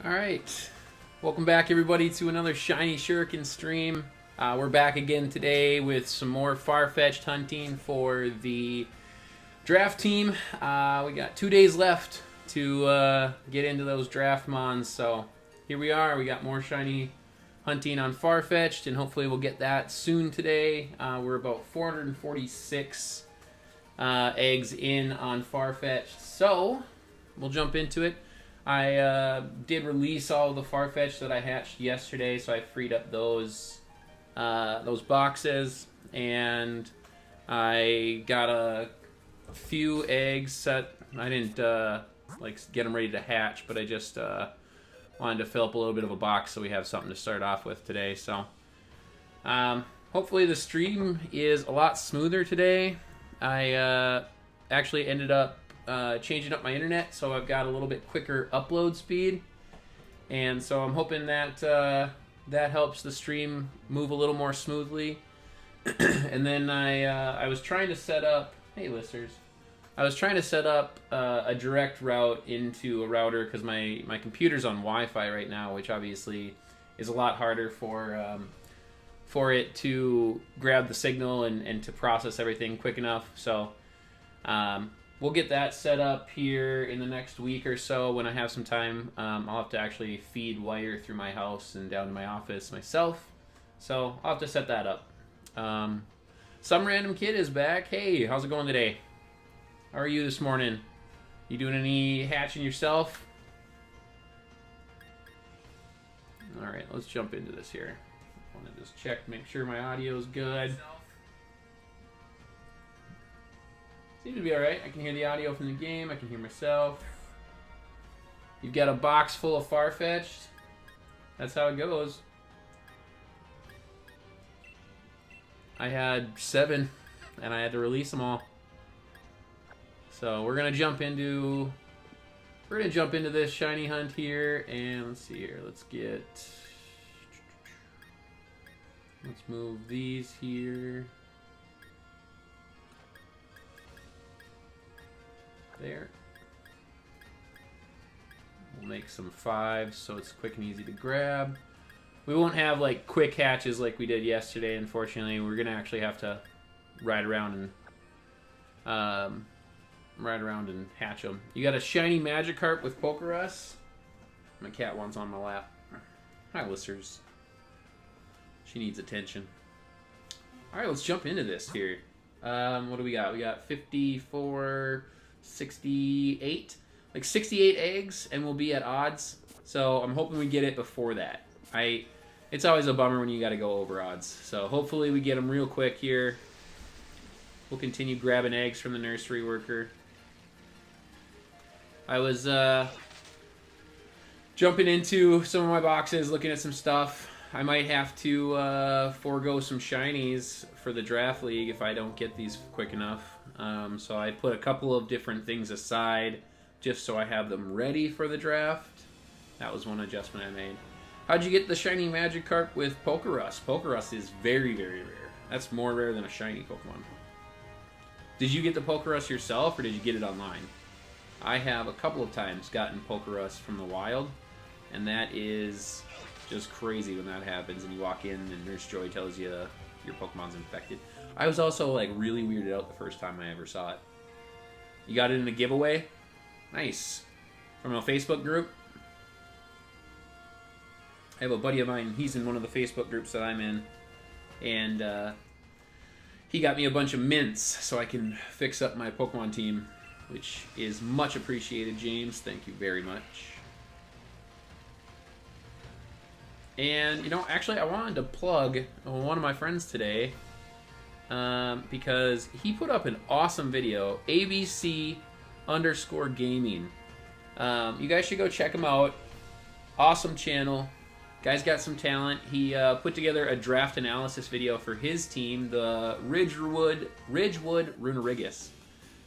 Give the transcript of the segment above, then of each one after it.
Alright, welcome back everybody to another Shiny Shuriken stream. We're back again today with some more Farfetch'd hunting for the draft team. We got 2 days left to get into those draft mons, so here we are. We got more shiny hunting on Farfetch'd, and hopefully we'll get that soon today. We're about 446 eggs in on Farfetch'd, so we'll jump into it. I did release all of the Farfetch'd that I hatched yesterday, so I freed up those boxes, and I got a few eggs set. I didn't get them ready to hatch, but I just wanted to fill up a little bit of a box so we have something to start off with today. So hopefully the stream is a lot smoother today. I actually ended up changing up my internet, so I've got a little bit quicker upload speed, and so I'm hoping that that helps the stream move a little more smoothly. And then I was trying to set up, hey listeners, I was trying to set up a direct route into a router because my computer's on Wi-Fi right now, which obviously is a lot harder for it to grab the signal and to process everything quick enough. So we'll get that set up here in the next week or so when I have some time. I'll have to actually feed wire through my house and down to my office myself. So I'll have to set that up. Some random kid is back. Hey, how's it going today? How are you this morning? You doing any hatching yourself? Alright, let's jump into this here. I want to just check, make sure my audio is good. Seems to be alright. I can hear the audio from the game. I can hear myself. You've got a box full of Farfetch'd. That's how it goes. I had 7, and I had to release them all. So we're gonna jump into this shiny hunt here, and let's see here. Let's move these here. There. We'll make some 5s so it's quick and easy to grab. We won't have like quick hatches like we did yesterday, unfortunately. We're gonna actually have to ride around and hatch them. You got a shiny Magikarp with Pokerus. My cat wants on my lap. Hi, listeners. She needs attention. Alright, let's jump into this here. What do we got? We got 54, 68. Like 68 eggs, and we'll be at odds. So I'm hoping we get it before that. It's always a bummer when you got to go over odds. So hopefully we get them real quick here. We'll continue grabbing eggs from the nursery worker. I was jumping into some of my boxes, looking at some stuff. I might have to forego some shinies for the draft league if I don't get these quick enough. So I put a couple of different things aside just so I have them ready for the draft. That was one adjustment I made. How'd you get the shiny Magikarp with Pokerus? Pokerus is very, very rare. That's more rare than a shiny Pokemon. Did you get the Pokerus yourself, or did you get it online? I have a couple of times gotten Pokerus from the wild, and that is just crazy when that happens and you walk in and Nurse Joy tells you your Pokemon's infected. I was also like really weirded out the first time I ever saw it. You got it in a giveaway? Nice. From a Facebook group? I have a buddy of mine, he's in one of the Facebook groups that I'm in, and he got me a bunch of mints so I can fix up my Pokemon team, which is much appreciated, James. Thank you very much. And, you know, actually I wanted to plug one of my friends today because he put up an awesome video, ABC_gaming. You guys should go check him out. Awesome channel. Guy's got some talent. He put together a draft analysis video for his team, the Ridgewood Runerigus.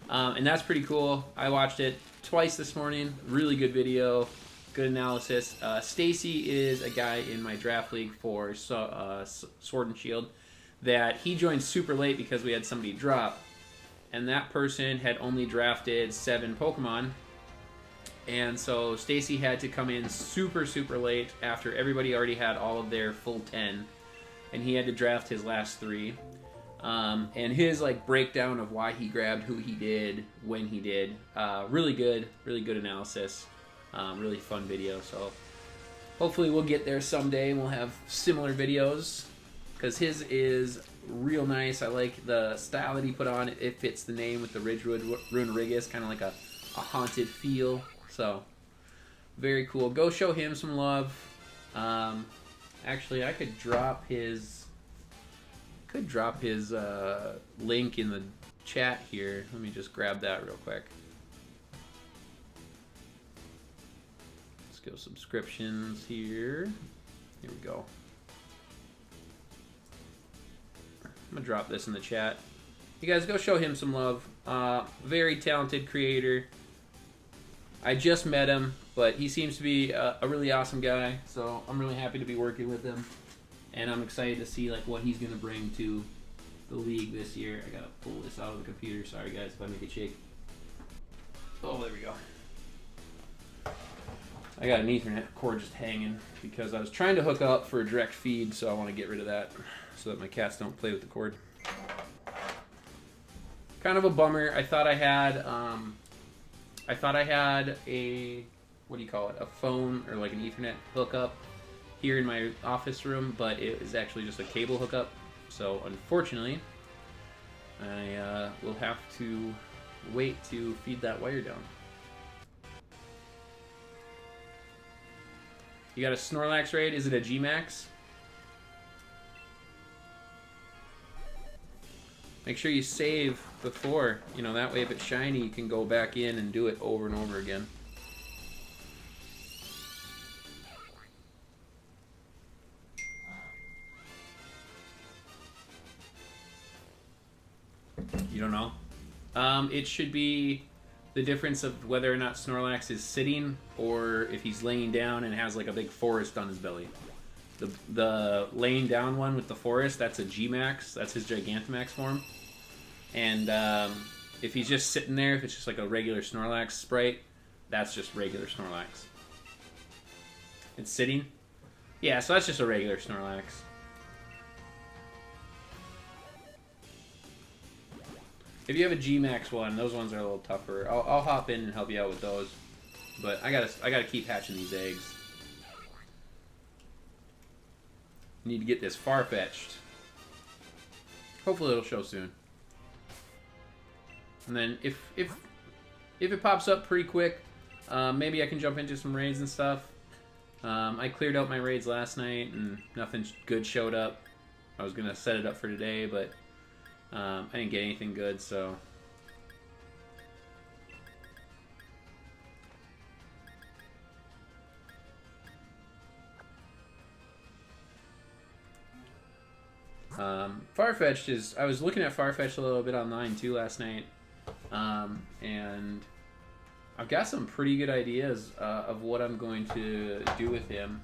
And that's pretty cool. I watched it twice this morning. Really good video. Good analysis. Stacy is a guy in my draft league for Sword and Shield that he joined super late because we had somebody drop. And that person had only drafted 7 Pokemon. And so Stacy had to come in super, super late after everybody already had all of their full 10. And he had to draft his last 3. And his like breakdown of why he grabbed who he did, when he did, really good analysis. Really fun video. So hopefully we'll get there someday and we'll have similar videos. Because his is real nice. I like the style that he put on. It fits the name with the Ridgewood Rune Rigus. Kind of like a haunted feel. So, very cool. Go show him some love. Actually, I could drop his link in the chat here. Let me just grab that real quick. Let's go subscriptions here. Here we go. I'm gonna drop this in the chat. You guys go show him some love. Very talented creator. I just met him, but he seems to be a really awesome guy. So I'm really happy to be working with him, and I'm excited to see like what he's gonna bring to the league this year. I gotta pull this out of the computer. Sorry guys if I make it shake. Oh, there we go. I got an Ethernet cord just hanging because I was trying to hook up for a direct feed, so I want to get rid of that so that my cats don't play with the cord. Kind of a bummer. I thought I had a, what do you call it, a phone or like an Ethernet hookup here in my office room, but it is actually just a cable hookup. So unfortunately, I will have to wait to feed that wire down. You got a Snorlax raid? Is it a G-Max? Make sure you save before, you know, that way if it's shiny, you can go back in and do it over and over again. You don't know? It should be the difference of whether or not Snorlax is sitting or if he's laying down and has like a big forest on his belly. The laying down one with the forest, that's a G-Max. That's his Gigantamax form. And if he's just sitting there, if it's just like a regular Snorlax sprite, that's just regular Snorlax. It's sitting? Yeah, so that's just a regular Snorlax. If you have a G-Max one, those ones are a little tougher. I'll hop in and help you out with those. But I gotta keep hatching these eggs. Need to get this Farfetch'd. Hopefully it'll show soon. And then if it pops up pretty quick, maybe I can jump into some raids and stuff. I cleared out my raids last night and nothing good showed up. I was gonna set it up for today, but I didn't get anything good, so. Farfetch'd is, I was looking at Farfetch'd a little bit online too last night, and I've got some pretty good ideas of what I'm going to do with him.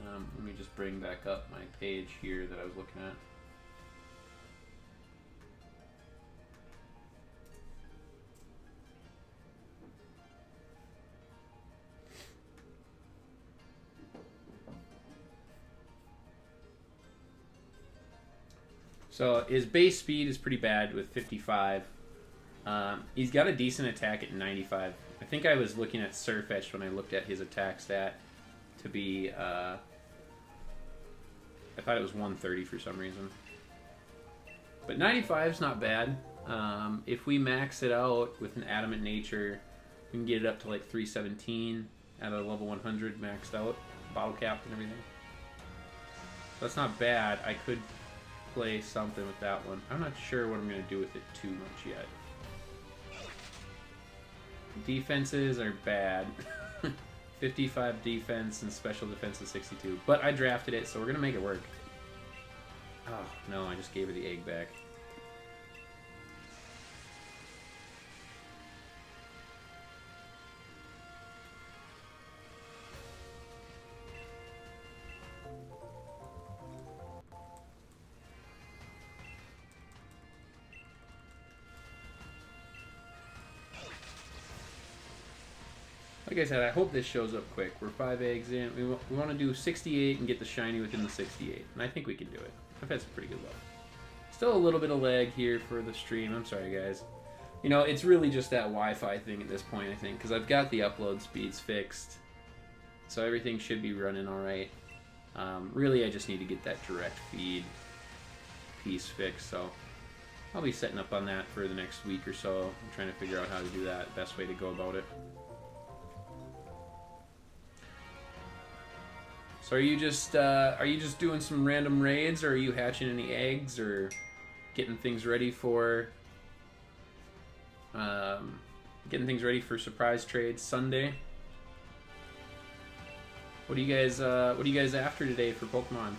Let me just bring back up my page here that I was looking at. So his base speed is pretty bad with 55. He's got a decent attack at 95. I think I was looking at Surfetched when I looked at his attack stat to be, I thought it was 130 for some reason. But 95 is not bad. If we max it out with an Adamant Nature, we can get it up to like 317 at a level 100 maxed out, bottle capped and everything. So that's not bad. I could play something with that one. I'm not sure what I'm going to do with it too much yet. Defenses are bad. 55 defense and special defense is 62. But I drafted it, so we're going to make it work. Oh, no, I just gave her the egg back. like I said, I hope this shows up quick. We're 5 eggs in. We want to do 68 and get the shiny within the 68. And I think we can do it. I've had some pretty good luck. Still a little bit of lag here for the stream. I'm sorry, guys. You know, it's really just that Wi-Fi thing at this point, I think, because I've got the upload speeds fixed. So everything should be running all right. Really, I just need to get that direct feed piece fixed. So I'll be setting up on that for the next week or so. I'm trying to figure out how to do that, best way to go about it. So are you just doing some random raids, or are you hatching any eggs, or getting things ready for surprise trades Sunday? What are you guys after today for Pokemon?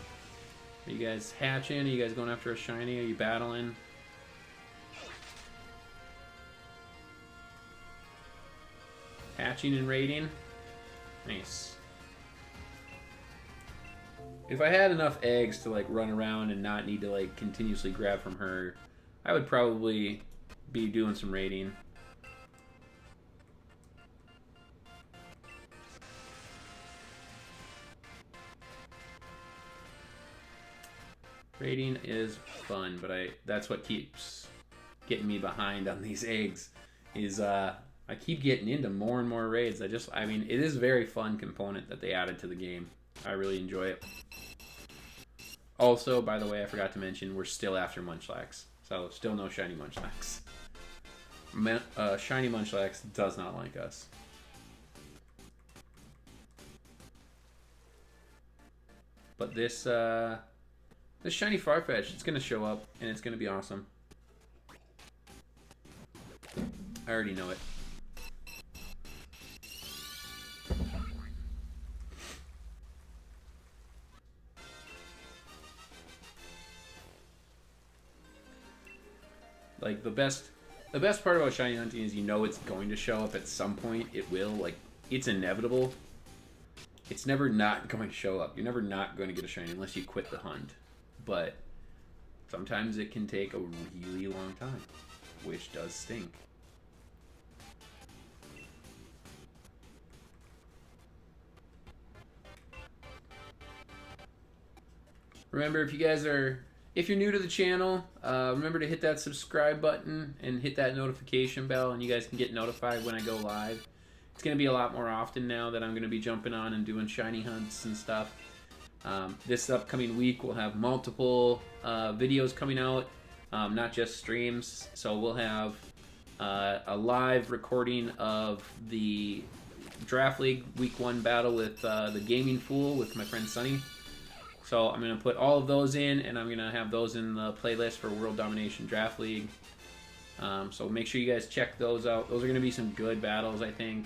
Are you guys hatching? Are you guys going after a shiny? Are you battling? Hatching and raiding? Nice. If I had enough eggs to like run around and not need to like continuously grab from her, I would probably be doing some raiding. Raiding is fun, but that's what keeps getting me behind on these eggs is I keep getting into more and more raids. I mean, it is a very fun component that they added to the game. I really enjoy it. Also, by the way, I forgot to mention, we're still after Munchlax. So, still no shiny Munchlax. Shiny Munchlax does not like us. But this shiny Farfetch'd, it's going to show up, and it's going to be awesome. I already know it. Like, the best part about shiny hunting is you know it's going to show up at some point. It will. Like, it's inevitable. It's never not going to show up. You're never not going to get a shiny unless you quit the hunt. But sometimes it can take a really long time, which does stink. Remember, if you're new to the channel, remember to hit that subscribe button and hit that notification bell, and you guys can get notified when I go live. It's going to be a lot more often now that I'm going to be jumping on and doing shiny hunts and stuff. This upcoming week we'll have multiple videos coming out, not just streams. So we'll have a live recording of the Draft League Week 1 battle with the Gaming Fool with my friend Sunny. So I'm going to put all of those in, and I'm going to have those in the playlist for World Domination Draft League. So make sure you guys check those out. Those are going to be some good battles, I think.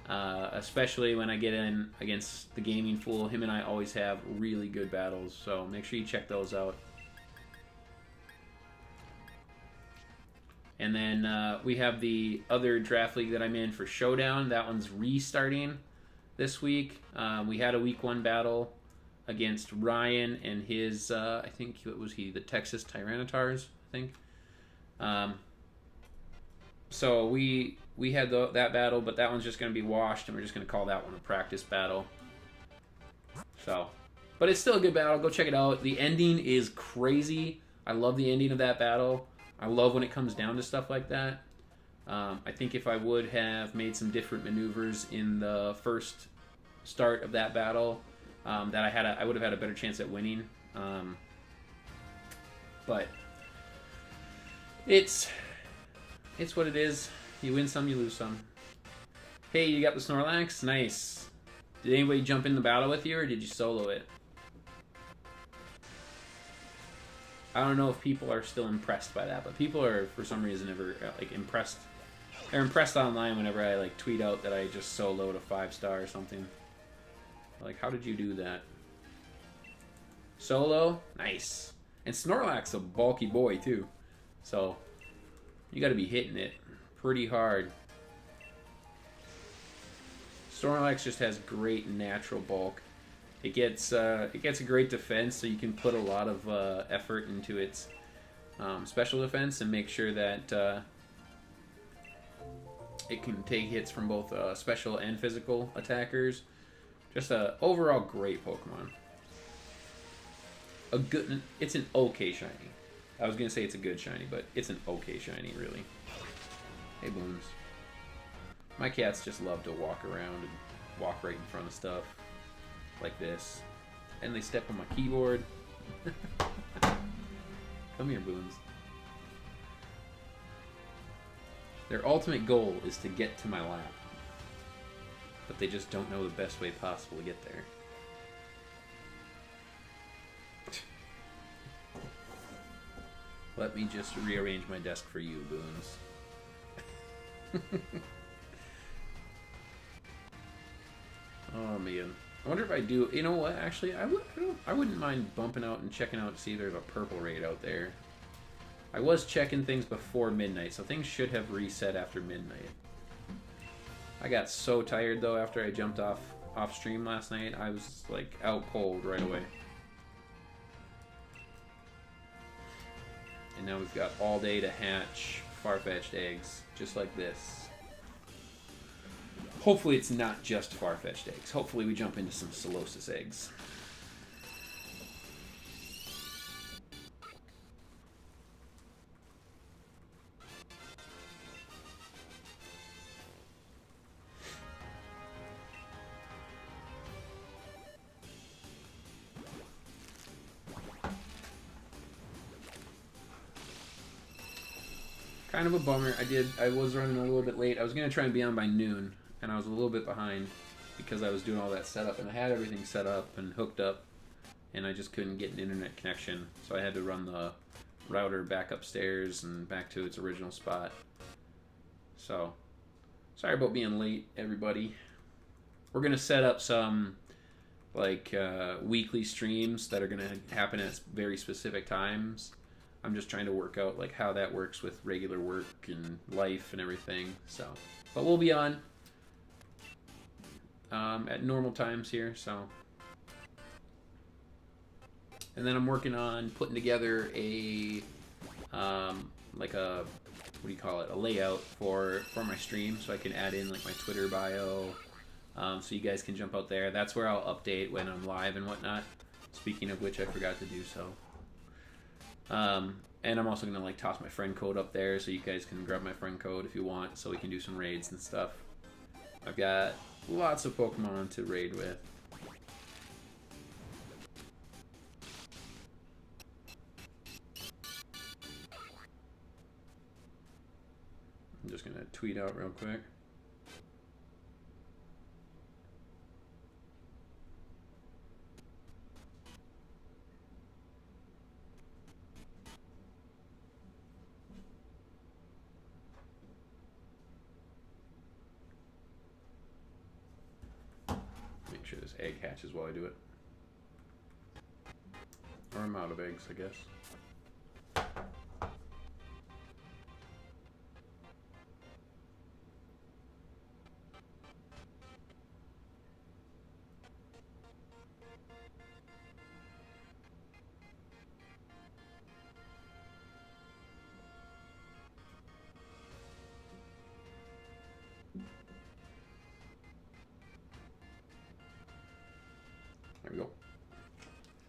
Especially when I get in against the Gaming Fool. Him and I always have really good battles, so make sure you check those out. And then we have the other Draft League that I'm in for Showdown. That one's restarting this week. We had a Week 1 battle against Ryan and his, I think it was the Texas Tyrannotars, I think. So we had that battle, but that one's just going to be washed, and we're just going to call that one a practice battle. So, but it's still a good battle. Go check it out. The ending is crazy. I love the ending of that battle. I love when it comes down to stuff like that. I think if I would have made some different maneuvers in the first start of that battle, that I would have had a better chance at winning. But it's what it is. You win some, you lose some. Hey, you got the Snorlax? Nice. Did anybody jump in the battle with you, or did you solo it? I don't know if people are still impressed by that, but people are, for some reason, never like impressed. They're impressed online whenever I like tweet out that I just soloed a 5-star or something. Like, how did you do that? Solo? Nice. And Snorlax's a bulky boy, too. So, you gotta be hitting it pretty hard. Snorlax just has great natural bulk. It gets a great defense, so you can put a lot of effort into its special defense and make sure that It can take hits from both special and physical attackers. Just a overall great Pokemon. It's an okay shiny. I was gonna say it's a good shiny, but it's an okay shiny, really. Hey, Boons. My cats just love to walk around and walk right in front of stuff like this, and they step on my keyboard. Come here, Boons. Their ultimate goal is to get to my lap, but they just don't know the best way possible to get there. Let me just rearrange my desk for you, Boons. Oh man, I wonder if I do. You know what? Actually, I wouldn't mind bumping out and checking out to see if there's a purple raid out there. I was checking things before midnight, so things should have reset after midnight. I got so tired though after I jumped off stream last night. I was like out cold right away. And now we've got all day to hatch Farfetch'd eggs, just like this. Hopefully it's not just Farfetch'd eggs. Hopefully we jump into some Solosis eggs. Kind of a bummer. I was running a little bit late. I was going to try and be on by noon, and I was a little bit behind because I was doing all that setup, and I had everything set up and hooked up, and I just couldn't get an internet connection, so I had to run the router back upstairs and back to its original spot. So, sorry about being late, everybody. We're going to set up some like weekly streams that are going to happen at very specific times. I'm just trying to work out like how that works with regular work and life and everything. So, but we'll be on at normal times here. So, and then I'm working on putting together a like a what do you call it? A layout for my stream, so I can add in like my Twitter bio, so you guys can jump out there. That's where I'll update when I'm live and whatnot. Speaking of which, I forgot to do so. And I'm also going to like toss my friend code up there so you guys can grab my friend code if you want, so we can do some raids and stuff. I've got lots of Pokemon to raid with. I'm just going to tweet out real quick. Make sure this egg hatches while I do it. Or I'm out of eggs, I guess. There we go.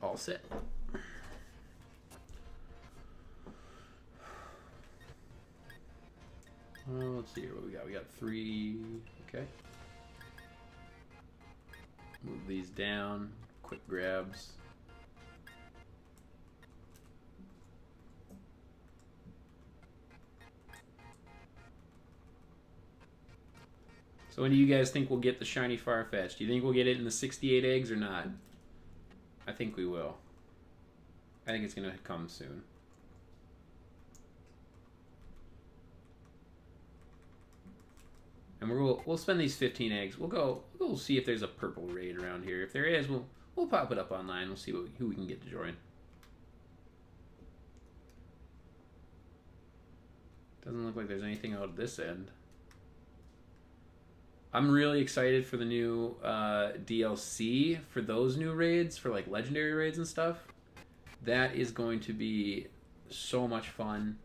All set. Let's see here what we got. We got 3. Okay. Move these down. Quick grabs. So when do you guys think we'll get the shiny Farfetch'd? Do you think we'll get it in the 68 eggs or not? I think we will. I think it's going to come soon. And we'll spend these 15 eggs. We'll see if there's a purple raid around here. If there is, we'll pop it up online. We'll see who we can get to join. Doesn't look like there's anything out at this end. I'm really excited for the new DLC for those new raids, for like legendary raids and stuff. That is going to be so much fun.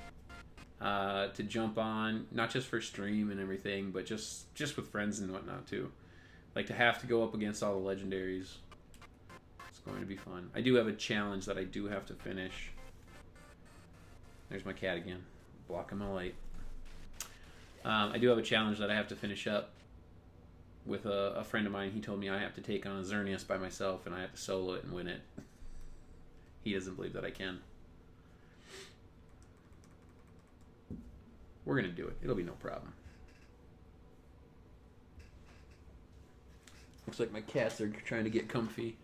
to jump on, not just for stream and everything, but just with friends and whatnot too. Like to have to go up against all the legendaries. It's going to be fun. I do have a challenge that I do have to finish. There's my cat again, blocking my light. I do have a challenge that I have to finish up with a friend of mine. He told me I have to take on a Xerneas by myself and I have to solo it and win it. He doesn't believe that I can. We're going to do it. It'll be no problem. Looks like my cats are trying to get comfy.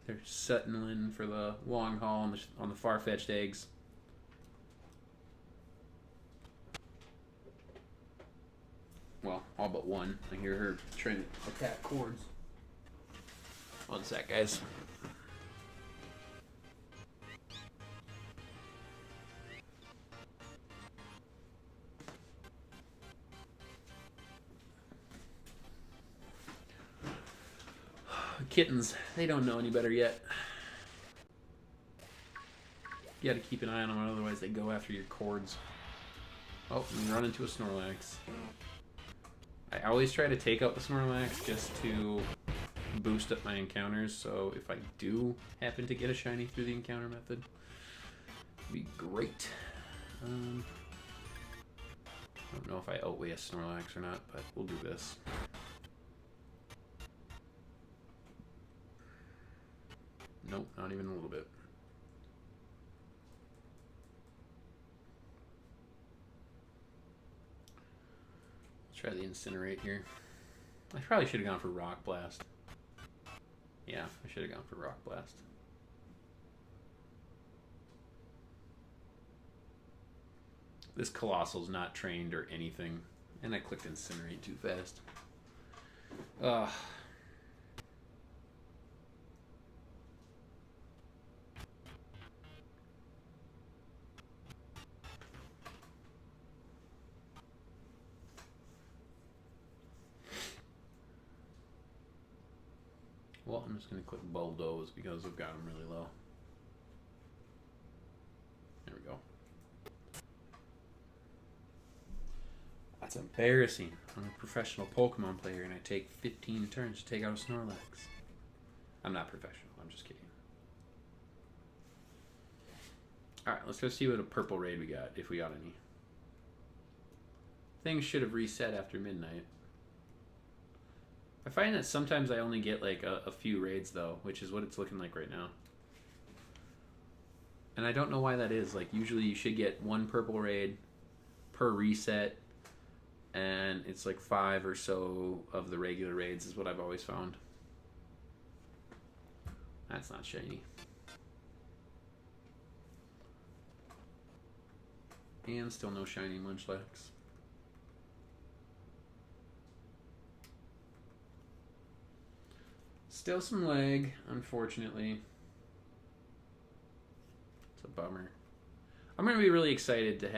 They're settling for the long haul on the Farfetch'd eggs. Well, all but one. I hear her trying to attack cords. One sec, guys. Kittens, they don't know any better yet. You gotta keep an eye on them, otherwise they go after your cords. Oh, and run into a Snorlax. I always try to take out the Snorlax just to boost up my encounters, so if I do happen to get a shiny through the encounter method, it'd be great. I don't know if I outweigh a Snorlax or not, but we'll do this. Nope, not even a little bit. Let's try the Incinerate here. I probably should have gone for Rock Blast. Yeah, I should have gone for Rock Blast. This Colossal's not trained or anything. And I clicked Incinerate too fast. Ugh. Well, I'm just going to click Bulldoze because I've got them really low. There we go. That's embarrassing. I'm a professional Pokemon player and I take 15 turns to take out a Snorlax. I'm not professional, I'm just kidding. Alright, let's go see what a purple raid we got, if we got any. Things should have reset after midnight. I find that sometimes I only get like a few raids though, which is what it's looking like right now. And I don't know why that is. Like usually you should get one purple raid per reset, and it's like 5 or so of the regular raids is what I've always found. That's not shiny. And still no shiny Munchlax. Still some lag, unfortunately. It's a bummer. I'm going to be really excited to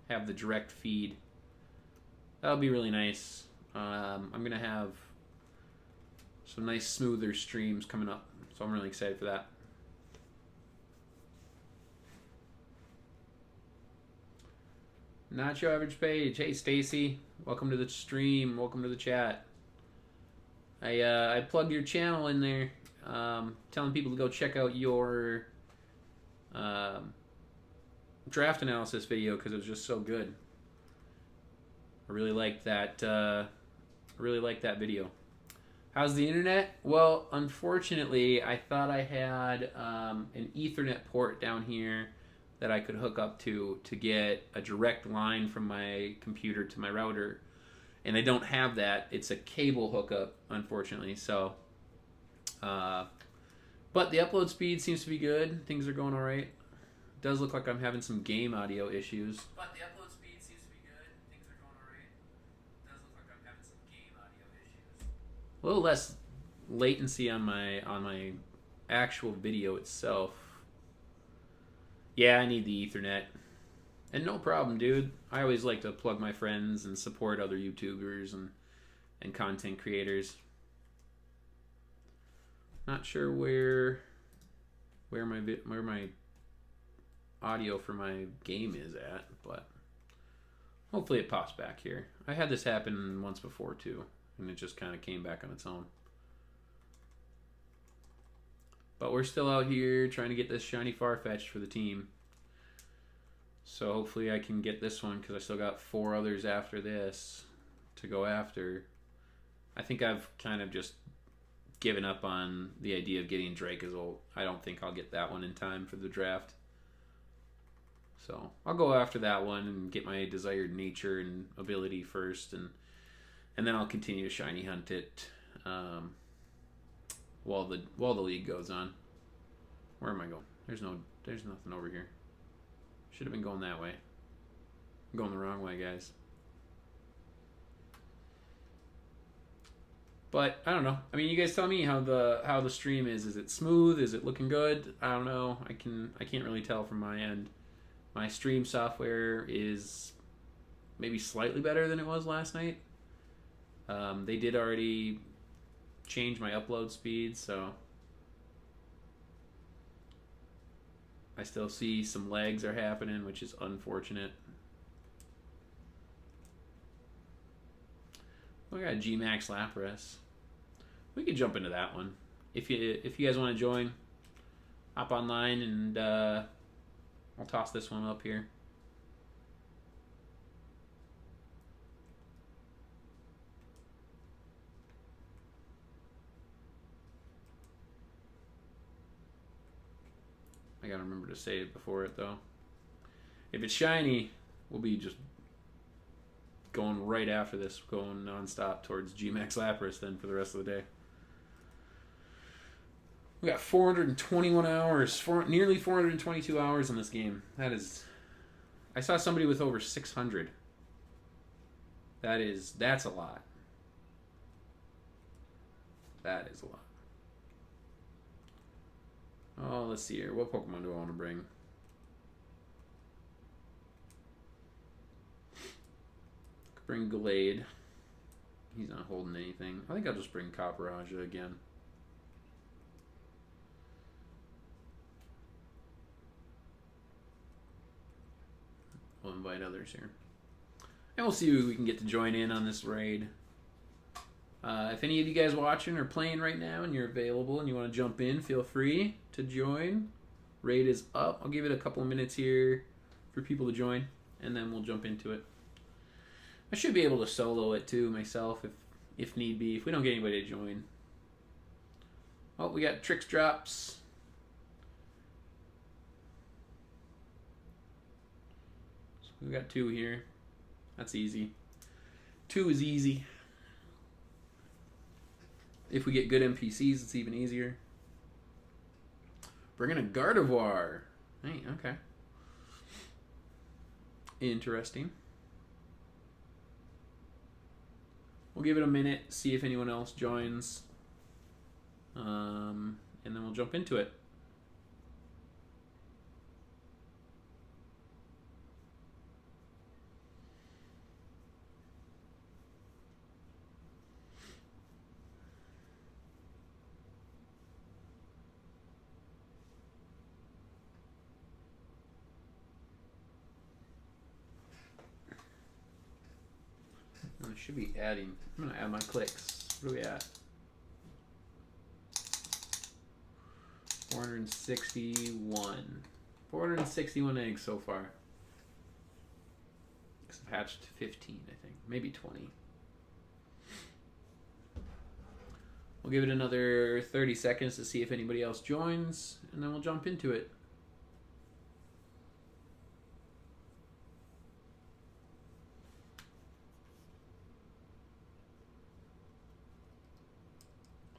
have the direct feed. That'll be really nice. I'm going to have some nice smoother streams coming up, so I'm really excited for that. Not your average page. Hey Stacy, welcome to the stream. Welcome to the chat. I plugged your channel in there, telling people to go check out your draft analysis video because it was just so good. I really liked that. Video. How's the internet? Well, unfortunately, I thought I had an Ethernet port down here that I could hook up to get a direct line from my computer to my router. And I don't have that. It's a cable hookup, unfortunately. So, but the upload speed seems to be good. Things are going all right. It does look like I'm having some game audio issues. But the upload speed seems to be good. Things are going all right. It does look like I'm having some game audio issues. A little less latency on my actual video itself. Yeah, I need the Ethernet. And no problem, dude. I always like to plug my friends and support other YouTubers and content creators. Not sure where my audio for my game is at, but hopefully it pops back here. I had this happen once before too, and it just kind of came back on its own. But we're still out here trying to get this shiny Farfetch'd for the team. So hopefully I can get this one, because I still got 4 others after this to go after. I think I've kind of just given up on the idea of getting Dracozolt. I don't think I'll get that one in time for the draft. So I'll go after that one and get my desired nature and ability first, and then I'll continue to shiny hunt it while the league goes on. Where am I going? There's nothing over here. Should have been going that way. I'm going the wrong way, guys. But I don't know. I mean, you guys tell me how the stream is. Is it smooth? Is it looking good? I don't know. I can't really tell from my end. My stream software is maybe slightly better than it was last night. They did already change my upload speed, so I still see some lags are happening, which is unfortunate. We got G-Max Lapras. We could jump into that one. If you guys want to join, hop online and I'll toss this one up here. I gotta remember to save before it though. If it's shiny, we'll be just going right after this, going non-stop towards G-Max Lapras then for the rest of the day. We got 421 hours, nearly 422 hours in this game. That is, I saw somebody with over 600. That's a lot. That is a lot. Oh, let's see here. What Pokemon do I want to bring? Could bring Glade. He's not holding anything. I think I'll just bring Copperajah again. We'll invite others here. And we'll see who we can get to join in on this raid. If any of you guys watching are playing right now and you're available and you want to jump in, feel free to join. Raid is up. I'll give it a couple of minutes here for people to join, and then we'll jump into it. I should be able to solo it too myself if need be, if we don't get anybody to join. Oh, we got Tricks drops. So we got 2 here. That's easy. 2 is easy. If we get good NPCs, it's even easier. Bringing a Gardevoir. Hey, okay. Interesting. We'll give it a minute, see if anyone else joins. And then we'll jump into it. I should be adding. I'm going to add my clicks. What are we at? 461. 461 eggs so far. I've hatched 15, I think. Maybe 20. We'll give it another 30 seconds to see if anybody else joins, and then we'll jump into it.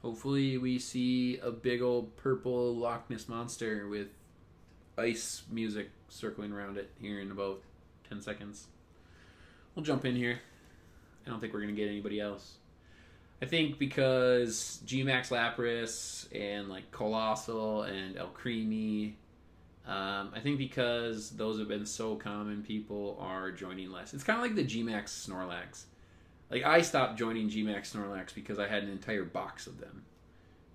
Hopefully we see a big old purple Loch Ness monster with ice music circling around it here in about 10 seconds. We'll jump in here. I don't think we're going to get anybody else. I think because G-Max Lapras and like Colossal and El Creamy, I think because those have been so common, people are joining less. It's kind of like the G-Max Snorlax. Like, I stopped joining G-Max Snorlax because I had an entire box of them.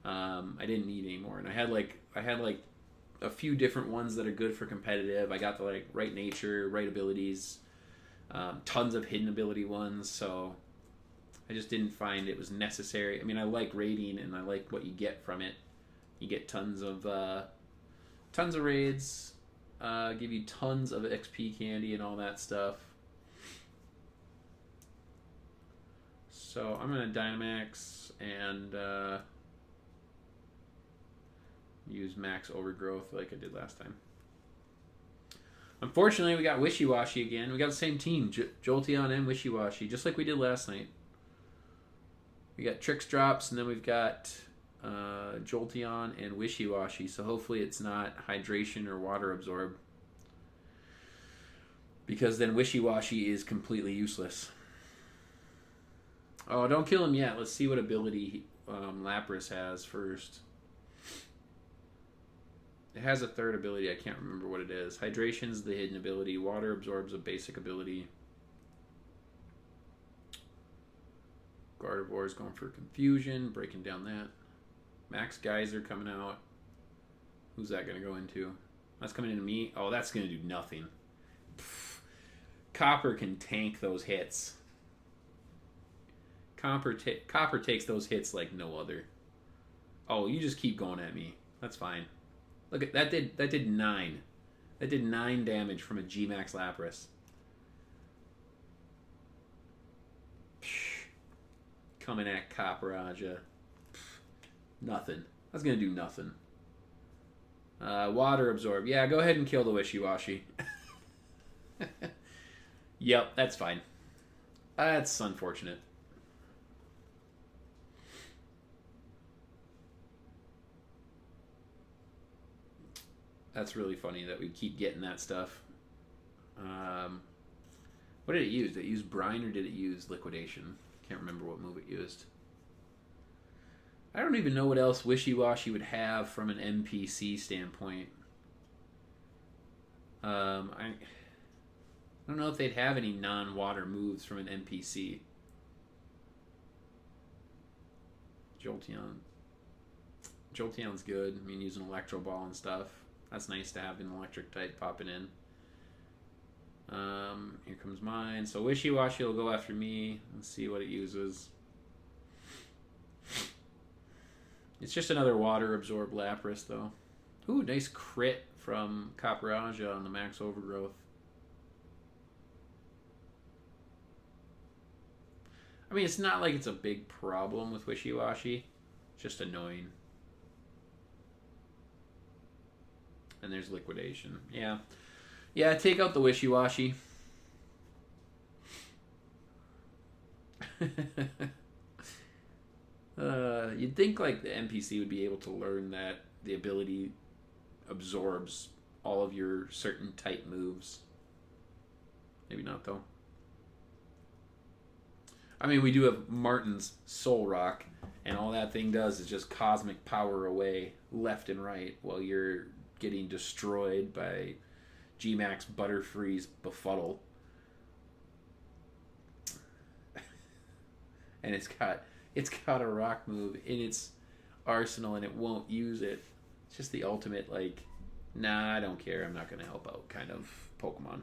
I didn't need any more, and I had like a few different ones that are good for competitive. I got the like right nature, right abilities, tons of hidden ability ones. So I just didn't find it was necessary. I mean, I like raiding and I like what you get from it. You get tons of raids, give you tons of XP candy and all that stuff. So I'm gonna Dynamax and use Max Overgrowth like I did last time. Unfortunately, we got Wishy-Washy again. We got the same team, Jolteon and Wishy-Washy, just like we did last night. We got Tricks Drops, and then we've got Jolteon and Wishy-Washy, so hopefully it's not Hydration or Water Absorb. Because then Wishy-Washy is completely useless. Oh, don't kill him yet. Let's see what ability Lapras has first. It has a third ability. I can't remember what it is. Hydration's the hidden ability. Water Absorb's a basic ability. Gardevoir's going for Confusion, breaking down that. Max Geyser coming out. Who's that going to go into? That's coming into me. Oh, that's going to do nothing. Pfft. Copper can tank those hits. Copper takes those hits like no other. Oh, you just keep going at me. That's fine. Look at that. Did 9. That did 9 damage from a G-Max Lapras. Coming at Caparajah. Nothing. That's gonna do nothing. Water Absorb. Yeah, go ahead and kill the Wishy-Washy. Yep, that's fine. That's unfortunate. That's really funny that we keep getting that stuff. What did it use? Did it use Brine or did it use Liquidation? Can't remember what move it used. I don't even know what else Wishy-Washy would have from an NPC standpoint. I don't know if they'd have any non-water moves from an NPC. Jolteon's good. I mean, using Electro Ball and stuff. That's nice to have an electric type popping in. Here comes mine. So Wishy-Washy will go after me. Let's see what it uses. It's just another Water Absorb Lapras, though. Ooh, nice crit from Caparajah on the Max Overgrowth. I mean, it's not like it's a big problem with Wishy-Washy. It's just annoying. And there's Liquidation. Yeah. Yeah, take out the Wishy-Washy. You'd think like the NPC would be able to learn that the ability absorbs all of your certain type moves. Maybe not, though. I mean, we do have Martin's Soul Rock, and all that thing does is just cosmic power away left and right while you're getting destroyed by G-Max Butterfree's Befuddle. And it's got a rock move in its arsenal and it won't use it. It's just the ultimate, like, nah, I don't care, I'm not going to help out kind of Pokemon.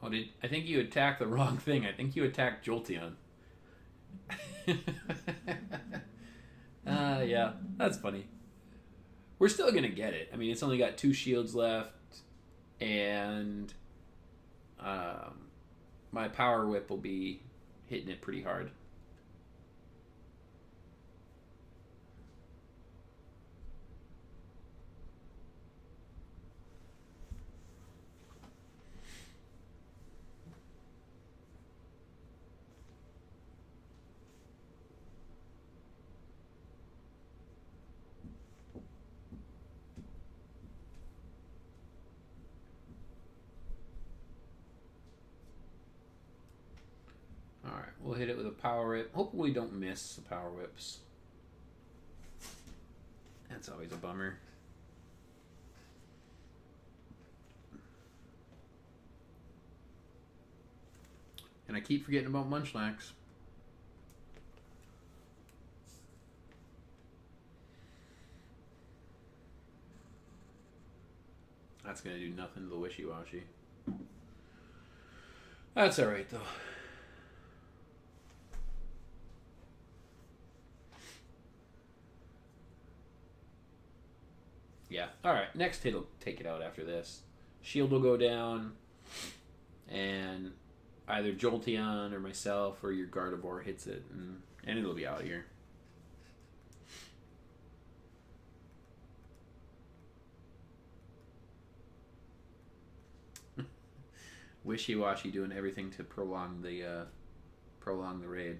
Oh, I think you attacked the wrong thing. I think you attacked Jolteon. Yeah, that's funny. We're still going to get it. I mean, it's only got 2 shields left, and my Power Whip will be hitting it pretty hard. We'll hit it with a Power Whip. Hopefully we don't miss the Power Whips. That's always a bummer. And I keep forgetting about Munchlax. That's going to do nothing to the Wishy-Washy. That's alright, though. Yeah. Alright, next hit will take it out after this. Shield will go down, and either Jolteon or myself or your Gardevoir hits it, and it'll be out of here. Wishy-Washy doing everything to prolong the raid.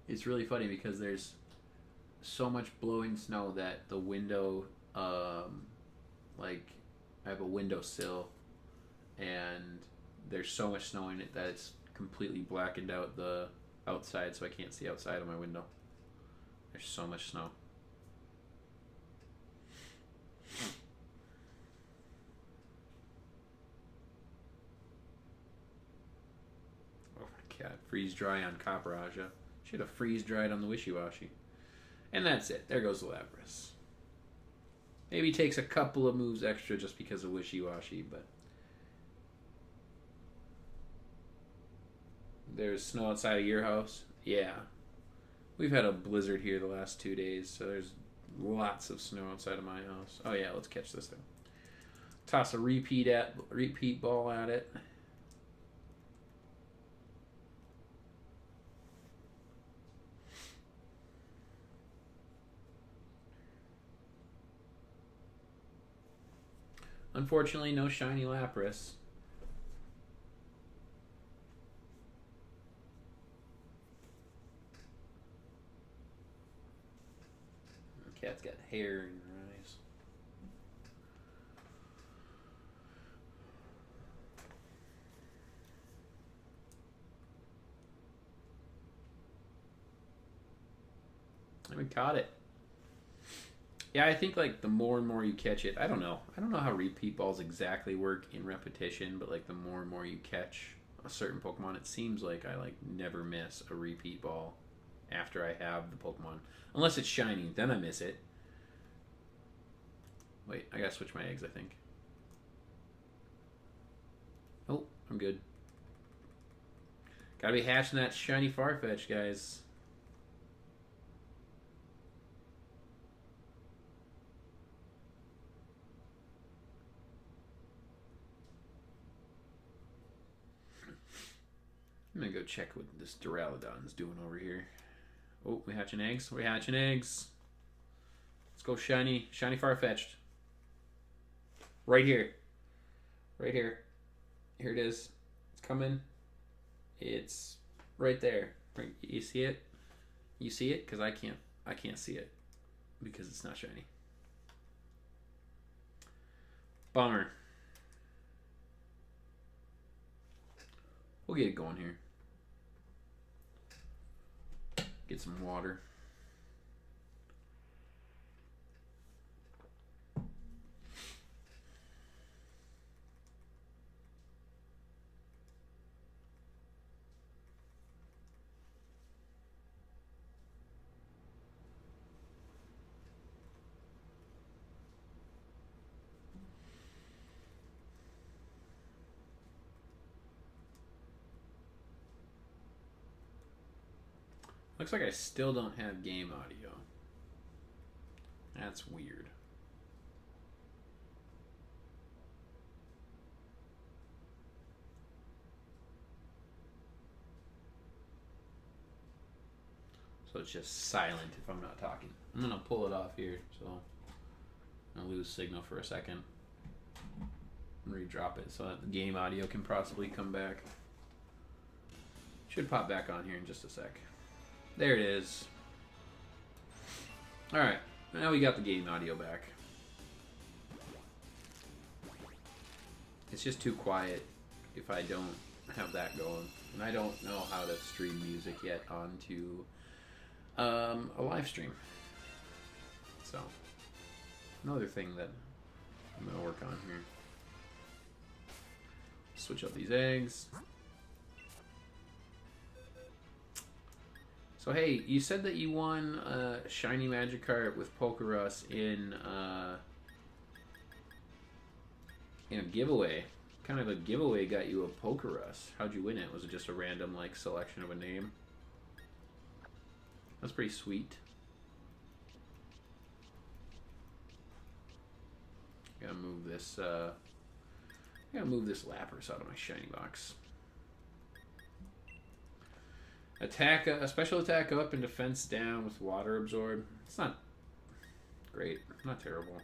It's really funny because there's so much blowing snow that the window, like I have a windowsill, and there's so much snow in it that it's completely blackened out the outside, so I can't see outside of my window. There's so much snow. Oh my god, freeze dry on Capraja. Should have freeze dried on the Wishy-Washy. And that's it. There goes the Lapras. Maybe takes a couple of moves extra just because of Wishy-Washy, but there's snow outside of your house? Yeah. We've had a blizzard here the last 2 days, so there's lots of snow outside of my house. Oh yeah, let's catch this thing. Toss a repeat ball at it. Unfortunately, no shiny Lapras. Cat's got hair in her eyes. We caught it. Yeah, I think like the more and more you catch it, I don't know how repeat balls exactly work in repetition, but like the more and more you catch a certain Pokemon, it seems like I like never miss a repeat ball after I have the Pokemon. Unless it's shiny, then I miss it. Wait, I gotta switch my eggs, I think. Oh, I'm good. Gotta be hatching that shiny Farfetch'd, guys. I'm gonna go check what this Duraludon's doing over here. Oh, we hatching eggs? We're hatching eggs. Let's go shiny Farfetch'd. Right here. Right here. Here it is. It's coming. It's right there. Right, you see it? You see it? Because I can't see it. Because it's not shiny. Bummer. We'll get it going here. Get some water. Looks like I still don't have game audio. That's weird. So it's just silent if I'm not talking. I'm gonna pull it off here, so I'll lose signal for a second. Redrop it so that the game audio can possibly come back. Should pop back on here in just a sec. There it is. Alright, now we got the game audio back. It's just too quiet if I don't have that going. And I don't know how to stream music yet onto a live stream. So, another thing that I'm going to work on here. Switch up these eggs. So hey, you said that you won a shiny Magikarp with Pokerus in a giveaway. What kind of a giveaway got you a Pokerus? How'd you win it? Was it just a random like selection of a name? That's pretty sweet. Gotta move this. Gotta move this Lapras out of my shiny box. Attack, a special attack up and defense down with water absorb. It's not great, not terrible.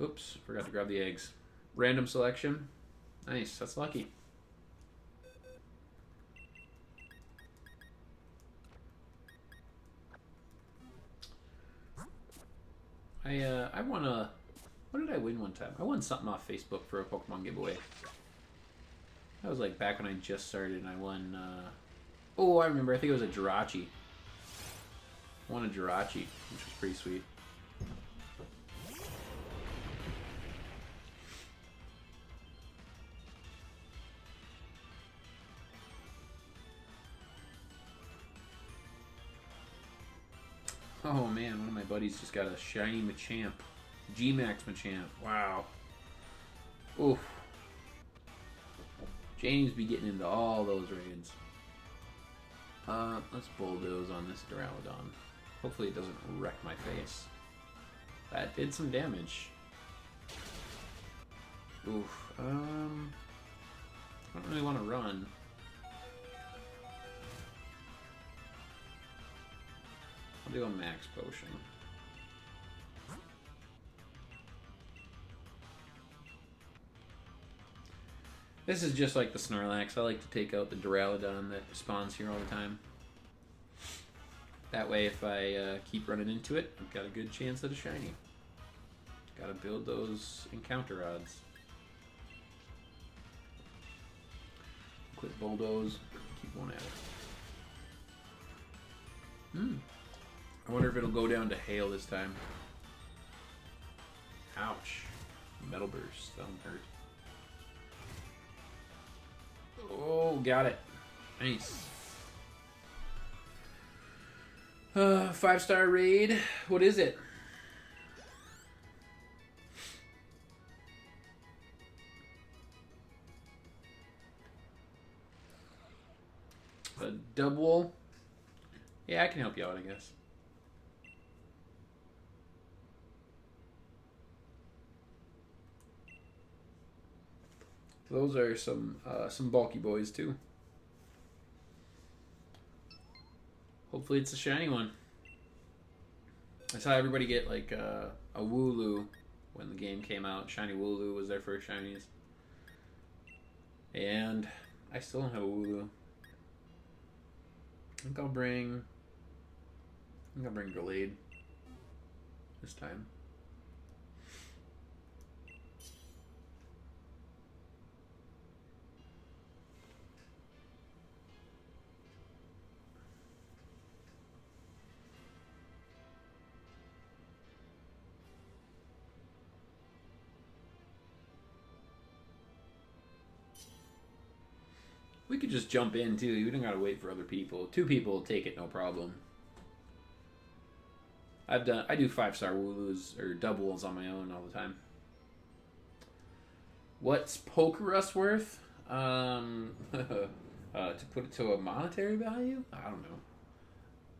Oops, forgot to grab the eggs. Random selection. Nice, that's lucky. I won a... What did I win one time? I won something off Facebook for a Pokemon giveaway. That was like back when I just started and I won... Oh, I remember. I think it was a Jirachi. I won a Jirachi, which was pretty sweet. Oh man, one of my buddies just got a shiny Machamp. G-Max Machamp. Wow. Oof. James be getting into all those raids. Let's bulldoze on this Duraludon. Hopefully it doesn't wreck my face. That did some damage. Oof. I don't really want to run. I'll do a max potion. This is just like the Snorlax. I like to take out the Duraludon that spawns here all the time. That way, if I keep running into it, I've got a good chance at a shiny. Gotta build those encounter odds. Quick bulldoze. Keep one at it. I wonder if it'll go down to hail this time. Ouch. Metal burst. That'll hurt. Oh, got it. Nice. 5-star raid. What is it? A double. Yeah, I can help you out, I guess. Those are some bulky boys too. Hopefully it's a shiny one. I saw everybody get like a Wooloo when the game came out. Shiny Wooloo was their first shinies. And I still don't have a Wooloo. I think I'll bring Gallade this time. We could just jump in too. We don't gotta wait for other people. 2 people will take it, no problem. I do 5-star Wooloos or doubles on my own all the time. What's Pokerus worth? To put it to a monetary value? I don't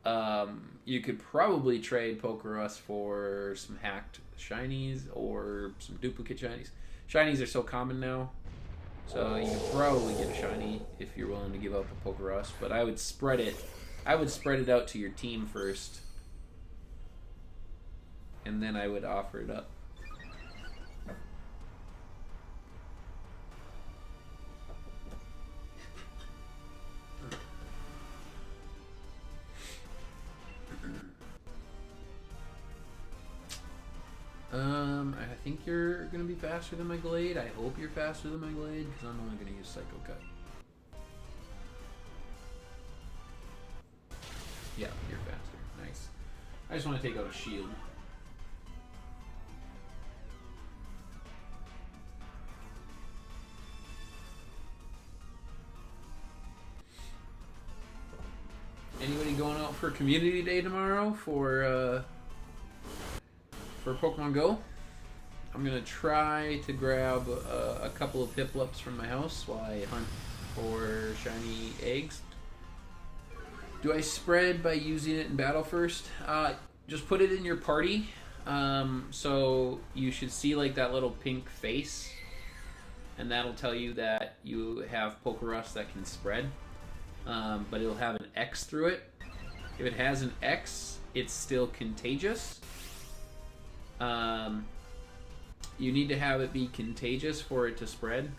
know. You could probably trade Pokerus for some hacked shinies or some duplicate shinies. Shinies are so common now. So you could probably get a shiny if you're willing to give up a Pokerus, but I would spread it. I would spread it out to your team first, and then I would offer it up. I think you're gonna be faster than my Glade. I hope you're faster than my Glade, because I'm only gonna use Psycho Cut. Yeah, you're faster. Nice. I just want to take out a shield. Anybody going out for Community Day tomorrow for Pokemon Go? I'm gonna try to grab a couple of Piplups from my house while I hunt for shiny eggs. Do I spread by using it in battle first? Just put it in your party. So you should see like that little pink face, and that'll tell you that you have Pokerus that can spread. But it'll have an X through it. If it has an X, it's still contagious. You need to have it be contagious for it to spread.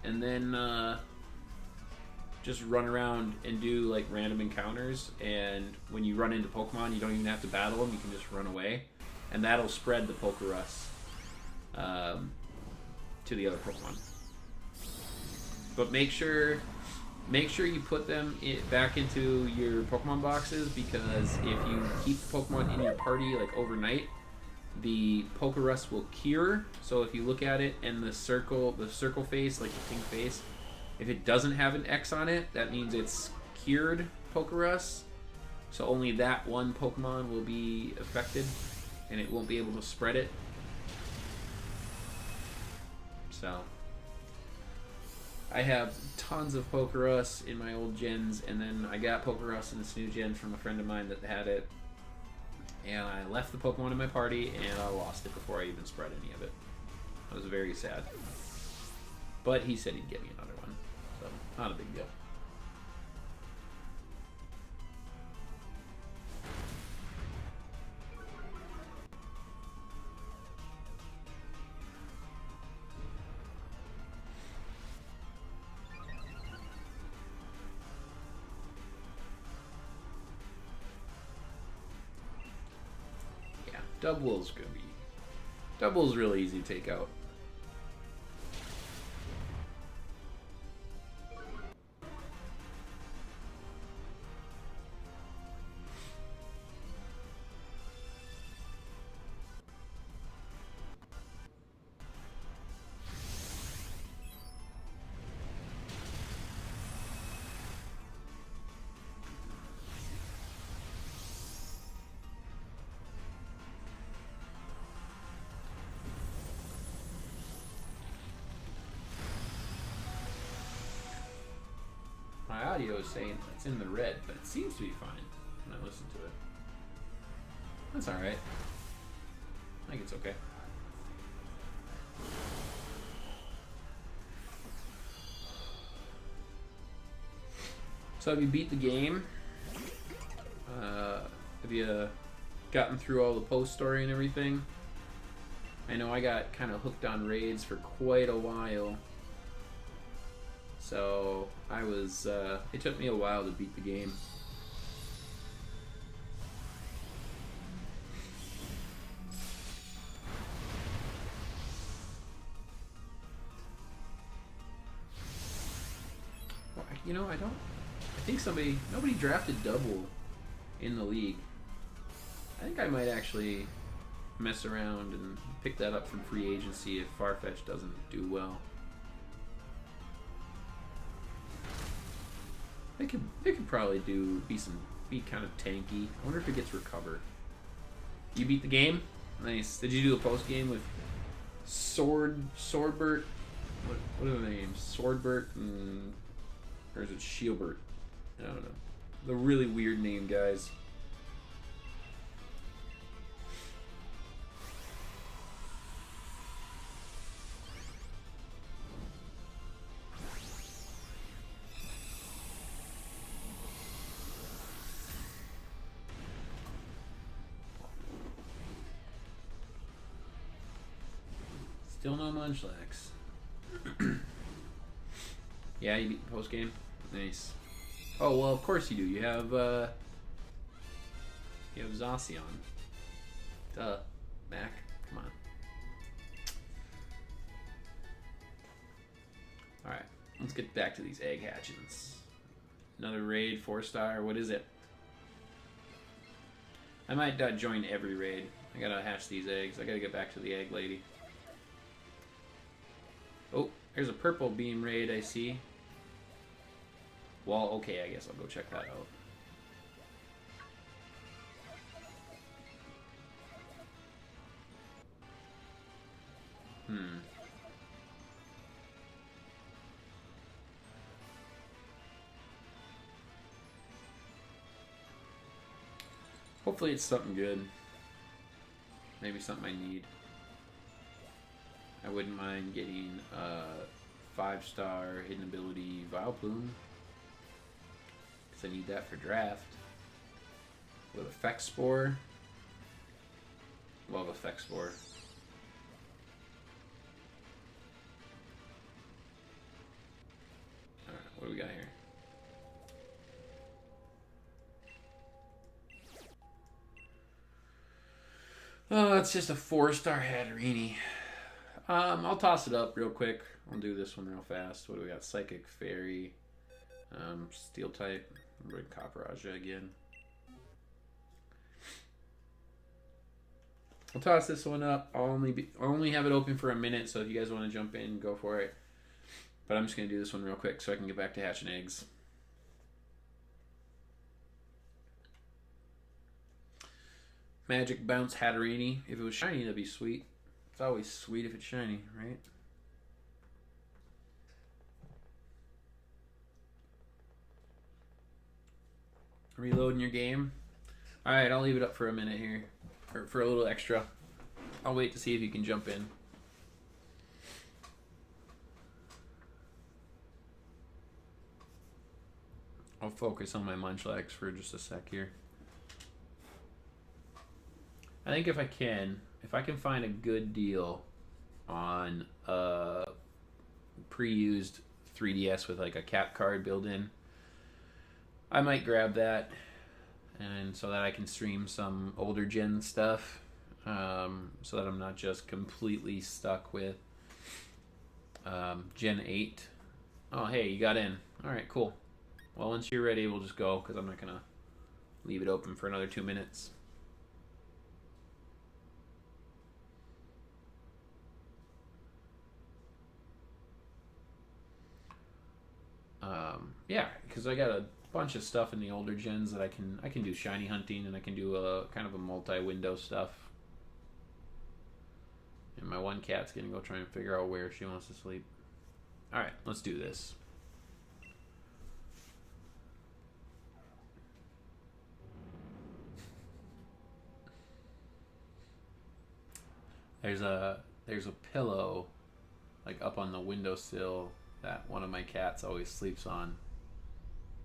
And then just run around and do like random encounters, and when you run into Pokemon, you don't even have to battle them, you can just run away, and that'll spread the Pokerus to the other Pokemon. But make sure you put them back into your Pokemon boxes, because if you keep the Pokemon in your party like overnight, the Pokerus will cure. So if you look at it and the circle face, like the pink face, if it doesn't have an X on it, that means it's cured Pokerus. So only that one Pokemon will be affected, and it won't be able to spread it. So I have tons of Pokerus in my old gens, and then I got Pokerus in this new gen from a friend of mine that had it, and I left the Pokemon in my party, and I lost it before I even spread any of it. I was very sad. But he said he'd get me another one, so not a big deal. Double's gonna be... Double's really easy to take out. My audio is saying it's in the red, but it seems to be fine when I listen to it. That's alright. I think it's okay. So have you beat the game? Have you gotten through all the post story and everything? I know I got kind of hooked on raids for quite a while. So I was, it took me a while to beat the game. Well, you know, I think nobody drafted double in the league. I think I might actually mess around and pick that up from free agency if Farfetch'd doesn't do well. It could probably be kind of tanky. I wonder if it gets recovered. You beat the game? Nice. Did you do a post game with Swordbert? What are the names? Swordbert and, or is it Shieldbert? I don't know. The really weird name guys. Still no Munchlax. Yeah, you beat the post game? Nice. Oh, well, of course you do. You have You have Zacian. Duh. Mac. Come on. Alright. Let's get back to these egg hatchings. Another raid, 4-star. What is it? I might join every raid. I gotta hatch these eggs. I gotta get back to the egg lady. Oh, there's a purple beam raid I see. Well, okay, I guess I'll go check that out. Hopefully it's something good. Maybe something I need. I wouldn't mind getting a 5-star hidden ability Vileplume, because I need that for draft. With Effect Spore. Love Effect Spore. Alright, what do we got here? Oh, it's just a 4-star Hatterini. I'll toss it up real quick. I'll do this one real fast. What do we got? Psychic, Fairy, Steel type. I'm bring Copperaja again. I'll toss this one up. I'll only have it open for a minute, so if you guys want to jump in, go for it. But I'm just going to do this one real quick so I can get back to hatching eggs. Magic Bounce Hatterini. If it was shiny, that'd be sweet. It's always sweet if it's shiny, right? Reloading your game. Alright, I'll leave it up for a minute here. Or for a little extra. I'll wait to see if you can jump in. I'll focus on my Munchlax for just a sec here. I think if I can find a good deal on a pre-used 3DS with like a cap card built in, I might grab that, and so that I can stream some older gen stuff, so that I'm not just completely stuck with Gen 8. Oh, hey, you got in. All right, cool. Well, once you're ready, we'll just go, because I'm not going to leave it open for another 2 minutes. Yeah, because I got a bunch of stuff in the older gens that I can do shiny hunting, and I can do a kind of a multi-window stuff. And my one cat's gonna go try and figure out where she wants to sleep. All right, let's do this. There's a pillow like up on the windowsill that one of my cats always sleeps on,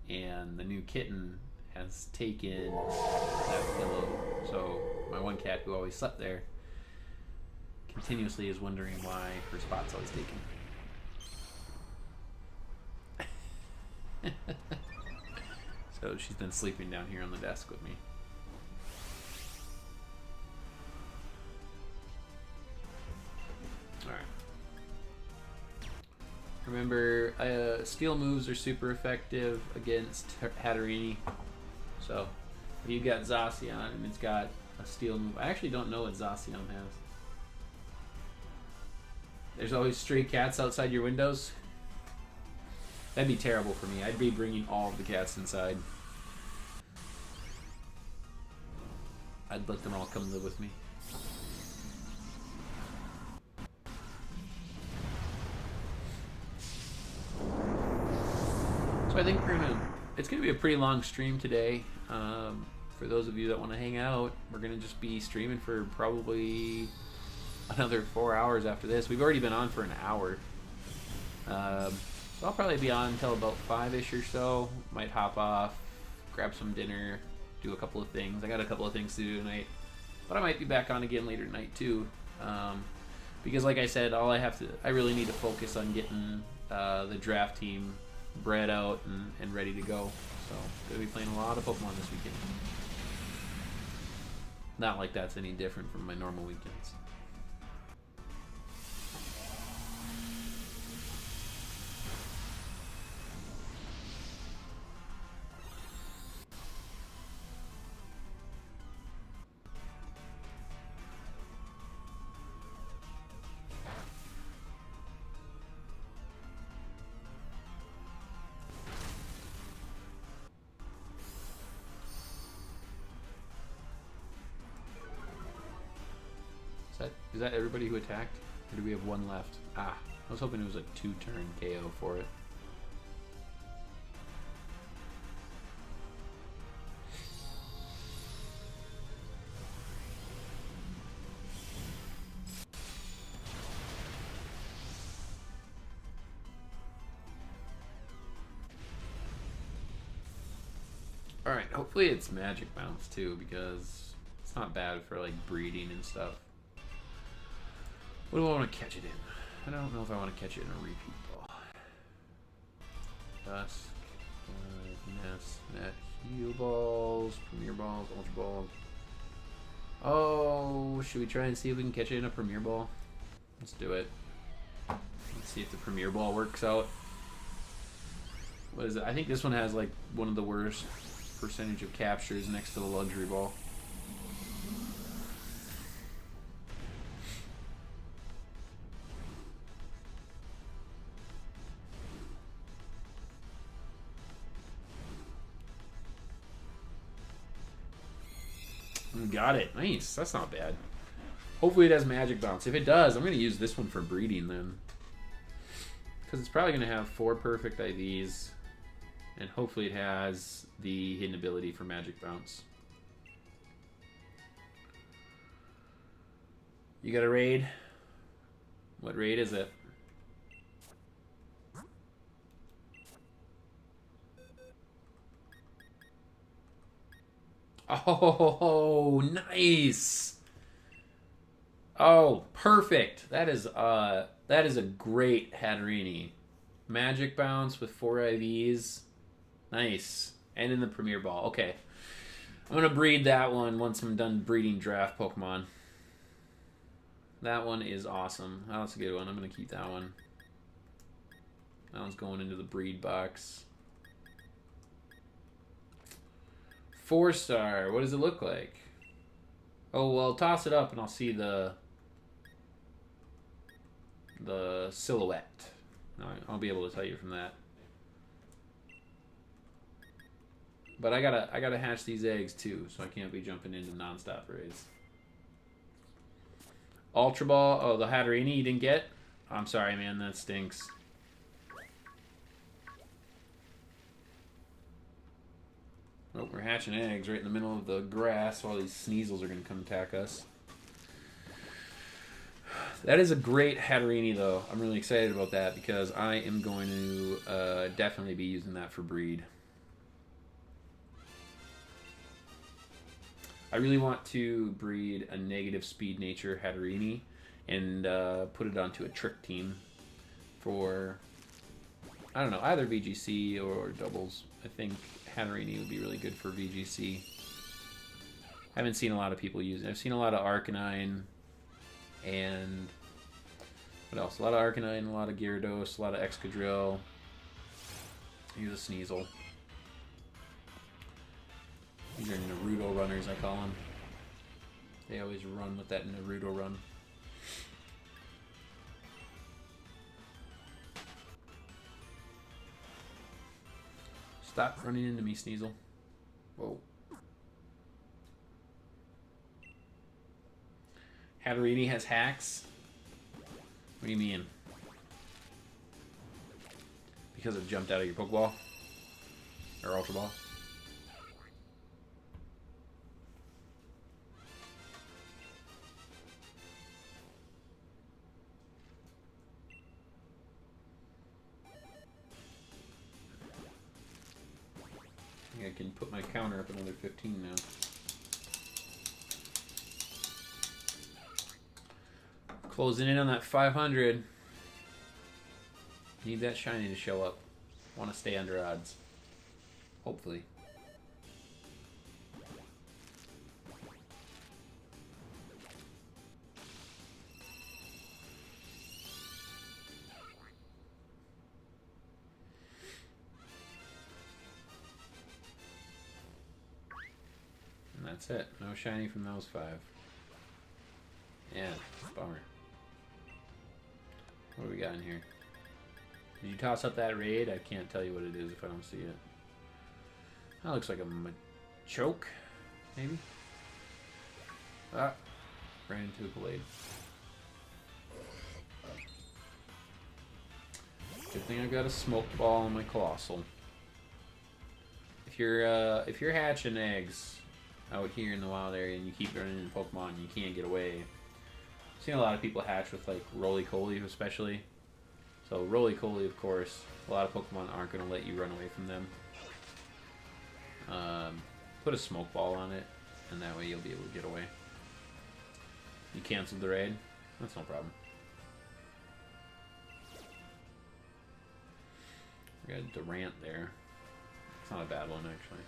and the new kitten has taken that pillow. So my one cat who always slept there continuously is wondering why her spot's always taken. So she's been sleeping down here on the desk with me. Alright. Remember, steel moves are super effective against Hatterini. So, if you've got Zacian and it's got a steel move, I actually don't know what Zacian has. There's always stray cats outside your windows. That'd be terrible for me. I'd be bringing all of the cats inside. I'd let them all come live with me. So I think it's gonna be a pretty long stream today. For those of you that want to hang out, we're gonna just be streaming for probably another 4 hours after this. We've already been on for an hour. So I'll probably be on until about 5-ish or so. Might hop off, grab some dinner, do a couple of things. I got a couple of things to do tonight, but I might be back on again later tonight too. Because like I said, I really need to focus on getting the draft team bred out and ready to go. So gonna be playing a lot of Pokemon this weekend. Not like that's any different from my normal weekends. Is that everybody who attacked? Or do we have one left? Ah, I was hoping it was a 2-turn KO for it. Alright, hopefully it's magic bounce too, because it's not bad for like breeding and stuff. What do I want to catch it in? I don't know if I want to catch it in a repeat ball. Dusk, Nest, Net, Heal Balls, Premier Balls, Ultra Balls. Oh, should we try and see if we can catch it in a Premier Ball? Let's do it. Let's see if the Premier Ball works out. What is it? I think this one has like one of the worst percentage of captures next to the Luxury Ball. Got it. Nice. That's not bad. Hopefully it has magic bounce. If it does, I'm going to use this one for breeding then. Because it's probably going to have 4 perfect IVs. And hopefully it has the hidden ability for magic bounce. You got a raid? What raid is it? Oh, nice. Oh, perfect. That is a great Hatterini. Magic bounce with 4 IVs. Nice. And in the Premier Ball. Okay. I'm going to breed that one once I'm done breeding draft Pokemon. That one is awesome. That's a good one. I'm going to keep that one. That one's going into the breed box. 4-star. What does it look like? Oh, well, toss it up and I'll see the silhouette. I'll be able to tell you from that. But I gotta hatch these eggs too, so I can't be jumping into non-stop raids. Ultra Ball. Oh, the Hatterini you didn't get? I'm sorry, man. That stinks. Oh, we're hatching eggs right in the middle of the grass while these Sneasels are going to come attack us. That is a great Hatterini, though. I'm really excited about that because I am going to definitely be using that for breed. I really want to breed a negative speed nature Hatterini and put it onto a trick team for, I don't know, either VGC or doubles. I think Hatterini would be really good for VGC. I haven't seen a lot of people use it. I've seen a lot of Arcanine and what else? A lot of Arcanine, a lot of Gyarados, a lot of Excadrill. Here's a Sneasel. These are Naruto runners, I call them. They always run with that Naruto run. Stop running into me, Sneasel. Whoa. Hatterini has hacks? What do you mean? Because it jumped out of your Pokeball? Or Ultra Ball? I can put my counter up another 15 now. Closing in on that 500. Need that shiny to show up. Want to stay under odds. Hopefully. That's it. No shiny from those 5. Yeah, bummer. What do we got in here? Did you toss up that raid? I can't tell you what it is if I don't see it. That looks like a choke, maybe? Ah, ran into a blade. Good thing I've got a smoked ball on my colossal. If you're hatching eggs out here in the wild area and you keep running into Pokemon and you can't get away, I've seen a lot of people hatch with like roly-poly especially. So roly-poly, of course, a lot of Pokemon aren't going to let you run away from them. Put a smoke ball on it, and that way you'll be able to get away. You canceled the raid? That's no problem. We got a Durant there. It's not a bad one, actually.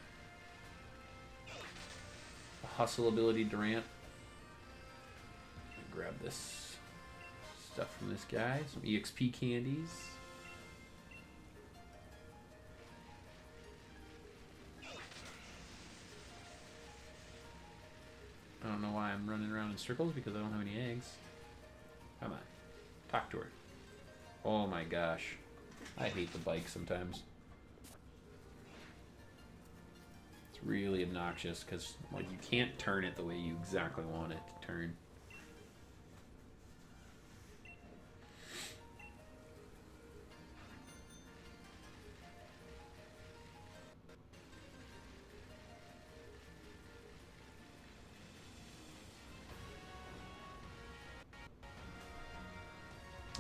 A hustle ability Durant. Grab this stuff from this guy. Some EXP candies. I don't know why I'm running around in circles because I don't have any eggs. Come on. Talk to her. Oh my gosh. I hate the bike sometimes. It's really obnoxious because like you can't turn it the way you exactly want it to turn.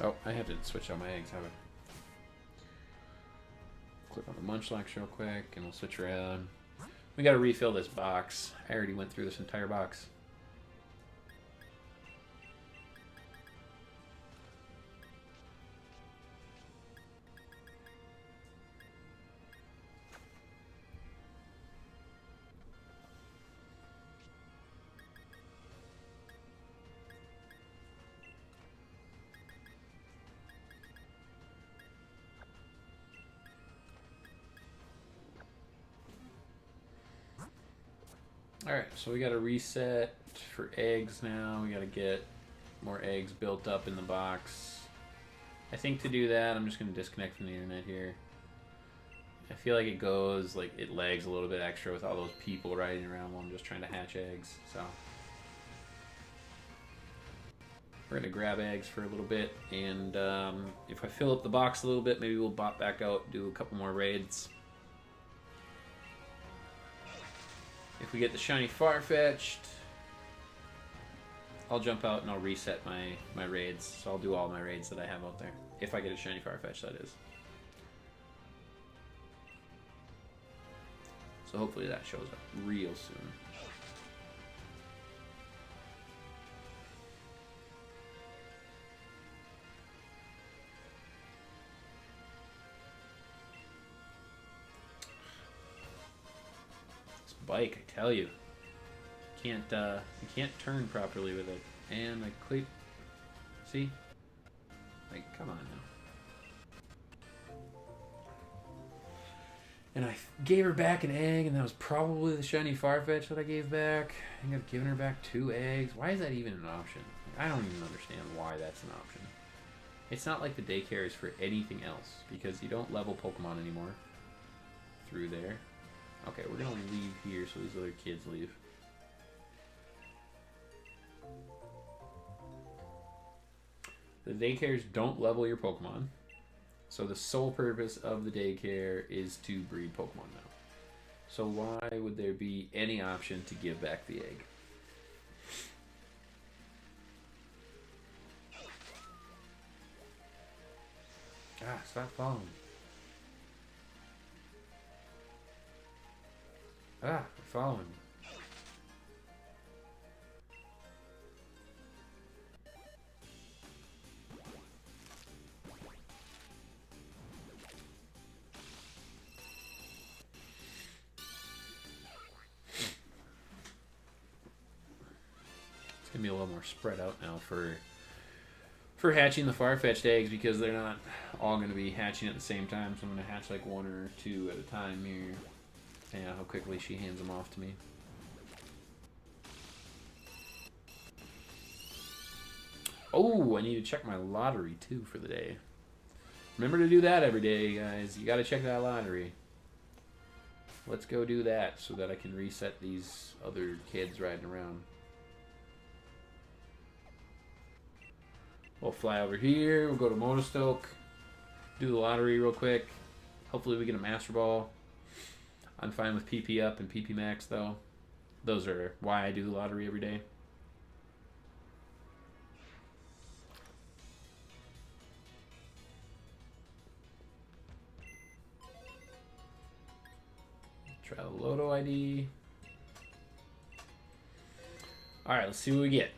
Oh, I have to switch out my eggs, have I? Click on the Munchlax real quick, and we'll switch around. We gotta refill this box. I already went through this entire box. Alright, so we gotta reset for eggs now. We gotta get more eggs built up in the box. I think to do that, I'm just gonna disconnect from the internet here. I feel like it goes, like, it lags a little bit extra with all those people riding around while I'm just trying to hatch eggs, so. We're gonna grab eggs for a little bit, and if I fill up the box a little bit, maybe we'll bop back out, do a couple more raids. If we get the shiny Farfetch'd, I'll jump out and I'll reset my raids. So I'll do all my raids that I have out there. If I get a shiny Farfetch'd, that is. So hopefully that shows up real soon. Bike, I tell you, you can't turn properly with it. And I click, see, like, come on now. And I gave her back an egg, and that was probably the shiny Farfetch'd that I gave back. I think I've given her back 2 eggs. Why is that even an option? I don't even understand why that's an option. It's not like the daycare is for anything else, because you don't level Pokemon anymore through there. Okay, we're gonna leave here so these other kids leave. The daycares don't level your Pokemon. So the sole purpose of the daycare is to breed Pokemon now. So why would there be any option to give back the egg? Ah, stop following me. Ah, they're following me. It's gonna be a little more spread out now for hatching the Farfetch'd eggs because they're not all gonna be hatching at the same time. So I'm gonna hatch like 1 or 2 at a time here. Yeah, how quickly she hands them off to me. Oh, I need to check my lottery too for the day. Remember to do that every day, guys. You got to check that lottery. Let's go do that so that I can reset these other kids riding around. We'll fly over here. We'll go to Monostoke. Do the lottery real quick. Hopefully we get a Master Ball. I'm fine with PP up and PP max though. Those are why I do the lottery every day. Try the Loto ID. Alright, let's see what we get.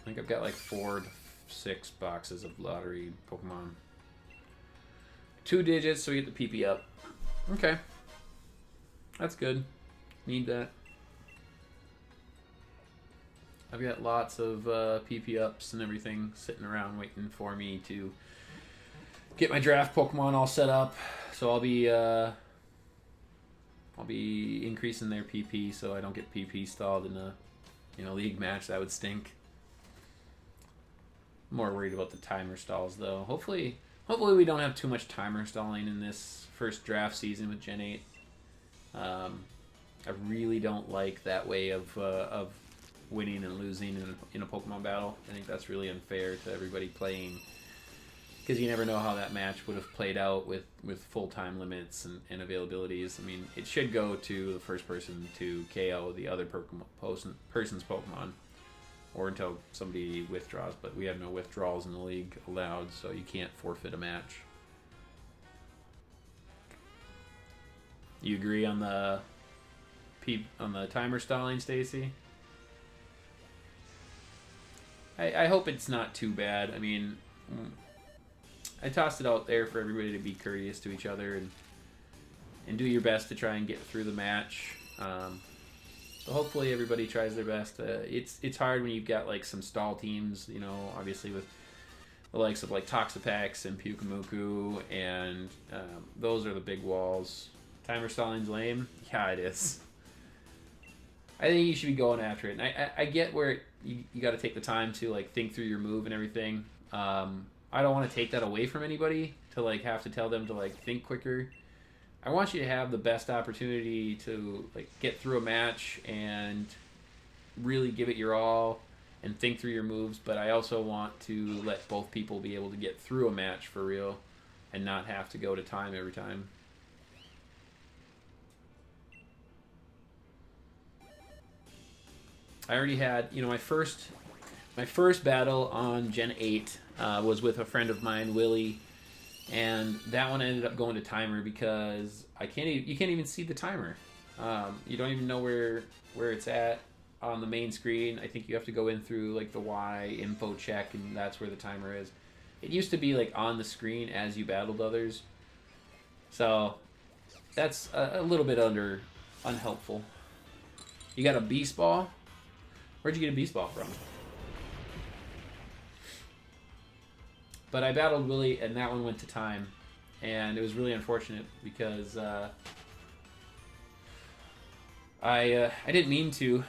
I think I've got like 4 to 6 boxes of lottery Pokemon. 2 digits, so we get the PP up. Okay. That's good. Need that. I've got lots of PP ups and everything sitting around waiting for me to get my draft Pokemon all set up. So I'll be increasing their PP so I don't get PP stalled in a league match. That would stink. I'm more worried about the timer stalls though. Hopefully we don't have too much timer stalling in this first draft season with Gen 8. I really don't like that way of winning and losing in a Pokemon battle. I think that's really unfair to everybody playing, because you never know how that match would have played out with full time limits and availabilities. I mean, it should go to the first person to KO the other person's Pokemon, or until somebody withdraws, but we have no withdrawals in the league allowed, so you can't forfeit a match. You agree on the timer stalling, Stacy? I hope it's not too bad. I mean, I tossed it out there for everybody to be courteous to each other and do your best to try and get through the match. So hopefully everybody tries their best. It's hard when you've got like some stall teams, you know, obviously with the likes of like Toxapex and Pyukumuku, and those are the big walls. Timer stalling's lame. Yeah, it is. I think you should be going after it. And I get where you got to take the time to like think through your move and everything. I don't want to take that away from anybody to like have to tell them to like think quicker. I want you to have the best opportunity to like get through a match and really give it your all and think through your moves, but I also want to let both people be able to get through a match for real and not have to go to time every time. I already had, you know, my first battle on Gen 8 was with a friend of mine, Willie, and that one ended up going to timer because you can't even see the timer. You don't even know where it's at on the main screen. I think you have to go in through like the Y info check, and that's where the timer is. It used to be like on the screen as you battled others, so that's a little bit unhelpful. You got a Beast Ball? Where'd you get a Beast Ball from? But I battled Willie, and that one went to time, and it was really unfortunate because I didn't mean to,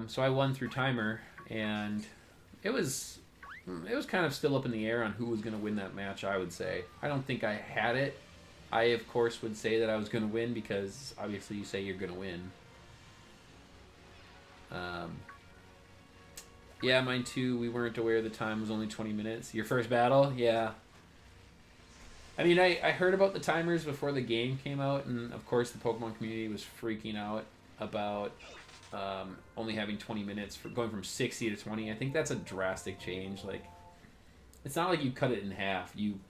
so I won through timer, and it was kind of still up in the air on who was going to win that match. I would say I don't think I had it. I of course would say that I was going to win because obviously you say you're going to win. Yeah, mine too. We weren't aware the time was only 20 minutes. Your first battle? Yeah. I mean, I heard about the timers before the game came out, and of course the Pokemon community was freaking out about only having 20 minutes for going from 60 to 20. I think that's a drastic change. Like, it's not like you cut it in half. You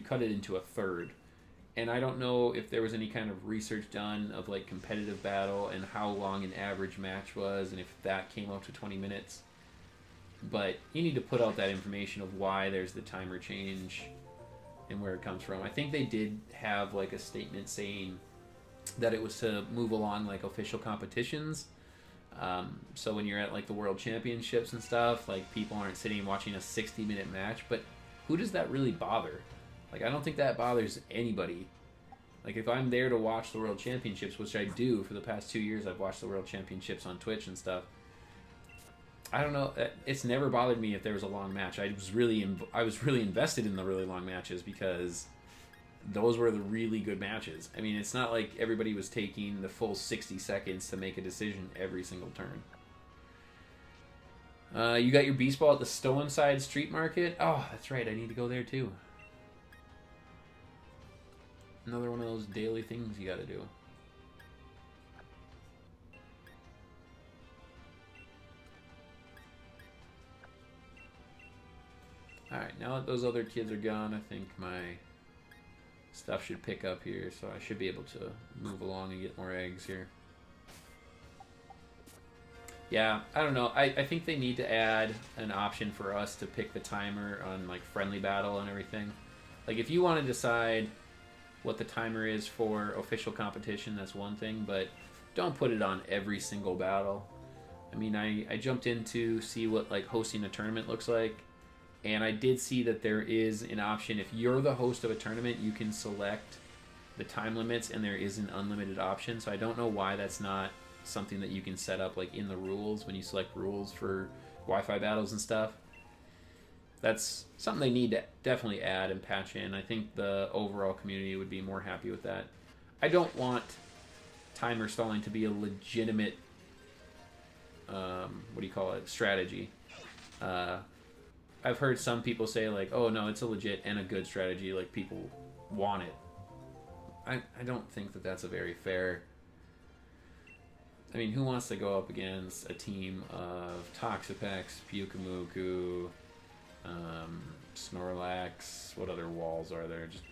cut it into a third. And I don't know if there was any kind of research done of like competitive battle and how long an average match was, and if that came up to 20 minutes. But you need to put out that information of why there's the timer change and where it comes from. I think they did have like a statement saying that it was to move along like official competitions. So when you're at like the World Championships and stuff, like people aren't sitting and watching a 60-minute match. But who does that really bother? Like, I don't think that bothers anybody. Like, if I'm there to watch the World Championships, which I do for the past 2 years, I've watched the World Championships on Twitch and stuff. I don't know. It's never bothered me if there was a long match. I was really invested in the really long matches because those were the really good matches. I mean, it's not like everybody was taking the full 60 seconds to make a decision every single turn. You got your Beast Ball at the Stownside Street Market? Oh, that's right. I need to go there too. Another one of those daily things you got to do. Alright, now that those other kids are gone, I think my stuff should pick up here, so I should be able to move along and get more eggs here. Yeah, I don't know. I think they need to add an option for us to pick the timer on, like, friendly battle and everything. Like, if you want to decide what the timer is for official competition, that's one thing, but don't put it on every single battle. I mean, I jumped in to see what, like, hosting a tournament looks like, and I did see that there is an option. If you're the host of a tournament, you can select the time limits, and there is an unlimited option. So I don't know why that's not something that you can set up, like, in the rules when you select rules for Wi-Fi battles and stuff. That's something they need to definitely add and patch in. I think the overall community would be more happy with that. I don't want timer stalling to be a legitimate, strategy. I've heard some people say, like, oh no, it's a legit and a good strategy, like, people want it. I don't think that that's a very fair... I mean, who wants to go up against a team of Toxapex, Pyukumuku, Snorlax, what other walls are there? Just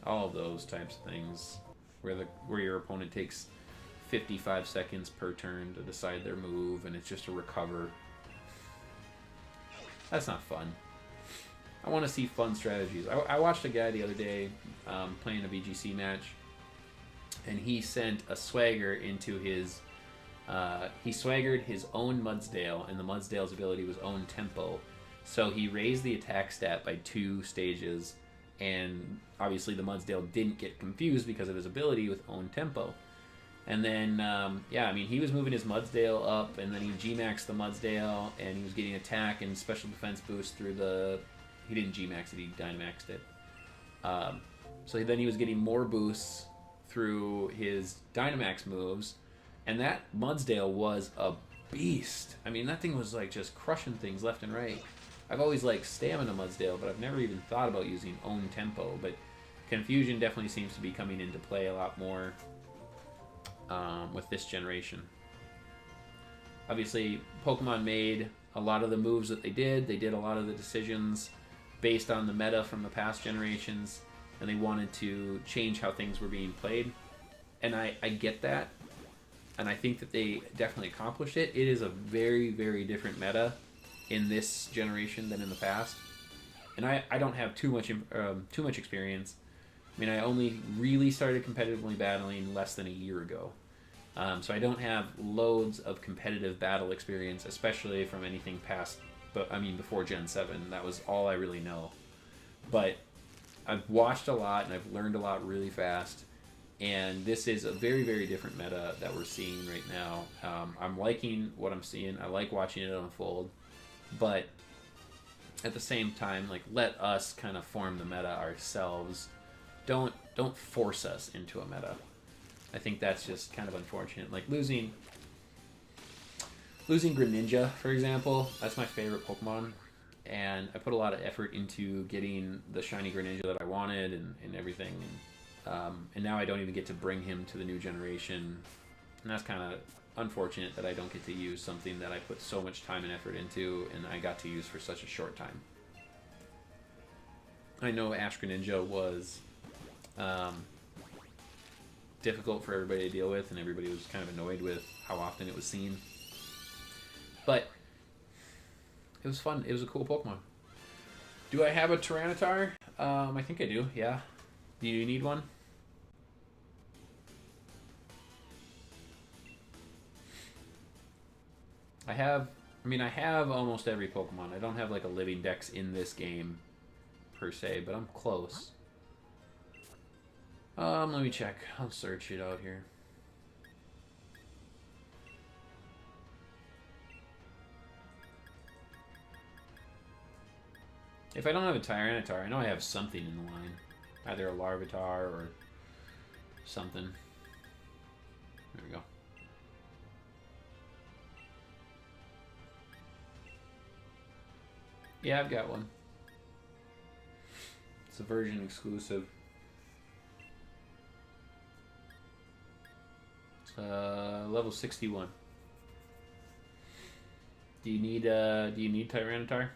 all of those types of things where your opponent takes 55 seconds per turn to decide their move, and it's just a recover. That's not fun. I want to see fun strategies. I watched a guy the other day playing a VGC match, and he sent a swagger into his... he swaggered his own Mudsdale, and the Mudsdale's ability was own tempo. So he raised the attack stat by 2 stages, and obviously the Mudsdale didn't get confused because of his ability with own tempo. And then, yeah, I mean, he was moving his Mudsdale up, and then he G-maxed the Mudsdale, and he was getting attack and special defense boost through the... He didn't G-max it, he Dynamaxed it. So then he was getting more boosts through his Dynamax moves, and that Mudsdale was a beast. I mean, that thing was, like, just crushing things left and right. I've always liked Stamina Mudsdale, but I've never even thought about using own tempo. But Confusion definitely seems to be coming into play a lot more with this generation. Obviously, Pokemon made a lot of the moves that they did. They did a lot of the decisions based on the meta from the past generations, and they wanted to change how things were being played. And I get that, and I think that they definitely accomplished it. It is a very, very different meta in this generation than in the past. And I don't have too much experience. I mean, I only really started competitively battling less than a year ago. So I don't have loads of competitive battle experience, especially from anything past, before Gen 7. That was all I really know. But I've watched a lot, and I've learned a lot really fast. And this is a very, very different meta that we're seeing right now. I'm liking what I'm seeing. I like watching it unfold. But at the same time, like, let us kind of form the meta ourselves. Don't force us into a meta. I think that's just kind of unfortunate. Like, losing Greninja, for example, that's my favorite Pokemon. And I put a lot of effort into getting the shiny Greninja that I wanted and everything. And now I don't even get to bring him to the new generation. And that's kind of unfortunate that I don't get to use something that I put so much time and effort into and I got to use for such a short time. I know Ash Greninja was difficult for everybody to deal with, and everybody was kind of annoyed with how often it was seen. But it was fun. It was a cool Pokemon. Do I have a Tyranitar? I think I do, yeah. Do you need one? I have almost every Pokemon. I don't have, like, a living dex in this game, per se, but I'm close. Let me check. I'll search it out here. If I don't have a Tyranitar, I know I have something in the line. Either a Larvitar or something. There we go. Yeah, I've got one. It's a version exclusive. It's level 61. Do you need Tyranitar?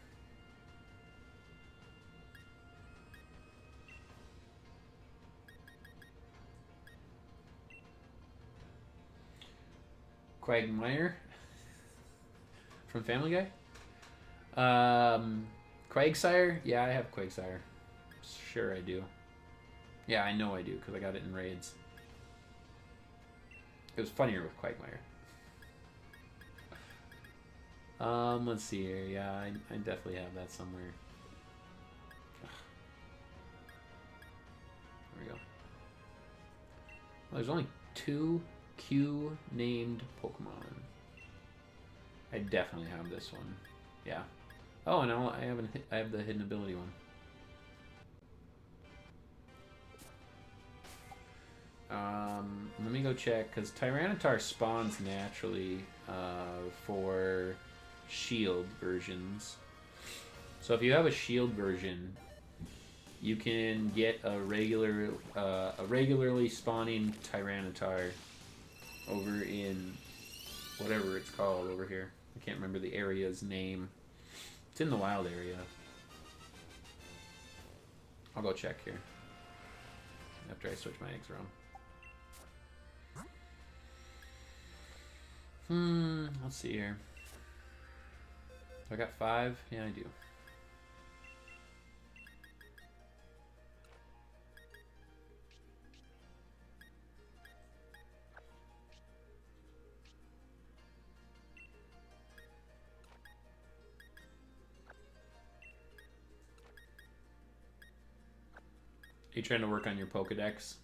Quagmire from Family Guy. Quagsire? Yeah, I have Quagsire. Sure I do. Yeah, I know I do, because I got it in raids. It was funnier with Quagmire. Let's see here. Yeah, I definitely have that somewhere. There we go. Well, there's only 2 Q named Pokemon. I definitely have this one. Yeah. Oh, and I have the hidden ability one. Let me go check, because Tyranitar spawns naturally for shield versions. So if you have a shield version, you can get a regularly spawning Tyranitar over in whatever it's called over here. I can't remember the area's name. It's in the wild area. I'll go check here after I switch my eggs around. Let's see here. I got 5? Yeah, I do. Are you trying to work on your Pokedex?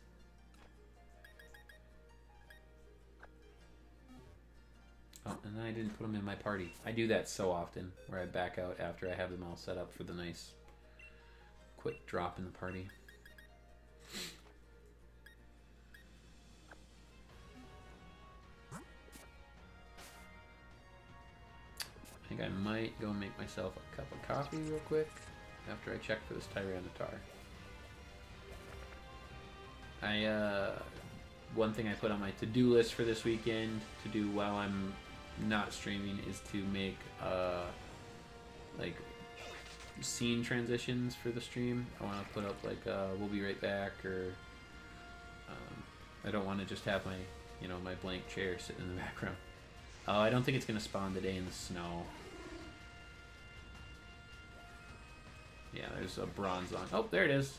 Oh, and then I didn't put them in my party. I do that so often, where I back out after I have them all set up for the nice quick drop in the party. I think I might go make myself a cup of coffee real quick after I check for this Tyranitar. One thing I put on my to-do list for this weekend to do while I'm not streaming is to make like scene transitions for the stream. I want to put up like we'll be right back, or I don't want to just have my my blank chair sitting in the background. Oh, I don't think it's gonna spawn today in the snow. Yeah, there's a Bronzong. Oh, there it is.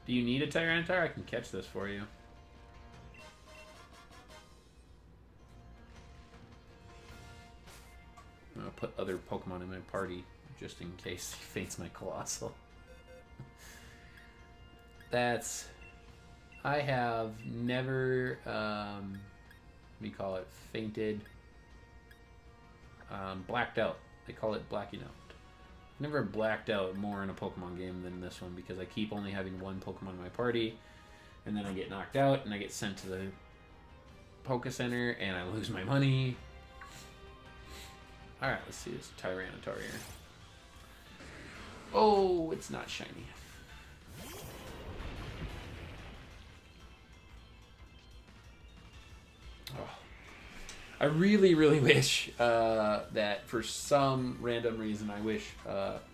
Do you need a Tyranitar? I can catch this for you. I'm gonna put other Pokemon in my party just in case he faints my Colossal. I have never, we call it fainted, blacked out. They call it blacking out. Never blacked out more in a Pokemon game than this one, because I keep only having one Pokemon in my party, and then I get knocked out and I get sent to the Poké Center and I lose my money. Alright, let's see this Tyranitar here. Oh, it's not shiny. Oh. I really, really wish that for some random reason, I wish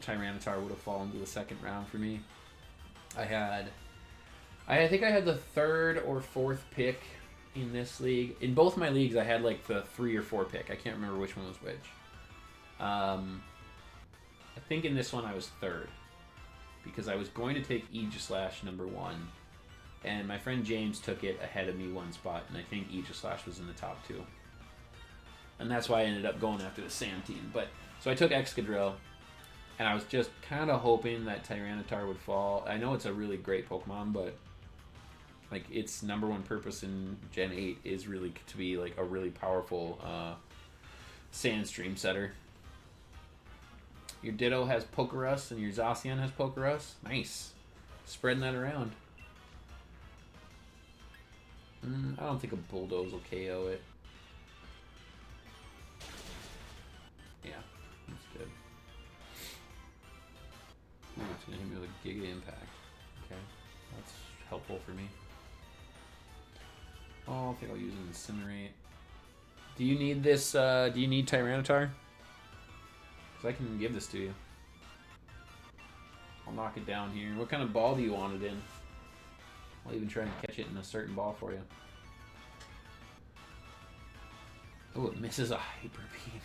Tyranitar would have fallen to the second round for me. I think I had the 3rd or 4th pick in this league. In both my leagues, I had like the 3 or 4 pick. I can't remember which one was which. I think in this one I was 3rd, because I was going to take Aegislash number 1, and my friend James took it ahead of me 1 spot, and I think Aegislash was in the top 2. And that's why I ended up going after the Sand Team. But so I took Excadrill, And I was just kind of hoping that Tyranitar would fall. I know it's a really great Pokemon, but like its number one purpose in Gen 8 is really to be like a really powerful Sandstream setter. Your Ditto has Pokerus and your Zacian has Pokerus. Nice. Spreading that around. I don't think a Bulldoze will KO it. Yeah, that's good. Ooh, it's going to hit me with a Giga Impact. Okay, that's helpful for me. Oh, I think I'll use an Incinerate. Do you need this, do you need Tyranitar? Because I can give this to you. I'll knock it down here. What kind of ball do you want it in? I'll even try and catch it in a certain ball for you. Oh, it misses a Hyper Beam.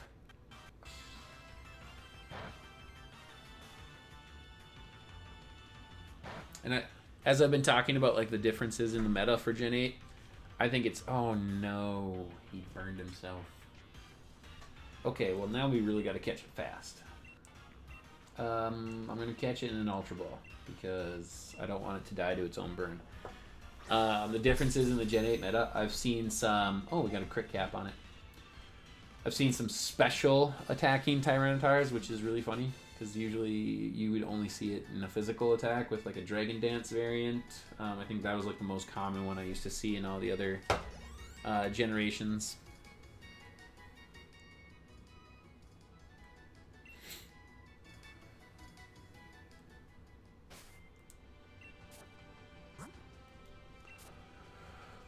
And as I've been talking about like the differences in the meta for Gen 8, I think it's... Oh no, he burned himself. Okay, well now we really got to catch it fast. I'm going to catch it in an Ultra Ball because I don't want it to die to its own burn. The differences in the Gen 8 meta, I've seen some... Oh, we got a crit cap on it. I've seen some special attacking Tyranitars, which is really funny because usually you would only see it in a physical attack with like a Dragon Dance variant. I think that was like the most common one I used to see in all the other generations.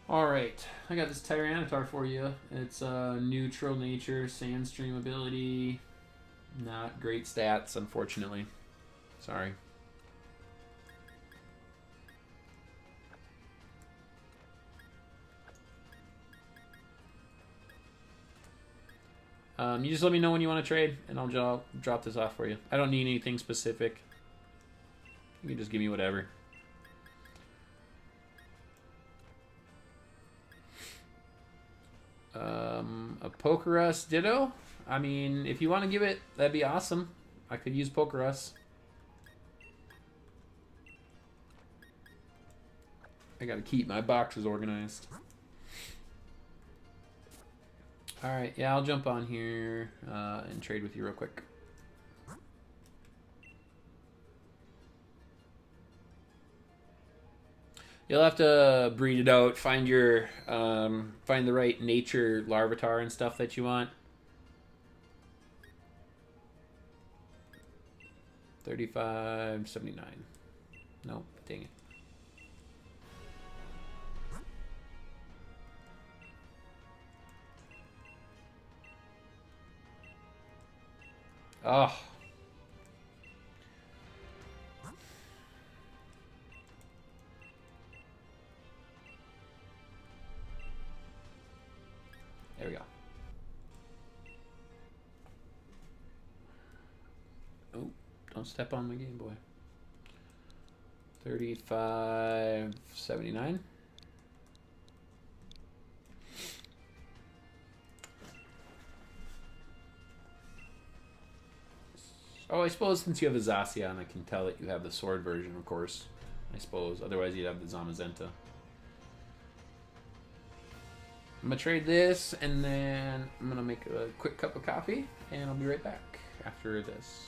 Alright, I got this Tyranitar for you. It's a neutral nature, Sandstream ability. Not great stats, unfortunately. Sorry. You just let me know when you want to trade, and I'll drop this off for you. I don't need anything specific. You can just give me whatever. A Pokerus Ditto? I mean, if you want to give it, that'd be awesome. I could use Pokerus. I gotta keep my boxes organized. Alright, yeah, I'll jump on here and trade with you real quick. You'll have to breed it out, find your find the right nature Larvitar and stuff that you want. 35.79. Nope, dang it. Oh. There we go. Oh, don't step on my Game Boy. 35.79. Oh, I suppose since you have a Zacian, I can tell that you have the sword version, of course. I suppose. Otherwise, you'd have the Zamazenta. I'm going to trade this, and then I'm going to make a quick cup of coffee, and I'll be right back after this.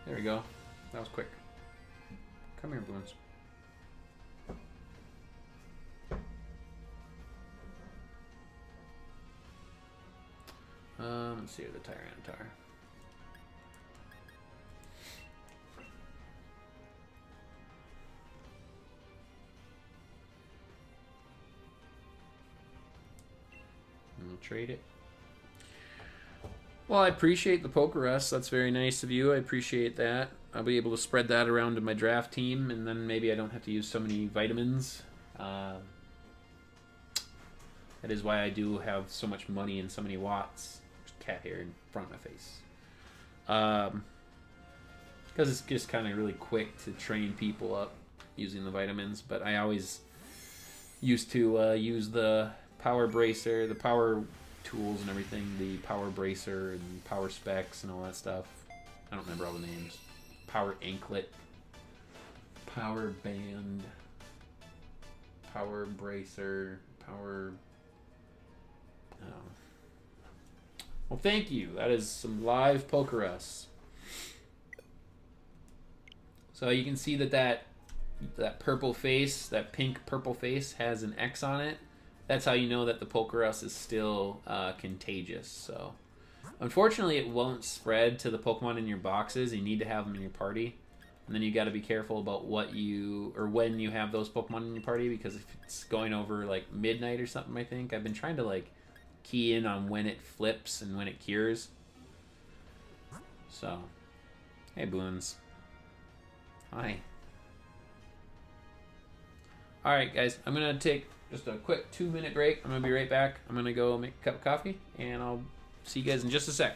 There we go. That was quick. Come here, Balloons. Let's see the Tyranitar. We'll trade it. Well, I appreciate the Pokerus. That's very nice of you. I appreciate that. I'll be able to spread that around to my draft team, and then maybe I don't have to use so many vitamins. That is why I do have so much money and so many watts. Cat hair in front of my face. Because it's just kind of really quick to train people up using the vitamins. But I always used to use the power bracer, the power tools and everything, the power bracer and power specs and all that stuff. I don't remember all the names. Power Anklet. Power Band. Power Bracer. Power... Oh. Well, thank you. That is some live Pokerus. So you can see that purple face, that pink purple face, has an X on it. That's how you know that the Pokerus is still contagious. So, unfortunately, it won't spread to the Pokemon in your boxes. You need to have them in your party, and then you got to be careful about when you have those Pokemon in your party, because if it's going over like midnight or something, I think I've been trying to like key in on when it flips and when it cures. So, hey, Boons. Hi. Alright, guys. I'm going to take just a quick 2-minute break. I'm going to be right back. I'm going to go make a cup of coffee, and I'll see you guys in just a sec.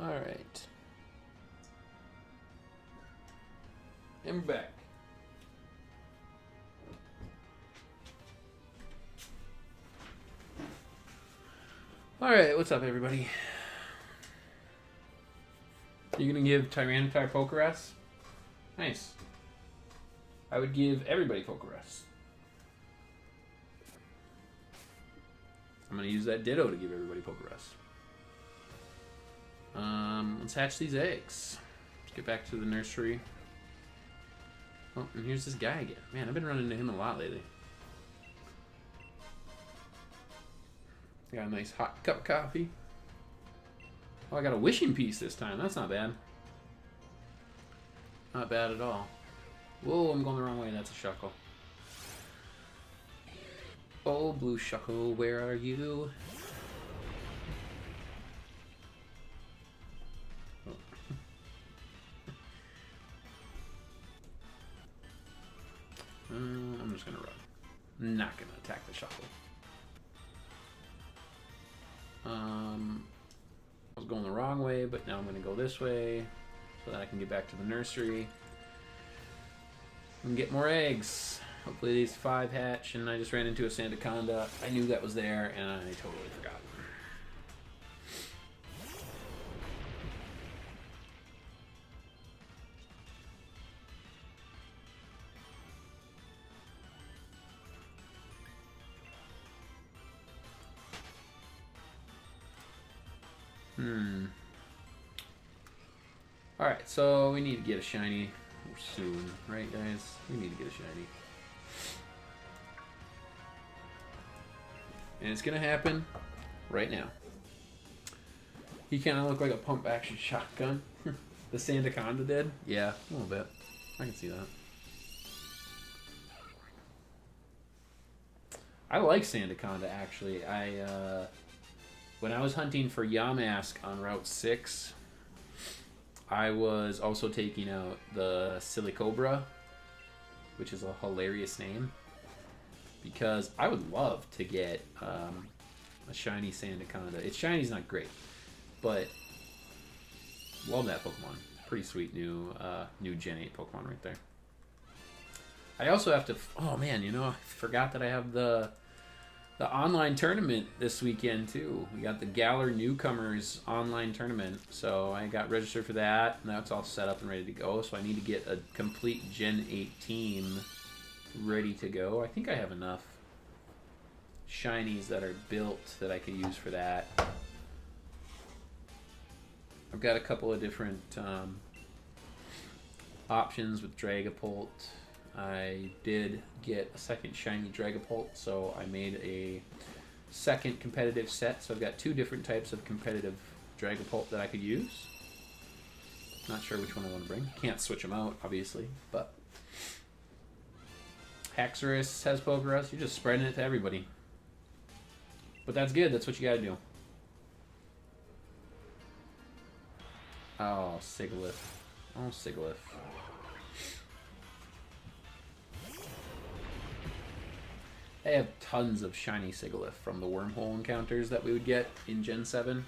Alright. And we're back. Alright, what's up, everybody? You gonna give Tyranitar Pokerus? Nice. I would give everybody Pokerus. I'm gonna use that Ditto to give everybody Pokerus. Let's hatch these eggs. Let's get back to the nursery. Oh, and here's this guy again. Man, I've been running into him a lot lately. Got a nice hot cup of coffee. Oh, I got a wishing piece this time. That's not bad. Not bad at all. Whoa, I'm going the wrong way. That's a Shuckle. Oh, Blue Shuckle, where are you? I'm just gonna run. Not gonna attack the Shuckle. I was going the wrong way, but now I'm gonna go this way so that I can get back to the nursery and get more eggs. Hopefully these 5 hatch, and I just ran into a Sandaconda. I knew that was there, and I totally forgot. Alright, so we need to get a shiny soon, right guys? We need to get a shiny. And it's gonna happen right now. He kind of looked like a pump action shotgun. The Sandaconda did? Yeah, a little bit. I can see that. I like Sandaconda actually. When I was hunting for Yamask on Route 6, I was also taking out the Silicobra, which is a hilarious name, because I would love to get a shiny Sandaconda. Its shiny's not great, but love that Pokemon. Pretty sweet new Gen 8 Pokemon right there. I also have to... Oh man, you know, I forgot that I have the online tournament this weekend too. We got the Galar Newcomers online tournament, so I got registered for that, and that's all set up and ready to go. So I need to get a complete Gen 8 team ready to go. I think I have enough shinies that are built that I could use for that. I've got a couple of different options with Dragapult. I did get a second shiny Dragapult, so I made a second competitive set. So I've got two different types of competitive Dragapult that I could use. Not sure which one I want to bring. Can't switch them out, obviously, but Haxorus has Pokerus. You're just spreading it to everybody. But that's good. That's what you gotta do. Oh, Sigilyph. Oh, Sigilyph. I have tons of shiny Sigilyph from the wormhole encounters that we would get in Gen 7.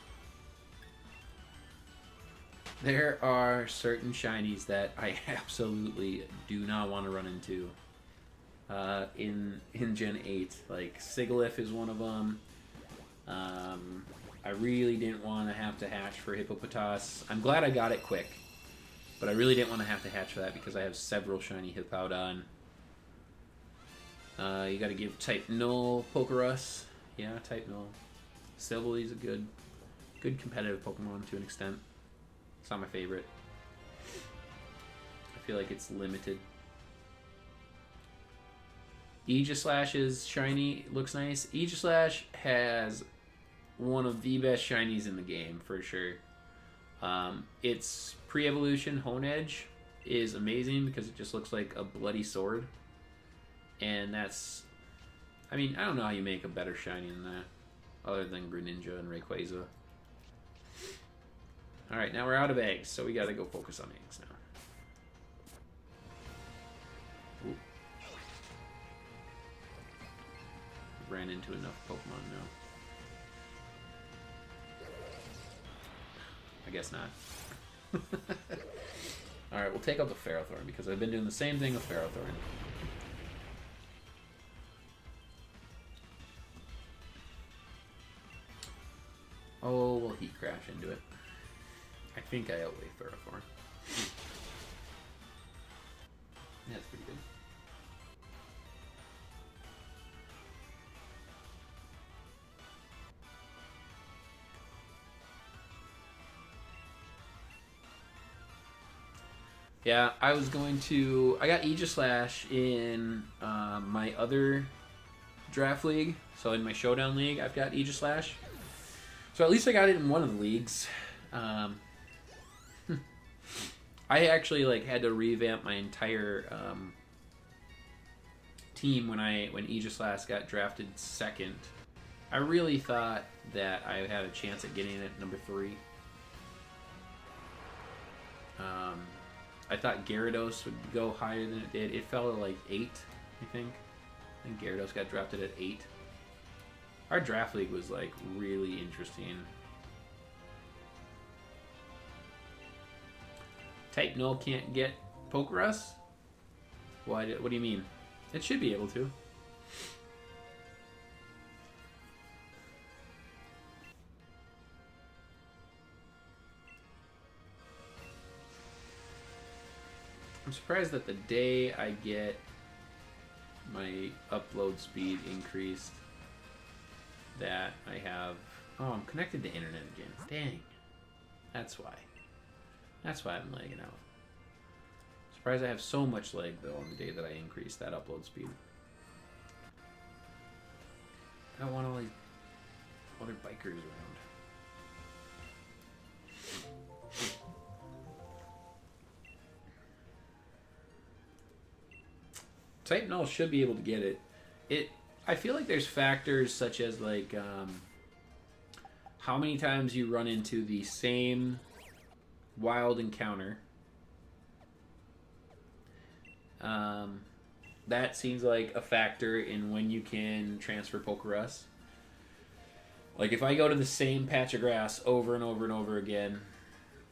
There are certain shinies that I absolutely do not want to run into in Gen 8. Like, Sigilyph is one of them. I really didn't want to have to hatch for Hippopotas. I'm glad I got it quick, but I really didn't want to have to hatch for that because I have several shiny Hippowdon. You gotta give Type Null Pokerus. Yeah, Type Null. Silvally is a good competitive Pokemon to an extent. It's not my favorite. I feel like it's limited. Aegislash is shiny, looks nice. Aegislash has one of the best shinies in the game, for sure. Its pre-evolution Honedge is amazing because it just looks like a bloody sword. And that's... I mean, I don't know how you make a better shiny than that, other than Greninja and Rayquaza. Alright, now we're out of eggs, so we gotta go focus on eggs now. Ooh. Ran into enough Pokemon now. I guess not. Alright, we'll take out the Ferrothorn because I've been doing the same thing with Ferrothorn. Oh, we'll Heat Crash into it. I think I outweigh Ferrothorn. Yeah, that's pretty good. Yeah, I was going to... I got Aegislash in my other draft league. So in my Showdown league, I've got Aegislash. So at least I got it in one of the leagues. I actually had to revamp my entire team when Aegislash got drafted second. I really thought that I had a chance at getting it number 3. I thought Gyarados would go higher than it did. It fell to 8, I think. I think Gyarados got drafted at 8. Our draft league was really interesting. Type Null can't get Pokerus? What do you mean? It should be able to. I'm surprised that the day I get my upload speed increased, that I have... Oh, I'm connected to internet again. Dang. That's why. That's why I'm lagging out. Surprised I have so much lag, though, on the day that I increased that upload speed. I don't want all these other bikers around. Type Null should be able to get it. I feel like there's factors such as like how many times you run into the same wild encounter. That seems like a factor in when you can transfer Pokerus. Like if I go to the same patch of grass over and over and over again,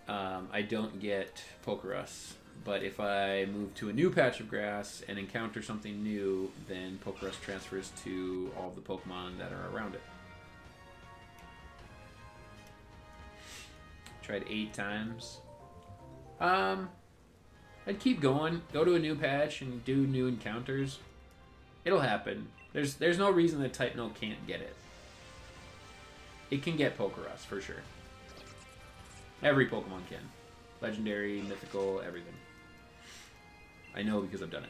I don't get Pokerus. But if I move to a new patch of grass and encounter something new, then Pokerus transfers to all of the Pokemon that are around it. Tried 8 times. I'd keep going. Go to a new patch and do new encounters. It'll happen. There's no reason that Type Null can't get it. It can get Pokerus, for sure. Every Pokemon can. Legendary, mythical, everything. I know because I've done it.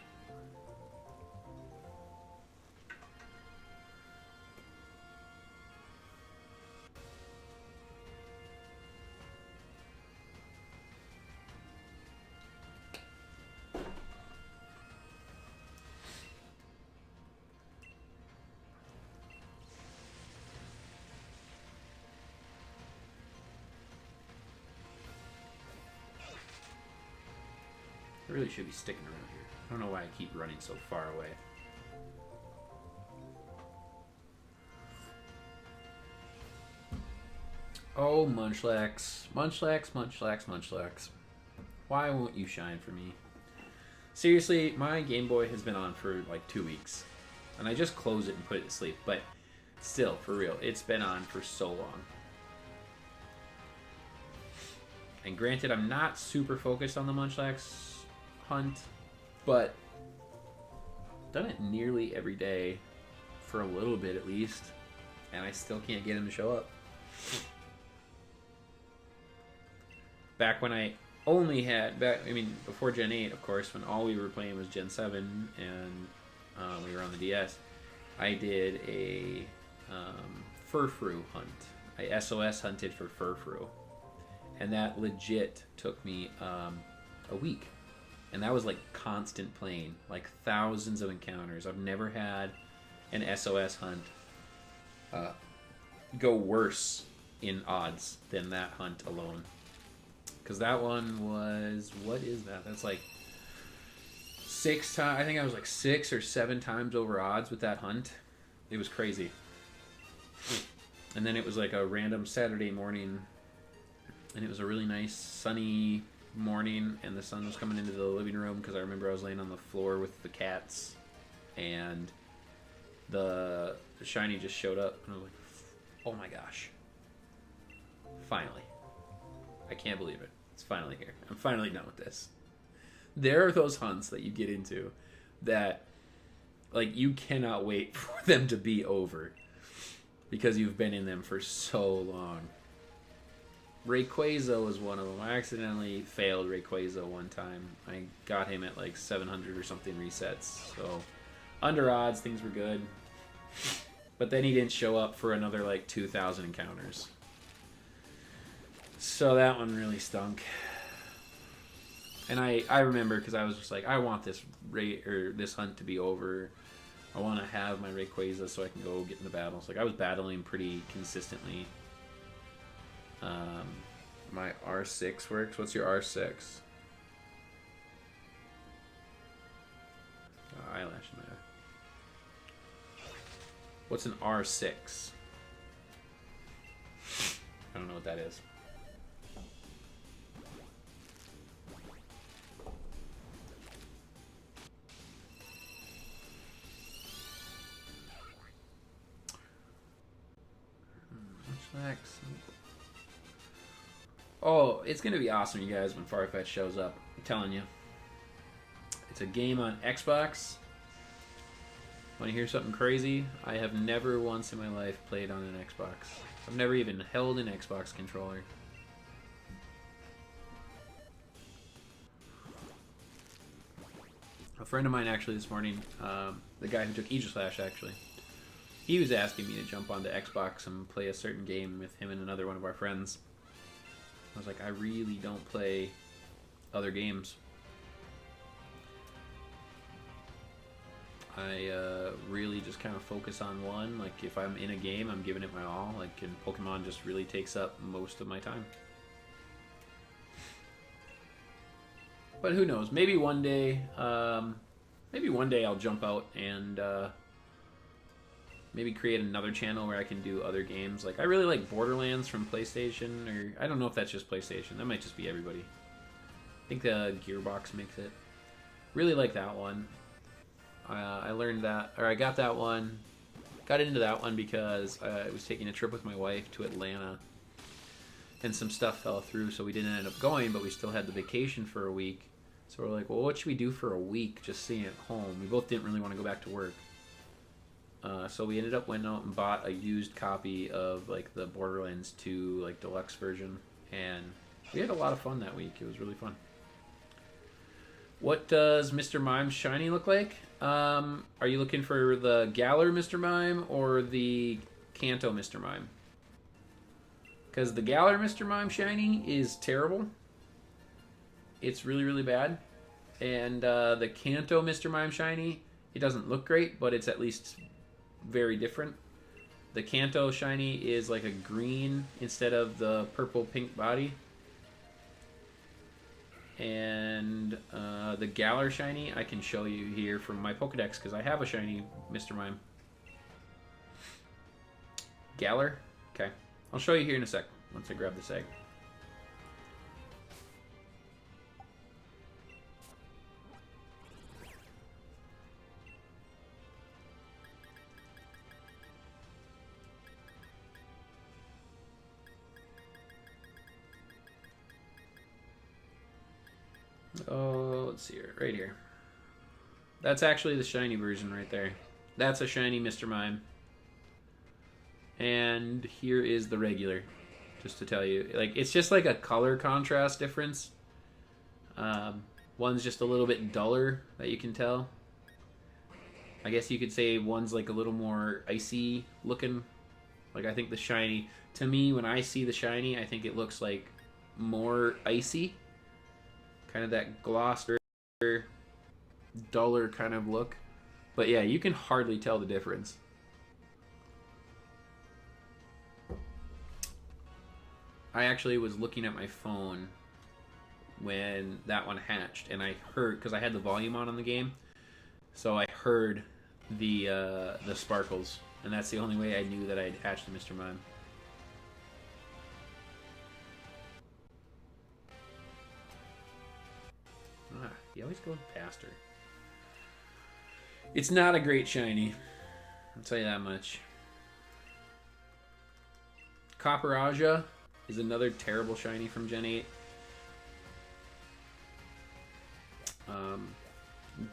I really should be sticking around here. I don't know why I keep running so far away. Oh, Munchlax. Munchlax, Munchlax, Munchlax. Why won't you shine for me? Seriously, my Game Boy has been on for like 2 weeks. And I just closed it and put it to sleep. But still, for real, it's been on for so long. And granted, I'm not super focused on the Munchlax hunt, but done it nearly every day for a little bit at least, and I still can't get him to show up. Back when I only had, before Gen 8, of course, when all we were playing was Gen 7 and we were on the DS, I did a Furfrou hunt. I SOS hunted for Furfrou, and that legit took me a week. And that was like constant playing, like thousands of encounters. I've never had an SOS hunt go worse in odds than that hunt alone. Because that one was, what is that? That's like 6 times. I think I was like 6 or 7 times over odds with that hunt. It was crazy. And then it was like a random Saturday morning, and it was a really nice sunny morning, and the sun was coming into the living room because I remember I was laying on the floor with the cats, and the shiny just showed up, and I was like, oh my gosh, finally. I can't believe it. It's finally here. I'm finally done with this. There are those hunts that you get into that like you cannot wait for them to be over because you've been in them for so long. Rayquaza was one of them. I accidentally failed Rayquaza one time. I got him at like 700 or something resets. So under odds, things were good. But then he didn't show up for another like 2,000 encounters. So that one really stunk. And I remember because I was just like, I want this this hunt to be over. I want to have my Rayquaza so I can go get in the battles. Like I was battling pretty consistently. My R6 works. What's your R6? Oh, eyelash in my eye. What's an R6? I don't know what that is. Next. Oh, it's going to be awesome, you guys, when Farfetch'd shows up. I'm telling you. It's a game on Xbox. Want to hear something crazy? I have never once in my life played on an Xbox. I've never even held an Xbox controller. A friend of mine actually this morning, the guy who took Aegislash actually, he was asking me to jump onto Xbox and play a certain game with him and another one of our friends. I was like, I really don't play other games. I really just kind of focus on one. Like, if I'm in a game, I'm giving it my all. Like, and Pokemon just really takes up most of my time. But who knows? Maybe one day I'll jump out and maybe create another channel where I can do other games. Like, I really like Borderlands from PlayStation, or I don't know if that's just PlayStation. That might just be everybody. I think the Gearbox makes it. Really like that one. I learned that, or I got that one, got into that one because I was taking a trip with my wife to Atlanta, and some stuff fell through, so we didn't end up going, but we still had the vacation for a week. So we're like, well, what should we do for a week just sitting at home? We both didn't really want to go back to work. So we ended up went out and bought a used copy of like the Borderlands 2 like deluxe version, and we had a lot of fun that week. It was really fun. What does Mr. Mime's shiny look like? Are you looking for the Galar Mr. Mime or the Kanto Mr. Mime? Because the Galar Mr. Mime shiny is terrible. It's really, really bad. And the Kanto Mr. Mime shiny, it doesn't look great, but it's at least very different. The Kanto shiny is like a green instead of the purple-pink body. And the Galar shiny I can show you here from my Pokedex because I have a shiny Mr. Mime. Galar? Okay. I'll show you here in a sec once I grab this egg. Oh, let's see here. Right here. That's actually the shiny version right there. That's a shiny Mr. Mime. And here is the regular. Just to tell you. Like, it's just like a color contrast difference. One's just a little bit duller that you can tell. I guess you could say one's like a little more icy looking. Like, I think the shiny, to me, when I see the shiny, I think it looks like more icy. Kind of that glosser, duller kind of look. But yeah, you can hardly tell the difference. I actually was looking at my phone when that one hatched, and I heard, because I had the volume on the game, so I heard the sparkles, and that's the only way I knew that I'd hatched the Mr. Mime. He always goes faster. It's not a great shiny. I'll tell you that much. Copperaja is another terrible shiny from Gen 8.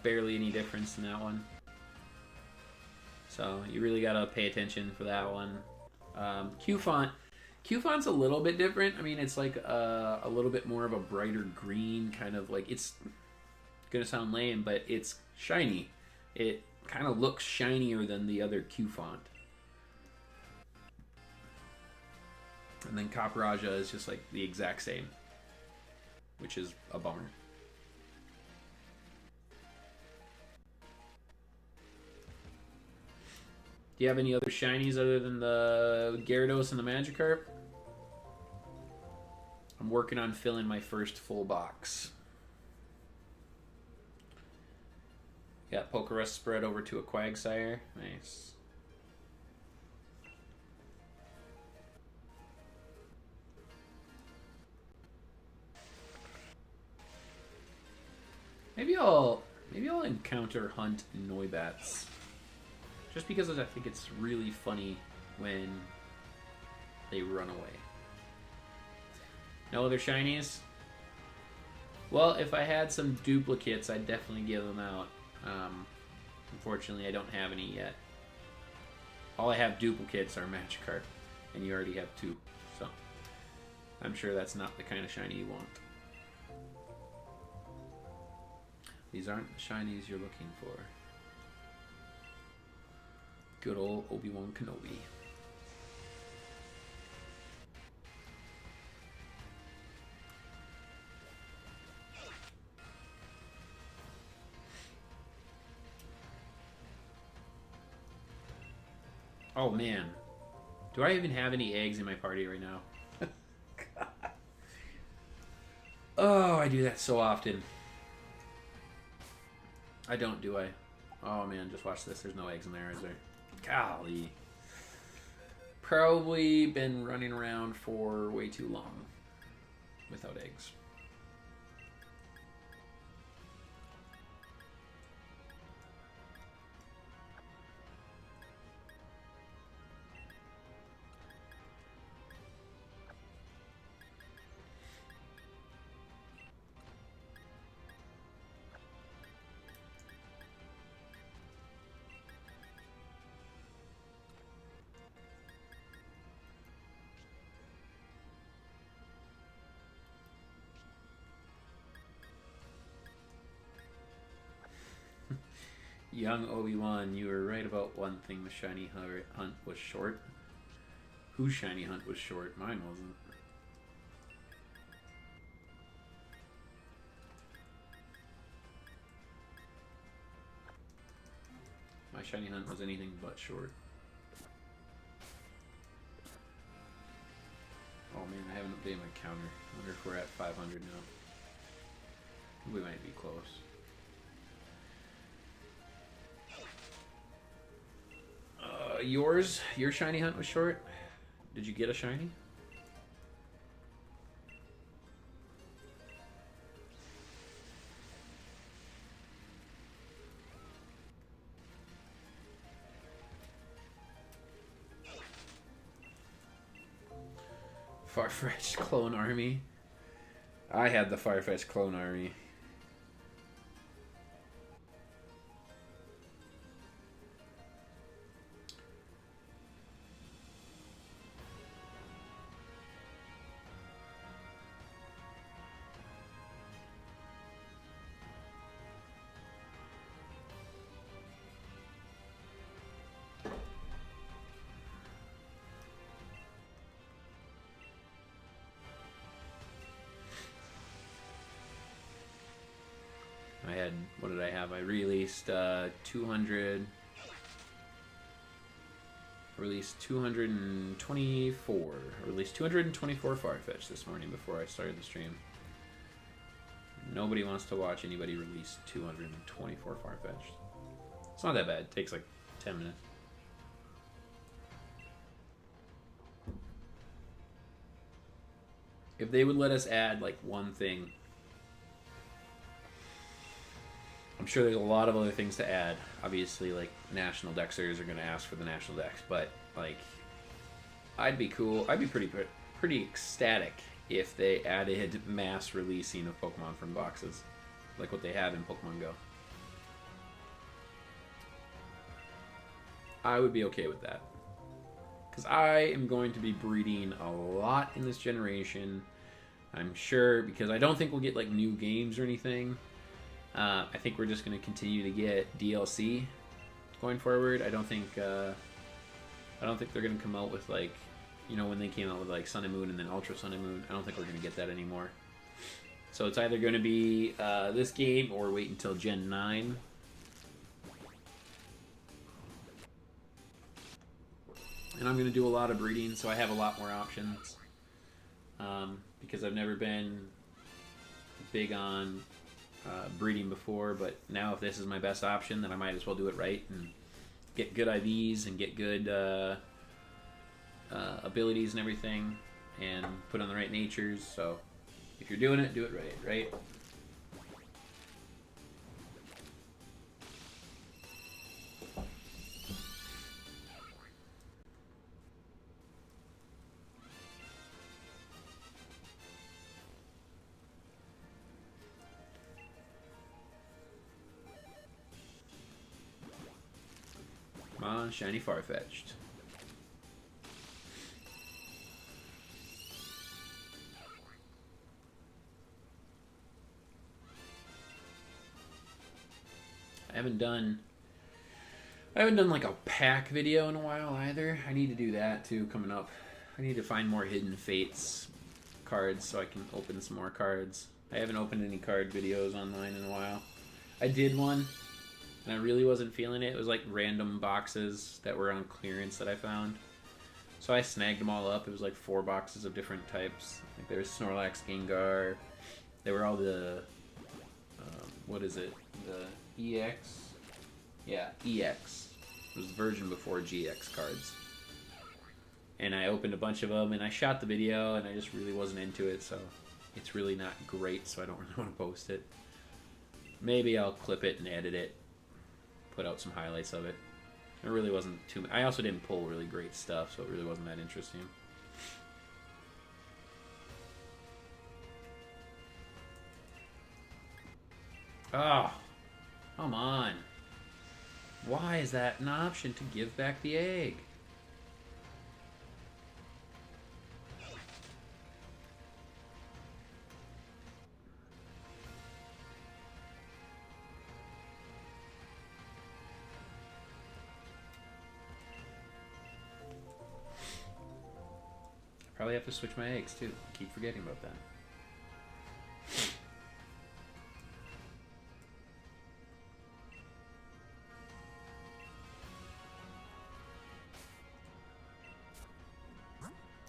Barely any difference in that one. So you really gotta pay attention for that one. Q-Font. Q-Font's a little bit different. I mean, it's like a little bit more of a brighter green, kind of like, it's gonna sound lame, but it's shiny. It kind of looks shinier than the other Q-Font. And then Copperaja is just like the exact same, which is a bummer. Do you have any other shinies other than the Gyarados and the Magikarp? I'm working on filling my first full box. Got Pokerus spread over to a Quagsire. Nice. Maybe I'll encounter hunt Noibats. Just because I think it's really funny when they run away. No other shinies? Well, if I had some duplicates, I'd definitely give them out. Unfortunately, I don't have any yet. All I have duplicates are Magikarp, and you already have 2, so I'm sure that's not the kind of shiny you want. These aren't the shinies you're looking for. Good old Obi-Wan Kenobi. Oh man. Do I even have any eggs in my party right now? God. Oh, I do that so often. I don't, do I? Oh man, just watch this. There's no eggs in there, is there? Golly. Probably been running around for way too long without eggs. Young Obi-Wan, you were right about one thing. The shiny hunt was short. Whose shiny hunt was short? Mine wasn't. My shiny hunt was anything but short. Oh man, I haven't updated my counter. I wonder if we're at 500 now. We might be close. Your shiny hunt was short? Did you get a shiny? Farfetch'd clone army. I had the Farfetch'd clone army. I had, what did I have? I released 200. Released 224. Released 224 Farfetch'd this morning before I started the stream. Nobody wants to watch anybody release 224 Farfetch'd. It's not that bad. It takes like 10 minutes. If they would let us add like one thing, I'm sure there's a lot of other things to add. Obviously, like national dexers are going to ask for the national dex, but like, I'd be cool. I'd be pretty ecstatic if they added mass releasing of Pokemon from boxes, like what they have in Pokemon Go. I would be okay with that. Because I am going to be breeding a lot in this generation. I'm sure, because I don't think we'll get like new games or anything. I think we're just going to continue to get DLC going forward. I don't think they're going to come out with like, you know, when they came out with like Sun and Moon and then Ultra Sun and Moon. I don't think we're going to get that anymore. So it's either going to be this game or wait until Gen 9. And I'm going to do a lot of breeding, so I have a lot more options. Because I've never been big on breeding before, but now if this is my best option, then I might as well do it right and get good IVs and get good abilities and everything, and put on the right natures. So if you're doing it, do it right, right? Come on, shiny Farfetch'd. I haven't done like a pack video in a while either. I need to do that too coming up. I need to find more Hidden Fates cards so I can open some more cards. I haven't opened any card videos online in a while. I did one, and I really wasn't feeling it. It was like random boxes that were on clearance that I found. So I snagged them all up. It was like 4 boxes of different types. Like there was Snorlax, Gengar. There were all the, what is it? The EX? Yeah, EX. It was the version before GX cards. And I opened a bunch of them, and I shot the video, and I just really wasn't into it, so it's really not great, so I don't really want to post it. Maybe I'll clip it and edit it, put out some highlights of it. It really wasn't too... I also didn't pull really great stuff, so it really wasn't that interesting. Oh, come on. Why is that an option to give back the egg? Probably have to switch my eggs too. I keep forgetting about that.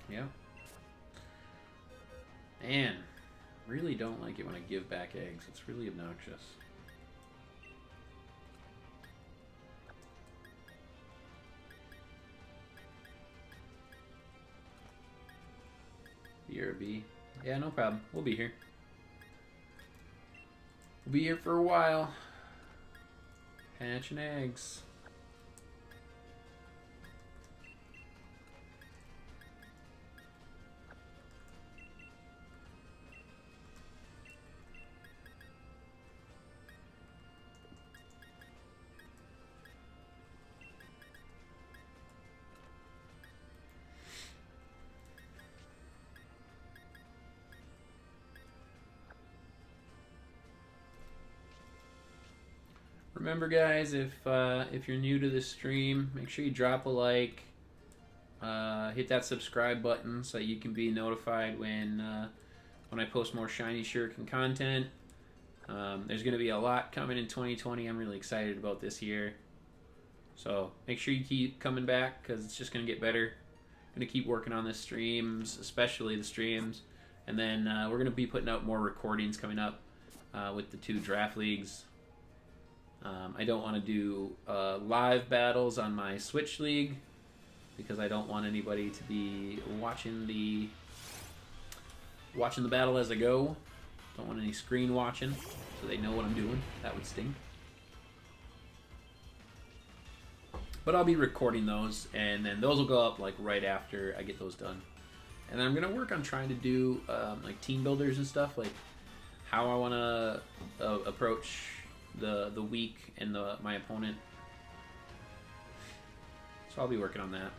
Yeah. Man, really don't like it when I give back eggs. It's really obnoxious. BRB. Yeah, no problem. We'll be here. We'll be here for a while. Hatching eggs. Remember, guys, if you're new to this stream, make sure you drop a like, hit that subscribe button so you can be notified when I post more shiny shuriken content. There's going to be a lot coming in 2020. I'm really excited about this year. So make sure you keep coming back because it's just going to get better. I'm going to keep working on the streams, especially the streams. And then we're going to be putting out more recordings coming up with the 2 draft leagues. I don't want to do live battles on my Switch League because I don't want anybody to be watching the battle as I go. Don't want any screen watching so they know what I'm doing. That would stink. But I'll be recording those, and then those will go up like right after I get those done. And then I'm gonna work on trying to do like team builders and stuff, like how I want to approach the week and my opponent. So I'll be working on that.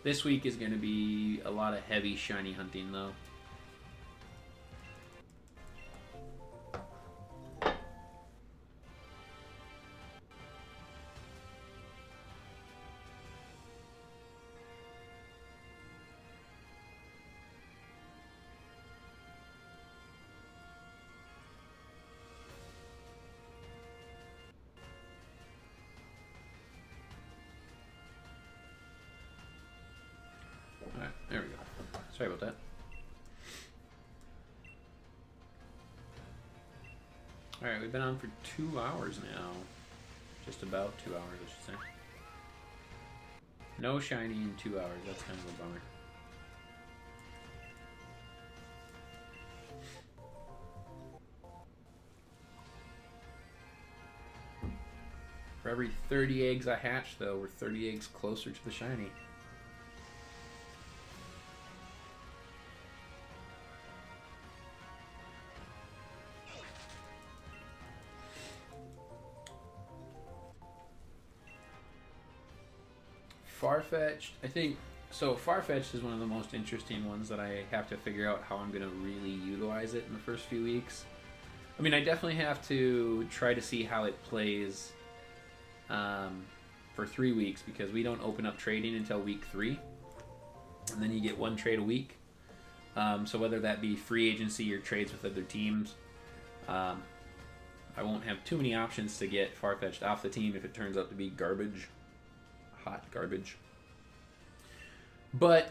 This week is going to be a lot of heavy shiny hunting though. Alright, there we go. Sorry about that. Alright, we've been on for 2 hours now. Just about 2 hours, I should say. No shiny in 2 hours. That's kind of a bummer. For every 30 eggs I hatch, though, we're 30 eggs closer to the shiny. Farfetch'd, I think, so Farfetch'd is one of the most interesting ones that I have to figure out how I'm going to really utilize it in the first few weeks. I mean, I definitely have to try to see how it plays for 3 weeks because we don't open up trading until week 3, and then you get 1 trade a week. So whether that be free agency or trades with other teams, I won't have too many options to get Farfetch'd off the team if it turns out to be garbage, hot garbage. But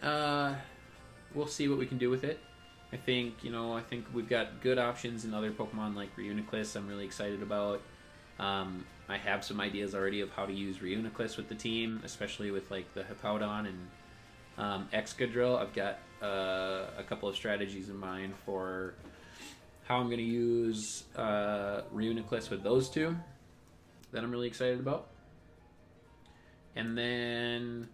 we'll see what we can do with it. I think we've got good options in other Pokemon like Reuniclus. I'm really excited about. I have some ideas already of how to use Reuniclus with the team, especially with like the Hippowdon and Excadrill. I've got a couple of strategies in mind for how I'm going to use Reuniclus with those two that I'm really excited about. And then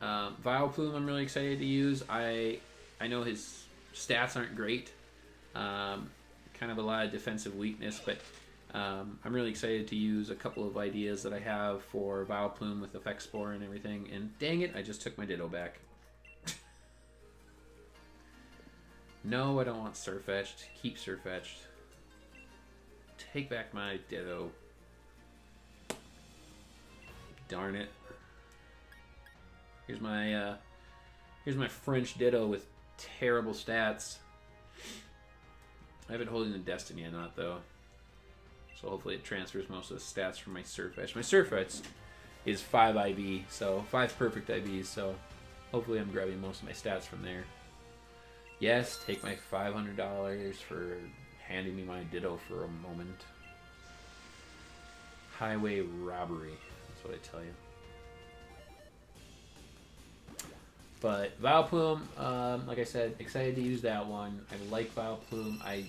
Vileplume I'm really excited to use. I know his stats aren't great. Kind of a lot of defensive weakness, but I'm really excited to use a couple of ideas that I have for Vileplume with Effect Spore and everything. And dang it, I just took my Ditto back. No, I don't want Farfetch'd. Keep Farfetch'd. Take back my Ditto. Darn it. Here's my French Ditto with terrible stats. I have it holding the Destiny or not though. So hopefully it transfers most of the stats from my Farfetch'd. My Farfetch'd is 5 IV, so 5 perfect IVs, so hopefully I'm grabbing most of my stats from there. Yes, take my $500 for handing me my Ditto for a moment. Highway robbery, that's what I tell you. But Vileplume, like I said, excited to use that one. I like Vileplume. I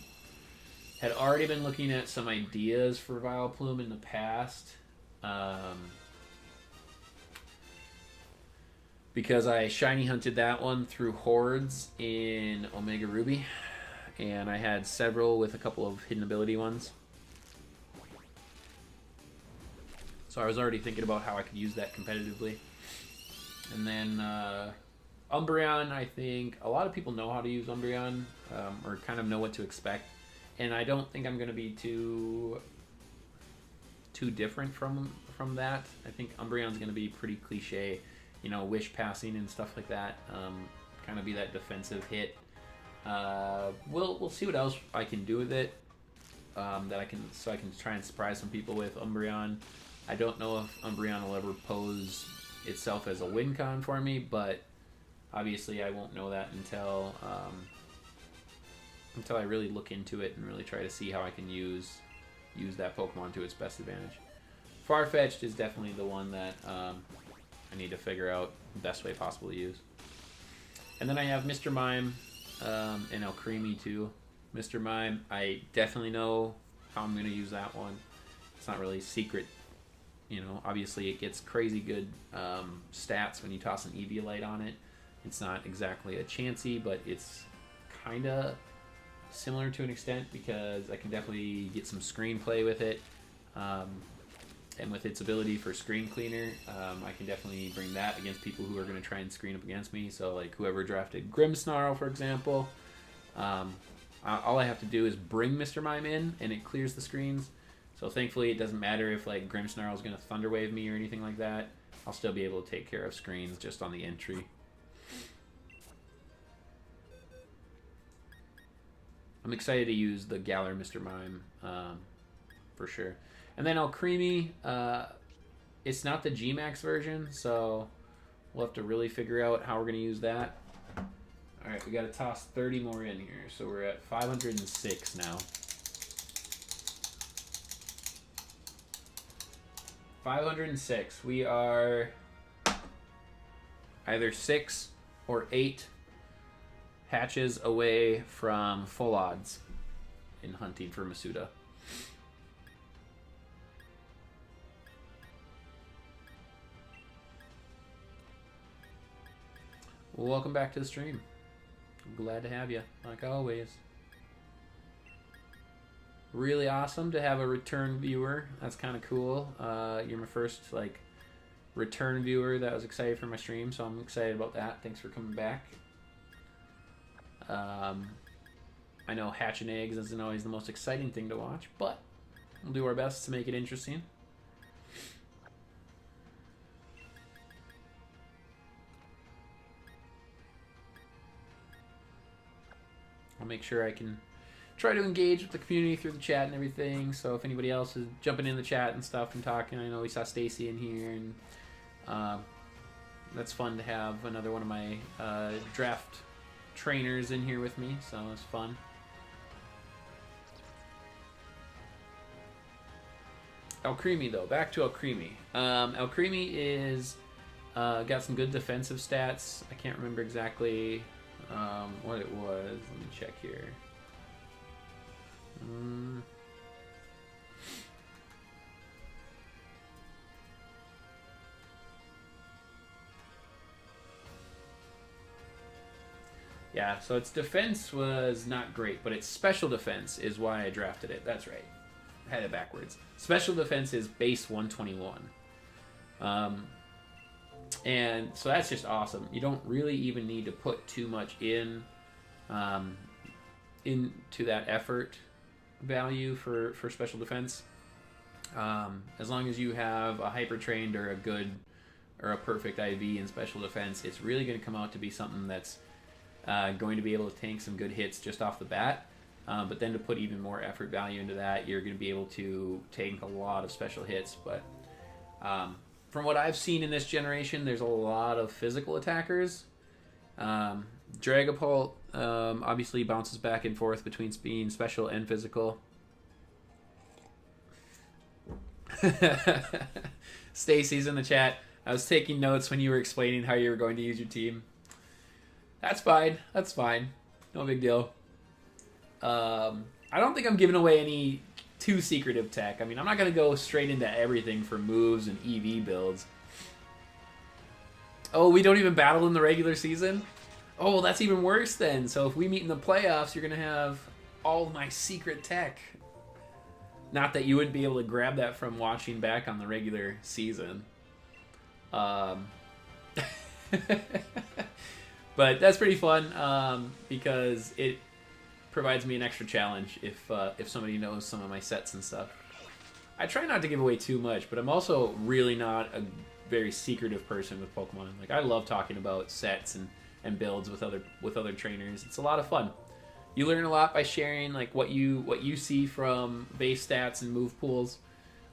had already been looking at some ideas for Vileplume in the past. Because I shiny hunted that one through hordes in Omega Ruby, and I had several with a couple of hidden ability ones. So I was already thinking about how I could use that competitively. And then Umbreon, I think a lot of people know how to use Umbreon, or kind of know what to expect. And I don't think I'm going to be too different from that. I think Umbreon's going to be pretty cliche. You know, wish passing and stuff like that. Kind of be that defensive hit. We'll see what else I can do with it. That I can try and surprise some people with Umbreon. I don't know if Umbreon will ever pose itself as a win con for me, but obviously I won't know that until I really look into it and really try to see how I can use that Pokemon to its best advantage. Farfetch'd is definitely the one that I need to figure out the best way possible to use. And then I have Mr. Mime and Alcremie too. Mr. Mime, I definitely know how I'm going to use that one. It's not really secret. You know, obviously it gets crazy good stats when you toss an Eviolite on it. It's not exactly a Chansey, but it's kind of similar to an extent because I can definitely get some screenplay with it. And with its ability for screen cleaner, I can definitely bring that against people who are going to try and screen up against me. So like whoever drafted Grimmsnarl, for example, all I have to do is bring Mr. Mime in and it clears the screens. So thankfully it doesn't matter if like Grimmsnarl is going to Thunder Wave me or anything like that. I'll still be able to take care of screens just on the entry. I'm excited to use the Galar Mr. Mime for sure. And then Alcremie, it's not the G-Max version, so we'll have to really figure out how we're going to use that. Alright, we got to toss 30 more in here, so we're at 506 now. 506. We are either 6 or 8 hatches away from full odds in hunting for Masuda. Well, welcome back to the stream. I'm glad to have you, like always. Really awesome to have a return viewer. That's kind of cool. You're my first return viewer that was excited for my stream, so I'm excited about that. Thanks for coming back. I I know hatching eggs isn't always the most exciting thing to watch, but we'll do our best to make it interesting. I'll make sure I can try to engage with the community through the chat and everything. So if anybody else is jumping in the chat and stuff and talking, I know we saw Stacy in here, and that's fun to have another one of my draft trainers in here with me. So it's fun. Alcremie though, back to Alcremie. Alcremie is got some good defensive stats. I can't remember exactly what it was. Let me check here. Yeah, so its defense was not great, but its special defense is why I drafted it. That's right. I had it backwards. Special defense is base 121. And so that's just awesome. You don't really even need to put too much into that effort value for special defense. As long as you have a hyper trained or a good or a perfect IV in special defense, it's really going to come out to be something that's going to be able to tank some good hits just off the bat. But then to put even more effort value into that, you're going to be able to tank a lot of special hits. But from what I've seen in this generation, there's a lot of physical attackers. Dragapult obviously bounces back and forth between being special and physical. Stacy's in the chat. I was taking notes when you were explaining how you were going to use your team. That's fine. That's fine. No big deal. I don't think I'm giving away any too secretive tech. I mean, I'm not going to go straight into everything for moves and EV builds. Oh, we don't even battle in the regular season? Oh, that's even worse then. So if we meet in the playoffs, you're going to have all of my secret tech. Not that you wouldn't be able to grab that from watching back on the regular season. But that's pretty fun because it provides me an extra challenge if somebody knows some of my sets and stuff. I try not to give away too much, but I'm also really not a very secretive person with Pokemon. Like, I love talking about sets and builds with other trainers. It's a lot of fun. You learn a lot by sharing like what you see from base stats and move pools,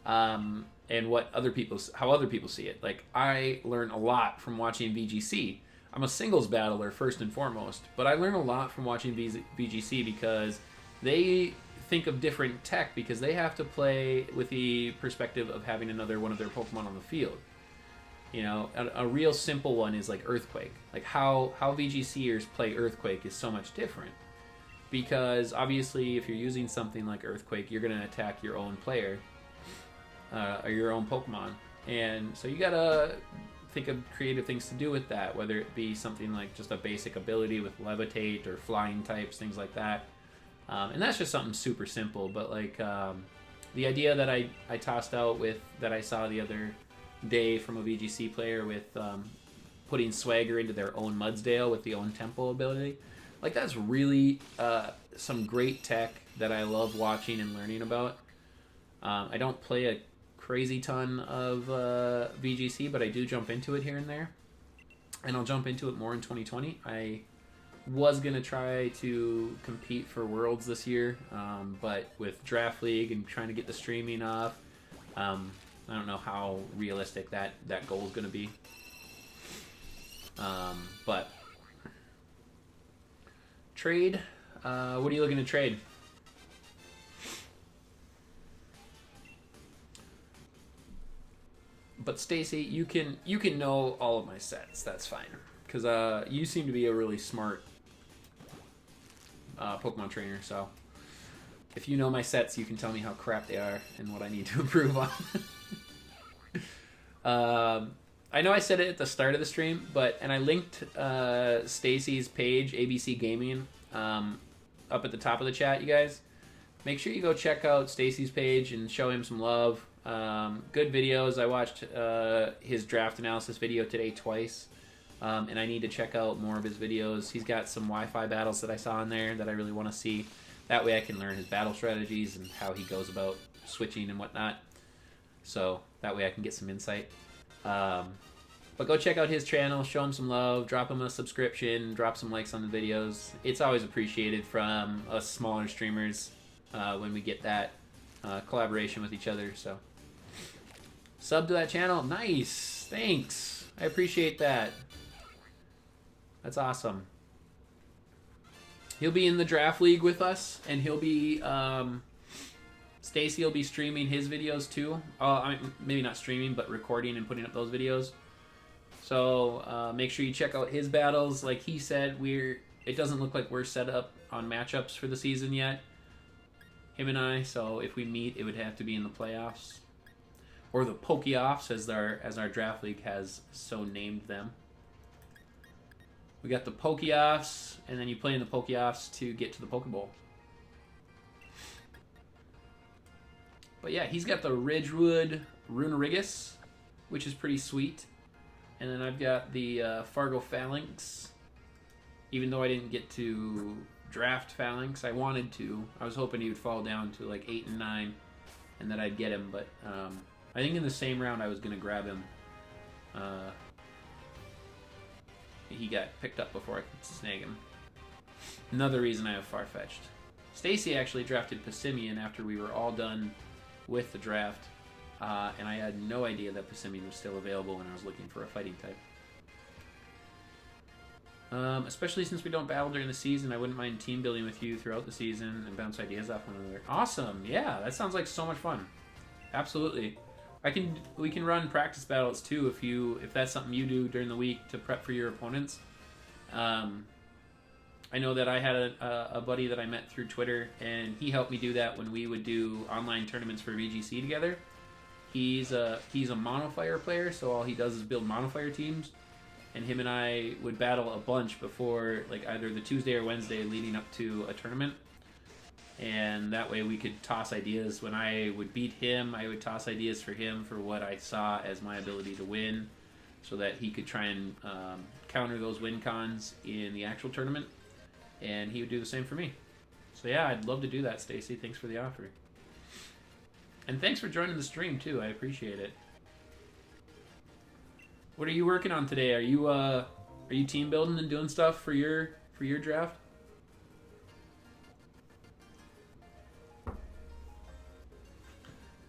and how other people see it. Like, I learn a lot from watching VGC. I'm a singles battler first and foremost, but I learn a lot from watching VGC because they think of different tech because they have to play with the perspective of having another one of their Pokemon on the field. You know, a real simple one is like Earthquake. Like how VGCers play Earthquake is so much different because obviously if you're using something like Earthquake, you're going to attack your own player or your own Pokemon, and so you gotta think of creative things to do with that, whether it be something like just a basic ability with Levitate or flying types, things like that. And that's just something super simple, but like the idea that I tossed out with that I saw the other day from a VGC player with putting Swagger into their own Mudsdale with the own Tempo ability, like that's really some great tech that I love watching and learning about. I don't play a crazy ton of VGC, but I do jump into it here and there, and I'll jump into it more in 2020. I was gonna try to compete for Worlds this year, but with Draft League and trying to get the streaming off, I don't know how realistic that goal is gonna be. But trade, what are you looking to trade? But Stacy, you can know all of my sets. That's fine, because you seem to be a really smart Pokemon trainer. So if you know my sets, you can tell me how crap they are and what I need to improve on. I know I said it at the start of the stream, and I linked Stacy's page, ABC Gaming, up at the top of the chat. You guys, make sure you go check out Stacy's page and show him some love. Good videos. I watched his draft analysis video today twice, and I need to check out more of his videos. He's got some Wi-Fi battles that I saw in there that I really want to see. That way I can learn his battle strategies and how he goes about switching and whatnot. So that way I can get some insight. But go check out his channel, show him some love, drop him a subscription, drop some likes on the videos. It's always appreciated from us smaller streamers when we get that collaboration with each other. So sub to that channel. Nice. Thanks. I appreciate that. That's awesome. He'll be in the draft league with us, and he'll be Stacy will be streaming his videos too. Maybe not streaming, but recording and putting up those videos. So make sure you check out his battles. Like he said, it doesn't look like we're set up on matchups for the season yet, him and I. So if we meet, it would have to be in the playoffs or the Pokeoffs, as our draft league has so named them. We got the Pokeoffs, and then you play in the Pokeoffs to get to the Pokeball. But yeah, he's got the Ridgewood Runerigus, which is pretty sweet. And then I've got the Fargo Phalanx. Even though I didn't get to draft Phalanx, I wanted to. I was hoping he would fall down to like 8 and 9, and that I'd get him. But I think in the same round I was going to grab him. He got picked up before I could snag him. Another reason I have Farfetch'd. Stacy actually drafted Passimian after we were all done with the draft. And I had no idea that Passimian was still available when I was looking for a fighting type. Especially since we don't battle during the season, I wouldn't mind team building with you throughout the season and bounce ideas off one another. Awesome! Yeah, that sounds like so much fun. Absolutely. We can run practice battles too if that's something you do during the week to prep for your opponents. I know that I had a buddy that I met through Twitter, and he helped me do that when we would do online tournaments for VGC together. He's a monofire player, so all he does is build monofire teams, and him and I would battle a bunch before, like, either the Tuesday or Wednesday leading up to a tournament. And that way we could toss ideas. When I would beat him, I would toss ideas for him for what I saw as my ability to win, so that he could try and counter those win cons in the actual tournament, and he would do the same for me. So yeah, I'd love to do that, Stacy. Thanks for the offer. And thanks for joining the stream too. I appreciate it. What are you working on today? Are you team building and doing stuff for your draft?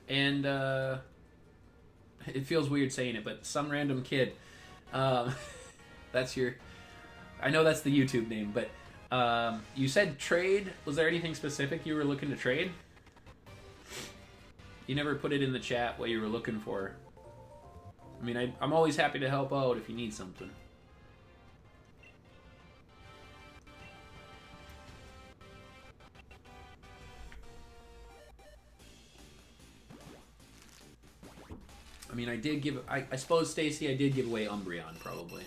And it feels weird saying it, but some random kid. That's your. I know that's the YouTube name, but you said trade. Was there anything specific you were looking to trade? You never put it in the chat what you were looking for. I mean, I'm always happy to help out if you need something. I mean, I suppose, Stacy, I did give away Umbreon, probably.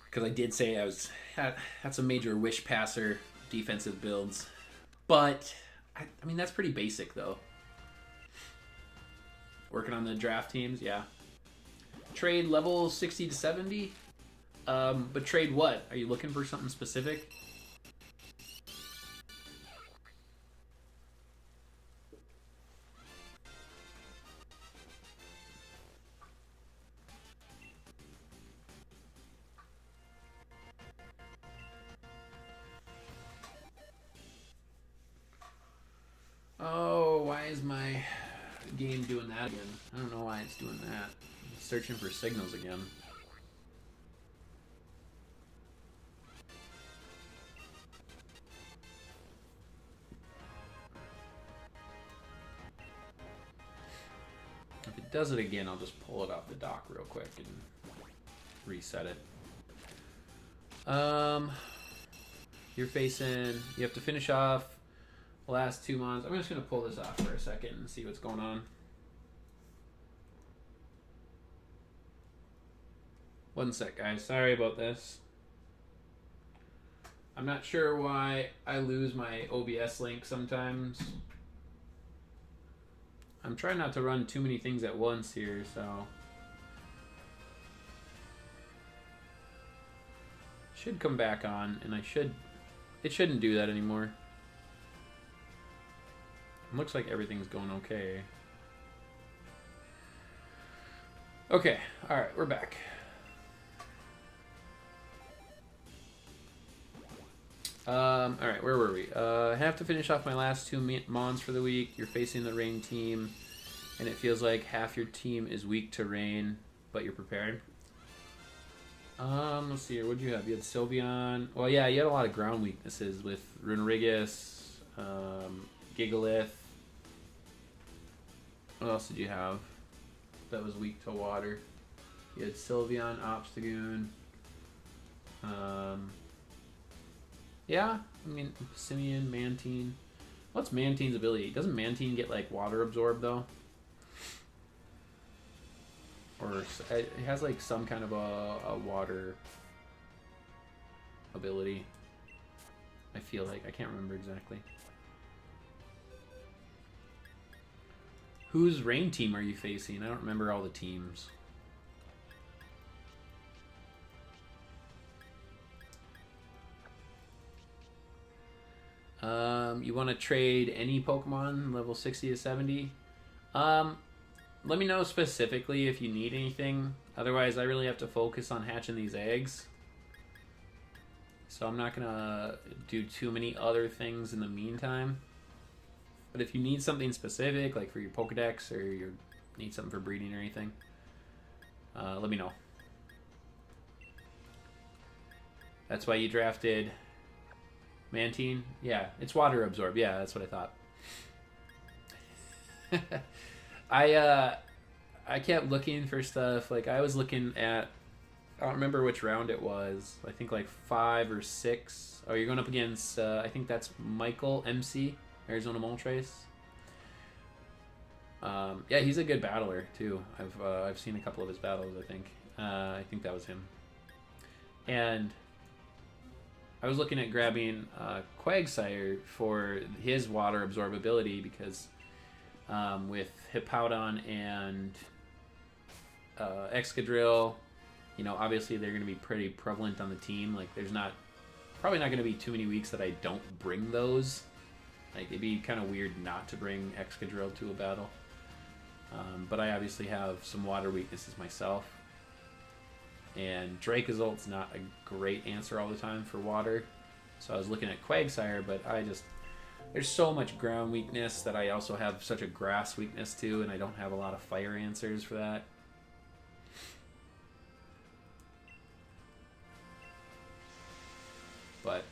Because I did say that's a major wish passer, defensive builds. But, I mean, that's pretty basic, though. Working on the draft teams, yeah. Trade level 60 to 70? But trade what? Are you looking for something specific? Oh, why is my game doing that again? I don't know why it's doing that. I'm searching for signals again. If it does it again, I'll just pull it off the dock real quick and reset it. You have to finish off the last 2 months. I'm just going to pull this off for a second and see what's going on. One sec, guys. Sorry about this. I'm not sure why I lose my OBS link sometimes. I'm trying not to run too many things at once here, so. Should come back on, and I should It shouldn't do that anymore. Looks like everything's going okay. Okay, alright, we're back. Alright, where were we? I have to finish off my last 2 mons for the week. You're facing the rain team, and it feels like half your team is weak to rain, but you're prepared. Let's see here. What did you have? You had Sylveon. Well, yeah, you had a lot of ground weaknesses with Runerigus, Gigalith. What else did you have that was weak to water? You had Sylveon, Obstagoon. Yeah, I mean, Simeon, Mantine. What's Mantine's ability? Doesn't Mantine get, like, water absorbed, though? Or it has, like, some kind of a water ability. I feel like. I can't remember exactly. Whose rain team are you facing? I don't remember all the teams. You want to trade any Pokemon level 60 to 70? Let me know specifically if you need anything. Otherwise, I really have to focus on hatching these eggs. So I'm not going to do too many other things in the meantime. But if you need something specific, like for your Pokedex or you need something for breeding or anything, let me know. That's why you drafted Mantine? Yeah, it's water absorbed. Yeah, that's what I thought. I kept looking for stuff. Like, I was looking at, I don't remember which round it was. I think like 5 or 6. Oh, you're going up against, I think that's Michael MC, Arizona Moltres. Yeah, he's a good battler too. I've seen a couple of his battles. I think that was him. And I was looking at grabbing Quagsire for his water absorbability because with Hippowdon and Excadrill, you know, obviously they're going to be pretty prevalent on the team. Like, there's probably not going to be too many weeks that I don't bring those. Like, it'd be kind of weird not to bring Excadrill to a battle. But I obviously have some water weaknesses myself. And Dracozold's not a great answer all the time for water. So I was looking at Quagsire, but there's so much ground weakness that I also have such a grass weakness too, and I don't have a lot of fire answers for that. But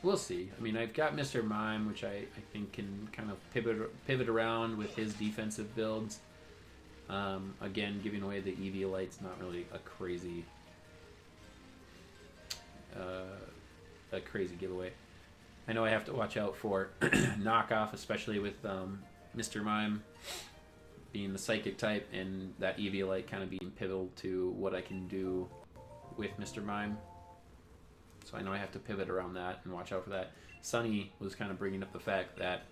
we'll see. I mean, I've got Mr. Mime, which I think can kind of pivot around with his defensive builds. Again, giving away the Eviolite's not really a crazy giveaway. I know I have to watch out for knockoff, especially with Mr. Mime being the psychic type and that Eviolite kind of being pivotal to what I can do with Mr. Mime. So I know I have to pivot around that and watch out for that. Sunny was kind of bringing up the fact that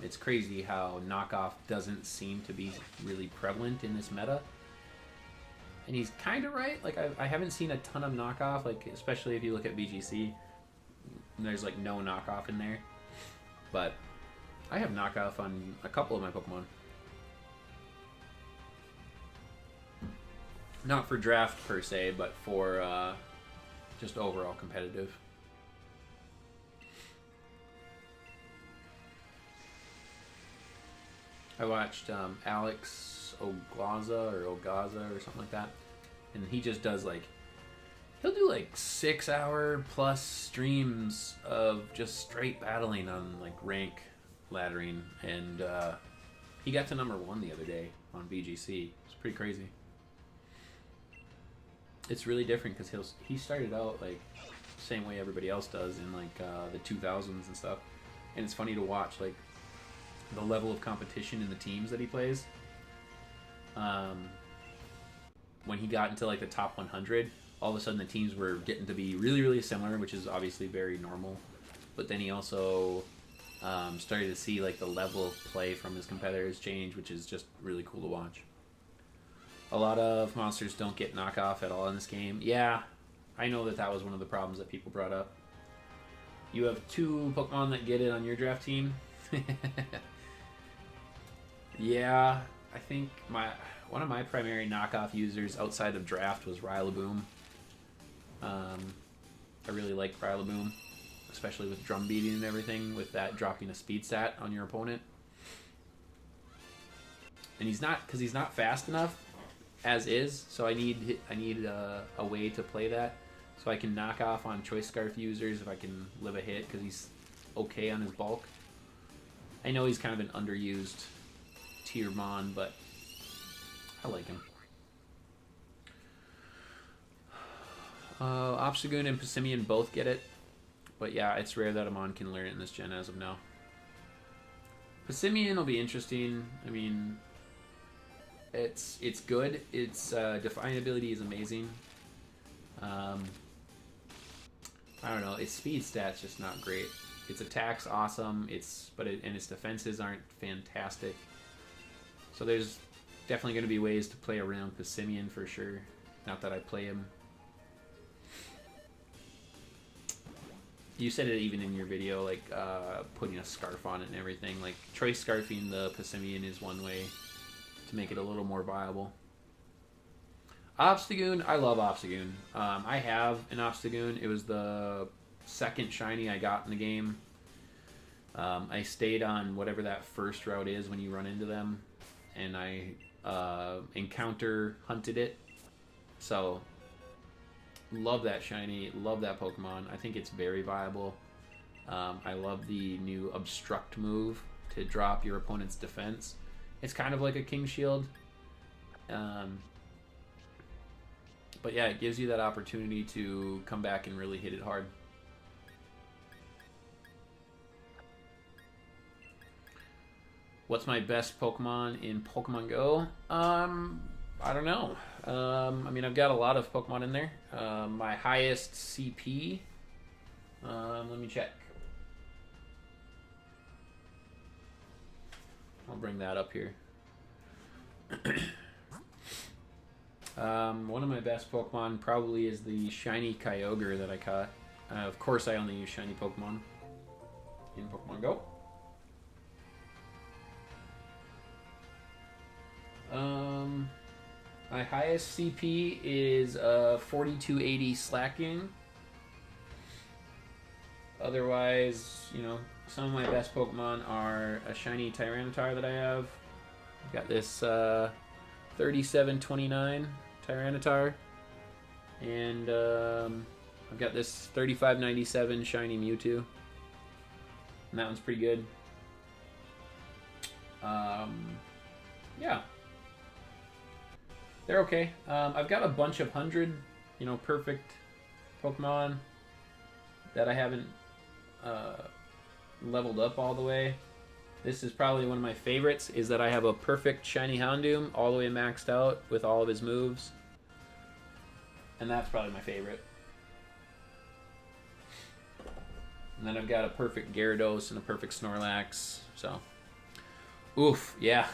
it's crazy how knockoff doesn't seem to be really prevalent in this meta. And he's kind of right. Like, I haven't seen a ton of knockoff, like, especially if you look at BGC. There's, like, no knockoff in there. But I have knockoff on a couple of my Pokemon. Not for draft, per se, but for just overall competitive. I watched Alex Oglaza or something like that, and he just does he'll do 6-hour plus streams of just straight battling on rank laddering, and he got to #1 the other day on BGC. It's pretty crazy. It's really different because he started out same way everybody else does in the 2000s and stuff, and it's funny to watch the level of competition in the teams that he plays. When he got into the top 100, all of a sudden the teams were getting to be really, really similar, which is obviously very normal. But then he also started to see the level of play from his competitors change, which is just really cool to watch. A lot of monsters don't get knockoff at all in this game. Yeah, I know that was one of the problems that people brought up. You have 2 Pokemon that get it on your draft team. Yeah, I think one of my primary knockoff users outside of draft was Rillaboom. I really like Rillaboom, especially with drum beating and everything, with that dropping a speed stat on your opponent. And he's not fast enough as is, so I need a way to play that, so I can knock off on Choice Scarf users if I can live a hit, because he's okay on his bulk. I know he's kind of an underused tier mon, but I like him. Obstagoon and Passimian both get it, but yeah, it's rare that a mon can learn it in this gen as of now. Passimian will be interesting. I mean, it's good. Its Defiant ability is amazing. I don't know. Its speed stats just not great. Its attack's awesome. And its defenses aren't fantastic. So there's definitely going to be ways to play around Passimian for sure. Not that I play him. You said it even in your video, like putting a scarf on it and everything. Like choice scarfing the Passimian is one way to make it a little more viable. Obstagoon, I love Obstagoon. I have an Obstagoon. It was the second shiny I got in the game. I stayed on whatever that first route is when you run into them, and I encounter hunted it. So love that shiny, love that Pokemon. I think it's very viable. I love the new Obstruct move to drop your opponent's defense. It's kind of like a King Shield. But yeah, it gives you that opportunity to come back and really hit it hard. What's my best Pokemon in Pokemon Go? I don't know. I mean, I've got a lot of Pokemon in there. My highest CP, let me check. I'll bring that up here. One of my best Pokemon probably is the shiny Kyogre that I caught. Of course, I only use shiny Pokemon in Pokemon Go. My highest CP is 4280 slacking. Otherwise, you know, some of my best Pokemon are a shiny Tyranitar that I have. I've got this 3729 Tyranitar, and I've got this 3597 shiny Mewtwo, and that one's pretty good. Yeah, they're okay. I've got a bunch of 100, you know, perfect Pokemon that I haven't leveled up all the way. This is probably one of my favorites, is that I have a perfect shiny Houndoom all the way maxed out with all of his moves. And that's probably my favorite. And then I've got a perfect Gyarados and a perfect Snorlax. So, oof, yeah.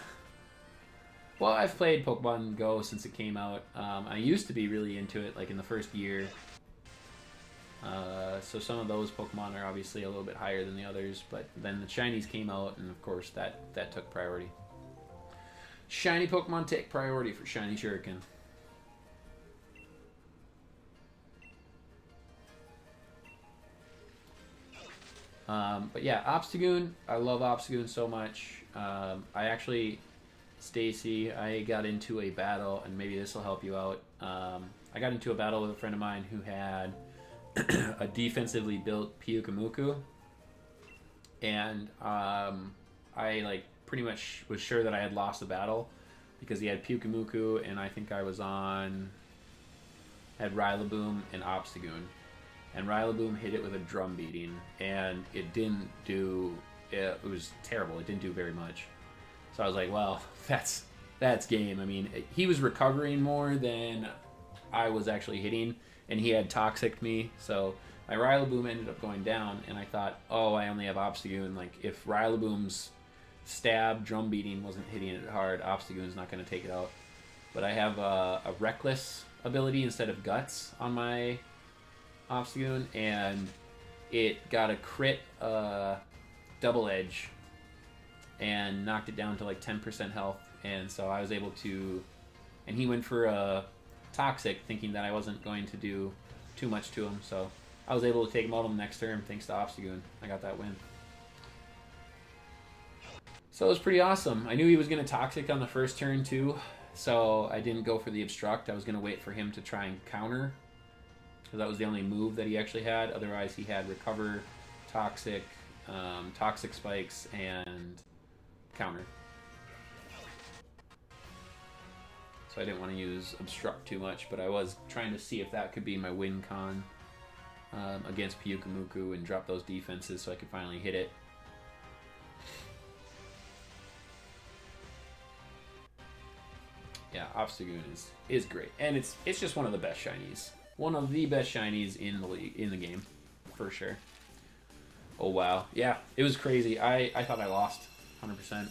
Well, I've played Pokemon Go since it came out. I used to be really into it, like in the first year. So some of those Pokemon are obviously a little bit higher than the others, but then the shinies came out, and of course that took priority. Shiny Pokemon take priority for Shiny Shuriken. But yeah, Obstagoon, I love Obstagoon so much. I actually, Stacy, I got into a battle, and maybe this will help you out. I got into a battle with a friend of mine who had a defensively built Pyukumuku, and I like pretty much was sure that I had lost the battle because he had Pyukumuku, and I think I was on had Rillaboom and Obstagoon, and Rillaboom hit it with a drum beating, and it didn't do. It was terrible. It didn't do very much. So I was like, well, that's game. I mean, he was recovering more than I was actually hitting, and he had Toxic'd me, so my Rillaboom ended up going down, and I thought, oh, I only have Obstagoon. Like, if Rillaboom's stab, drum beating wasn't hitting it hard, Obstagoon's not going to take it out. But I have a Reckless ability instead of Guts on my Obstagoon, and it got a crit double edge and knocked it down to like 10% health. And so I was able to, and he went for a toxic, thinking that I wasn't going to do too much to him. So I was able to take him out on the next turn thanks to Obstagoon. I got that win. So it was pretty awesome. I knew he was going to toxic on the first turn too, so I didn't go for the obstruct. I was going to wait for him to try and counter, because that was the only move that he actually had. Otherwise, he had recover, toxic, toxic spikes, and counter. So I didn't want to use obstruct too much, but I was trying to see if that could be my win con against Pyukumuku and drop those defenses so I could finally hit it. Yeah, Obstagoon is great, and it's just one of the best shinies. One of the best shinies in the league, in the game, for sure. Oh wow, yeah, it was crazy. I thought I lost, 100%.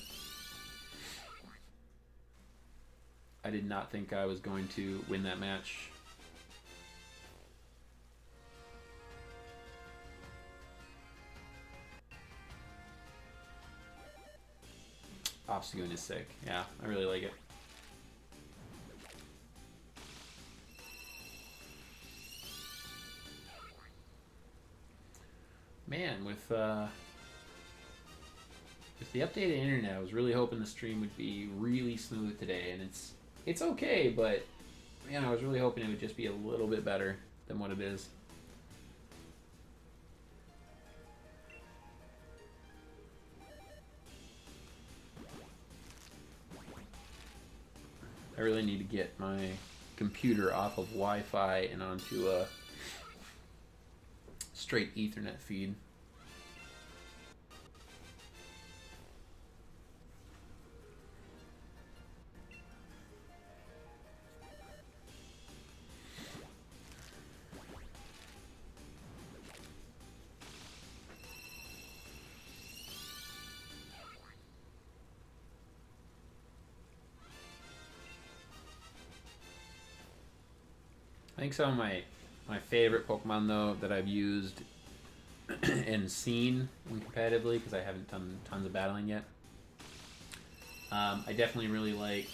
I did not think I was going to win that match. Obstagoon is sick. Yeah, I really like it. Man, with the updated internet, I was really hoping the stream would be really smooth today, and it's okay, but man, I was really hoping it would just be a little bit better than what it is. I really need to get my computer off of Wi-Fi and onto a straight Ethernet feed. I think some of my favorite Pokemon, though, that I've used and seen competitively, because I haven't done tons of battling yet, I definitely really like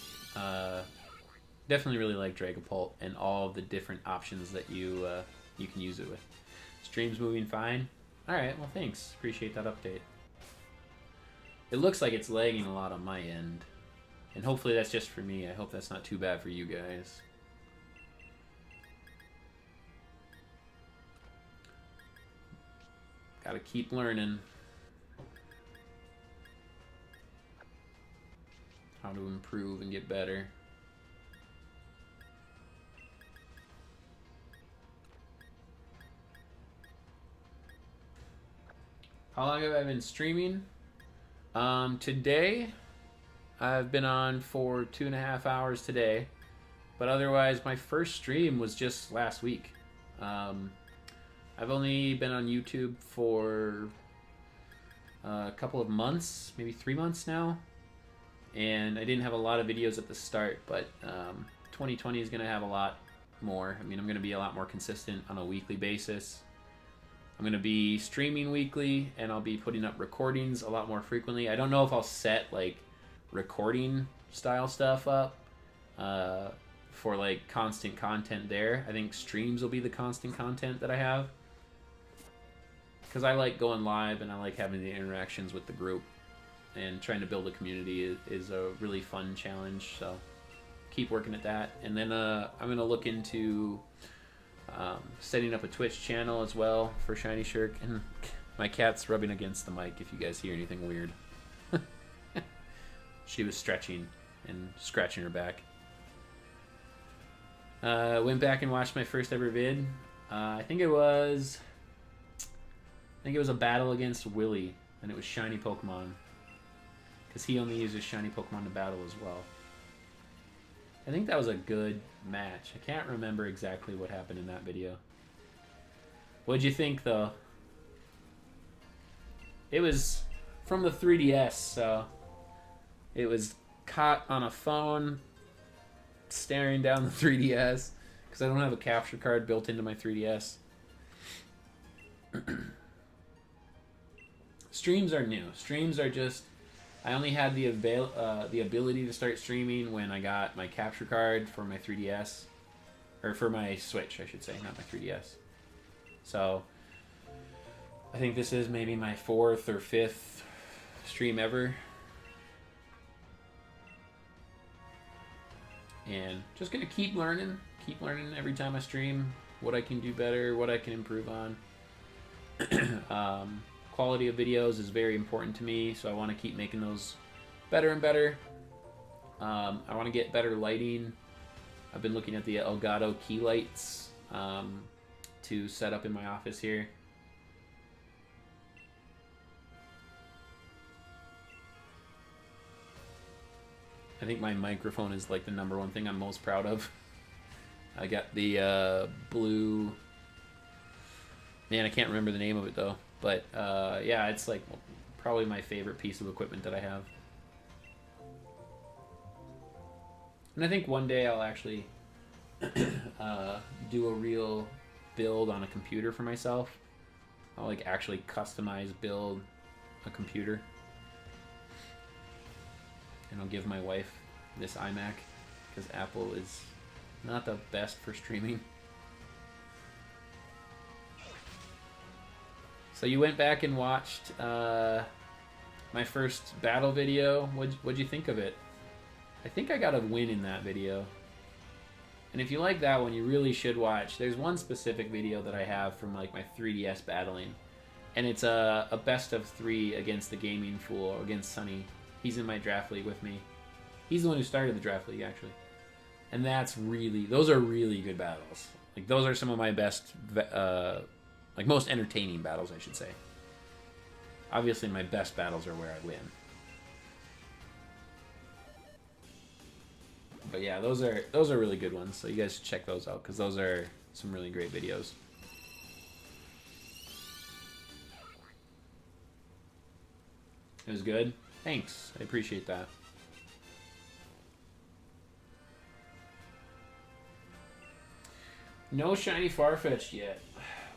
Dragapult and all of the different options that you can use it with. Stream's moving fine. All right, well, thanks. Appreciate that update. It looks like it's lagging a lot on my end, and hopefully that's just for me. I hope that's not too bad for you guys. Gotta keep learning how to improve and get better. How long have I been streaming? Today, I've been on for 2.5 hours today, but otherwise my first stream was just last week. I've only been on YouTube for a couple of months, maybe 3 months now, and I didn't have a lot of videos at the start, but 2020 is going to have a lot more. I mean, I'm going to be a lot more consistent on a weekly basis. I'm going to be streaming weekly, and I'll be putting up recordings a lot more frequently. I don't know if I'll set like recording style stuff up for like constant content there. I think streams will be the constant content that I have, because I like going live and I like having the interactions with the group, and trying to build a community is a really fun challenge. So keep working at that. And then I'm going to look into setting up a Twitch channel as well for Shiny Shirk. And my cat's rubbing against the mic if you guys hear anything weird. She was stretching and scratching her back. Went back and watched my first ever vid. I think it was a battle against Willy, and it was shiny Pokemon, because he only uses shiny Pokemon to battle as well. I think that was a good match. I can't remember exactly what happened in that video. What'd you think, though? It was from the 3DS, so it was caught on a phone staring down the 3DS, because I don't have a capture card built into my 3DS. Streams are new. Streams are just... I only had the ability to start streaming when I got my capture card for my 3DS. Or for my Switch, I should say, not my 3DS. So, I think this is maybe my 4th or 5th stream ever. And just going to keep learning every time I stream what I can do better, what I can improve on. Quality of videos is very important to me, so I want to keep making those better and better. I want to get better lighting. I've been looking at the Elgato key lights to set up in my office here. I think my microphone is like the #1 thing I'm most proud of. I got the blue... Man, I can't remember the name of it though. But yeah, it's like probably my favorite piece of equipment that I have. And I think one day I'll actually do a real build on a computer for myself. I'll like actually customize build a computer. And I'll give my wife this iMac because Apple is not the best for streaming. So you went back and watched my first battle video. What'd you think of it? I think I got a win in that video. And if you like that one, you really should watch. There's one specific video that I have from like my 3DS battling. And it's a best of 3 against the Gaming Fool, against Sunny. He's in my draft league with me. He's the one who started the draft league, actually. And those are really good battles. Like, those are some of my best... like, most entertaining battles, I should say. Obviously, my best battles are where I win. But yeah, those are really good ones. So you guys should check those out, because those are some really great videos. It was good? Thanks. I appreciate that. No shiny Farfetch'd yet.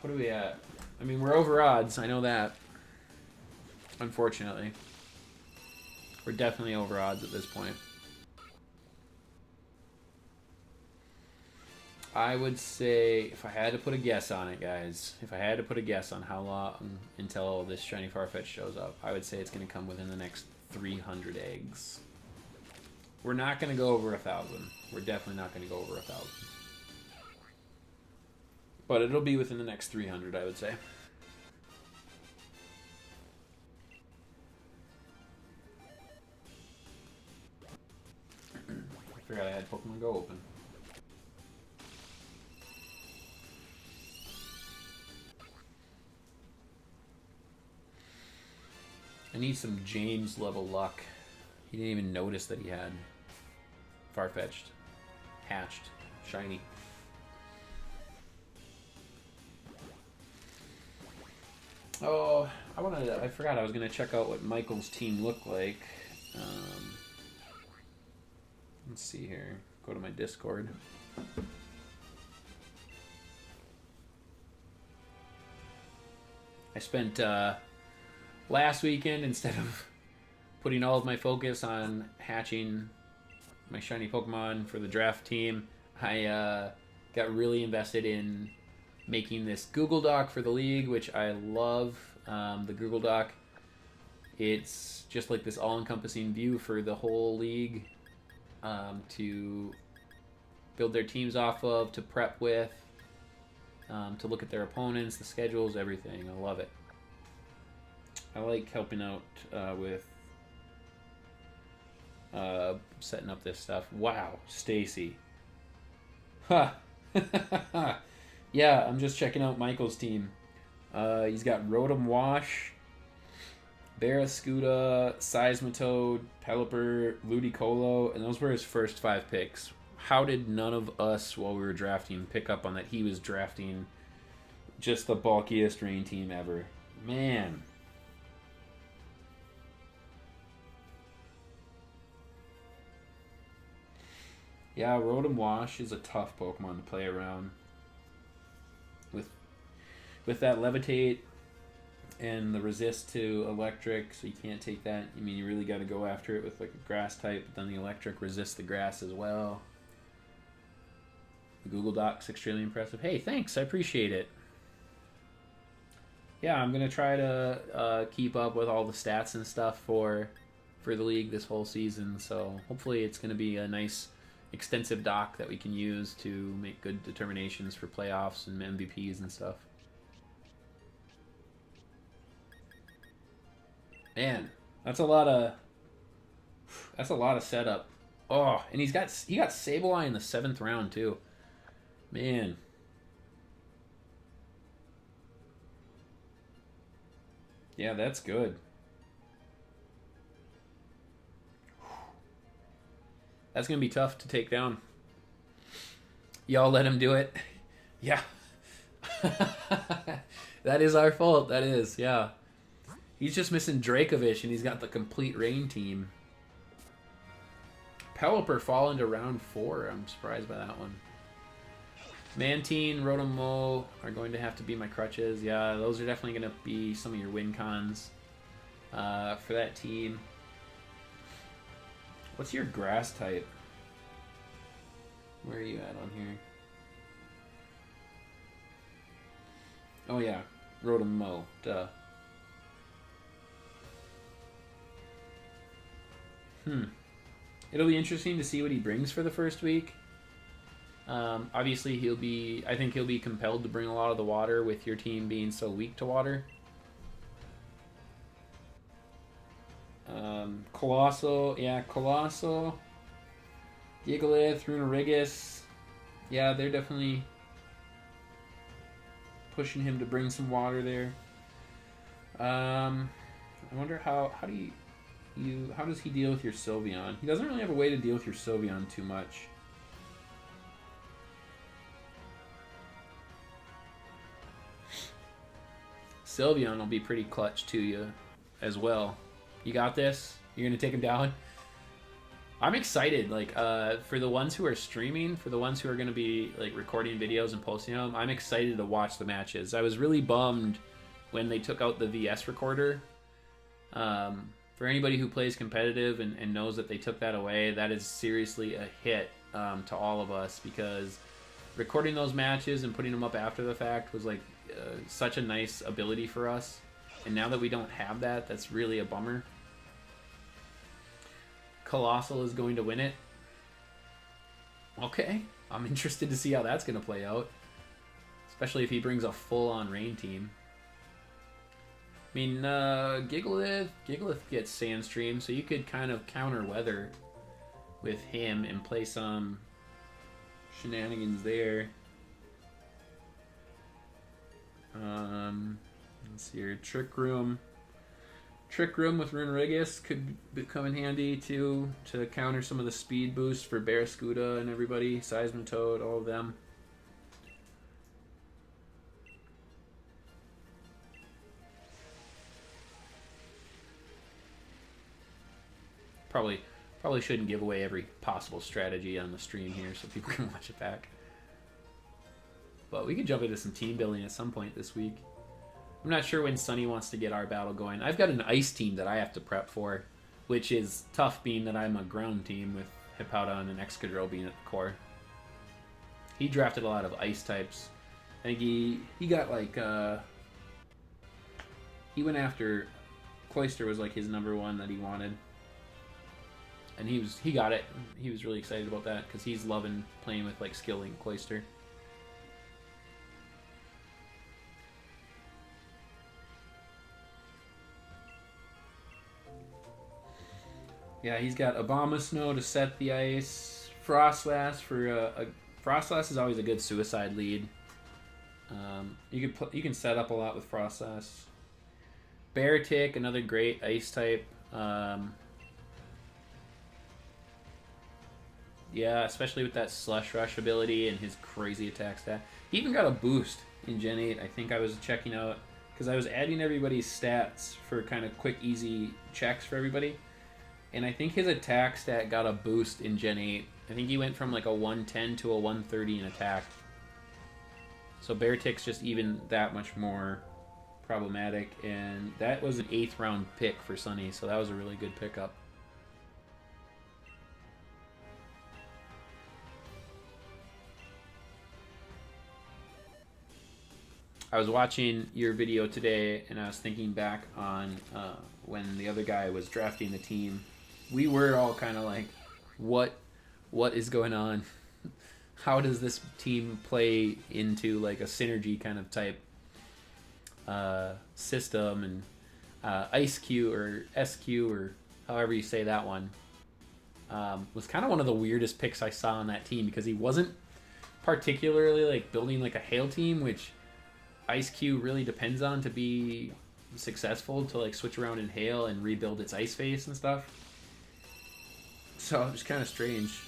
What are we at? I mean, we're over odds. I know that. Unfortunately. We're definitely over odds at this point. I would say, if I had to put a guess on it, guys, if I had to put a guess on how long until this shiny Farfetch'd shows up, I would say it's going to come within the next 300 eggs. We're not going to go over 1,000. We're definitely not going to go over 1,000. But it'll be within the next 300, I would say. I forgot I had Pokemon Go open. I need some James level luck. He didn't even notice that he had Farfetch'd, hatched, shiny. Oh, I forgot I was gonna check out what Michael's team looked like. Let's see here. Go to my Discord. I spent last weekend, instead of putting all of my focus on hatching my shiny Pokemon for the draft team, I got really invested in making this Google Doc for the league, which I love. The Google Doc, it's just like this all-encompassing view for the whole league to build their teams off of, to prep with, to look at their opponents, the schedules, everything. I love it. I like helping out with setting up this stuff. Wow, Stacy. Ha! Yeah, I'm just checking out Michael's team. He's got Rotom Wash, Barraskewda, Seismitoad, Pelipper, Ludicolo, and those were his first 5 picks. How did none of us, while we were drafting, pick up on that he was drafting just the bulkiest rain team ever? Man. Yeah, Rotom Wash is a tough Pokemon to play around. With that Levitate, And the resist to electric, so you can't take that. I mean, you really got to go after it with like a grass type, but then the electric resists the grass as well. The Google Doc's extremely impressive. Hey, thanks, I appreciate it. Yeah, I'm gonna try to keep up with all the stats and stuff for the league this whole season. So hopefully it's gonna be a nice, extensive doc that we can use to make good determinations for playoffs and MVPs and stuff. Man, that's a lot of setup. Oh, and he got Sableye in the 7th round too. Man. Yeah, that's good. That's going to be tough to take down. Y'all let him do it. Yeah. That is our fault. That is, yeah. He's just missing Dracovish, and he's got the complete rain team. Pelipper fall into round 4. I'm surprised by that one. Mantine, Rotomo are going to have to be my crutches. Yeah, those are definitely going to be some of your win cons for that team. What's your grass type? Where are you at on here? Oh yeah, Rotomo. Duh. It'll be interesting to see what he brings for the first week. Obviously, I think he'll be compelled to bring a lot of the water with your team being so weak to water. Colossal, yeah, Colossal, Gigalith, Runerigus. Yeah, they're definitely pushing him to bring some water there. I wonder how does he deal with your Sylveon? He doesn't really have a way to deal with your Sylveon too much. Sylveon will be pretty clutch to you as well. You got this? You're going to take him down? I'm excited. Like, for the ones who are streaming, for the ones who are going to be like recording videos and posting them, I'm excited to watch the matches. I was really bummed when they took out the VS recorder. For anybody who plays competitive and knows that they took that away, that is seriously a hit to all of us, because recording those matches and putting them up after the fact was like such a nice ability for us. And now that we don't have that, that's really a bummer. Colossal is going to win it. Okay, I'm interested to see how that's going to play out. Especially if he brings a full-on rain team. I mean, Gigalith gets Sandstream, so you could kind of counter weather with him and play some shenanigans there. Let's see here. Trick Room with Runerigus could come in handy too, to counter some of the speed boosts for Barraskewda and everybody, Seismitoad, all of them. Probably shouldn't give away every possible strategy on the stream here so people can watch it back. But we could jump into some team building at some point this week. I'm not sure when Sunny wants to get our battle going. I've got an ice team that I have to prep for, which is tough being that I'm a ground team with Hippowdon and Excadrill being at the core. He drafted a lot of ice types. I think he got like he went after Cloyster was like his #1 that he wanted. And he got it. He was really excited about that because he's loving playing with like Skilling Cloyster. Yeah, he's got Abomasnow to set the ice. Frostlass for Frostlass is always a good suicide lead. You can set up a lot with Frostlass. Beartick, another great ice type. Yeah, especially with that Slush Rush ability and his crazy attack stat. He even got a boost in Gen 8. I think I was checking out because I was adding everybody's stats for kind of quick, easy checks for everybody. And I think his attack stat got a boost in Gen 8. I think he went from like a 110 to a 130 in attack. So Beartick's just even that much more problematic, and that was an 8th round pick for Sunny, so that was a really good pickup. I was watching your video today, and I was thinking back on when the other guy was drafting the team. We were all kind of like, what is going on? How does this team play into like a synergy kind of type system? And Ice Q or SQ or however you say that one was kind of one of the weirdest picks I saw on that team, because he wasn't particularly like building like a hail team, which Ice Q really depends on to be successful, to like switch around in hail and rebuild its ice face and stuff. So it was kind of strange.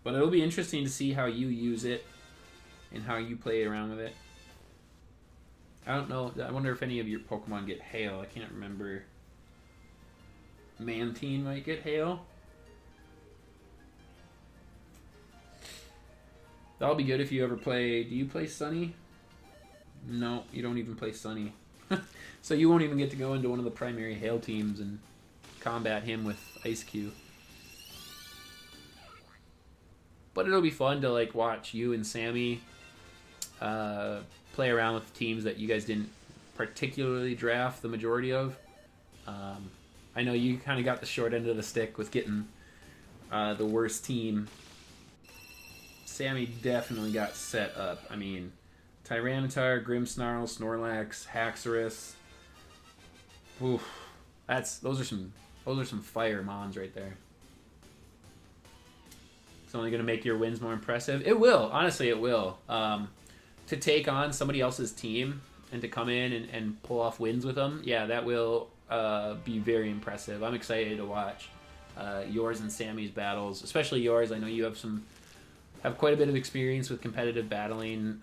But it'll be interesting to see how you use it and how you play around with it. I don't know. I wonder if any of your Pokemon get hail. I can't remember. Mantine might get hail. That'll be good if you ever play... Do you play Sunny? No, you don't even play Sunny. So you won't even get to go into one of the primary hail teams and combat him with Ice Q. But it'll be fun to like watch you and Sammy play around with teams that you guys didn't particularly draft the majority of. I know you kind of got the short end of the stick with getting the worst team. Sammy definitely got set up. I mean, Tyranitar, Grimmsnarl, Snorlax, Haxorus. Oof, those are some fire mons right there. It's only going to make your wins more impressive. It will. Honestly, it will. To take on somebody else's team and to come in and pull off wins with them, yeah, that will be very impressive. I'm excited to watch yours and Sammy's battles, especially yours. I know you have quite a bit of experience with competitive battling.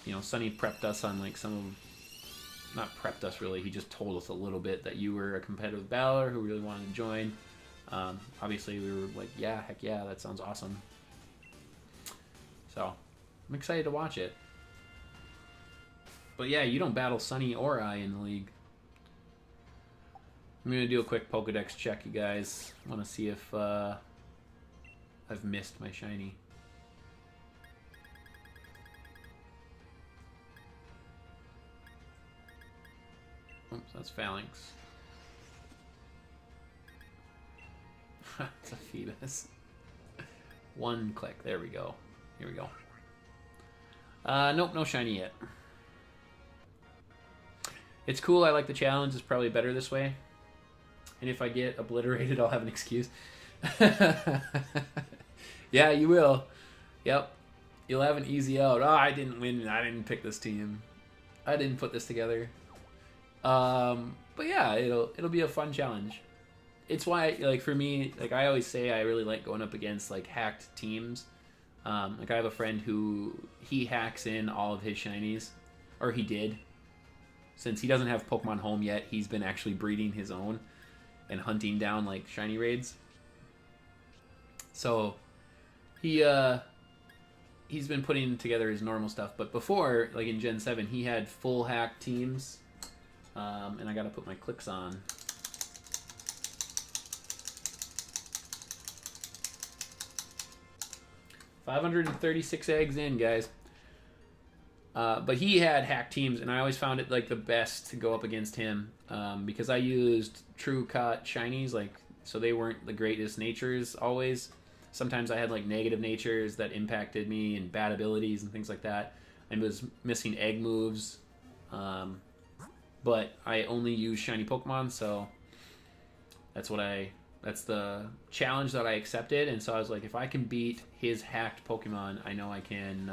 You know, Sunny prepped us on like some of... Not prepped us, really. He just told us a little bit that you were a competitive battler who really wanted to join. Obviously, we were like, yeah, heck yeah, that sounds awesome. So, I'm excited to watch it. But yeah, you don't battle Sunny or I in the league. I'm going to do a quick Pokedex check, you guys. I want to see if I've missed my shiny. Oops, that's Phalanx. It's a Phoebus. One click. There we go. Here we go. Nope, no shiny yet. It's cool. I like the challenge. It's probably better this way. And if I get obliterated, I'll have an excuse. Yeah, you will. Yep. You'll have an easy out. Oh, I didn't win. I didn't pick this team. I didn't put this together. But yeah, it'll be a fun challenge. It's why, like, for me, like, I always say I really like going up against, like, hacked teams. Like, I have a friend who, he hacks in all of his shinies. Or he did. Since he doesn't have Pokemon Home yet, he's been actually breeding his own and hunting down, like, shiny raids. So, he's been putting together his normal stuff. But before, like, in Gen 7, he had full hack teams. And I gotta put my clicks on. $536 eggs in, guys. But he had hack teams, and I always found it like the best to go up against him because I used true cut shinies, like, so they weren't the greatest natures always. Sometimes I had like negative natures that impacted me and bad abilities and things like that. I was missing egg moves, but I only use shiny Pokemon, so that's the challenge that I accepted. And so I was like, if I can beat his hacked Pokemon, I know I can.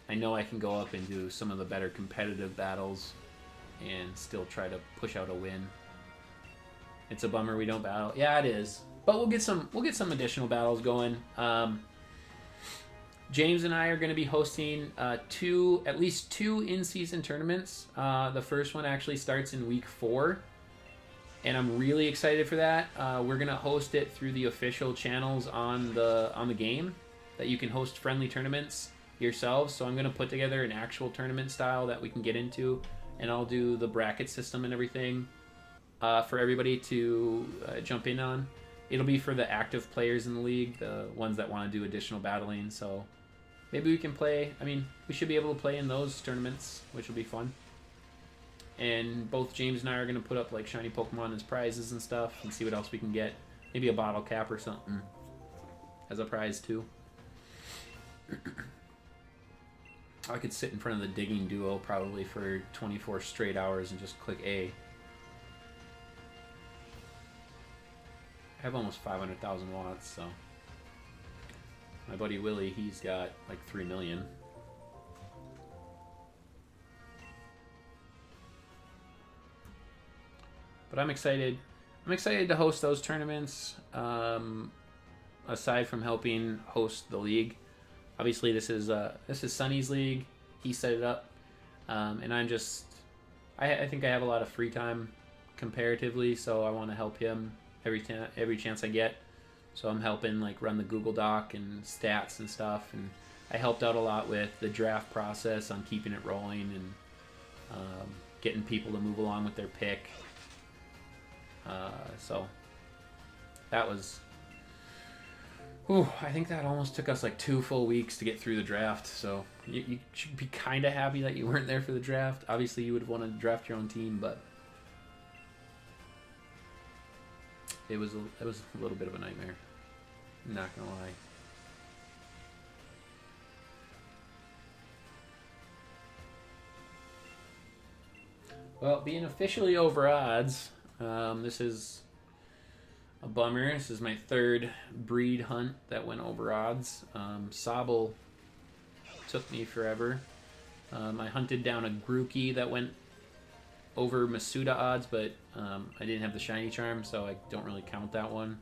I know I can go up and do some of the better competitive battles and still try to push out a win. It's a bummer we don't battle. Yeah, it is. But we'll get some additional battles going. James and I are going to be hosting at least two in-season tournaments. The first one actually starts in week 4, and I'm really excited for that. We're going to host it through the official channels on the game that you can host friendly tournaments. yourselves. So I'm going to put together an actual tournament style that we can get into, and I'll do the bracket system and everything for everybody to jump in on. It'll be for the active players in the league, the ones that want to do additional battling. So maybe we can play. I mean, we should be able to play in those tournaments, which will be fun. And both James and I are going to put up like shiny Pokemon as prizes and stuff, and see what else we can get. Maybe a bottle cap or something as a prize too. I could sit in front of the digging duo probably for 24 straight hours and just click A. I have almost 500,000 watts, so my buddy Willie, he's got like 3 million. But I'm excited. I'm excited to host those tournaments. Aside from helping host the league, obviously this is Sonny's league. He set it up, and I think I have a lot of free time comparatively, so I want to help him every chance I get. So I'm helping like run the Google Doc and stats and stuff, and I helped out a lot with the draft process on keeping it rolling and getting people to move along with their pick. So that was, I think that almost took us like 2 full weeks to get through the draft. So you should be kind of happy that you weren't there for the draft. Obviously, you would have wanted to draft your own team, but it was a little bit of a nightmare. I'm not gonna lie. Well, being officially over odds, this is a bummer. This is my 3rd breed hunt that went over odds. Sobble took me forever. I hunted down a Grookey that went over Masuda odds, but I didn't have the shiny charm, so I don't really count that one.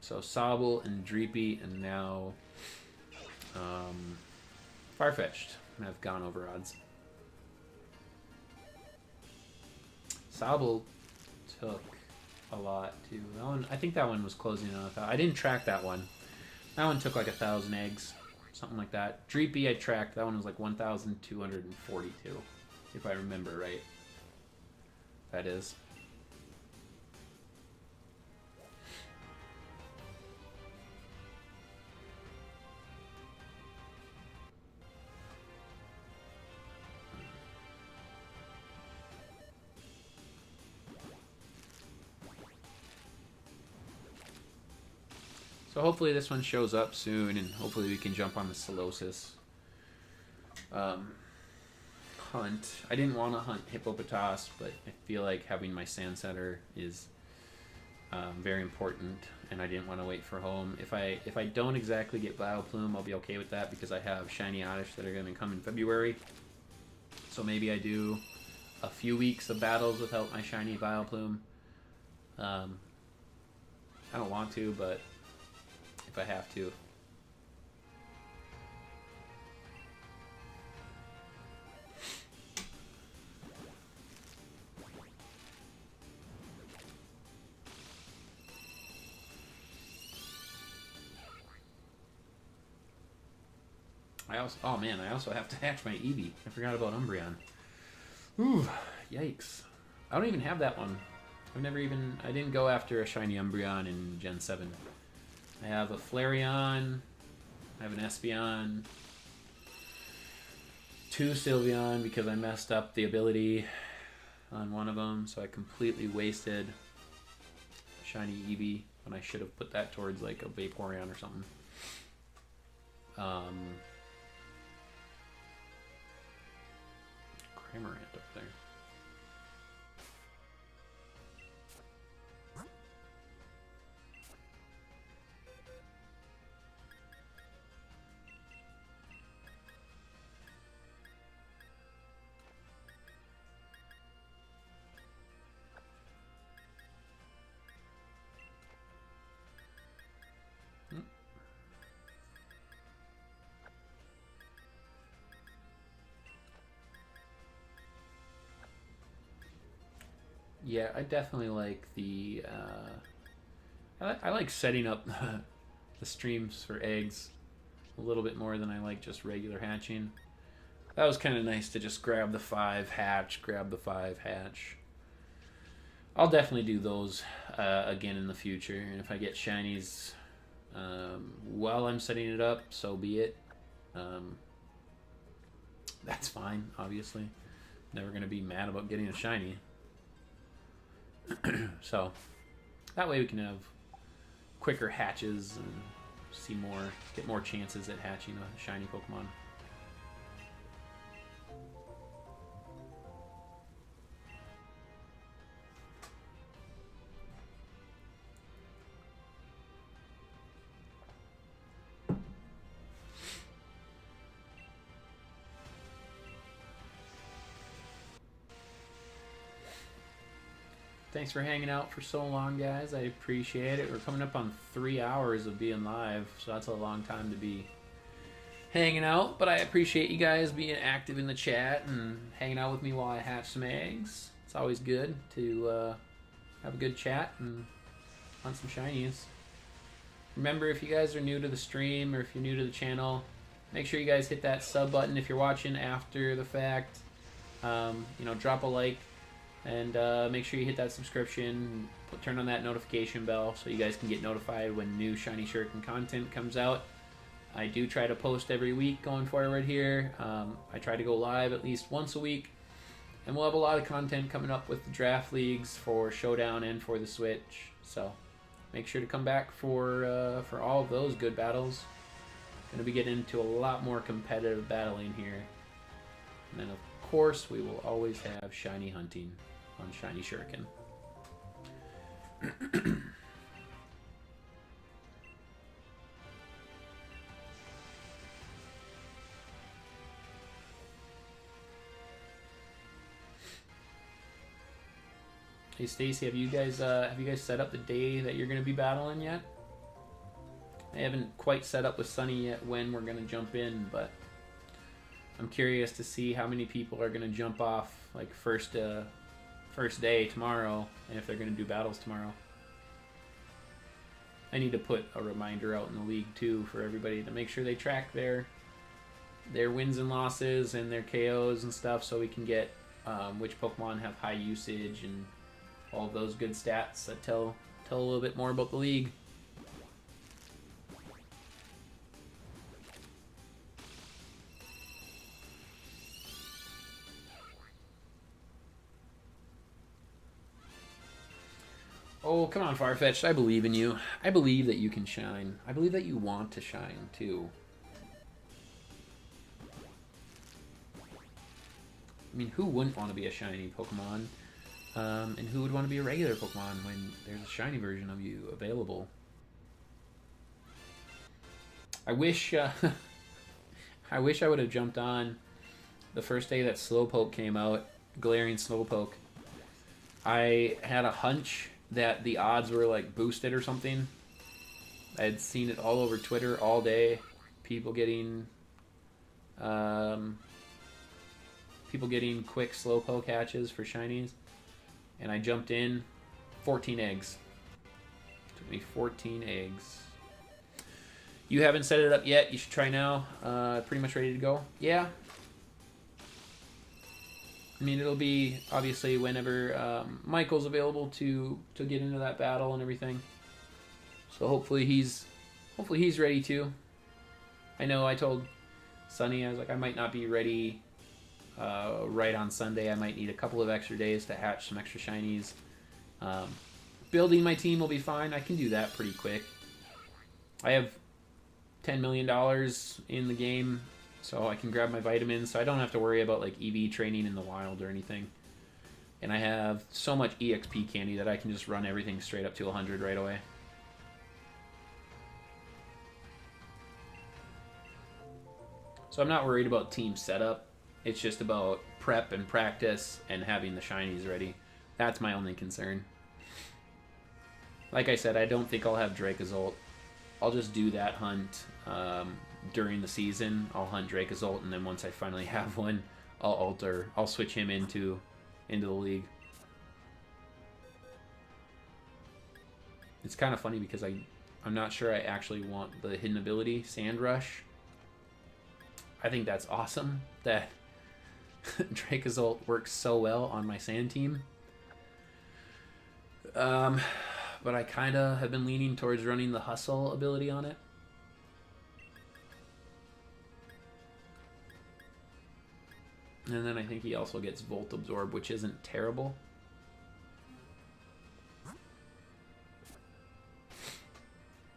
So Sobble and Dreepy, and now Farfetch'd have gone over odds. Sobble took a lot too. That one, I think that one was closing in on 1,000. I didn't track that one. That one took like 1,000 eggs, something like that. Dreepy I tracked. That one was like 1,242, if I remember right. That is. So hopefully this one shows up soon, and hopefully we can jump on the Solosis hunt. I didn't want to hunt Hippopotas, but I feel like having my Sand Setter is very important, and I didn't want to wait for home. If I don't exactly get Vileplume, I'll be okay with that because I have Shiny Oddish that are going to come in February. So maybe I do a few weeks of battles without my Shiny Vileplume. I don't want to, but if I have to. I also have to hatch my Eevee. I forgot about Umbreon. Ooh, yikes. I don't even have that one. I didn't go after a shiny Umbreon in Gen 7. I have a Flareon, I have an Espeon, 2 Sylveon because I messed up the ability on one of them, so I completely wasted shiny Eevee when I should have put that towards like a Vaporeon or something. Cramorant up there. Yeah, I definitely like the I like setting up the streams for eggs a little bit more than I like just regular hatching. That was kind of nice to just grab the 5 hatch, grab the 5 hatch. I'll definitely do those again in the future, and if I get shinies while I'm setting it up, so be it. That's fine, obviously. Never going to be mad about getting a shiny. So, that way we can have quicker hatches and get more chances at hatching a shiny Pokemon. Thanks for hanging out for so long, guys. I appreciate it. We're coming up on 3 hours of being live, so that's a long time to be hanging out. But I appreciate you guys being active in the chat and hanging out with me while I hatch some eggs. It's always good to have a good chat and hunt some shinies. Remember, if you guys are new to the stream or if you're new to the channel, make sure you guys hit that sub button if you're watching after the fact. Drop a like. And make sure you hit that subscription, turn on that notification bell so you guys can get notified when new Shiny Shuriken content comes out. I do try to post every week going forward here. I try to go live at least once a week. And we'll have a lot of content coming up with the draft leagues for Showdown and for the Switch. So make sure to come back for all of those good battles. Going to be getting into a lot more competitive battling here. And then, of course, we will always have shiny hunting on Shiny Shuriken. Hey Stacy, have you guys set up the day that you're going to be battling yet? I haven't quite set up with Sunny yet when we're going to jump in, but I'm curious to see how many people are going to jump off like first day tomorrow, and if they're going to do battles tomorrow. I need to put a reminder out in the league too for everybody to make sure they track their wins and losses and their KOs and stuff, so we can get which Pokemon have high usage and all those good stats that tell a little bit more about the league. Oh, come on, Farfetch'd. I believe in you. I believe that you can shine. I believe that you want to shine, too. I mean, who wouldn't want to be a shiny Pokemon? And who would want to be a regular Pokemon when there's a shiny version of you available? I wish I wish I would have jumped on the first day that Slowpoke came out, Galarian Slowpoke. I had a hunch that the odds were like boosted or something. I had seen it all over Twitter all day. People getting quick Slowpoke hatches for shinies. And I jumped in. 14 eggs. Took me 14 eggs. You haven't set it up yet. You should try now. Pretty much ready to go. Yeah. I mean, it'll be obviously whenever Michael's available to get into that battle and everything. So hopefully he's ready too. I know I told Sunny, I was like, I might not be ready right on Sunday. I might need a couple of extra days to hatch some extra shinies. Building my team will be fine. I can do that pretty quick. I have $10 million in the game, so I can grab my vitamins, so I don't have to worry about like EV training in the wild or anything. And I have so much EXP candy that I can just run everything straight up to 100 right away. So I'm not worried about team setup. It's just about prep and practice and having the shinies ready. That's my only concern. Like I said, I don't think I'll have Dracozolt. I'll just do that hunt during the season. I'll hunt Dracozolt, and then once I finally have one, I'll switch him into the league. It's kind of funny because I'm not sure I actually want the hidden ability, Sand Rush. I think that's awesome that Dracozolt works so well on my sand team. But I kind of have been leaning towards running the Hustle ability on it. And then I think he also gets Volt Absorb, which isn't terrible.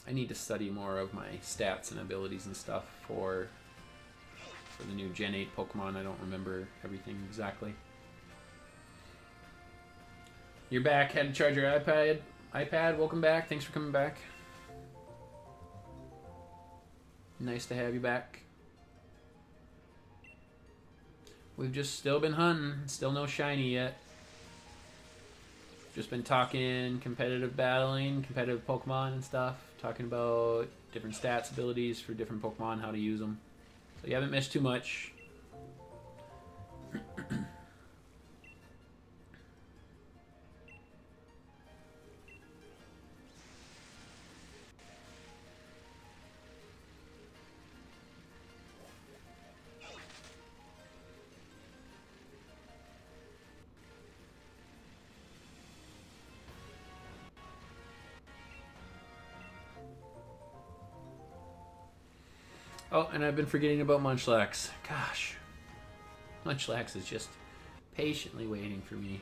I need to study more of my stats and abilities and stuff for the new Gen 8 Pokemon. I don't remember everything exactly. You're back. Had to charge your iPad. Welcome back. Thanks for coming back. Nice to have you back. We've just still been hunting. Still no shiny yet. Just been talking competitive battling, competitive Pokemon and stuff. Talking about different stats, abilities for different Pokemon, how to use them. So you haven't missed too much. Oh, and I've been forgetting about Munchlax. Gosh. Munchlax is just patiently waiting for me.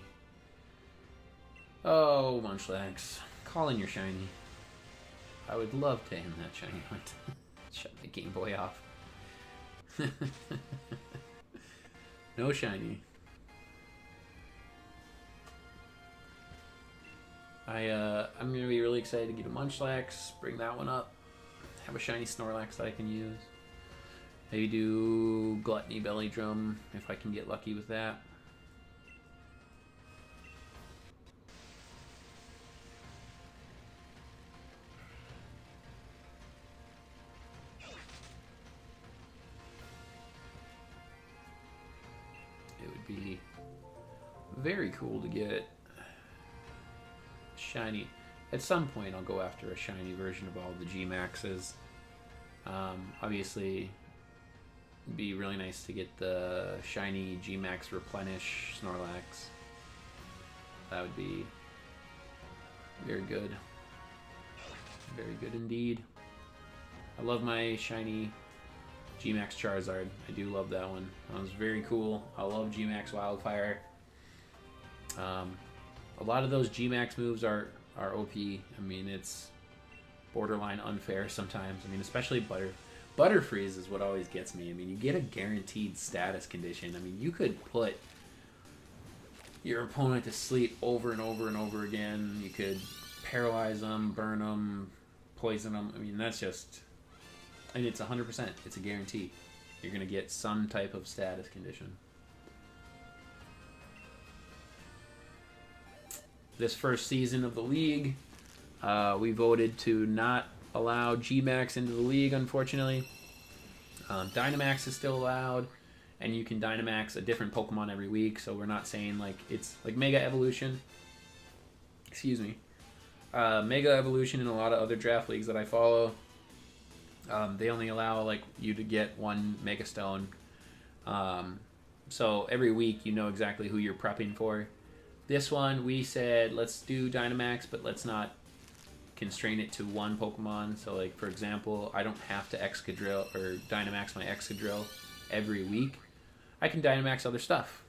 Oh, Munchlax. Call in your shiny. I would love to end that shiny hunt. Shut my Game Boy off. No shiny. I'm gonna be really excited to get a Munchlax, bring that one up, have a shiny Snorlax that I can use. Maybe do Gluttony Belly Drum if I can get lucky with that. It would be very cool to get shiny. At some point I'll go after a shiny version of all the G-Maxes. Obviously it'd be really nice to get the shiny G-Max Replenish Snorlax. That would be very good. Very good indeed. I love my shiny G-Max Charizard. I do love that one. That was very cool. I love G-Max Wildfire. A lot of those G-Max moves are OP. I mean, it's borderline unfair sometimes. I mean, especially Butterfreeze is what always gets me. I mean, you get a guaranteed status condition. I mean, you could put your opponent to sleep over and over and over again. You could paralyze them, burn them, poison them. I mean, that's just... I mean, it's 100%. It's a guarantee. You're going to get some type of status condition. This first season of the league, we voted to not allow G-Max into the league, unfortunately. Dynamax is still allowed, and you can Dynamax a different Pokemon every week, so we're not saying like it's like Mega Evolution. Excuse me. Mega Evolution in a lot of other draft leagues that I follow, they only allow like you to get one Mega Stone. So every week you know exactly who you're prepping for. This one, we said, let's do Dynamax, but let's not constrain it to one Pokemon. So, like, for example, I don't have to Excadrill or Dynamax my Excadrill every week. I can Dynamax other stuff.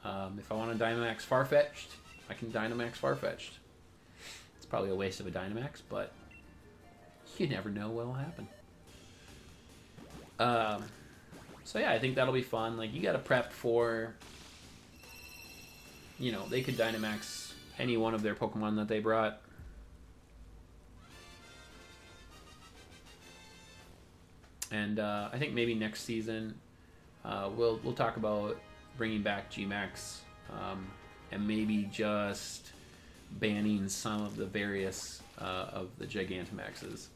If I want to Dynamax Farfetch'd, I can Dynamax Farfetch'd. It's probably a waste of a Dynamax, but you never know what will happen. So, yeah, I think that'll be fun. Like, you got to prep for... You know, they could Dynamax any one of their Pokemon that they brought. And I think maybe next season we'll talk about bringing back G-Max and maybe just banning some of the various of the Gigantamaxes.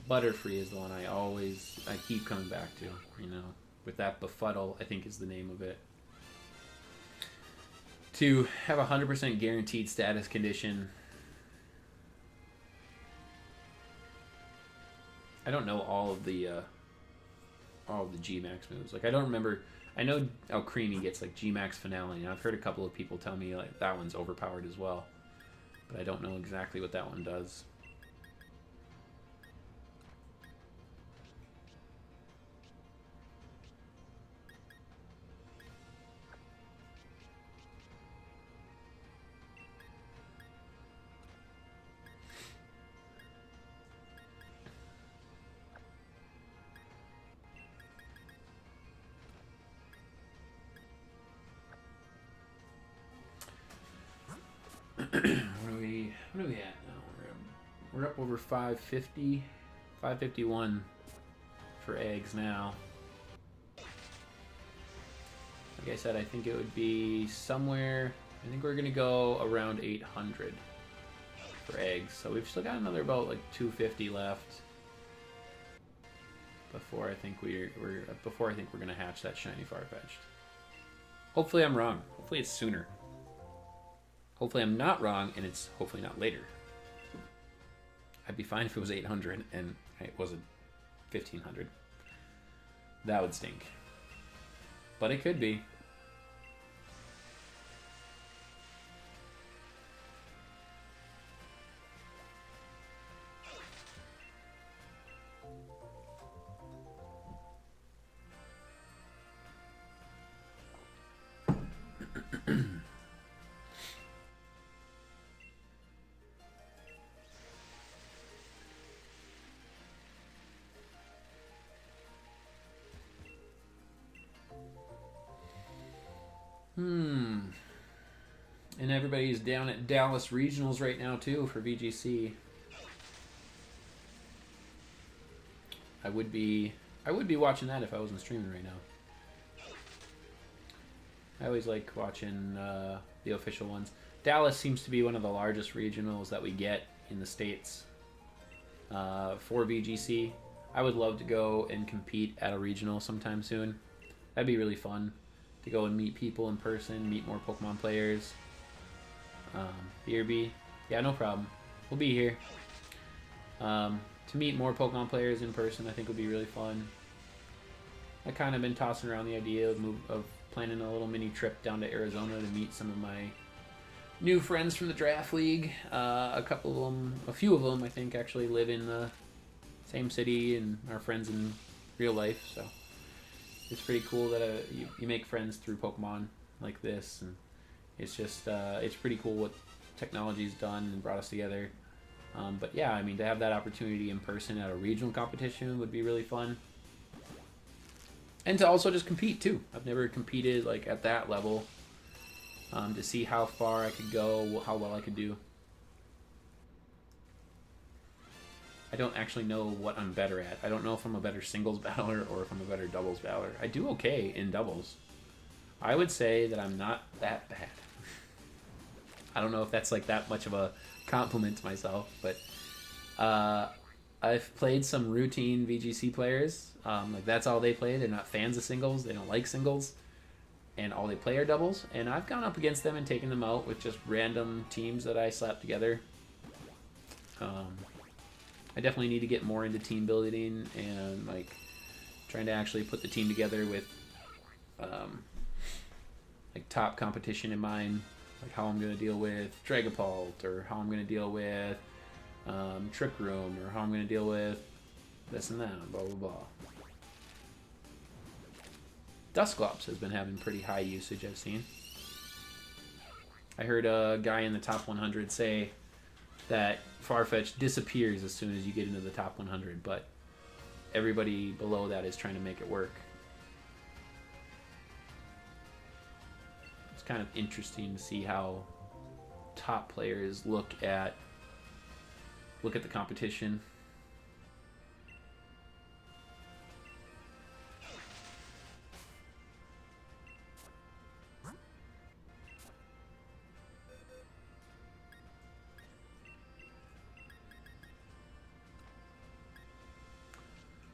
Butterfree is the one I keep coming back to. You know, with that Befuddle, I think is the name of it. To have a 100% guaranteed status condition, I don't know all of the G Max moves. Like I don't remember. I know how Creamy gets like G Max Finale, and I've heard a couple of people tell me like that one's overpowered as well, but I don't know exactly what that one does. What are we at now? We're up over 550, 551 for eggs now. Like I said, I think it would be somewhere. I think we're gonna go around 800 for eggs. So we've still got another about like 250 left before I think we're gonna hatch that shiny Farfetch'd. Hopefully I'm wrong. Hopefully it's sooner. Hopefully I'm not wrong, and it's hopefully not later. I'd be fine if it was 800 and it wasn't 1500. That would stink. But it could be. And everybody's down at Dallas Regionals right now too for VGC. I would be watching that if I wasn't streaming right now. I always like watching the official ones. Dallas seems to be one of the largest regionals that we get in the States for VGC. I would love to go and compete at a regional sometime soon. That'd be really fun to go and meet people in person, meet more Pokemon players. BRB, yeah, no problem. We'll be here. To meet more Pokemon players in person, I think would be really fun. I kind of been tossing around the idea of planning a little mini trip down to Arizona to meet some of my new friends from the Draft League. A few of them, I think, actually live in the same city and are friends in real life. So it's pretty cool that you make friends through Pokemon like this, and it's just it's pretty cool what technology's done and brought us together. But yeah, I mean, to have that opportunity in person at a regional competition would be really fun. And to also just compete too. I've never competed like at that level. To see how far I could go, how well I could do. I don't actually know what I'm better at. I don't know if I'm a better singles battler or if I'm a better doubles battler. I do okay in doubles. I would say that I'm not that bad. I don't know if that's like that much of a compliment to myself, but I've played some routine VGC players. Like that's all they play. They're not fans of singles. They don't like singles, and all they play are doubles. And I've gone up against them and taken them out with just random teams that I slapped together. I definitely need to get more into team building and like trying to actually put the team together with like top competition in mind. Like how I'm going to deal with Dragapult, or how I'm going to deal with Trick Room, or how I'm going to deal with this and that, blah, blah, blah. Dusclops has been having pretty high usage, I've seen. I heard a guy in the top 100 say that Farfetch'd disappears as soon as you get into the top 100, but everybody below that is trying to make it work. It's kind of interesting to see how top players look at the competition.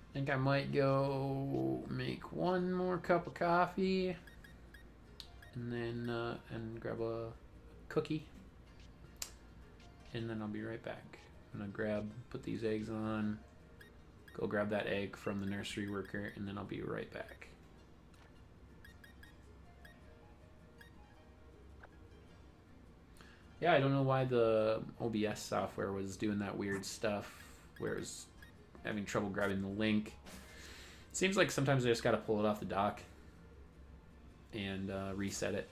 I think I might go make one more cup of coffee and then grab a cookie, and then I'll be right back. I'm gonna put these eggs on, go grab that egg from the nursery worker, and then I'll be right back. Yeah, I don't know why the OBS software was doing that weird stuff where it was having trouble grabbing the link. Seems like sometimes I just got to pull it off the dock and reset it.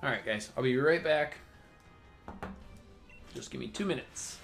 Alright guys, I'll be right back. Just give me 2 minutes.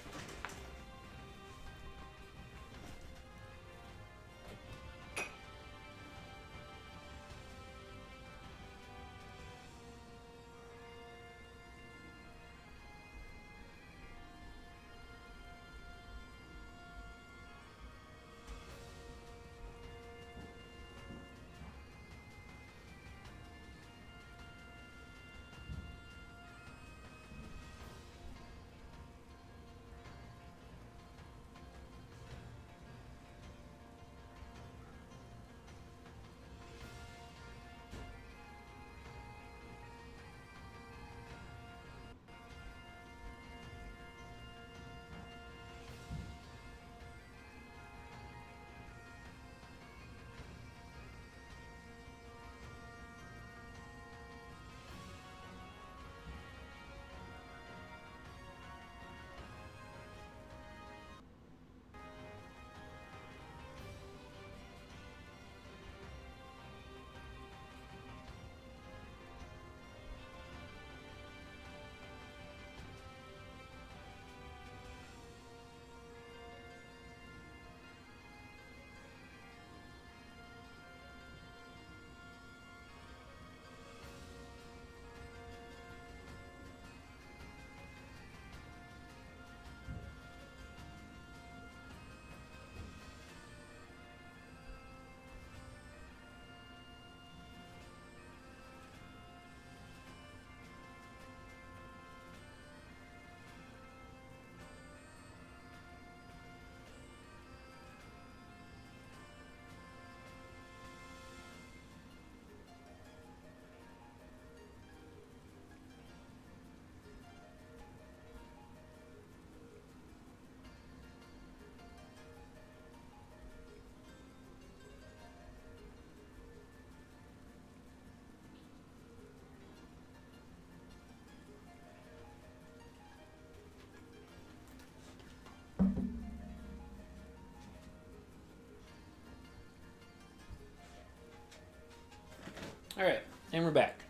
All right, and we're back.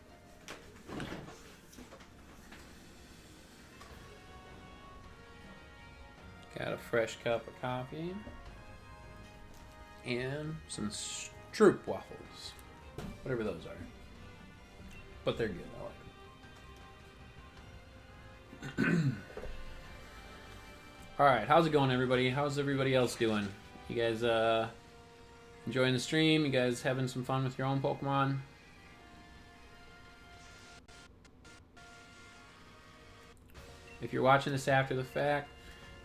Got a fresh cup of coffee and some stroop waffles, whatever those are. But they're good. I like them. All right, how's it going, everybody? How's everybody else doing? You guys enjoying the stream? You guys having some fun with your own Pokemon? If you're watching this after the fact,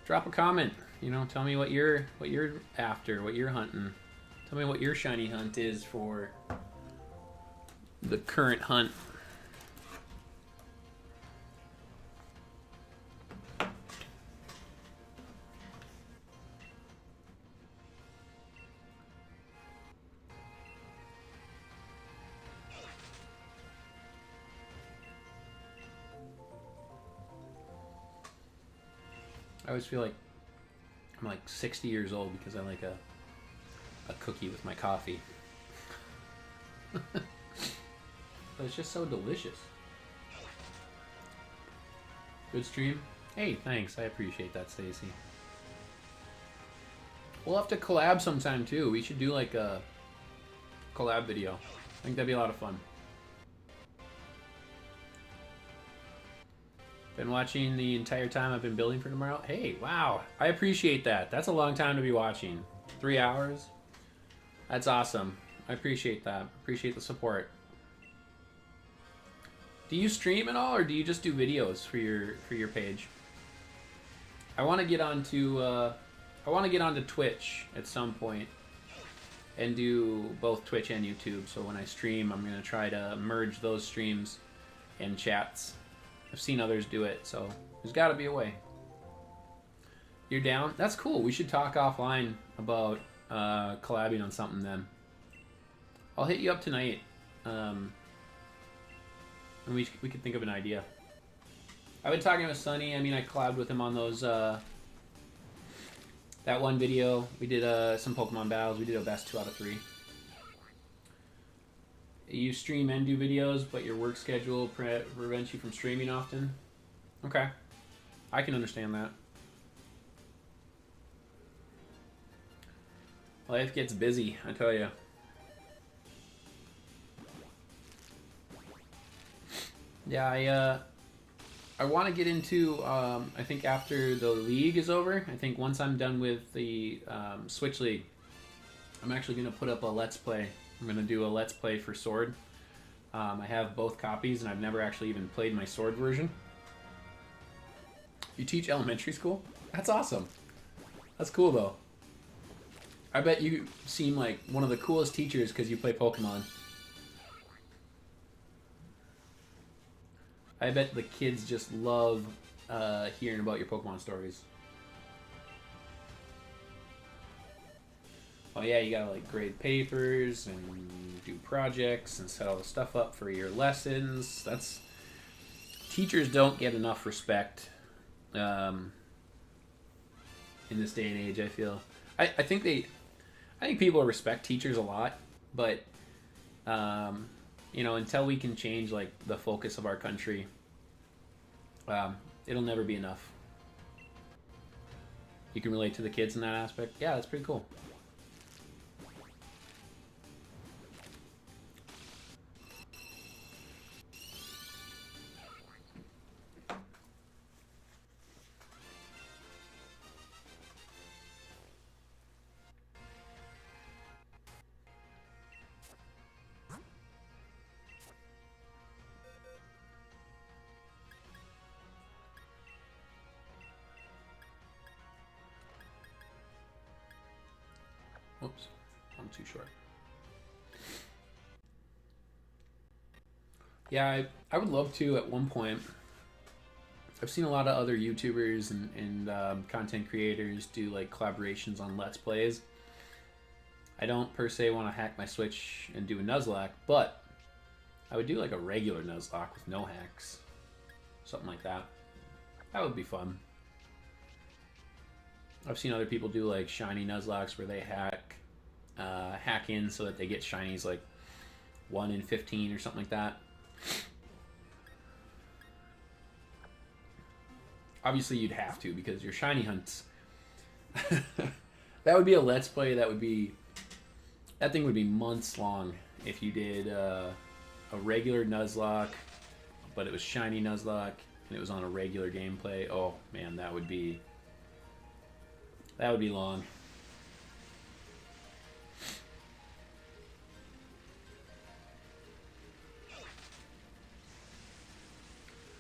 drop a comment. You know, tell me what you're after, what you're hunting. Tell me what your shiny hunt is for the current hunt. I always feel like I'm like 60 years old because I like a cookie with my coffee. But it's just so delicious. Good stream? Hey, thanks. I appreciate that, Stacy. We'll have to collab sometime too. We should do like a collab video. I think that'd be a lot of fun. Been watching the entire time I've been building for tomorrow. Hey, wow. I appreciate that. That's a long time to be watching. 3 hours? That's awesome. I appreciate that. Appreciate the support. Do you stream at all, or do you just do videos for your page? I want to get onto Twitch at some point and do both Twitch and YouTube. So when I stream, I'm gonna try to merge those streams and chats. I've seen others do it, so there's got to be a way. You're down? That's cool. We should talk offline about collabing on something then. I'll hit you up tonight, and we could think of an idea. I've been talking with Sonny. I mean, I collabed with him on those that one video. We did some Pokemon battles. We did a best 2 out of 3. You stream and do videos, but your work schedule prevents you from streaming often? Okay. I can understand that. Life gets busy, I tell you. Yeah, I want to get into, I think after the league is over, I think once I'm done with the Switch League, I'm actually going to put up a Let's Play. I'm going to do a Let's Play for Sword. I have both copies, and I've never actually even played my Sword version. You teach elementary school? That's awesome. That's cool, though. I bet you seem like one of the coolest teachers because you play Pokemon. I bet the kids just love hearing about your Pokemon stories. Oh yeah, you gotta like grade papers and do projects and set all the stuff up for your lessons. That's teachers don't get enough respect in this day and age. I feel. I think people respect teachers a lot, but you know, until we can change like the focus of our country, it'll never be enough. You can relate to the kids in that aspect. Yeah, that's pretty cool. Oops, I'm too short. Yeah, I would love to at one point. I've seen a lot of other YouTubers and content creators do like collaborations on Let's Plays. I don't per se want to hack my Switch and do a Nuzlocke, but I would do like a regular Nuzlocke with no hacks. Something like that. That would be fun. I've seen other people do like shiny Nuzlocks where they hack in so that they get shinies like 1 in 15 or something like that. Obviously you'd have to because your shiny hunts. That would be a Let's Play. That thing would be months long if you did a regular Nuzlocke, but it was shiny Nuzlocke and it was on a regular gameplay. Oh man, that would be long.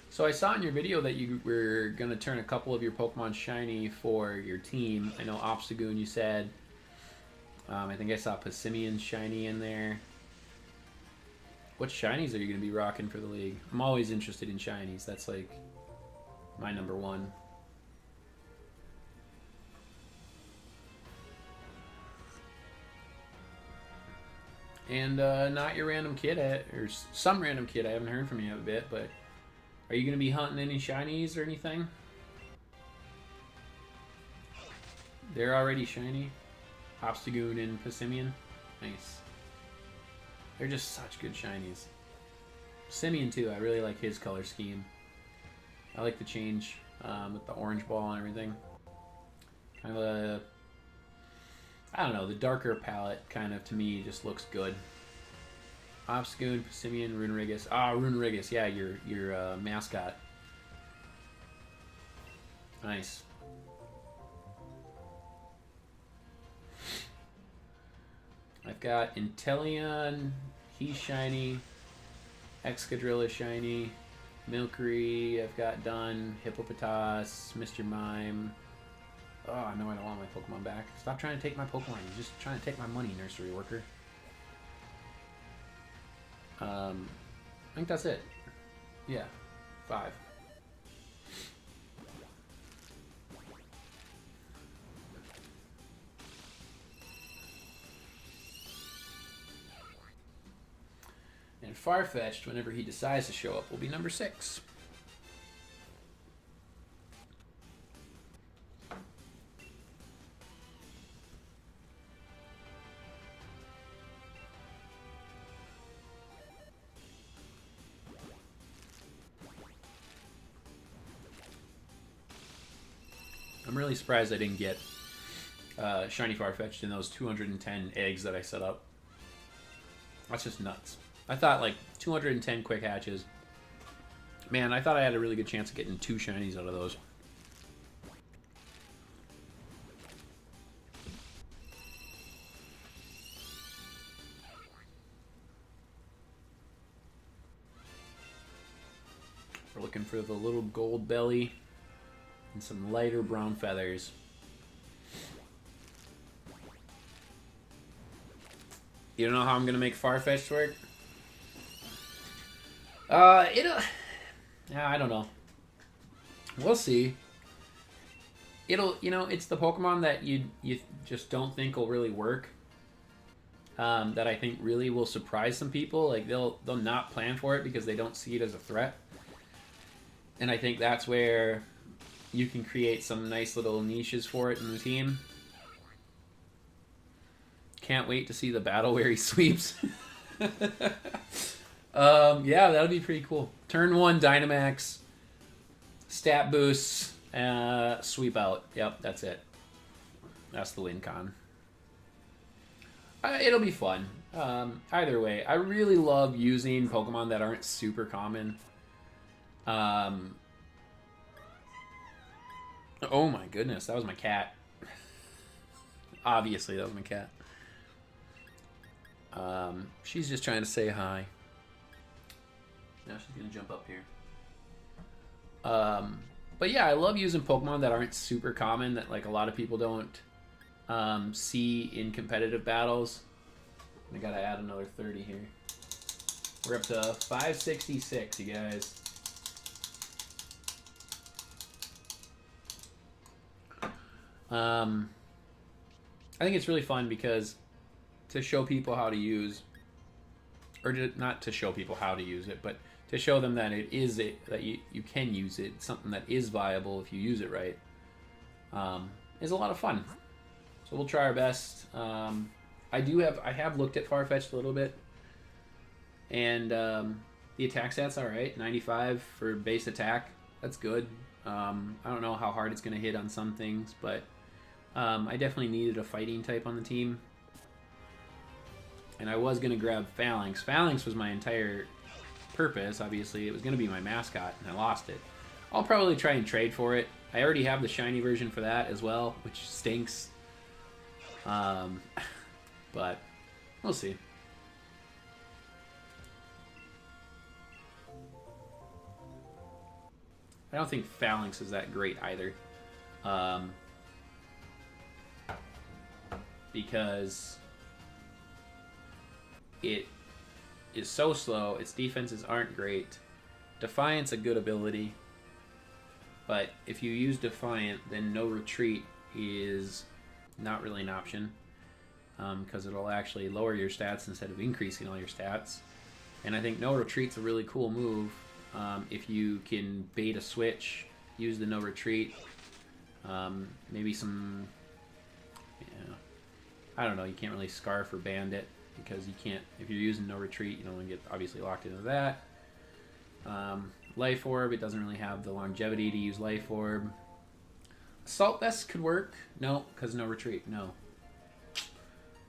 So I saw in your video that you were going to turn a couple of your Pokemon shiny for your team. I know Obstagoon you said. I think I saw Passimian shiny in there. What shinies are you going to be rocking for the league? I'm always interested in shinies. That's like my number one. And not your random kid, or some random kid. I haven't heard from you a bit, but are you going to be hunting any shinies or anything? They're already shiny. Obstagoon and Passimian. Nice. They're just such good shinies. Passimian too, I really like his color scheme. I like the change with the orange ball and everything. Kind of a... I don't know, the darker palette kind of, to me, just looks good. Obstagoon, Passimian, Runerigus. Ah, Runerigus, yeah, your mascot. Nice. I've got Inteleon, he's shiny. Excadrill is shiny. Milcery, I've got done. Hippopotas, Mr. Mime. Oh, no, I don't want my Pokemon back. Stop trying to take my Pokemon. You're just trying to take my money, nursery worker. I think that's it. Yeah, 5. And Farfetch'd, whenever he decides to show up, will be number 6. I'm really surprised I didn't get Shiny Farfetch'd in those 210 eggs that I set up. That's just nuts. I thought like 210 quick hatches. Man, I thought I had a really good chance of getting 2 shinies out of those. We're looking for the little gold belly and some lighter brown feathers. You don't know how I'm gonna make Farfetch'd work? Yeah, I don't know. We'll see. It'll, you know, it's the Pokemon that you just don't think will really work. That I think really will surprise some people. Like they'll not plan for it because they don't see it as a threat. And I think that's where you can create some nice little niches for it in the team. Can't wait to see the battle where he sweeps. Yeah, that'll be pretty cool. Turn 1 Dynamax, stat boosts, sweep out. Yep, that's it. That's the win con. It'll be fun. Either way, I really love using Pokemon that aren't super common. Oh my goodness, that was my cat. Obviously, that was my cat. She's just trying to say hi. Now she's gonna jump up here. But yeah, I love using Pokemon that aren't super common, that like a lot of people don't see in competitive battles. I gotta add another 30 here. We're up to 566, you guys. I think it's really fun because to show people how to use, or not to show people how to use it, but to show them that it is that you can use it, something that is viable if you use it right, is a lot of fun. So we'll try our best. I have looked at Farfetch'd a little bit, and the attack stat's all right. 95 for base attack, that's good. I don't know how hard it's going to hit on some things, but I definitely needed a fighting type on the team. And I was going to grab Phalanx. Phalanx was my entire purpose, obviously. It was going to be my mascot, and I lost it. I'll probably try and trade for it. I already have the shiny version for that as well, which stinks. But we'll see. I don't think Phalanx is that great either. Because it is so slow, its defenses aren't great. Defiant's a good ability, but if you use Defiant, then no retreat is not really an option, because it'll actually lower your stats instead of increasing all your stats. And I think no retreat's a really cool move. If you can bait a switch, use the no retreat, maybe some, I don't know, you can't really Scarf or Bandit, because you can't, if you're using no retreat, you don't want to get obviously locked into that. Life Orb, it doesn't really have the longevity to use Life Orb. Assault Vest could work. No, because no retreat. No.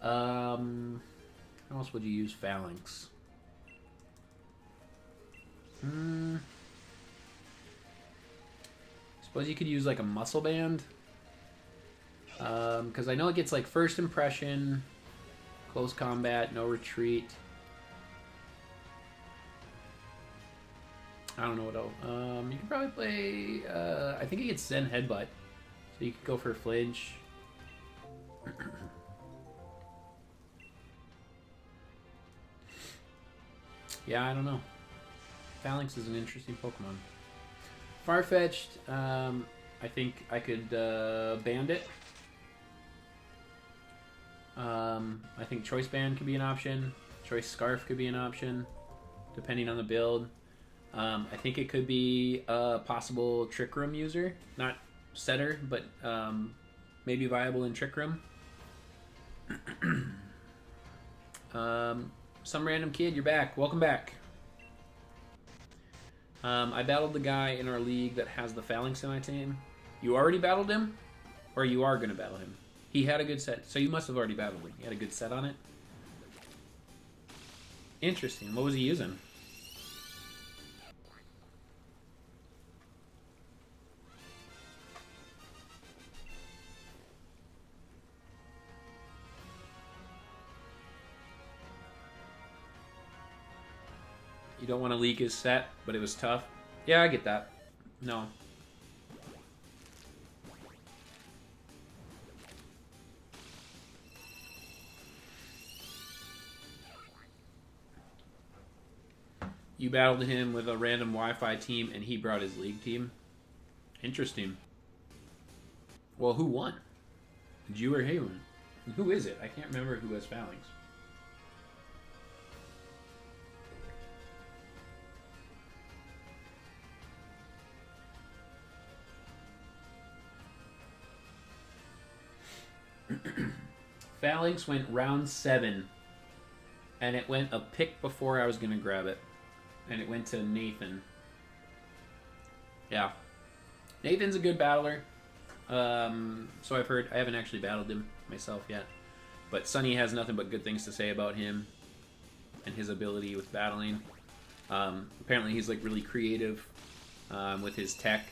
How else would you use Phalanx? Suppose you could use like a Muscle Band. Because I know it gets like First Impression, Close Combat, no retreat. I don't know what else. You could probably play, I think it gets Zen Headbutt. So you could go for Flinch. Yeah, I don't know. Phalanx is an interesting Pokemon. Farfetch'd, I think I could band it. I think Choice Band could be an option. Choice Scarf could be an option, depending on the build. I think it could be a possible Trick Room user. Not setter, but maybe viable in Trick Room. Some random kid, you're back. Welcome back. I battled the guy in our league that has the Phalanx in my team. You already battled him? Or you are going to battle him? He had a good set. So you must have already battled him. He had a good set on it? Interesting. What was he using? You don't want to leak his set, but it was tough. Yeah, I get that. No. You battled him with a random Wi-Fi team, and he brought his league team. Interesting. Well, who won? Did you or he win? Who is it? I can't remember who has Phalanx. Phalanx went round 7, and it went a pick before I was going to grab it. And it went to Nathan. Yeah. Nathan's a good battler. So I've heard. I haven't actually battled him myself yet. But Sonny has nothing but good things to say about him and his ability with battling. Apparently he's like really creative with his tech.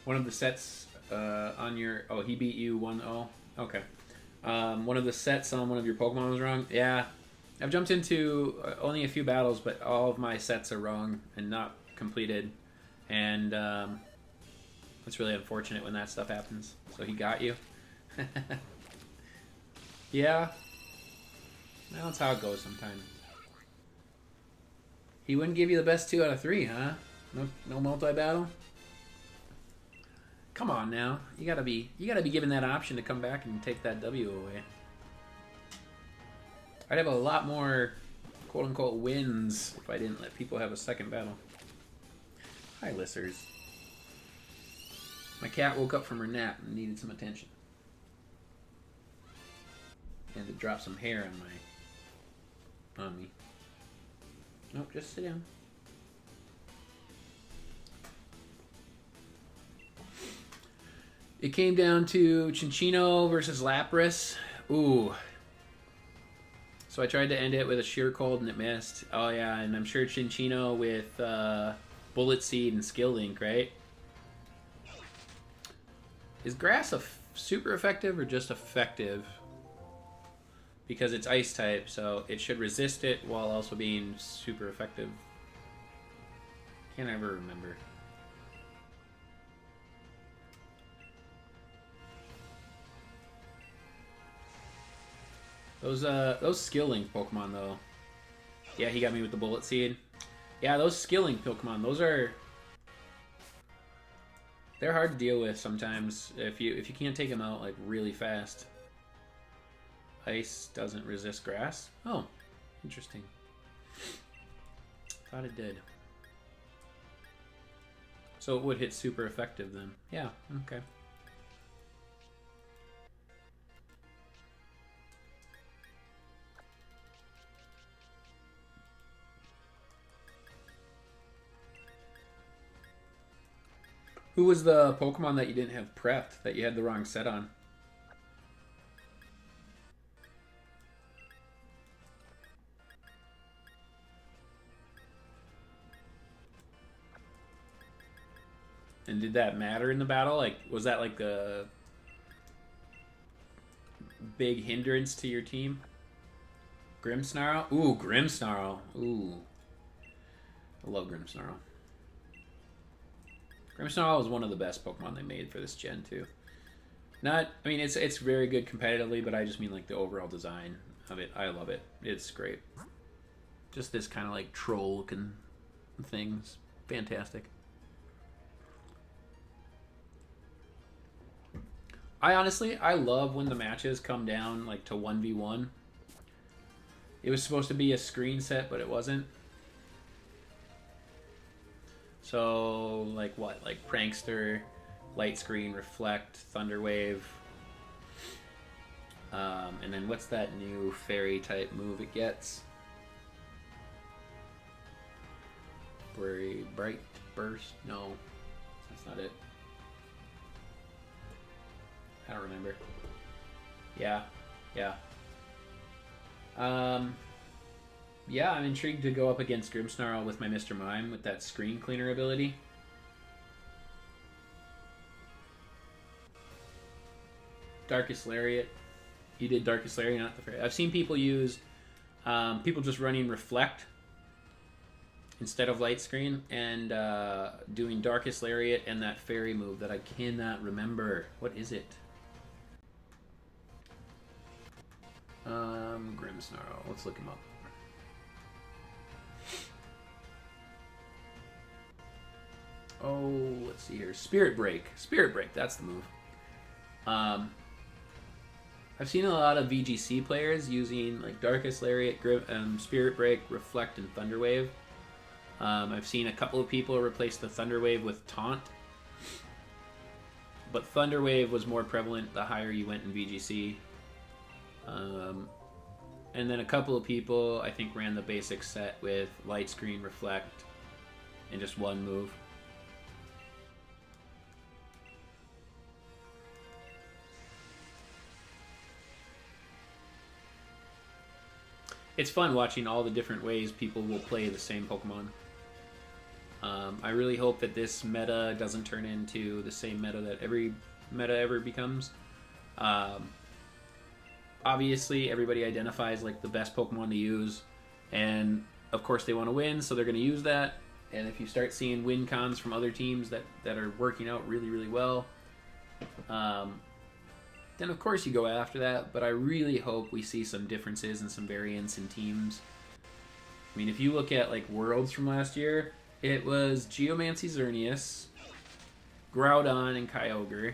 One of the sets on your... Oh, he beat you 1-0? Okay. One of the sets on one of your Pokemon was wrong? Yeah. I've jumped into only a few battles, but all of my sets are wrong and not completed. And it's really unfortunate when that stuff happens. So he got you. Yeah. Well, that's how it goes sometimes. He wouldn't give you the best 2 out of 3, huh? No multi-battle? Come on now. You gotta be given that option to come back and take that W away. I'd have a lot more quote unquote wins if I didn't let people have a second battle. Hi, Lissers. My cat woke up from her nap and needed some attention. And to drop some hair on me. Nope, just sit down. It came down to Chinchino versus Lapras. Ooh. So I tried to end it with a Sheer Cold and it missed. Oh yeah, and I'm sure Chinchino with Bullet Seed and Skill Link, right? Is Grass super effective or just effective? Because it's Ice type, so it should resist it while also being super effective. Can't ever remember. Those Skill Link Pokemon though. Yeah, he got me with the Bullet Seed. Yeah, those Skill Link Pokemon, they're hard to deal with sometimes if you can't take them out like really fast. Ice doesn't resist Grass. Oh, interesting. Thought it did. So it would hit super effective then. Yeah, okay. Who was the Pokemon that you didn't have prepped, that you had the wrong set on? And did that matter in the battle? Like, was that like the big hindrance to your team? Grimmsnarl? Ooh, Grimmsnarl. Ooh. I love Grimmsnarl. Grimmsnarl was one of the best Pokemon they made for this gen, too. Not, I mean, it's very good competitively, but I just mean like the overall design of it. I love it. It's great. Just this kind of like troll looking things. Fantastic. I love when the matches come down like to 1v1. It was supposed to be a screen set, but it wasn't. So, like what? Like Prankster, Light Screen, Reflect, Thunderwave. And then what's that new fairy type move it gets? Bright Burst? No, that's not it. I don't remember. Yeah. Yeah, I'm intrigued to go up against Grimmsnarl with my Mr. Mime with that screen cleaner ability. Darkest Lariat. You did Darkest Lariat, not the Fairy. I've seen people use, people just running Reflect instead of Light Screen and doing Darkest Lariat and that Fairy move that I cannot remember. What is it? Grimmsnarl. Let's look him up. Oh, let's see here. Spirit Break. Spirit Break, that's the move. I've seen a lot of VGC players using like Darkest Lariat, Spirit Break, Reflect, and Thunderwave. I've seen a couple of people replace the Thunderwave with Taunt. But Thunderwave was more prevalent the higher you went in VGC. And then a couple of people, I think, ran the basic set with Light Screen, Reflect, and just one move. It's fun watching all the different ways people will play the same Pokemon. I really hope that this meta doesn't turn into the same meta that every meta ever becomes. Obviously, everybody identifies like the best Pokemon to use, and of course they want to win, so they're going to use that. And if you start seeing win cons from other teams that are working out really, really well, then of course you go after that. But I really hope we see some differences and some variance in teams. I mean, if you look at like Worlds from last year, it was Geomancy Xerneas, Groudon, and Kyogre.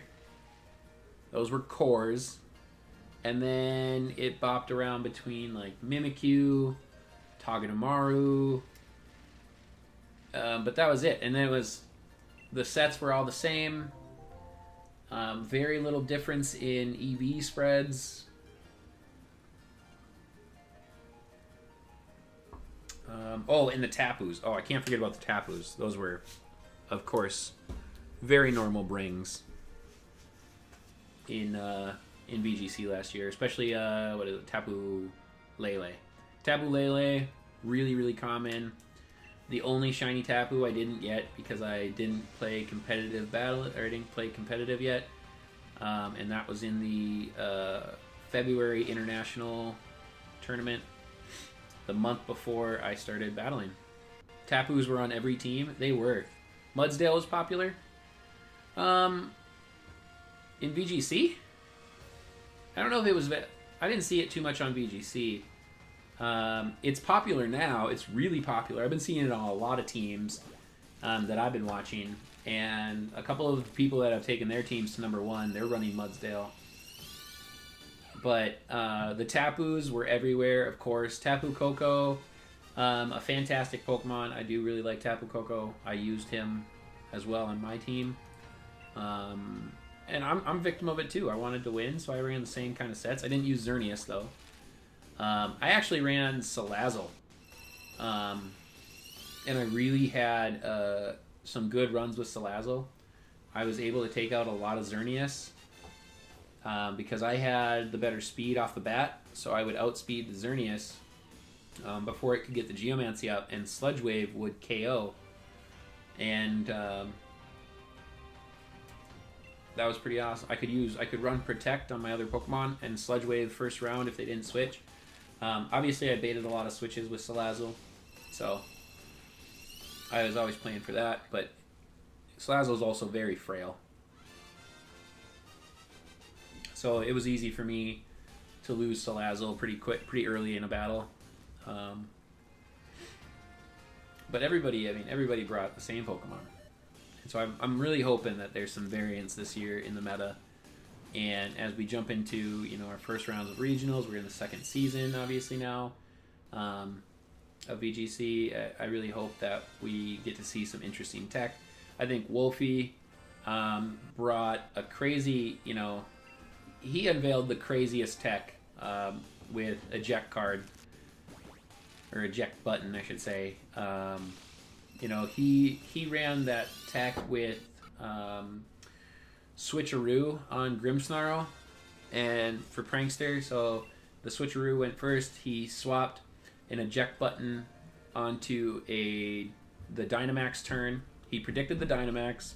Those were cores. And then it bopped around between like Mimikyu, Togedemaru, but that was it. And then it was, the sets were all the same. Very little difference in EV spreads. Oh, and the Tapus. Oh, I can't forget about the Tapus. Those were, of course, very normal brings in VGC last year, especially what is it, Tapu Lele. Tapu Lele, really, really common. The only shiny Tapu I didn't get because I didn't play competitive battle, or I didn't play competitive yet, and that was in the February International Tournament, the month before I started battling. Tapus were on every team. They were. Mudsdale was popular. In VGC? I don't know if it was... I didn't see it too much on VGC. It's popular now. It's really popular. I've been seeing it on a lot of teams that I've been watching. And a couple of people that have taken their teams to #1, they're running Mudsdale. But the Tapus were everywhere, of course. Tapu Koko, a fantastic Pokemon. I do really like Tapu Koko. I used him as well on my team. And I'm victim of it too. I wanted to win, so I ran the same kind of sets. I didn't use Xerneas, though. I actually ran Salazzle. And I really had some good runs with Salazzle. I was able to take out a lot of Xerneas because I had the better speed off the bat, so I would outspeed the Xerneas before it could get the Geomancy out, and Sludge Wave would KO. And... that was pretty awesome. I could run Protect on my other Pokemon and Sludge Wave first round if they didn't switch. Obviously, I baited a lot of switches with Salazzle, so I was always playing for that. But Salazzle is also very frail. So it was easy for me to lose Salazzle pretty early in a battle. But everybody brought the same Pokemon. And so I'm really hoping that there's some variance this year in the meta. And as we jump into, our first rounds of regionals, we're in the second season, obviously now, of VGC. I really hope that we get to see some interesting tech. I think Wolfie brought a crazy, he unveiled the craziest tech with eject card, or eject button, I should say. He ran that tech with switcheroo on Grimmsnarl and for Prankster. So the switcheroo went first. He swapped an eject button onto the Dynamax turn. He predicted the Dynamax,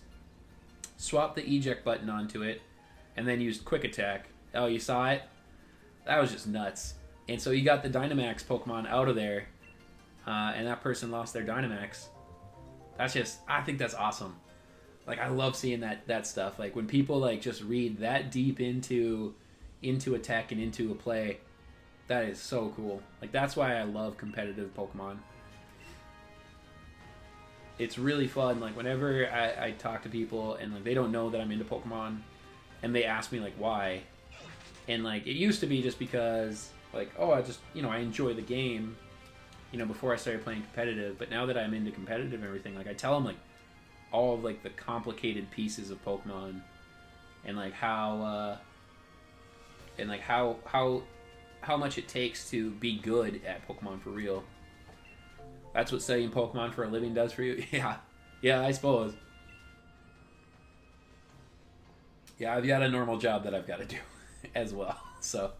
swapped the eject button onto it, and then used quick attack. Oh, you saw it? That was just nuts. And so he got the Dynamax Pokemon out of there, and that person lost their Dynamax. I think that's awesome. Like, I love seeing that stuff. Like, when people, like, just read that deep into a tech and into a play, that is so cool. Like, that's why I love competitive Pokemon. It's really fun. Like, whenever I talk to people and, like, they don't know that I'm into Pokemon, and they ask me, like, why. And, like, it used to be just because, like, oh, I just, I enjoy the game, before I started playing competitive. But now that I'm into competitive and everything, like, I tell them, like, all of, like, the complicated pieces of Pokemon, and, like, how much it takes to be good at Pokemon for real. That's what studying Pokemon for a living does for you. Yeah, I suppose. Yeah, I've got a normal job that I've got to do as well. So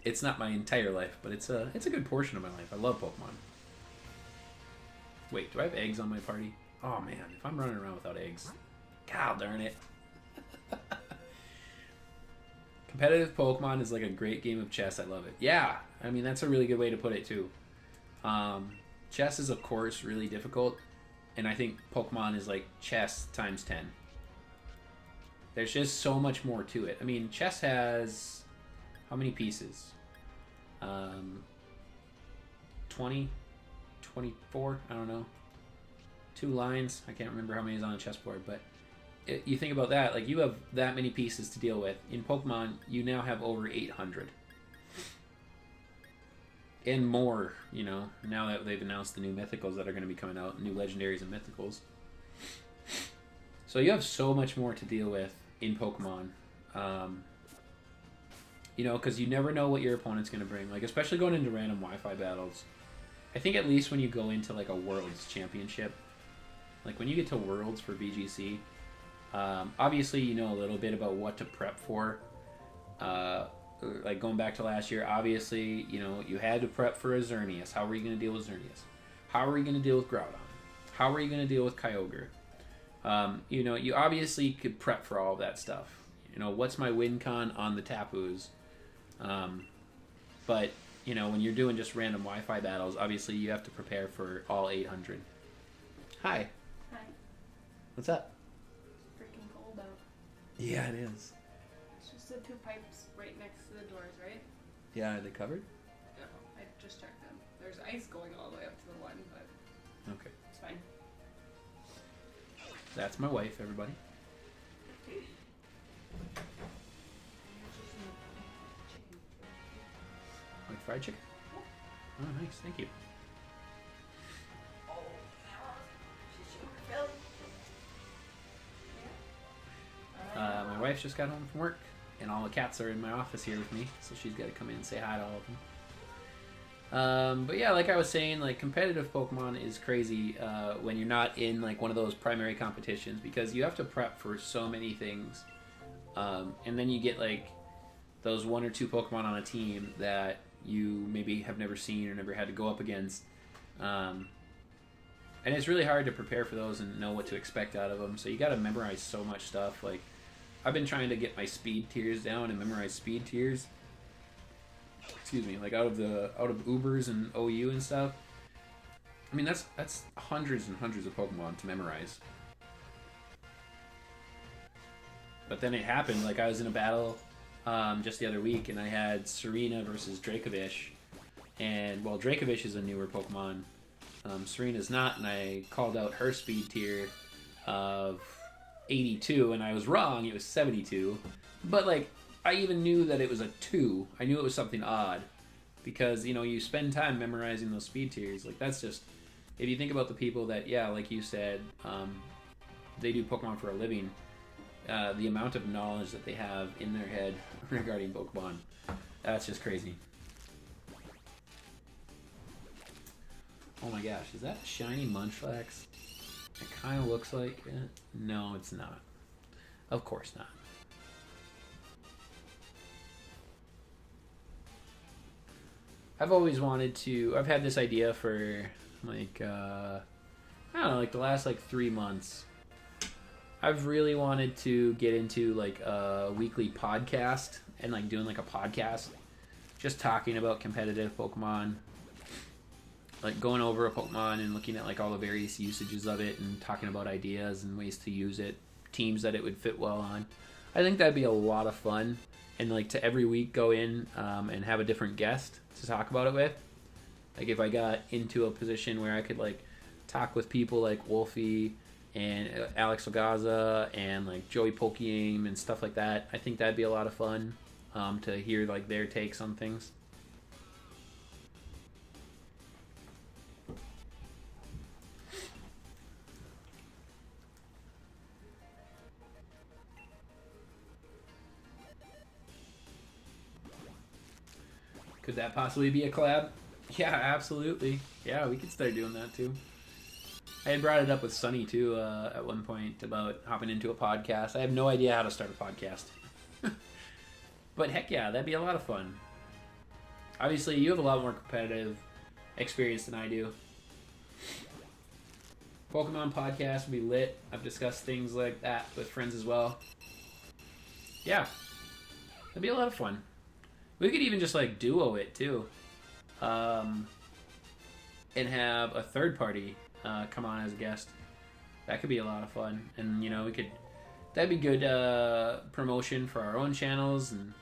it's not my entire life, but it's a good portion of my life. I love Pokemon. Wait, do I have eggs on my party? Oh man, if I'm running around without eggs, god darn it. Competitive Pokemon is like a great game of chess. I love it. Yeah, I mean, that's a really good way to put it too. Chess is, of course, really difficult, and I think Pokemon is like chess times 10. There's just so much more to it. I mean, chess has how many pieces? 20? 24? I don't know. 2 lines. I can't remember how many is on a chessboard, but you think about that. Like, you have that many pieces to deal with. In Pokemon, you now have over 800. And more, now that they've announced the new mythicals that are going to be coming out, new legendaries and mythicals. So you have so much more to deal with in Pokemon. Because you never know what your opponent's going to bring. Like, especially going into random Wi-Fi battles. I think at least when you go into, like, a Worlds Championship, like, when you get to Worlds for VGC, obviously you know a little bit about what to prep for. Like, going back to last year, obviously, you had to prep for a Xerneas. How were you going to deal with Xerneas? How are you going to deal with Groudon? How are you going to deal with Kyogre? You obviously could prep for all of that stuff. What's my win con on the Tapus? But, when you're doing just random Wi-Fi battles, obviously you have to prepare for all 800. Hi. Hi. What's up? It's freaking cold out. Yeah, it is. It's just the 2 pipes right next to the doors, right? Yeah, are they covered? No, I just checked them. There's ice going all the way up to the one, but Okay. it's fine. That's my wife, everybody. Like fried chicken? Oh, nice. Thank you. My wife just got home from work, and all the cats are in my office here with me, so she's got to come in and say hi to all of them. But yeah, like I was saying, like, competitive Pokemon is crazy when you're not in, like, one of those primary competitions, because you have to prep for so many things. And then you get, like, those 1 or 2 Pokemon on a team that you maybe have never seen or never had to go up against. And it's really hard to prepare for those and know what to expect out of them. So you got to memorize so much stuff. Like, I've been trying to get my speed tiers down and memorize speed tiers. Excuse me, like out of Ubers and OU and stuff. I mean, that's hundreds and hundreds of Pokemon to memorize. But then it happened. Like, I was in a battle just the other week, and I had Serena versus Dracovish. And, well, Dracovish is a newer Pokemon. Serena's not, and I called out her speed tier of 82, and I was wrong. It was 72. But, like, I even knew that it was a 2. I knew it was something odd. Because, you know, you spend time memorizing those speed tiers. Like, that's just... If you think about the people that, yeah, like you said, they do Pokemon for a living, the amount of knowledge that they have in their head regarding Pokemon, that's just crazy. Oh my gosh, is that shiny Munchlax? It kind of looks like it. No, it's not. Of course not. I've always wanted to... I've had this idea for, like, I don't know, like the last, like, 3 months. I've really wanted to get into, like, a weekly podcast and, like, doing, like, a podcast. Just talking about competitive Pokemon. Like, going over a Pokemon and looking at, like, all the various usages of it and talking about ideas and ways to use it. Teams that it would fit well on. I think that'd be a lot of fun. And, like, to every week go in and have a different guest to talk about it with. Like, if I got into a position where I could, like, talk with people like Wolfie and Alex Ogaza and, like, Joey Pokeyame and stuff like that, I think that'd be a lot of fun to hear, like, their takes on things. Could that possibly be a collab? Yeah, absolutely. Yeah, we could start doing that too. I had brought it up with Sunny too at one point about hopping into a podcast. I have no idea how to start a podcast. But heck yeah, that'd be a lot of fun. Obviously, you have a lot more competitive experience than I do. Pokemon podcast would be lit. I've discussed things like that with friends as well. Yeah, that'd be a lot of fun. We could even just, like, duo it, too. And have a third party come on as a guest. That could be a lot of fun. And, you know, that'd be good promotion for our own channels and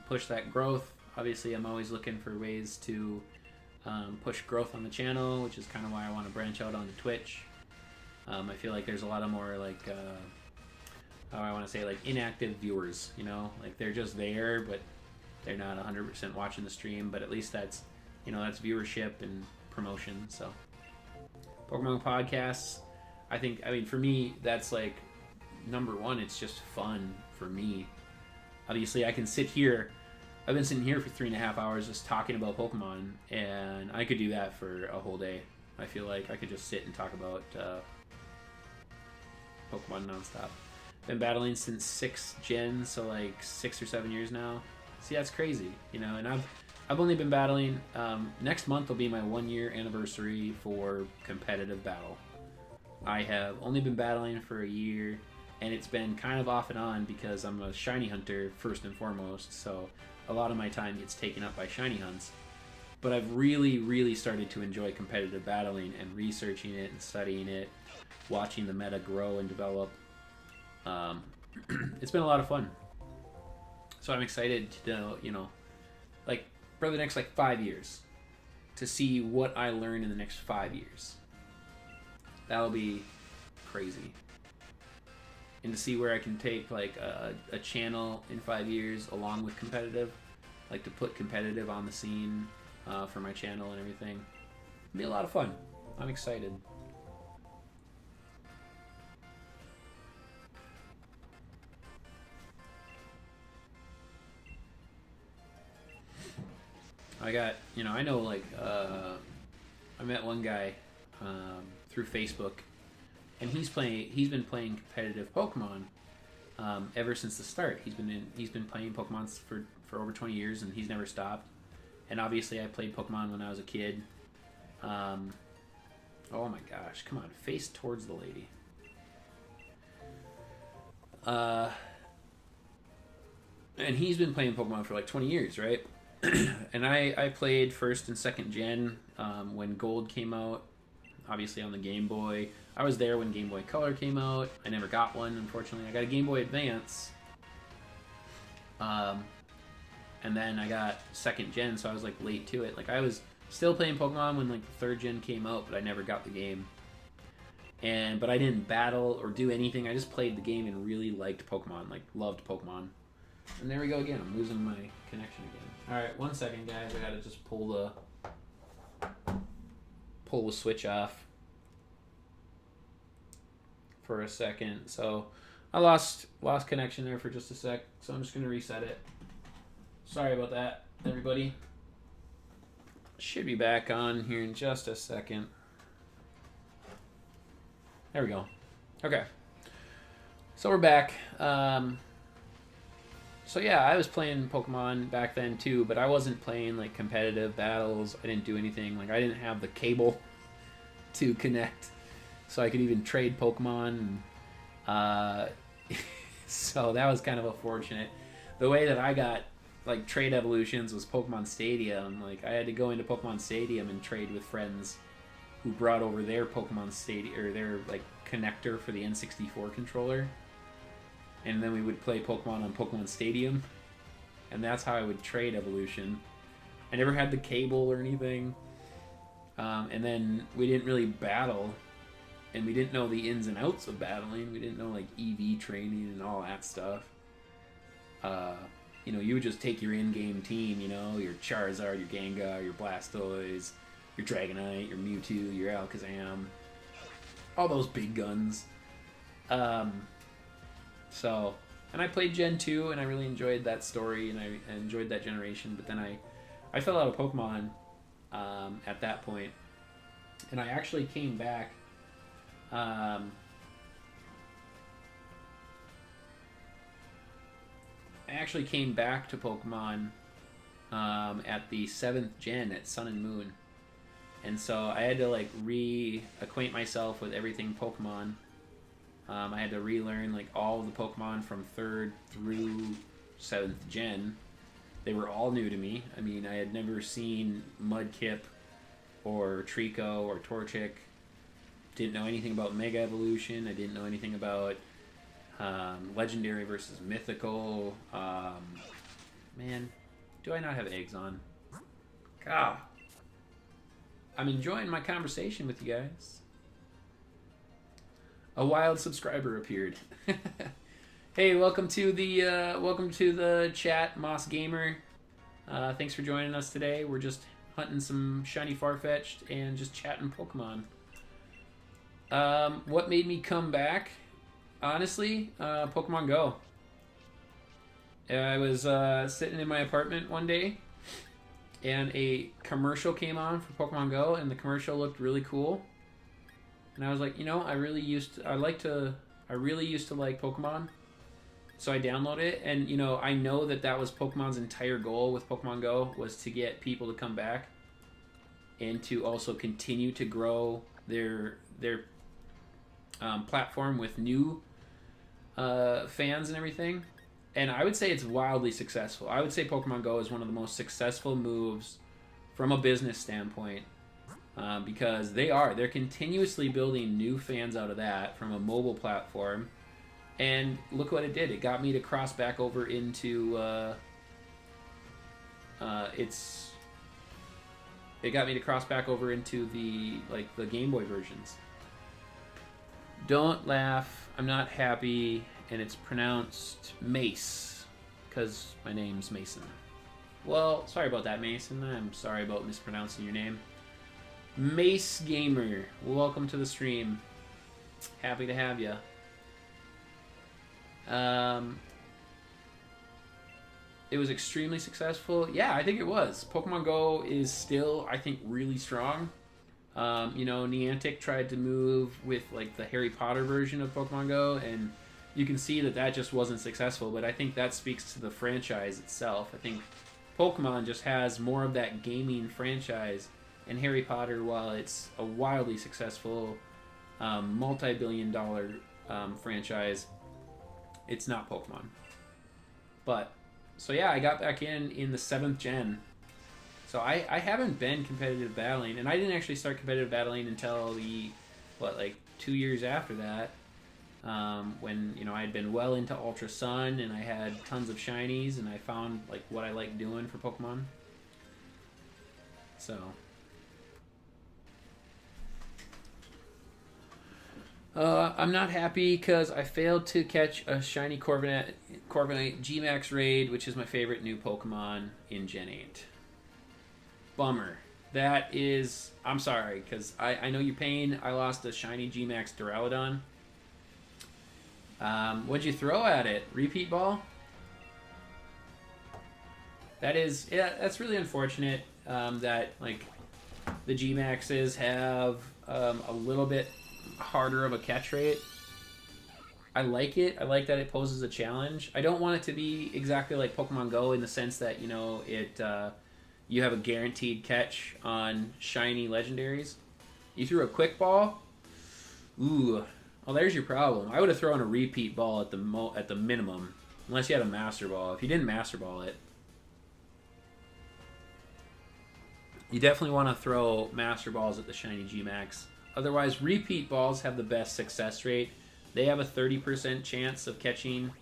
push that growth. Obviously, I'm always looking for ways to push growth on the channel, which is kind of why I want to branch out onto Twitch. I feel like there's a lot of more, like, how I want to say, like, inactive viewers, you know? Like, they're just there, but... they're not 100% watching the stream, but at least that's, you know, that's viewership and promotion. So, Pokemon podcasts, I mean, for me, that's like number one. It's just fun for me. Obviously, I can sit here. I've been sitting here for 3.5 hours just talking about Pokemon, and I could do that for a whole day. I feel like I could just sit and talk about Pokemon nonstop. Been battling since 6th gen, so like 6 or 7 years now. See, that's crazy, you know, and I've only been battling, next month will be my 1-year anniversary for competitive battle. I have only been battling for a year, and it's been kind of off and on because I'm a shiny hunter first and foremost, so a lot of my time gets taken up by shiny hunts. But I've really, really started to enjoy competitive battling and researching it and studying it, watching the meta grow and develop. It's been a lot of fun. So I'm excited to, you know, like, for the next, like, 5 years, to see what I learn in the next 5 years. That'll be crazy. And to see where I can take, like, a channel in 5 years along with competitive. Like, to put competitive on the scene for my channel and everything. It'll be a lot of fun. I'm excited. I got, you know, I know, like, I met one guy through Facebook, and he's been playing competitive Pokemon ever since the start. He's been playing Pokemon for over 20 years, and he's never stopped. And obviously, I played Pokemon when I was a kid. Oh my gosh, come on, face towards the lady. And he's been playing Pokemon for like 20 years, right? And I played 1st and 2nd gen when Gold came out, obviously on the Game Boy. I was there when Game Boy Color came out. I never got one, unfortunately. I got a Game Boy Advance. and then I got 2nd gen, so I was like late to it. Like I was still playing Pokemon when like 3rd gen came out, but I never got the game. But I didn't battle or do anything. I just played the game and really liked Pokemon, like loved Pokemon. And there we go again. I'm losing my connection again. All right, 1 second, guys. I gotta just pull the switch off for a second. So I lost connection there for just a sec. So I'm just gonna reset it. Sorry about that, everybody. Should be back on here in just a second. There we go. Okay. So we're back. So yeah, I was playing Pokemon back then too, but I wasn't playing like competitive battles. I didn't do anything. Like I didn't have the cable to connect, so I could even trade Pokemon. So that was kind of unfortunate. The way that I got like trade evolutions was Pokemon Stadium. Like I had to go into Pokemon Stadium and trade with friends who brought over their Pokemon Stadium or their like connector for the N64 controller, and then we would play Pokemon on Pokemon Stadium, and that's how I would trade evolution. I never had the cable or anything, and then we didn't really battle, and we didn't know the ins and outs of battling. We didn't know like EV training and all that stuff. You know, you would just take your in-game team, you know, your Charizard, your Gengar, your Blastoise, your Dragonite, your Mewtwo, your Alakazam, all those big guns. So, and I played Gen 2, and I really enjoyed that story, and I enjoyed that generation, but then I fell out of Pokemon at that point, and I actually came back. I actually came back to Pokemon at the 7th gen at Sun and Moon. And so I had to like reacquaint myself with everything Pokemon. I had to relearn like all of the Pokemon from 3rd through 7th gen. They were all new to me. I mean, I had never seen Mudkip or Trico or Torchic. Didn't know anything about Mega Evolution. I didn't know anything about Legendary versus Mythical. Man, do I not have eggs on? God. I'm enjoying my conversation with you guys. A wild subscriber appeared. Hey, welcome to the chat, Moss Gamer. Thanks for joining us today. We're just hunting some shiny Farfetch'd and just chatting Pokemon. What made me come back? Honestly, Pokemon Go. I was sitting in my apartment one day, and a commercial came on for Pokemon Go, and the commercial looked really cool. And I was like, you know, I really used to like Pokemon. So I downloaded it, and you know, I know that was Pokemon's entire goal with Pokemon Go, was to get people to come back and to also continue to grow their platform with new fans and everything. And I would say it's wildly successful. I would say Pokemon Go is one of the most successful moves from a business standpoint, because they're continuously building new fans out of that from a mobile platform. And look what it did. It got me to cross back over into the Game Boy versions. Don't laugh. I'm not happy, and it's pronounced Mace because my name's Mason. Well, sorry about that, Mason. I'm sorry about mispronouncing your name. Mace Gamer, welcome to the stream. Happy to have you. It was extremely successful. Yeah, I think it was. Pokemon Go is still, I think, really strong. You know, Niantic tried to move with like the Harry Potter version of Pokemon Go, and you can see that just wasn't successful. But I think that speaks to the franchise itself. I think Pokemon just has more of that gaming franchise, and Harry Potter, while it's a wildly successful, multi-billion-dollar franchise, it's not Pokemon. But so yeah, I got back in the 7th gen. So I haven't been competitive battling, and I didn't actually start competitive battling until 2 years after that. when I had been well into Ultra Sun and I had tons of shinies and I found like what I like doing for Pokemon. So I'm not happy because I failed to catch a shiny Corviknight G-Max Raid, which is my favorite new Pokemon in Gen 8. Bummer. That is... I'm sorry, because I know your pain. I lost a shiny G-Max Duraludon. What'd you throw at it? Repeat ball? That is... Yeah, that's really unfortunate that, like, the G-Maxes have a little bit harder of a catch rate. I like it. I like that it poses a challenge. I don't want it to be exactly like Pokemon Go in the sense that, you have a guaranteed catch on shiny legendaries. You threw a quick ball? Ooh. Well, there's your problem. I would have thrown a repeat ball at the minimum. Unless you had a Master Ball. If you didn't Master Ball it, you definitely want to throw Master Balls at the shiny G-Max. Otherwise, repeat balls have the best success rate. They have a 30% chance of catching...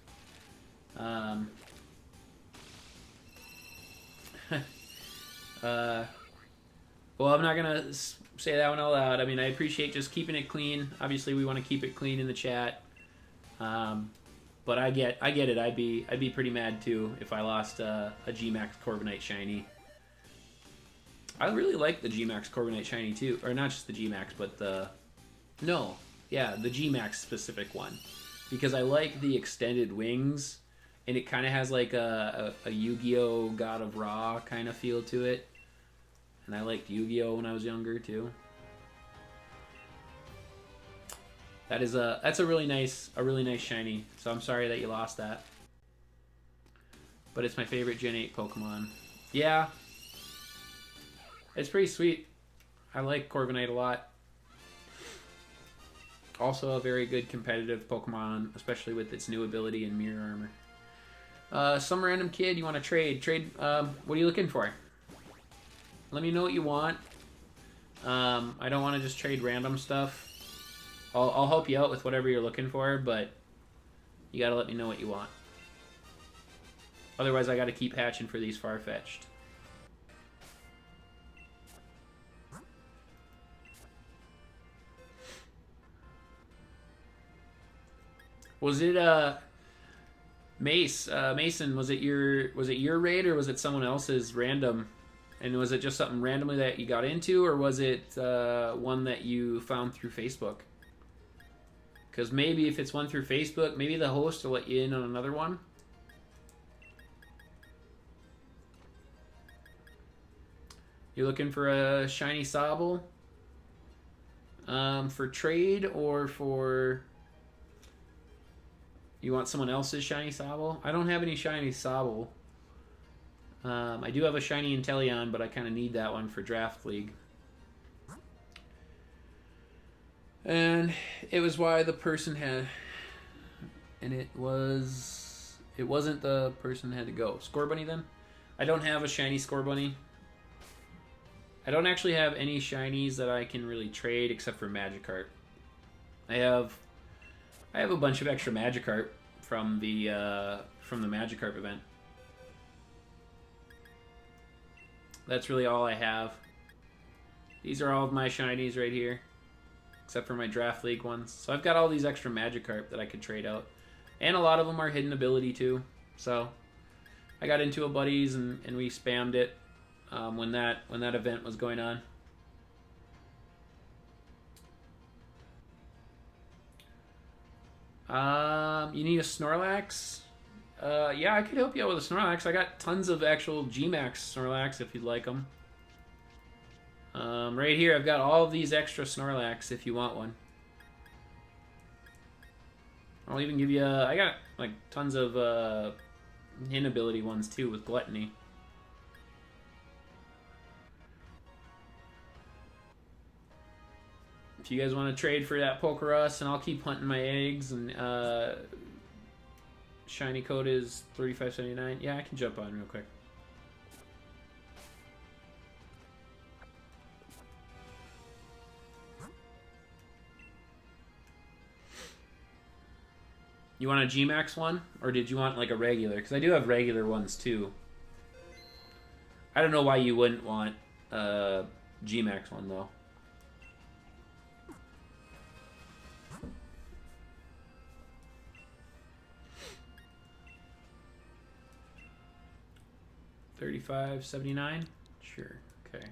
well, I'm not gonna say that one out loud. I mean, I appreciate just keeping it clean. Obviously, we want to keep it clean in the chat. But I get it. I'd be pretty mad too if I lost a G-Max Corviknight shiny. I really like the G-Max Corviknight shiny too, or not just the G-Max, but the G-Max specific one, because I like the extended wings, and it kind of has like a Yu-Gi-Oh! God of Ra kind of feel to it. And I liked Yu-Gi-Oh! When I was younger too. That's a really nice shiny. So I'm sorry that you lost that. But it's my favorite Gen 8 Pokemon. Yeah. It's pretty sweet. I like Corviknight a lot. Also a very good competitive Pokemon, especially with its new ability in Mirror Armor. Some random kid, you want to trade? What are you looking for? Let me know what you want. I don't want to just trade random stuff. I'll help you out with whatever you're looking for, but you gotta let me know what you want. Otherwise, I gotta keep hatching for these Farfetch'd. Was it Mason? Was it your raid or was it someone else's random? And was it just something randomly that you got into, or was it one that you found through Facebook? Because maybe if it's one through Facebook, maybe the host will let you in on another one. You're looking for a shiny Sobble? For trade or for... You want someone else's shiny Sobble? I don't have any shiny Sobble. I do have a shiny Inteleon, but I kind of need that one for Draft League. And it was why the person had... And it wasn't the person that had to go. Scorbunny then? I don't have a shiny Scorbunny. I don't actually have any shinies that I can really trade except for Magikarp. I have a bunch of extra Magikarp from the Magikarp event. That's really all I have. These are all of my shinies right here, except for my Draft League ones. So I've got all these extra Magikarp that I could trade out, and a lot of them are hidden ability too. So I got into a buddies and we spammed it when that event was going on. You need a Snorlax? Yeah, I could help you out with a Snorlax. I got tons of actual G-Max Snorlax if you'd like them. Right here, I've got all of these extra Snorlax if you want one. I'll even give you... I got like tons of hidden ability ones too with Gluttony. If you guys want to trade for that Pokerus, and I'll keep hunting my eggs, and shiny code is 3579. Yeah, I can jump on real quick. You want a G-Max one? Or did you want like a regular? Because I do have regular ones too. I don't know why you wouldn't want a G-Max one though. $35.79? Sure. Okay.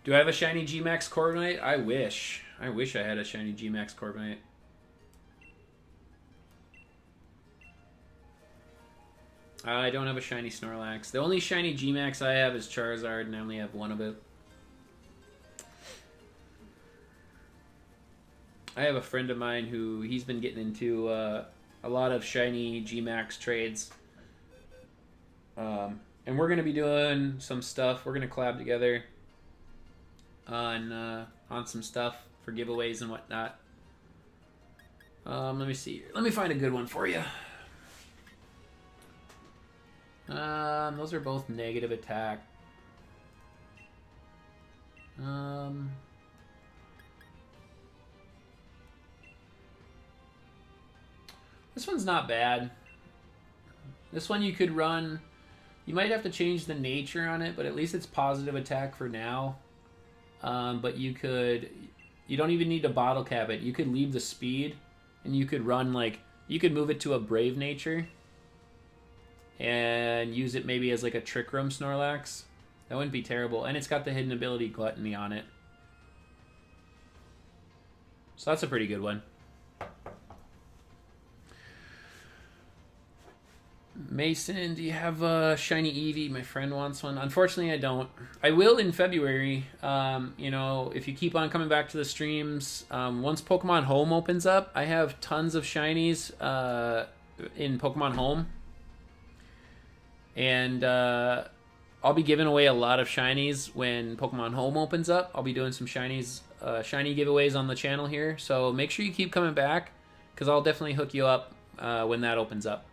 Do I have a shiny G-Max Corviknight? I wish. I wish I had a shiny G-Max Corviknight. I don't have a shiny Snorlax. The only shiny G-Max I have is Charizard, and I only have one of it. I have a friend of mine who he's been getting into a lot of shiny G-Max trades. And we're going to be doing some stuff. We're going to collab together on some stuff for giveaways and whatnot. Let me see. Let me find a good one for you. Those are both negative attack. This one's not bad. This one you could run. You might have to change the nature on it, but at least it's positive attack for now. But you don't even need to bottle cap it. You could leave the speed, and you could run you could move it to a brave nature. And use it maybe as like a Trick Room Snorlax. That wouldn't be terrible. And it's got the hidden ability Gluttony on it. So that's a pretty good one. Mason, do you have a shiny Eevee? My friend wants one. Unfortunately, I don't. I will in February. If you keep on coming back to the streams, once Pokemon Home opens up, I have tons of shinies in Pokemon Home. And I'll be giving away a lot of shinies when Pokemon Home opens up. I'll be doing some shiny giveaways on the channel here. So make sure you keep coming back, because I'll definitely hook you up when that opens up.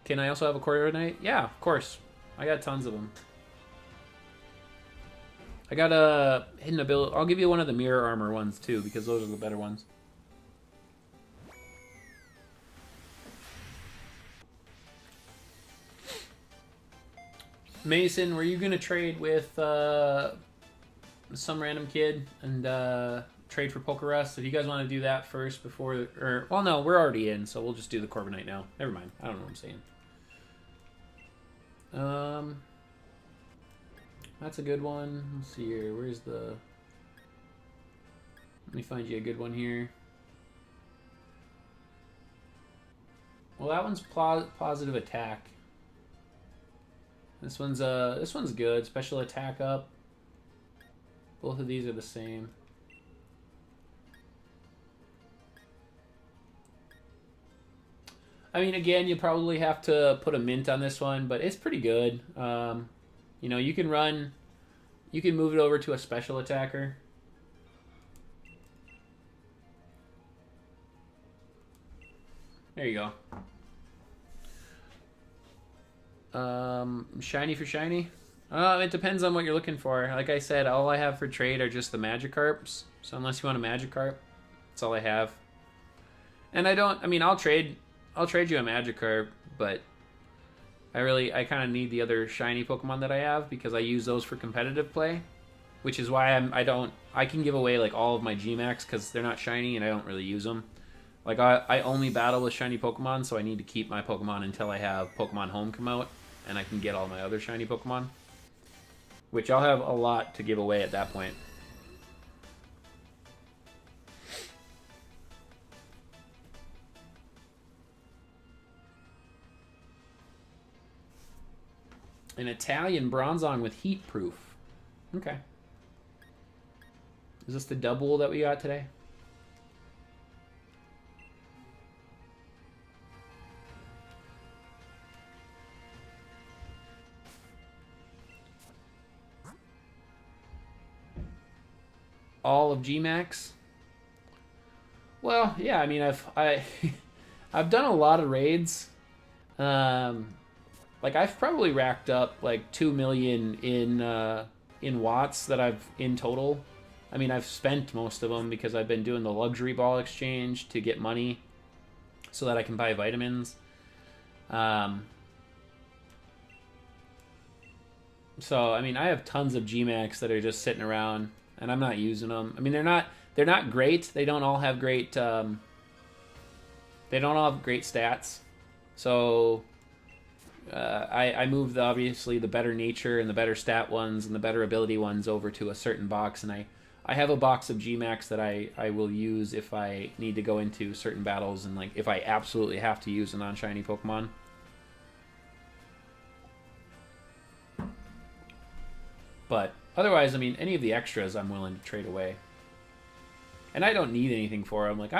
Can I also have a Corviknight? Yeah, of course. I got tons of them. I got a hidden ability. I'll give you one of the Mirror Armor ones too, because those are the better ones. Mason, were you going to trade with some random kid and trade for Pokerust? If you guys want to do that first before... well, no, we're already in, so we'll just do the Corviknight now. Never mind. I don't know what I'm saying. That's a good one. Let's see here. Where's the... Let me find you a good one here. Well, that one's positive attack. This one's good. Special attack up. Both of these are the same. I mean, again, you probably have to put a mint on this one, but it's pretty good. You can move it over to a special attacker. There you go. Shiny for shiny? It depends on what you're looking for. Like I said, all I have for trade are just the Magikarps. So unless you want a Magikarp, that's all I have. And I'll trade you a Magikarp, but I kind of need the other shiny Pokemon that I have, because I use those for competitive play, which is why I can give away like all of my G-Max, because they're not shiny and I don't really use them. Like I only battle with shiny Pokemon, so I need to keep my Pokemon until I have Pokemon Home come out and I can get all my other shiny Pokemon, which I'll have a lot to give away at that point. An Italian Bronzong with heat proof. Okay. Is this the double that we got today? All of G-Max? Well, yeah, I mean, I've done a lot of raids. Like, I've probably racked up like 2 million in watts that I've in total. I mean, I've spent most of them because I've been doing the luxury ball exchange to get money so that I can buy vitamins. So, I mean, I have tons of Gmax that are just sitting around, and I'm not using them. I mean, they're not great. They don't all have great stats. So I moved obviously the better nature and the better stat ones and the better ability ones over to a certain box, and I have a box of Gmax that I will use if I need to go into certain battles and like if I absolutely have to use a non-shiny Pokemon. But otherwise, I mean, any of the extras I'm willing to trade away. And I don't need anything for them. Like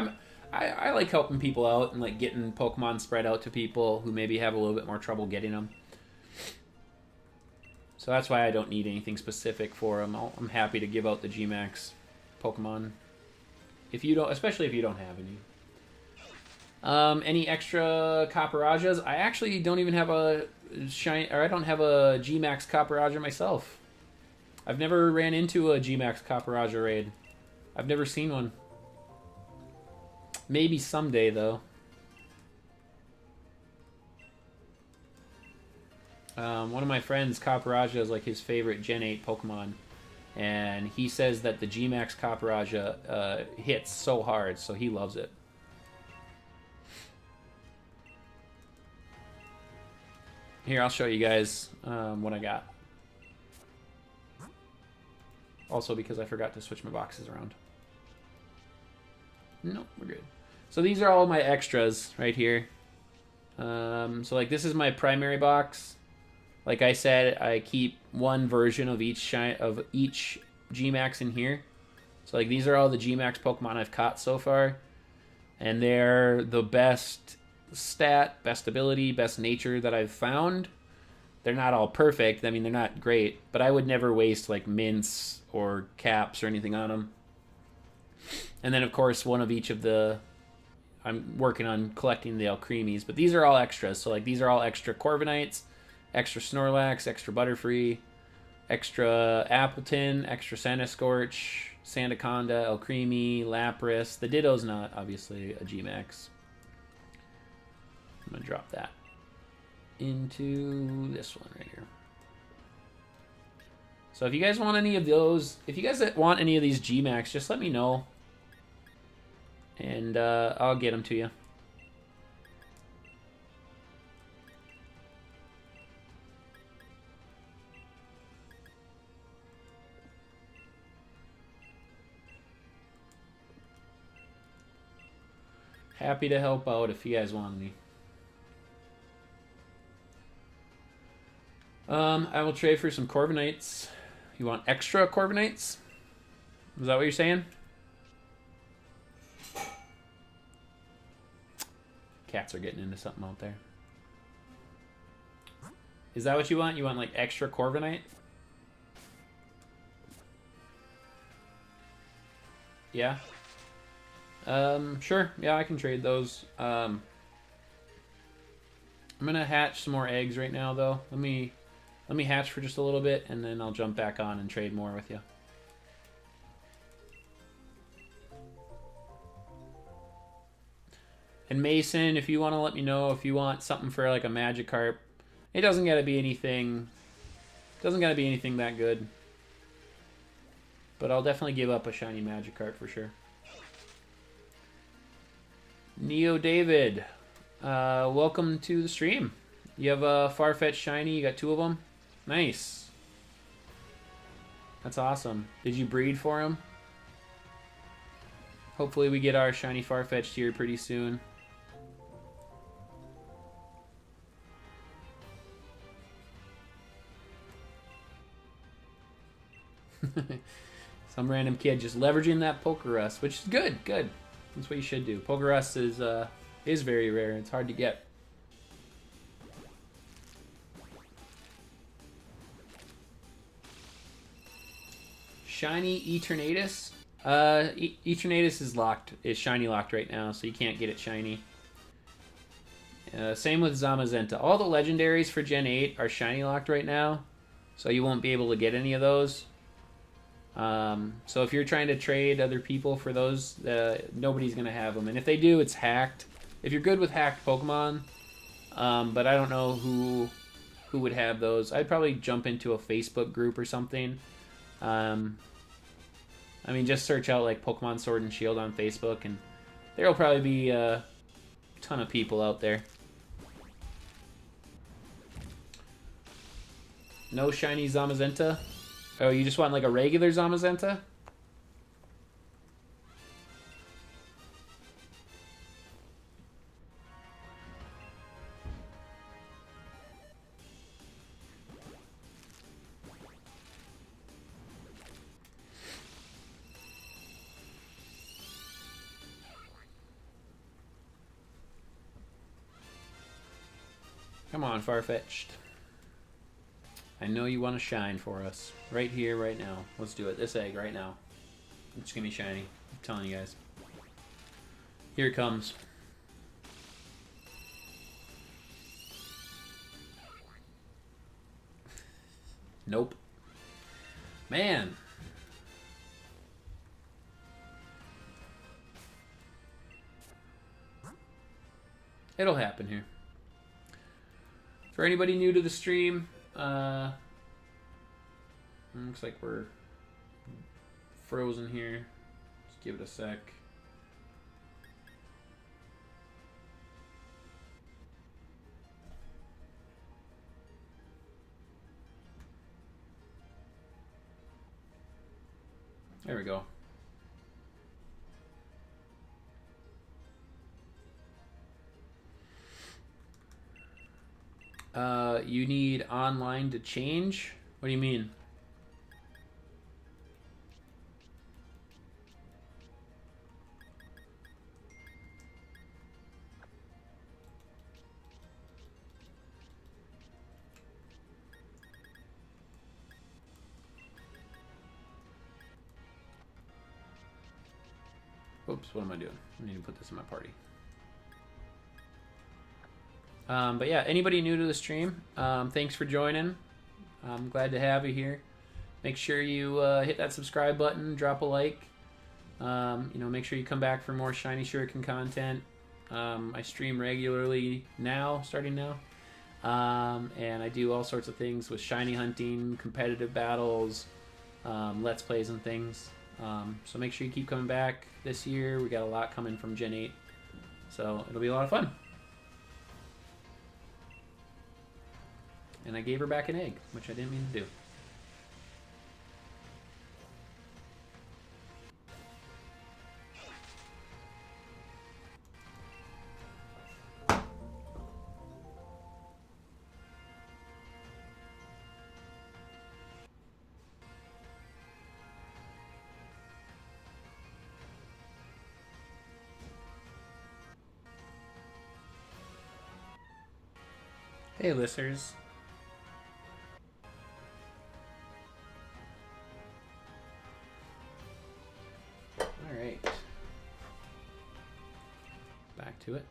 I like helping people out and like getting Pokemon spread out to people who maybe have a little bit more trouble getting them. So that's why I don't need anything specific for them. I'm happy to give out the Gmax Pokemon. If you don't, especially if you don't have any. Any extra Copperajahs? I actually don't even have a shiny, or I don't have a Gmax Copperajah myself. I've never ran into a Gmax Copperajah raid. I've never seen one. Maybe someday, though. One of my friends, Copperajah, is like his favorite Gen 8 Pokemon. And he says that the Gmax Copperajah hits so hard, so he loves it. Here, I'll show you guys what I got. Also because I forgot to switch my boxes around. No, we're good. So these are all my extras right here. So like this is my primary box. Like I said, I keep one version of each Gmax in here. So like these are all the Gmax Pokemon I've caught so far. And they're the best stat, best ability, best nature that I've found. They're not all perfect. I mean, they're not great. But I would never waste like mints or caps or anything on them. And then, of course, one of each of the... I'm working on collecting the Alcremies. But these are all extras. So, like, these are all extra Corviknights, extra Snorlax, extra Butterfree, extra Appleton, extra Sanduscorch, Sandaconda, Alcremie, Lapras. The Ditto's not, obviously, a Gmax. I'm going to drop that into this one right here. So if you guys want any of those, if you guys want any of these Gmax, just let me know. And I'll get them to you. Happy to help out if you guys want any. I will trade for some Corviknights. You want extra Corviknights? Is that what you're saying? Cats are getting into something out there. Is that what you want? You want like extra Corviknight? Yeah. Sure. Yeah, I can trade those. I'm gonna hatch some more eggs right now, though. Let me hatch for just a little bit, and then I'll jump back on and trade more with you. And Mason, if you want to let me know if you want something for like a Magikarp, it doesn't gotta be anything. Doesn't gotta be anything that good. But I'll definitely give up a shiny Magikarp for sure. Neo David, welcome to the stream. You have a Farfetch'd shiny. You got 2 of them. Nice. That's awesome. Did you breed for him? Hopefully we get our shiny Farfetch'd here pretty soon. Some random kid just leveraging that Pokerus, which is good. Good. That's what you should do. Pokerus is very rare. It's hard to get. Shiny Eternatus. Eternatus is locked. Is shiny locked right now, so you can't get it shiny. Same with Zamazenta. All the legendaries for Gen 8 are shiny locked right now, so you won't be able to get any of those. So if you're trying to trade other people for those, nobody's gonna have them, and if they do, it's hacked. If you're good with hacked Pokemon, but I don't know who would have those. I'd probably jump into a Facebook group or something. I mean, just search out like Pokemon Sword and Shield on Facebook, and there'll probably be a ton of people out there. No shiny Zamazenta? Oh, you just want like a regular Zamazenta? Come on, Farfetch'd. I know you want to shine for us. Right here, right now. Let's do it. This egg right now. It's going to be shiny. I'm telling you guys. Here it comes. Nope. Man. It'll happen here. For anybody new to the stream, looks like we're frozen here. Just give it a sec. There we go. You need online to change? What do you mean? Oops, what am I doing? I need to put this in my party. But yeah, anybody new to the stream, thanks for joining. I'm glad to have you here. Make sure you hit that subscribe button, drop a like. You know, make sure you come back for more Shiny Shuriken content. I stream regularly now, starting now. And I do all sorts of things with shiny hunting, competitive battles, let's plays and things. So make sure you keep coming back this year. We got a lot coming from Gen 8. So it'll be a lot of fun. And I gave her back an egg, which I didn't mean to do. Hey, listeners. Alright. Back to it.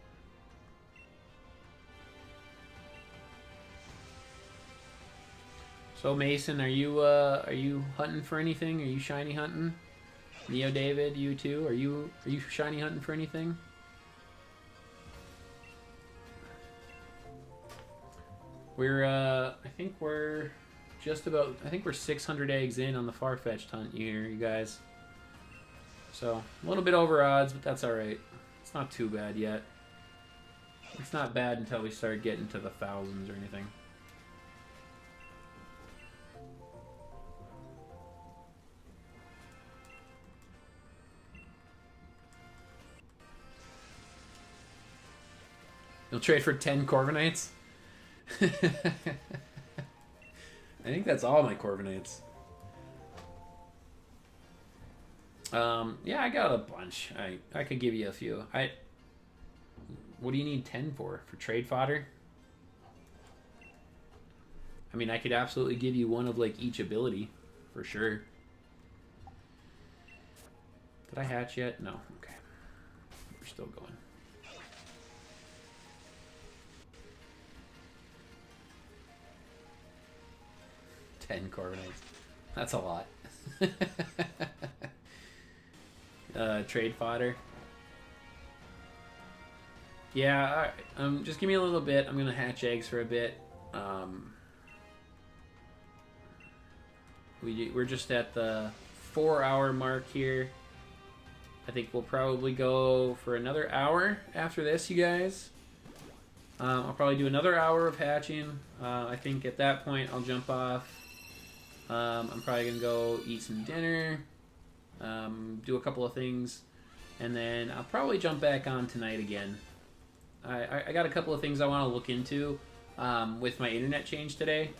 So Mason, are you hunting for anything? Are you shiny hunting? Neo David, you too? Are you shiny hunting for anything? We're I think we're 600 eggs in on the Farfetch'd hunt here, you guys. So, a little bit over odds, but that's alright. It's not too bad yet. It's not bad until we start getting to the thousands or anything. You'll trade for 10 Corviknights? I think that's all my Corviknights. Yeah, I got a bunch. I could give you a few. What do you need 10 for? For trade fodder? I mean, I could absolutely give you one of like each ability, for sure. Did I hatch yet? No. Okay. We're still going. Corviknights. That's a lot. Trade fodder. Yeah, alright. Just give me a little bit. I'm gonna hatch eggs for a bit. We're just at the 4-hour mark here. I think we'll probably go for another hour after this, you guys. I'll probably do another hour of hatching. I think at that point I'll jump off. I'm probably gonna go eat some dinner, do a couple of things, and then I'll probably jump back on tonight again. I got a couple of things I want to look into with my internet change today.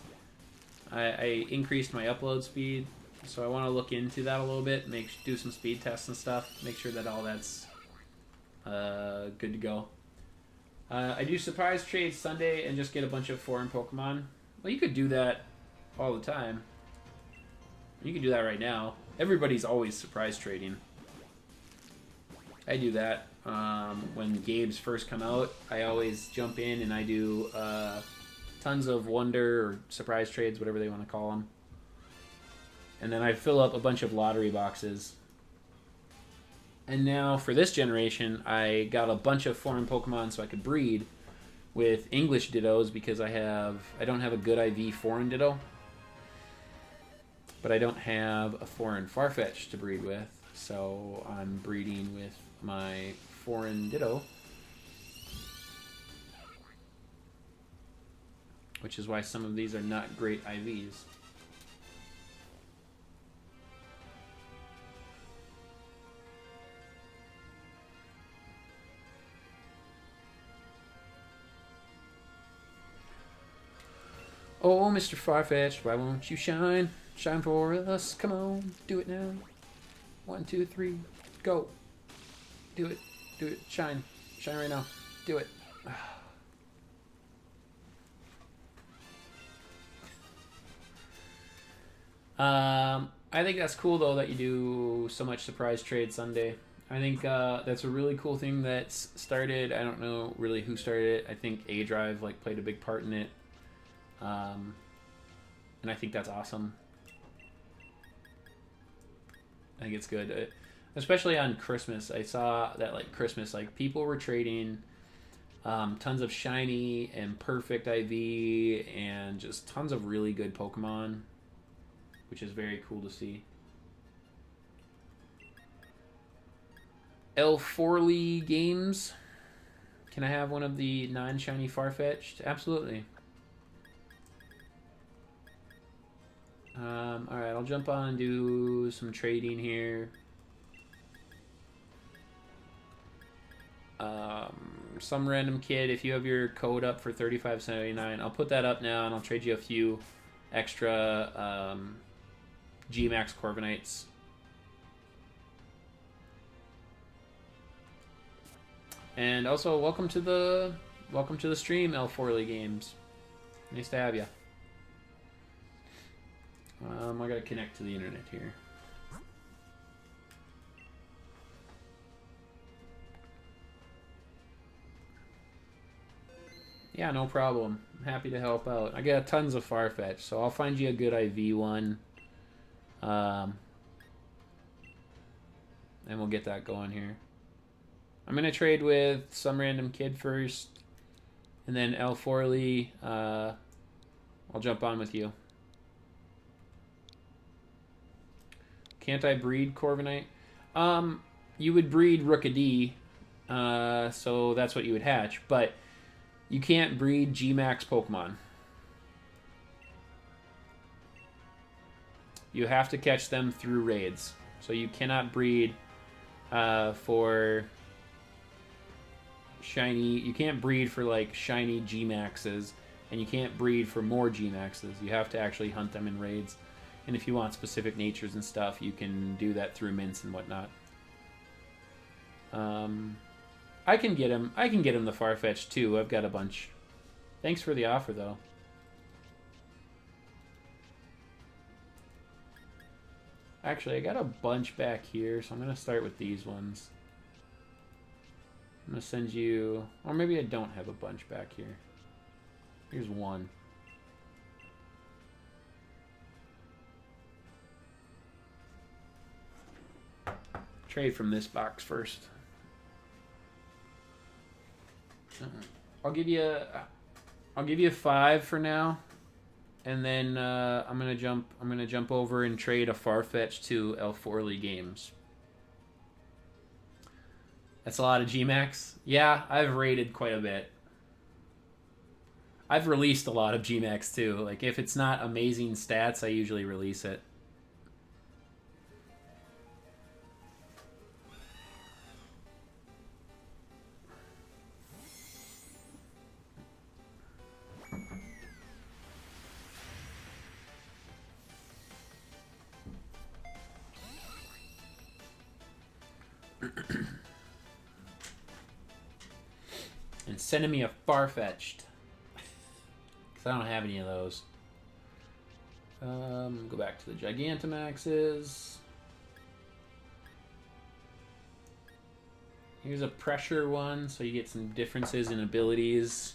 I increased my upload speed, so I want to look into that a little bit, do some speed tests and stuff, make sure that all that's good to go. I do surprise trades Sunday and just get a bunch of foreign Pokemon. Well, you could do that all the time. You can do that right now. Everybody's always surprise trading. I do that. When games first come out, I always jump in and I do tons of wonder or surprise trades, whatever they want to call them. And then I fill up a bunch of lottery boxes. And now for this generation, I got a bunch of foreign Pokemon so I could breed with English Dittos because I don't have a good IV foreign Ditto. But I don't have a foreign Farfetch'd to breed with, so I'm breeding with my foreign Ditto. Which is why some of these are not great IVs. Oh, Mr. Farfetch'd, why won't you shine? Shine for us, come on, do it now. 1, 2, 3, go. Do it, shine. Shine right now, do it. I think that's cool though that you do so much surprise trade Sunday. I think that's a really cool thing that's started. I don't know really who started it. I think A Drive played a big part in it. And I think that's awesome. I think it's good, especially on Christmas. I saw that Christmas, people were trading tons of shiny and perfect IV and just tons of really good Pokemon, which is very cool to see. L4ly Games. Can I have one of the non-shiny Farfetch'd? Absolutely. Alright, I'll jump on and do some trading here. Some random kid, if you have your code up for $35.79, I'll put that up now and I'll trade you a few extra G-Max Corviknights. And also, welcome to the stream, L4ly Games. Nice to have you. I gotta connect to the internet here. Yeah, no problem. I'm happy to help out. I got tons of Farfetch'd, so I'll find you a good IV one. And we'll get that going here. I'm gonna trade with some random kid first, and then L4ly. I'll jump on with you. Can't I breed Corviknight? You would breed Rookidee, so that's what you would hatch, but you can't breed G-Max Pokemon. You have to catch them through raids. So you cannot breed for shiny... You can't breed for, shiny G-Maxes, and you can't breed for more G-Maxes. You have to actually hunt them in raids. And if you want specific natures and stuff, you can do that through mints and whatnot. I can get him the Farfetch'd too. I've got a bunch. Thanks for the offer though. Actually, I got a bunch back here, so I'm gonna start with these ones. I'm gonna send you, or maybe I don't have a bunch back here. Here's one. trade from this box first. I'll give you 5 for now, and then I'm gonna jump over and trade a Farfetch'd to L4 Games. That's a lot of Gmax. Yeah, I've rated quite a bit. I've released a lot of Gmax too. Like if it's not amazing stats, I usually release it. And sending me a Farfetch'd. Because I don't have any of those. Go back to the Gigantamaxes. Here's a pressure one, so you get some differences in abilities.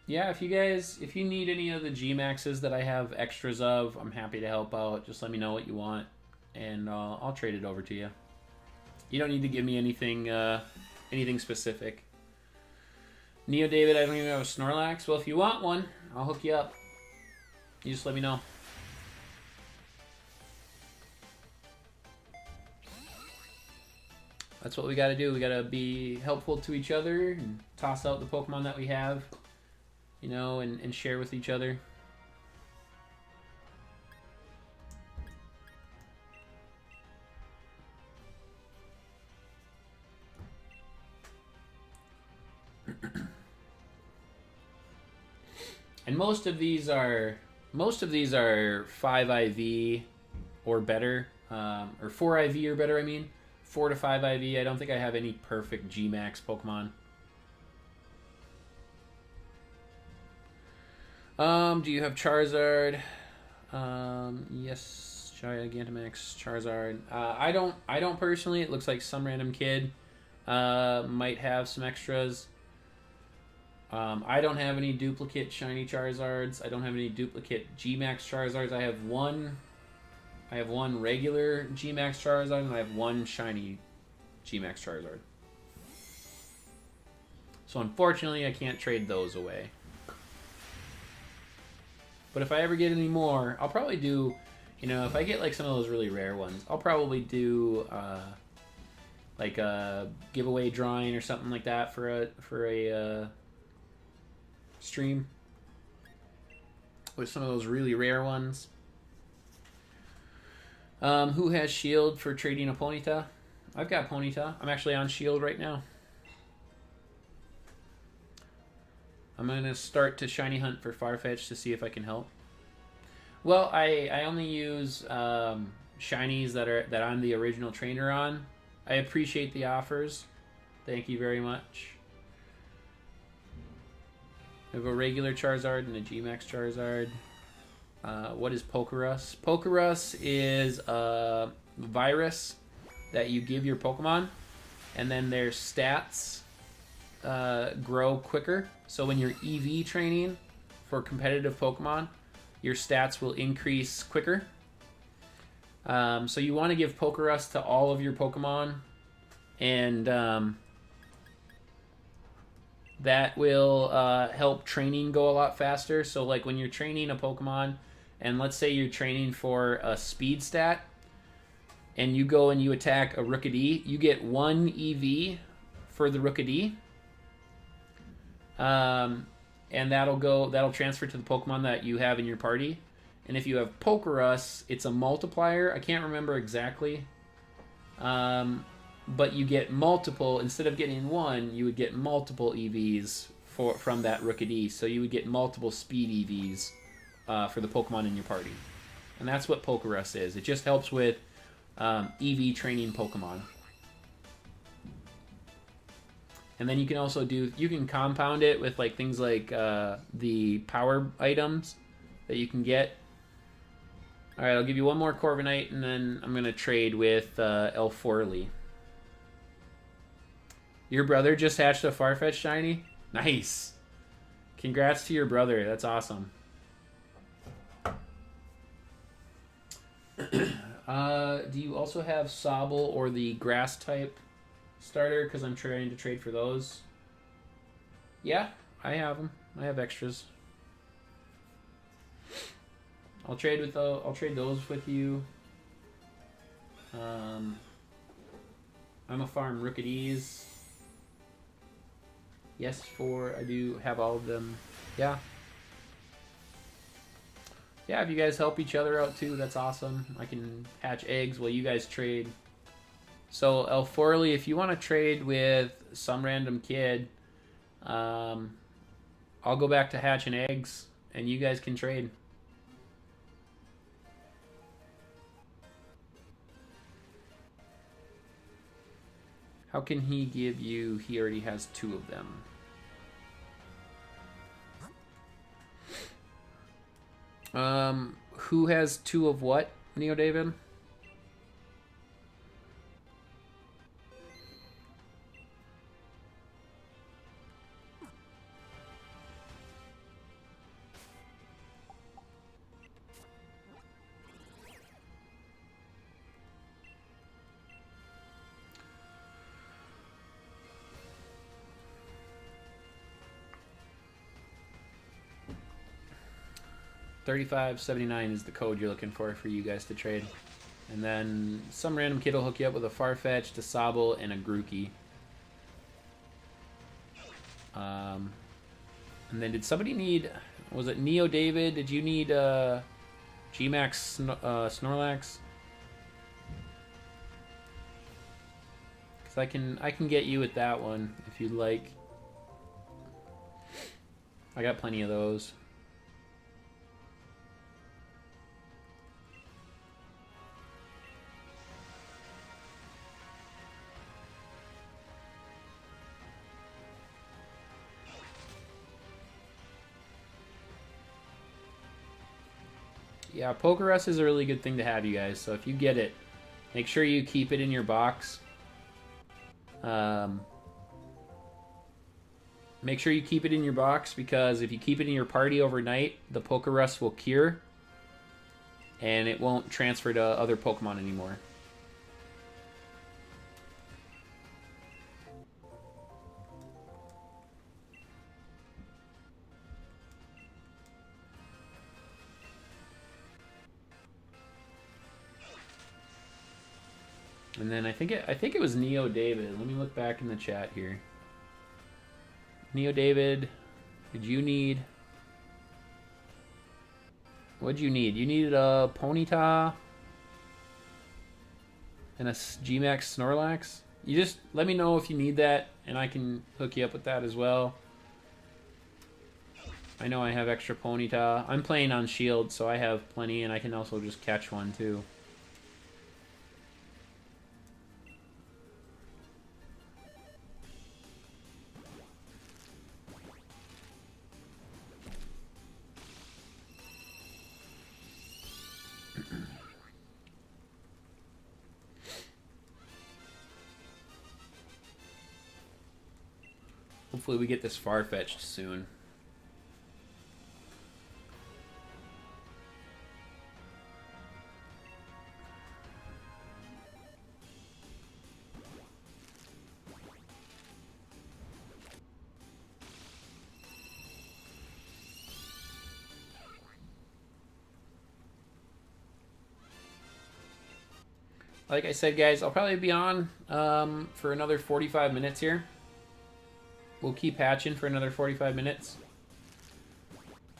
Yeah, if you need any of the G-Maxes that I have extras of, I'm happy to help out. Just let me know what you want, and I'll trade it over to you. You don't need to give me anything specific. Neo David, I don't even have a Snorlax. Well, if you want one, I'll hook you up. You just let me know. That's what we gotta do. We gotta be helpful to each other and toss out the Pokemon that we have. You know, and share with each other. And most of these are 5 IV or better, or 4 IV or better. I mean, 4 to 5 IV. I don't think I have any perfect G-Max Pokemon. Do you have Charizard? Yes, Gigantamax Charizard. I don't personally. It looks like some random kid might have some extras. I don't have any duplicate shiny Charizards. I don't have any duplicate G-Max Charizards. I have one regular G-Max Charizard, and I have one shiny G-Max Charizard. So unfortunately, I can't trade those away. But if I ever get any more, I'll probably do, you know, if I get like some of those really rare ones, I'll probably do like a giveaway drawing or something like that for a stream with some of those really rare ones. Who has Shield for trading a Ponyta? I've got Ponyta. I'm actually on Shield right now. I'm going to start to shiny hunt for Farfetch'd to see if I can help. Well, I only use shinies that I'm the original trainer on. I appreciate the offers. Thank you very much. I have a regular Charizard and a G-Max Charizard. What is Pokerus? Pokerus is a virus that you give your Pokemon, and then their stats grow quicker. So when you're EV training for competitive Pokemon, your stats will increase quicker. So you want to give Pokerus to all of your Pokemon, and that will help training go a lot faster. So like when you're training a Pokemon, and let's say you're training for a speed stat, and you go and you attack a Rookidee, you get 1 EV for the Rookidee. And that'll transfer to the Pokemon that you have in your party. And if you have Pokerus, it's a multiplier. I can't remember exactly. But you get multiple, instead of getting 1, you would get multiple EVs from that Rookidee. So you would get multiple speed EVs for the Pokemon in your party. And that's what Pokerus is. It just helps with EV training Pokemon. And then you can also you can compound it with like things like the power items that you can get. All right, I'll give you one more Corviknight, and then I'm going to trade with L4. Your brother just hatched a Farfetch'd shiny? Nice. Congrats to your brother. That's awesome. Do you also have Sobble or the grass type starter? Because I'm trying to trade for those. Yeah, I have them. I have extras. I'll trade those with you. I'm a farm Rook at Ease. Yes, I do have all of them. Yeah. Yeah, if you guys help each other out too, that's awesome. I can hatch eggs while you guys trade. So, El Forley, if you want to trade with some random kid, I'll go back to hatching eggs, and you guys can trade. How can he give you? He already has 2 of them. Who has 2 of what, Neo David? $35.79 is the code you're looking for you guys to trade. And then some random kid will hook you up with a Farfetch'd, a Sobble, and a Grookey. And then did somebody need... Was it Neo David? Did you need G-Max Snorlax? Because I can get you with that one if you'd like. I got plenty of those. Yeah, Pokerus is a really good thing to have, you guys. So if you get it, make sure you keep it in your box. Make sure you keep it in your box, because if you keep it in your party overnight, the Pokerus will cure, and it won't transfer to other Pokemon anymore. And then I think it was Neo David. Let me look back in the chat here. Neo David, did you need... What'd you need? You needed a Ponyta and a G-Max Snorlax? You just let me know if you need that, and I can hook you up with that as well. I know I have extra Ponyta. I'm playing on Shield, so I have plenty, and I can also just catch one too. Hopefully we get this Farfetch'd soon. Like I said, guys, I'll probably be on for another 45 minutes here. We'll keep hatching for another 45 minutes.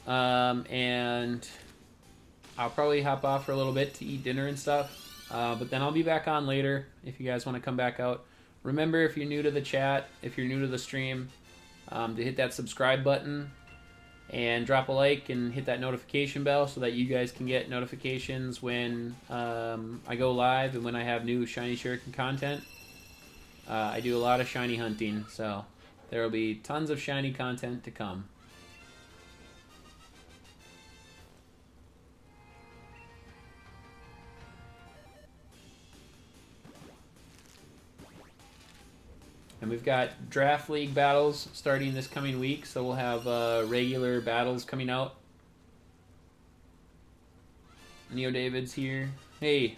And I'll probably hop off for a little bit to eat dinner and stuff. But then I'll be back on later if you guys want to come back out. Remember, if you're new to the chat, if you're new to the stream, to hit that subscribe button and drop a like and hit that notification bell so that you guys can get notifications when I go live and when I have new Shiny Shuriken content. I do a lot of shiny hunting, so there will be tons of shiny content to come. And we've got Draft League battles starting this coming week, so we'll have regular battles coming out. Neo David's here. Hey,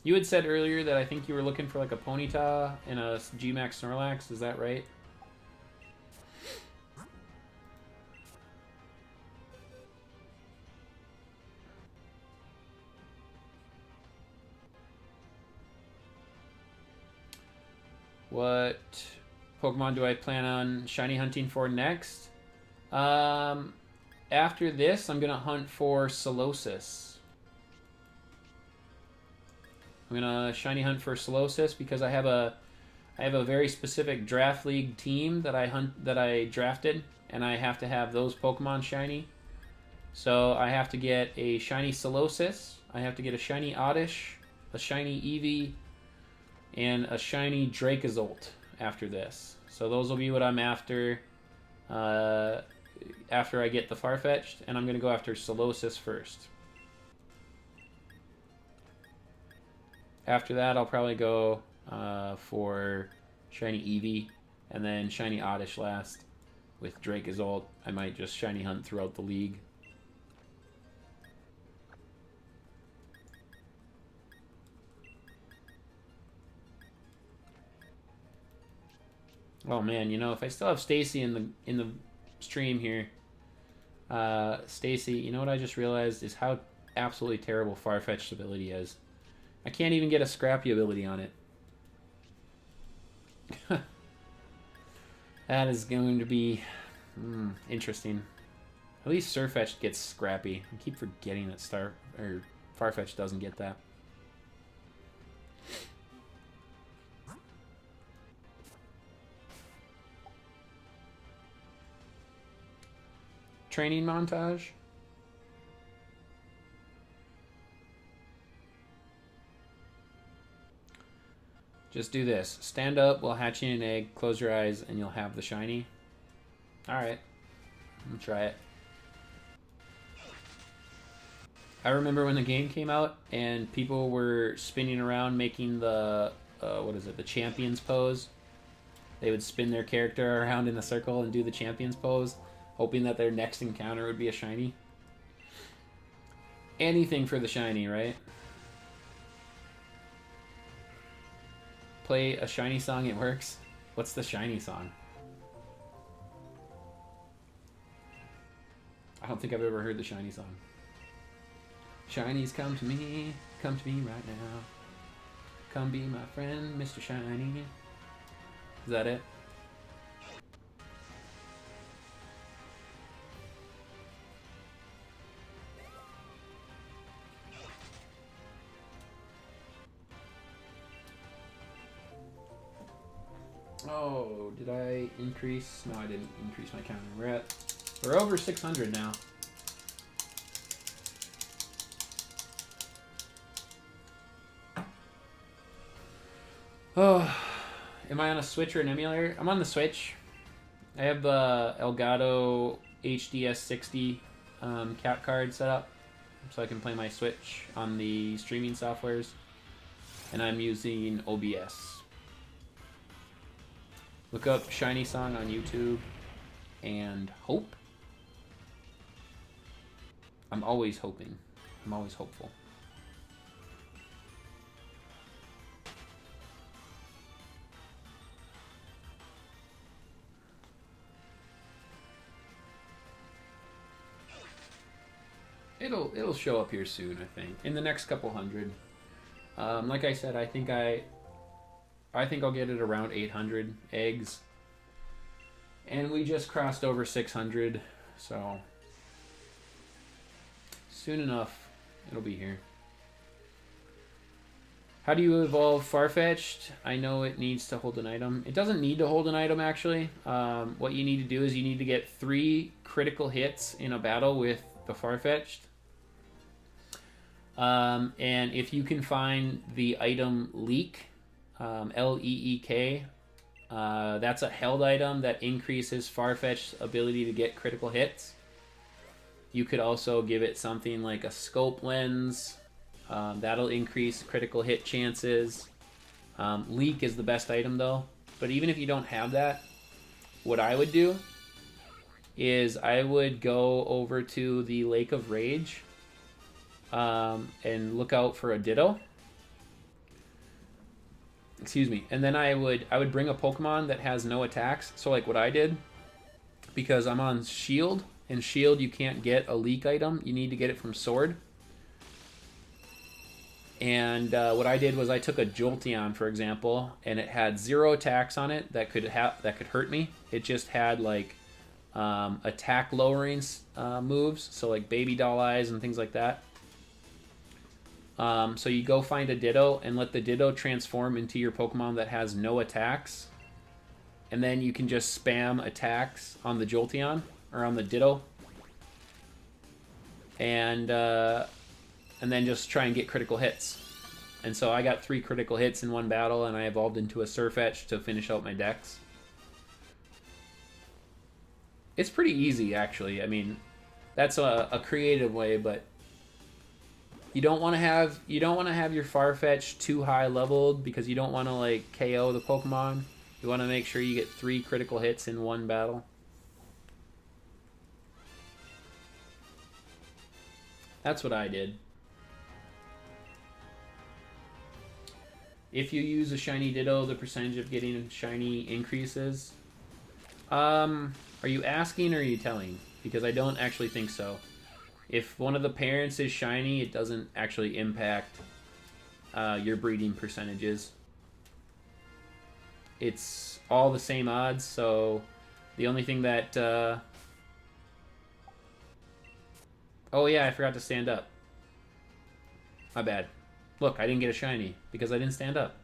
you had said earlier that I think you were looking for like a Ponyta and a G-Max Snorlax. Is that right? What Pokemon do I plan on shiny hunting for next? After this, I'm gonna hunt for Solosis. I'm gonna shiny hunt for Solosis because I have a very specific draft league team that I drafted, and I have to have those Pokemon shiny. So I have to get a shiny Solosis, I have to get a shiny Oddish, a shiny Eevee, and a shiny Dracozolt after this. So those will be what I'm after after I get the Farfetch'd, and I'm going to go after Solosis first. After that, I'll probably go for shiny Eevee, and then shiny Oddish last. With Dracozolt, I might just shiny hunt throughout the league. Oh man, you know, if I still have Stacy in the stream here, Stacy, you know what I just realized is how absolutely terrible Farfetch'd ability is. I can't even get a Scrappy ability on it. That is going to be interesting. At least Surfetch'd gets Scrappy. I keep forgetting that Farfetch'd doesn't get that. Training montage. Just do this. Stand up while hatching an egg, close your eyes, and you'll have the shiny. Alright. I'm gonna try it. I remember when the game came out and people were spinning around making the, the champions pose. They would spin their character around in a circle and do the champions pose, hoping that their next encounter would be a shiny. Anything for the shiny, right? Play a shiny song, it works. What's the shiny song? I don't think I've ever heard the shiny song. Shinies come to me right now. Come be my friend, Mr. Shiny. Is that it? Oh, did I increase? No, I didn't increase my counter. We're over 600 now. Oh, am I on a Switch or an emulator? I'm on the Switch. I have the Elgato HDS60 cap card set up, so I can play my Switch on the streaming softwares, and I'm using OBS. Look up Shiny Song on YouTube and hope. I'm always hoping. I'm always hopeful. It'll show up here soon, I think. In the next couple hundred. Like I said, I think I'll get it around 800 eggs. And we just crossed over 600, so soon enough it'll be here. How do you evolve Farfetch'd? I know it needs to hold an item. It doesn't need to hold an item, actually. What you need to do is you need to get 3 critical hits in a battle with the Farfetch'd. And if you can find the item Leek, L-E-E-K, that's a held item that increases Farfetch'd's ability to get critical hits. You could also give it something like a scope lens. That'll increase critical hit chances. Leek is the best item, though. But even if you don't have that, what I would do is I would go over to the Lake of Rage and look out for a Ditto. Excuse me. And then I would bring a Pokemon that has no attacks. So like what I did, because I'm on Shield, and Shield you can't get a leak item. You need to get it from Sword. And what I did was I took a Jolteon, for example, and it had 0 attacks on it that could hurt me. It just had like attack lowering moves, so like Baby Doll Eyes and things like that. So you go find a Ditto and let the Ditto transform into your Pokemon that has no attacks, and then you can just spam attacks on the Jolteon or on the Ditto, and then just try and get critical hits. And so I got 3 critical hits in one battle, and I evolved into a Farfetch'd to finish out my decks. It's pretty easy, actually. I mean, that's a creative way, but you don't want to have your Farfetch'd too high leveled, because you don't want to like KO the Pokemon. You want to make sure you get 3 critical hits in one battle. That's what I did. If you use a shiny Ditto, the percentage of getting a shiny increases. Are you asking or are you telling? Because I don't actually think so. If one of the parents is shiny, it doesn't actually impact your breeding percentages. It's all the same odds, so the only thing that... Oh yeah, I forgot to stand up. My bad. Look, I didn't get a shiny because I didn't stand up.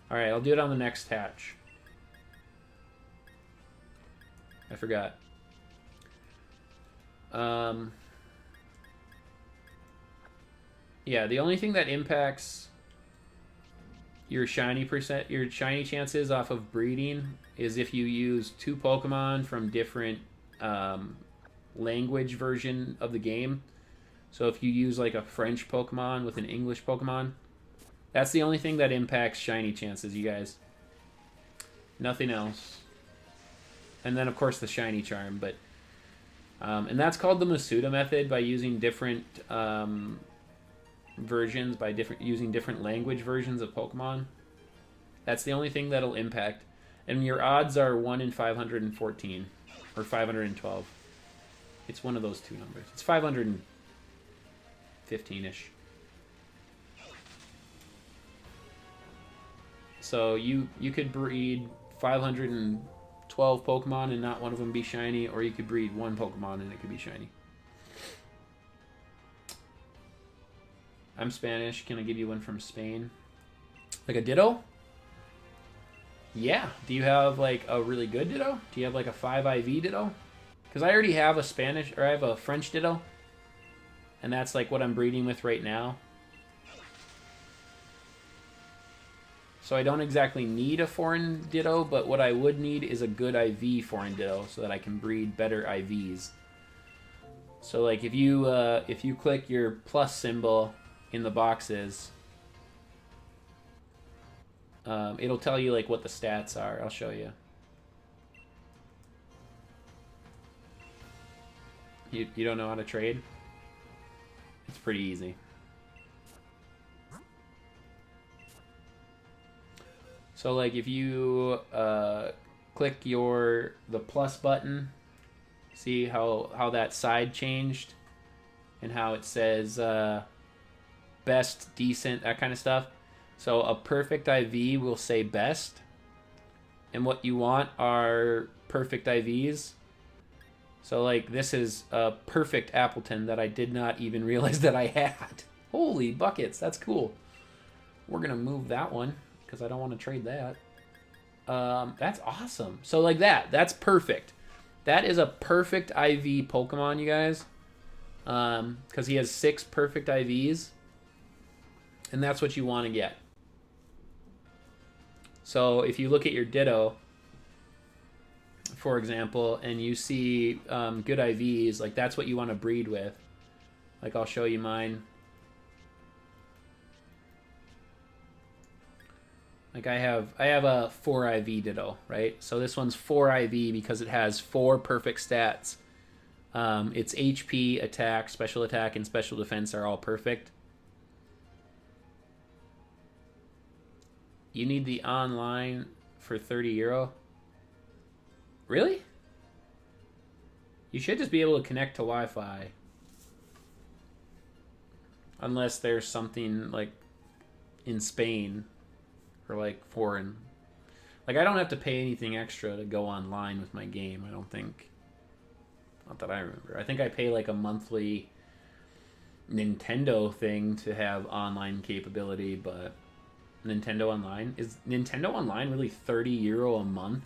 Alright, I'll do it on the next hatch. I forgot. Yeah, the only thing that impacts your shiny chances off of breeding is if you use 2 Pokemon from different language version of the game. So if you use like a French Pokemon with an English Pokemon, that's the only thing that impacts shiny chances, you guys. Nothing else. And then of course the shiny charm, but and that's called the Masuda method, by using different versions, using different language versions of Pokemon. That's the only thing that'll impact. And your odds are 1 in 514 or 512. It's one of those 2 numbers. It's 515-ish. So you could breed 512 Pokemon and not one of them be shiny, or you could breed 1 Pokemon and it could be shiny. I'm Spanish. Can I give you one from Spain? Like a Ditto? Yeah. Do you have like a really good Ditto? Do you have like a 5 IV Ditto? Because I already have a Spanish, or I have a French Ditto. And that's like what I'm breeding with right now. So I don't exactly need a foreign Ditto, but what I would need is a good IV foreign Ditto so that I can breed better IVs. So like if you click your plus symbol in the boxes, it'll tell you like what the stats are. I'll show you. You don't know how to trade? It's pretty easy. So like if you click the plus button, see how that side changed and how it says best, decent, that kind of stuff. So a perfect IV will say best, and what you want are perfect IVs. So like this is a perfect Appleton that I did not even realize that I had. Holy buckets, that's cool. We're gonna move that one because I don't want to trade that. That's awesome. So like that's perfect. That is a perfect IV Pokemon, you guys. Because he has 6 perfect IVs. And that's what you want to get. So if you look at your Ditto, for example, and you see good IVs, like that's what you want to breed with. Like I'll show you mine. Like I have a 4 IV Ditto, right? So this one's 4 IV because it has 4 perfect stats. Its HP, attack, special attack, and special defense are all perfect. You need the online for €30. Really? You should just be able to connect to Wi-Fi. Unless there's something like in Spain or like foreign. Like I don't have to pay anything extra to go online with my game, I don't think. Not that I remember. I think I pay like a monthly Nintendo thing to have online capability, but Nintendo Online? Is Nintendo Online really €30 a month?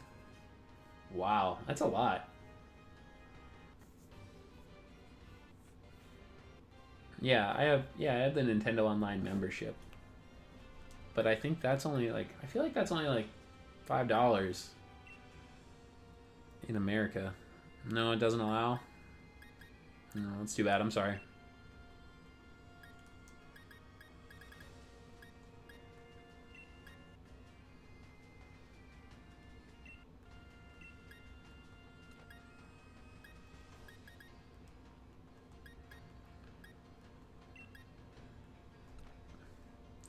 Wow, that's a lot. Yeah, I have the Nintendo Online membership. But I think that's only like I feel like that's only like $5 in America. No, it doesn't allow. No, that's too bad. I'm sorry.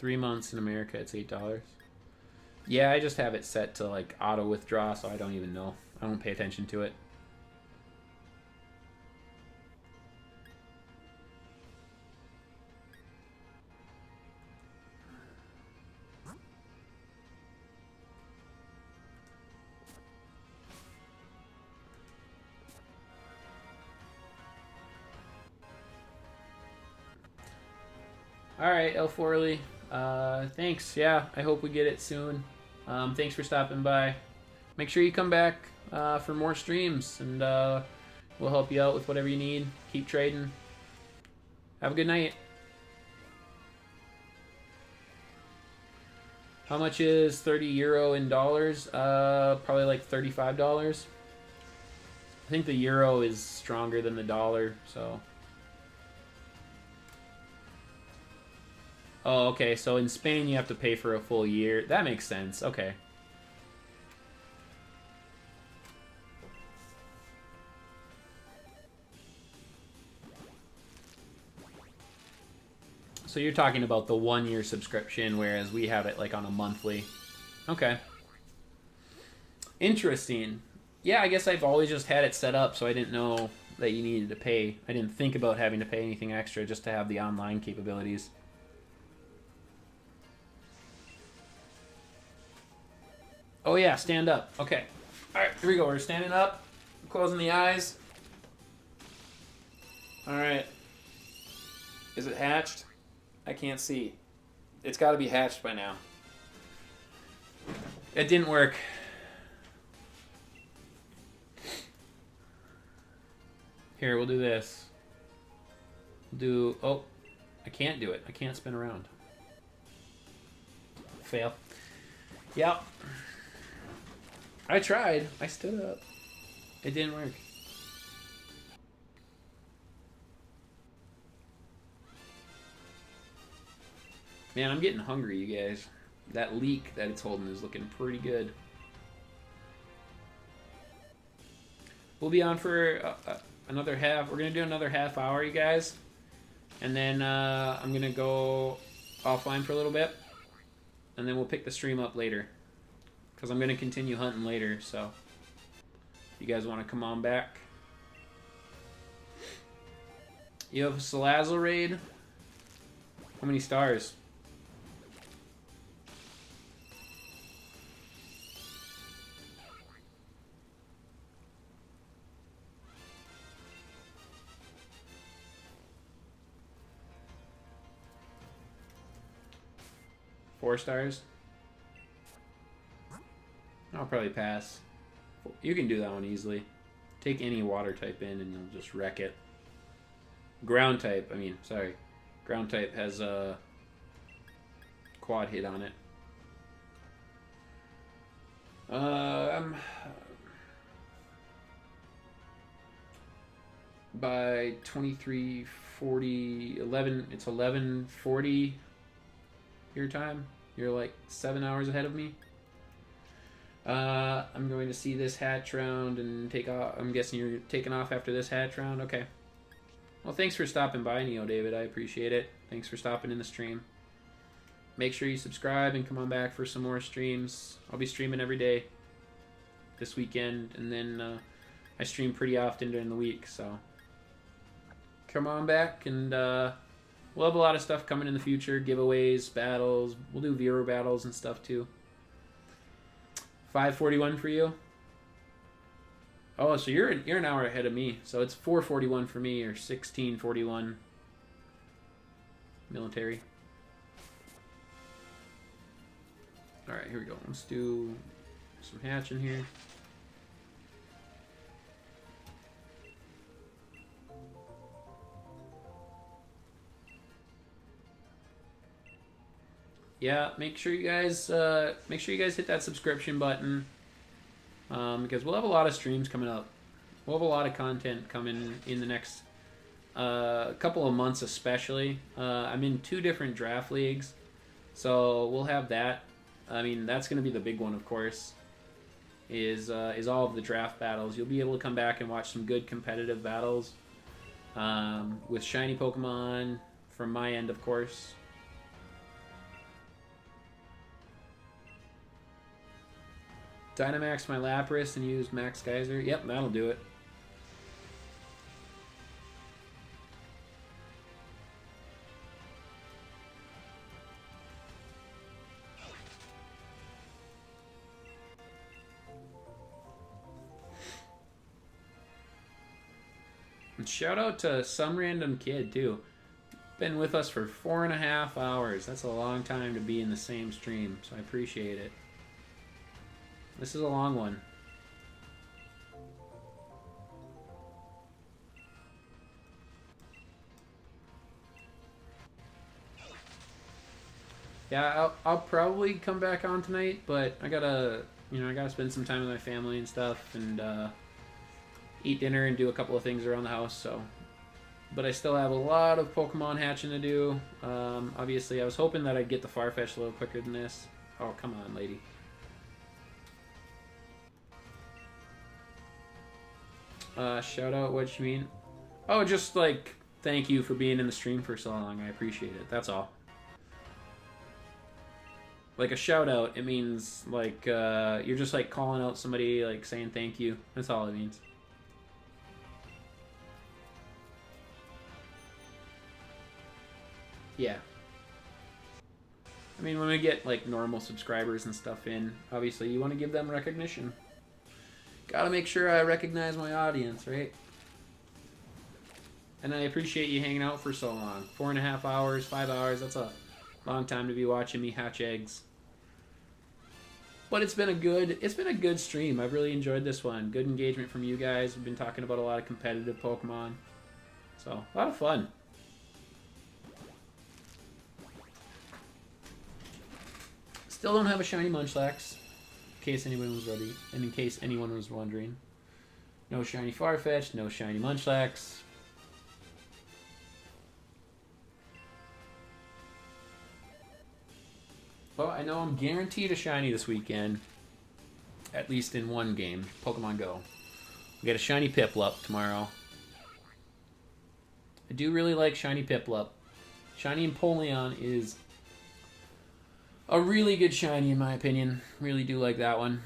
$3 months in America, it's $8. Yeah, I just have it set to like auto withdraw, so I don't even know. I don't pay attention to it. All right, El Forley. Thanks. Yeah, I hope we get it soon. Thanks for stopping by. Make sure you come back for more streams, and we'll help you out with whatever you need. Keep trading. Have a good night. How much is €30 in dollars? Probably like $35. I think the euro is stronger than the dollar, so. Oh, okay, so in Spain you have to pay for a full year. That makes sense, okay. So you're talking about the 1-year subscription, whereas we have it like on a monthly. Okay. Interesting. Yeah, I guess I've always just had it set up, so I didn't know that you needed to pay. I didn't think about having to pay anything extra just to have the online capabilities. Oh yeah, stand up. Okay. Alright, here we go. We're standing up. Closing the eyes. Alright. Is it hatched? I can't see. It's got to be hatched by now. It didn't work. Here, we'll do this. Oh, I can't do it. I can't spin around. Fail. Yep. I tried. I stood up. It didn't work. Man, I'm getting hungry, you guys. That leek that it's holding is looking pretty good. We'll be on for another half. We're going to do another half hour, you guys. And then I'm going to go offline for a little bit. And then we'll pick the stream up later. Because I'm going to continue hunting later, so. If you guys want to come on back. You have a Salazzle raid? How many stars? Four stars? I'll probably pass. You can do that one easily. Take any water type in and you'll just wreck it. Ground type has a quad hit on it. I'm by 23:40, 11. It's 11:40 your time. You're like 7 hours ahead of me. I'm going to see this hatch round and take off. I'm guessing you're taking off after this hatch round. Okay. Well, thanks for stopping by, Neo David. I appreciate it. Thanks for stopping in the stream. Make sure you subscribe and come on back for some more streams. I'll be streaming every day this weekend, and then I stream pretty often during the week, so come on back, and we'll have a lot of stuff coming in the future. Giveaways, battles. We'll do viewer battles and stuff too. 5:41 for you. Oh, so you're an hour ahead of me. So it's 4:41 for me, or 16:41 military. All right, here we go. Let's do some hatching here. Yeah, make sure you guys hit that subscription button, because we'll have a lot of streams coming up. We'll have a lot of content coming in the next couple of months, especially. I'm in 2 different draft leagues, so we'll have that. I mean, that's going to be the big one, of course. Is all of the draft battles. You'll be able to come back and watch some good competitive battles with shiny Pokemon from my end, of course. Dynamax my Lapras and use Max Geyser. Yep, that'll do it. And shout out to some random kid too. Been with us for 4.5 hours. That's a long time to be in the same stream, so I appreciate it. This is a long one. Yeah, I'll probably come back on tonight, but I gotta spend some time with my family and stuff, and eat dinner and do a couple of things around the house. So, but I still have a lot of Pokemon hatching to do. Obviously, I was hoping that I'd get the Farfetch'd a little quicker than this. Oh, come on, lady. Shout out, what you mean? Oh, just like, thank you for being in the stream for so long. I appreciate it. That's all. Like a shout out, it means like you're just like calling out somebody, like saying thank you. That's all it means. Yeah. I mean, when we get like normal subscribers and stuff in, obviously you want to give them recognition. Gotta make sure I recognize my audience, right? And I appreciate you hanging out for so long. 4.5 hours, 5 hours, that's a long time to be watching me hatch eggs. But it's been a good stream. I've really enjoyed this one. Good engagement from you guys. We've been talking about a lot of competitive Pokemon. So, a lot of fun. Still don't have a shiny Munchlax, in case anyone was ready, and in case anyone was wondering. No shiny Farfetch'd, no shiny Munchlax. Well, I know I'm guaranteed a shiny this weekend, at least in one game, Pokemon Go. We get a shiny Piplup tomorrow. I do really like shiny Piplup. Shiny Empoleon is a really good shiny in my opinion. Really do like that one.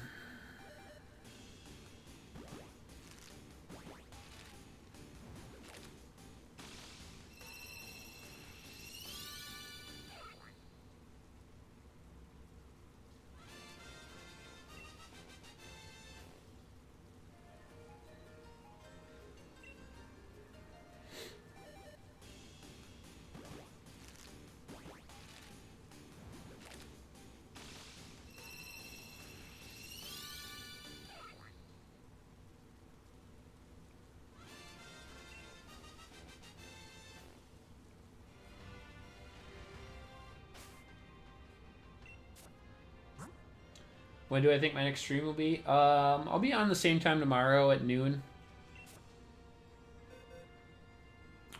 When do I think my next stream will be? I'll be on the same time tomorrow at noon.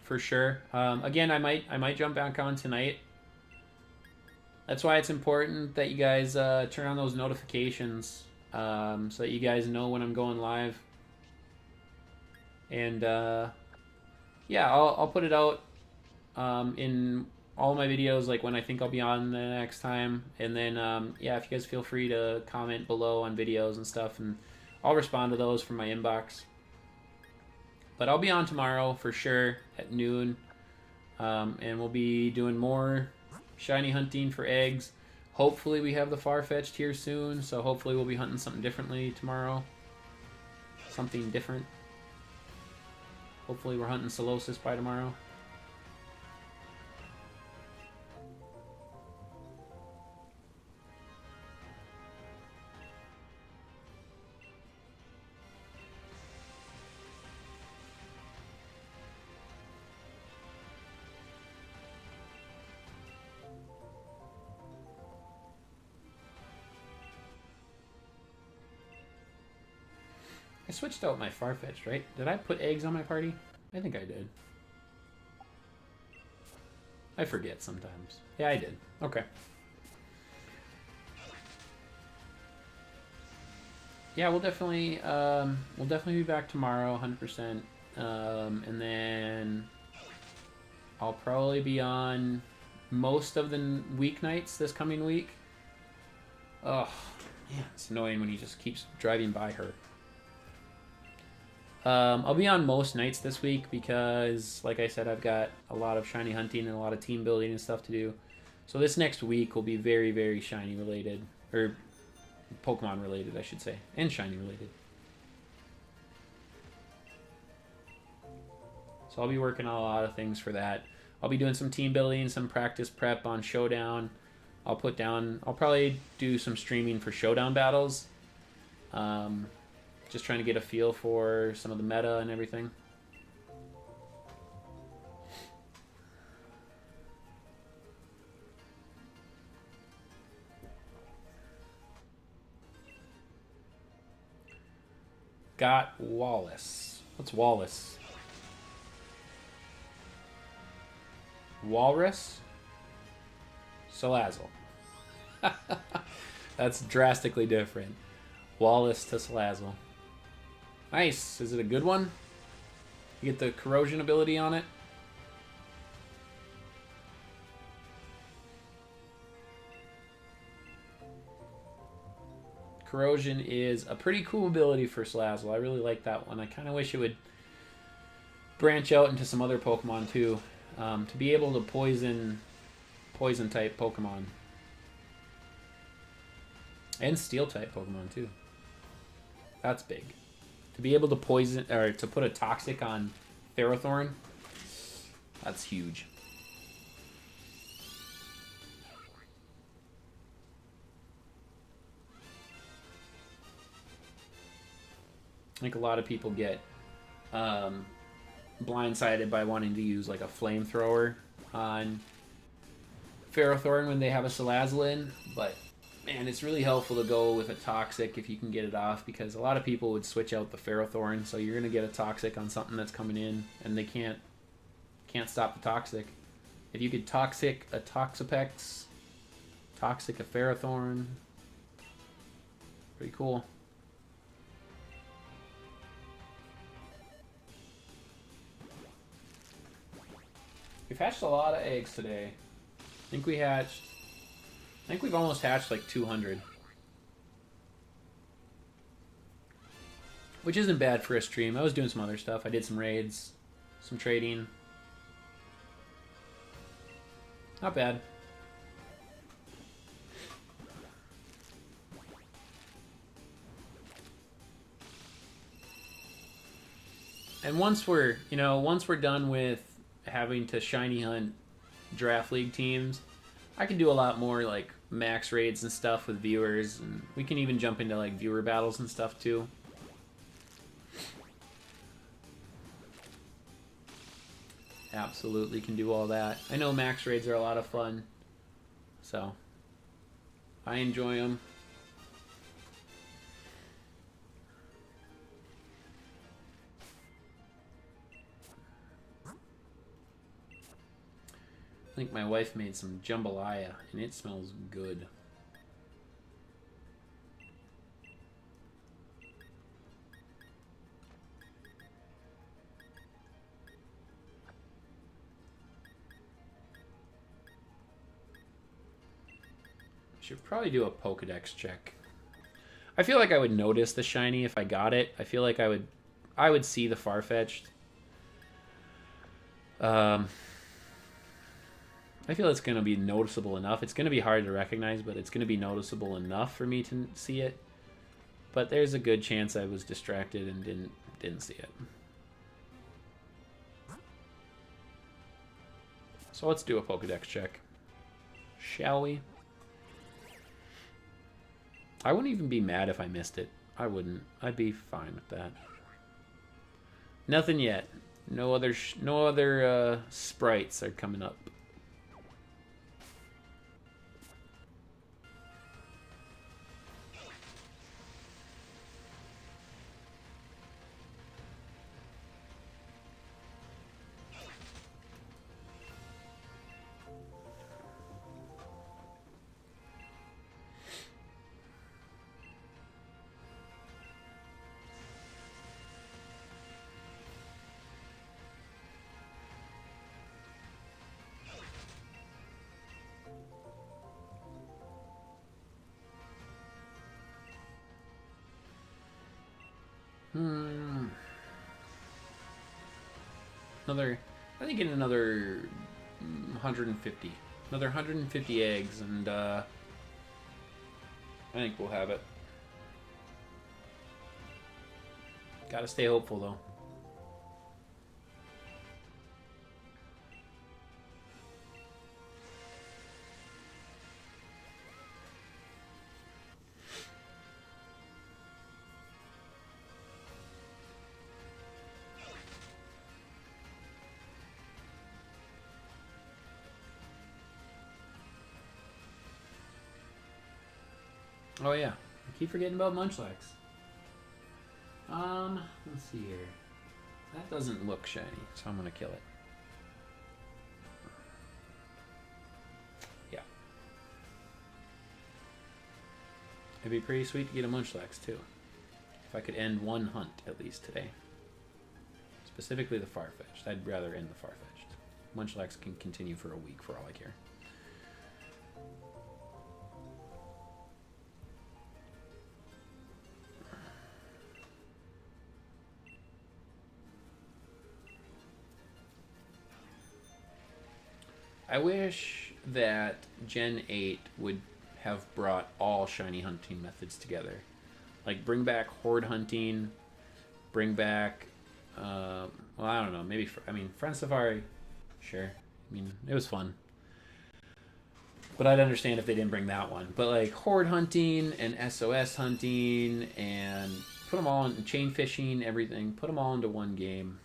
For sure. Again, I might jump back on tonight. That's why it's important that you guys turn on those notifications so that you guys know when I'm going live. And yeah, I'll put it out in all my videos, like when I think I'll be on the next time. And then yeah, if you guys feel free to comment below on videos and stuff, and I'll respond to those from my inbox. But I'll be on tomorrow for sure at noon, and we'll be doing more shiny hunting for eggs. Hopefully we have the Farfetch'd here soon, so hopefully we'll be hunting something differently tomorrow. Something different. Hopefully we're hunting Solosis by tomorrow. I switched out my Farfetch'd, right? Did I put eggs on my party? I think I did. I forget sometimes. Yeah, I did. Okay. Yeah, we'll definitely be back tomorrow, 100%. And then I'll probably be on most of the weeknights this coming week. Oh, man, it's annoying when he just keeps driving by her. I'll be on most nights this week because, like I said, I've got a lot of shiny hunting and a lot of team building and stuff to do. So this next week will be very, very shiny related. Or Pokemon related, I should say. And shiny related. So I'll be working on a lot of things for that. I'll be doing some team building, some practice prep on Showdown. I'll probably do some streaming for Showdown battles. Just trying to get a feel for some of the meta and everything. Got Wallace. What's Wallace? Walrus? Salazzle. That's drastically different. Wallace to Salazzle. Nice. Is it a good one? You get the corrosion ability on it. Corrosion is a pretty cool ability for Salazzle. I really like that one. I kind of wish it would branch out into some other Pokemon too. To be able to poison type Pokemon. And steel type Pokemon too. That's big. To be able to poison, or to put a toxic on Ferrothorn, that's huge. I think a lot of people get blindsided by wanting to use like a flamethrower on Ferrothorn when they have a Salazzle in, but man, it's really helpful to go with a toxic if you can get it off, because a lot of people would switch out the Ferrothorn, so you're gonna get a toxic on something that's coming in, and they can't stop the toxic. If you could toxic a Toxapex, toxic a Ferrothorn, pretty cool. We've hatched a lot of eggs today. I think we've almost hatched like 200. Which isn't bad for a stream. I was doing some other stuff. I did some raids, some trading. Not bad. And once we're done with having to shiny hunt draft league teams, I can do a lot more like max raids and stuff with viewers, and we can even jump into like viewer battles and stuff too. Absolutely can do all that. I know max raids are a lot of fun, so I enjoy them. think my wife made some jambalaya, and it smells good. Should probably do a Pokedex check. I feel like I would notice the shiny if I got it. I feel like I would see the Farfetch'd. I feel it's going to be noticeable enough. It's going to be hard to recognize, but it's going to be noticeable enough for me to see it. But there's a good chance I was distracted and didn't see it. So let's do a Pokedex check. Shall we? I wouldn't even be mad if I missed it. I wouldn't. I'd be fine with that. Nothing yet. No other sprites are coming up. I think in another 150. Another 150 eggs, and I think we'll have it. Gotta stay hopeful, though. Oh yeah, I keep forgetting about Munchlax. Let's see here. That doesn't look shiny, so I'm gonna kill it. Yeah. It'd be pretty sweet to get a Munchlax too. If I could end one hunt at least today. Specifically the Farfetch'd. I'd rather end the Farfetch'd. Munchlax can continue for a week for all I care. I wish that Gen 8 would have brought all shiny hunting methods together. Like, bring back horde hunting, bring back, well, I don't know, maybe, Friend Safari, sure. I mean, it was fun. But I'd understand if they didn't bring that one. But, like, horde hunting and SOS hunting and put them all in, chain fishing, everything, put them all into one game.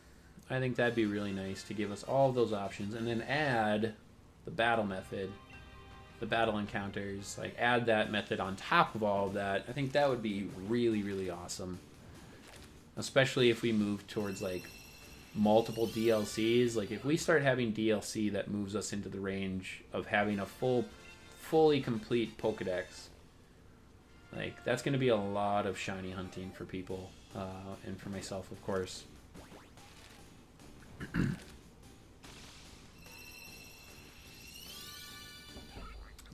I think that'd be really nice to give us all of those options, and then add the battle method, the battle encounters, like add that method on top of all of that. I think that would be really, really awesome. Especially if we move towards like multiple DLCs. Like if we start having DLC that moves us into the range of having a fully complete Pokedex, like that's going to be a lot of shiny hunting for people, and for myself, of course.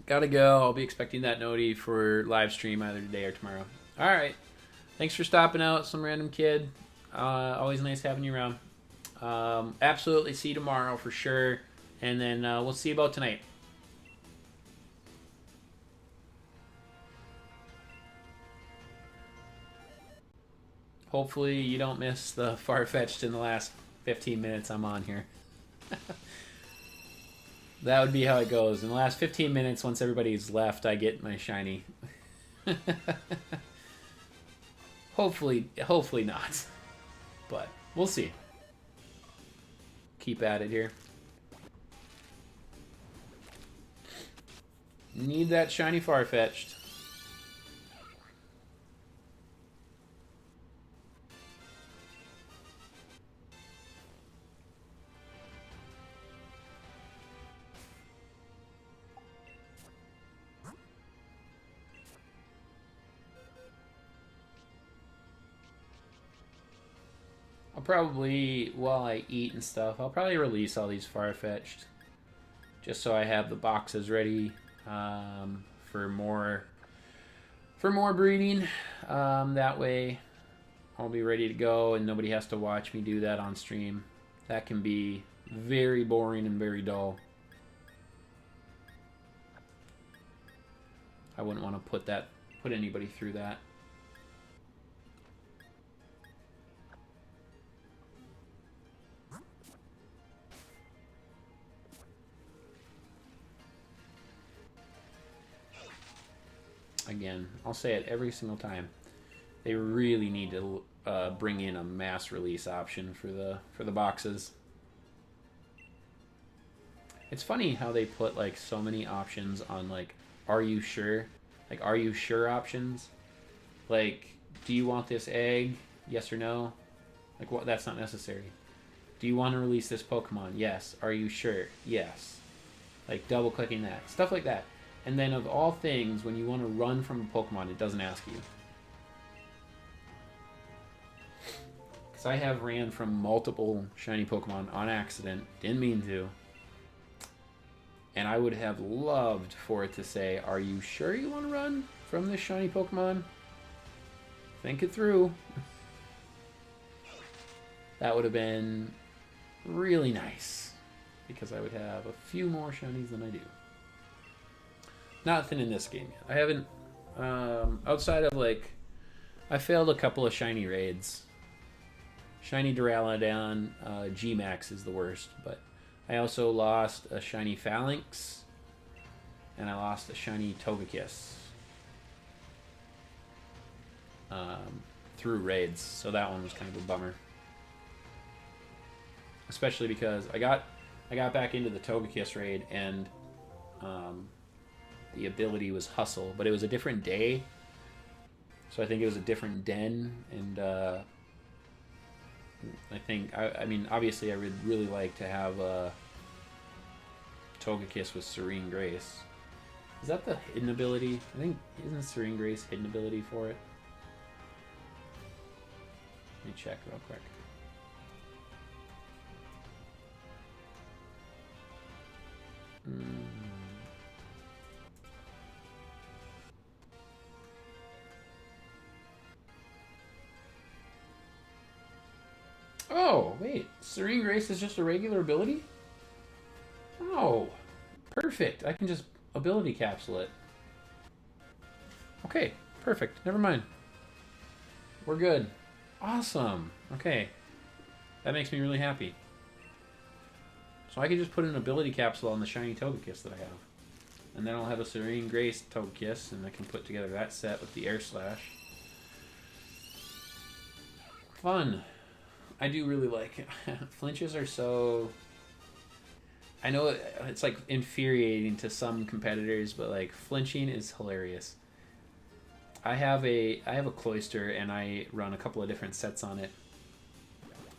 Gotta go. I'll be expecting that noti for live stream either today or tomorrow. Alright. Thanks for stopping out, some random kid. Always nice having you around. Absolutely see you tomorrow for sure. And then we'll see you about tonight. Hopefully you don't miss the Farfetch'd in the last 15 minutes I'm on here. That would be how it goes. In the last 15 minutes, once everybody's left, I get my shiny. Hopefully not. But we'll see. Keep at it here. Need that shiny Farfetch'd. probably, while I eat and stuff, I'll probably release all these Farfetch'd. Just so I have the boxes ready for more breeding. That way I'll be ready to go and nobody has to watch me do that on stream. That can be very boring and very dull. I wouldn't want to put anybody through that. Again, I'll say it every single time. They really need to bring in a mass release option for the boxes. It's funny how they put like so many options on like, are you sure? Like, are you sure options? Like, do you want this egg? Yes or no? Like, what? That's not necessary. Do you want to release this Pokemon? Yes. Are you sure? Yes. Like double clicking that, stuff like that. And then of all things, when you want to run from a Pokemon, it doesn't ask you. Because I have ran from multiple shiny Pokemon on accident. Didn't mean to. And I would have loved for it to say, are you sure you want to run from this shiny Pokemon? Think it through. That would have been really nice. Because I would have a few more shinies than I do. Nothing in this game yet. I haven't, outside of like, I failed a couple of shiny raids. Shiny Duraludon G-Max is the worst, but I also lost a shiny Phalanx, and I lost a shiny Togekiss through raids, so that one was kind of a bummer. Especially because I got back into the Togekiss raid, and the ability was Hustle, but it was a different day. So I think it was a different den, and I mean, obviously I would really like to have Togekiss with Serene Grace. Is that the hidden ability? I think, isn't Serene Grace hidden ability for it? Let me check real quick. Oh, wait. Serene Grace is just a regular ability? Oh, perfect. I can just ability capsule it. Okay, perfect. Never mind. We're good. Awesome. Okay. That makes me really happy. So I can just put an ability capsule on the shiny Togekiss that I have. And then I'll have a Serene Grace Togekiss, and I can put together that set with the Air Slash. Fun. I do really like it. Flinches are so... I know it's like infuriating to some competitors, but like flinching is hilarious. I have a Cloyster, and I run a couple of different sets on it.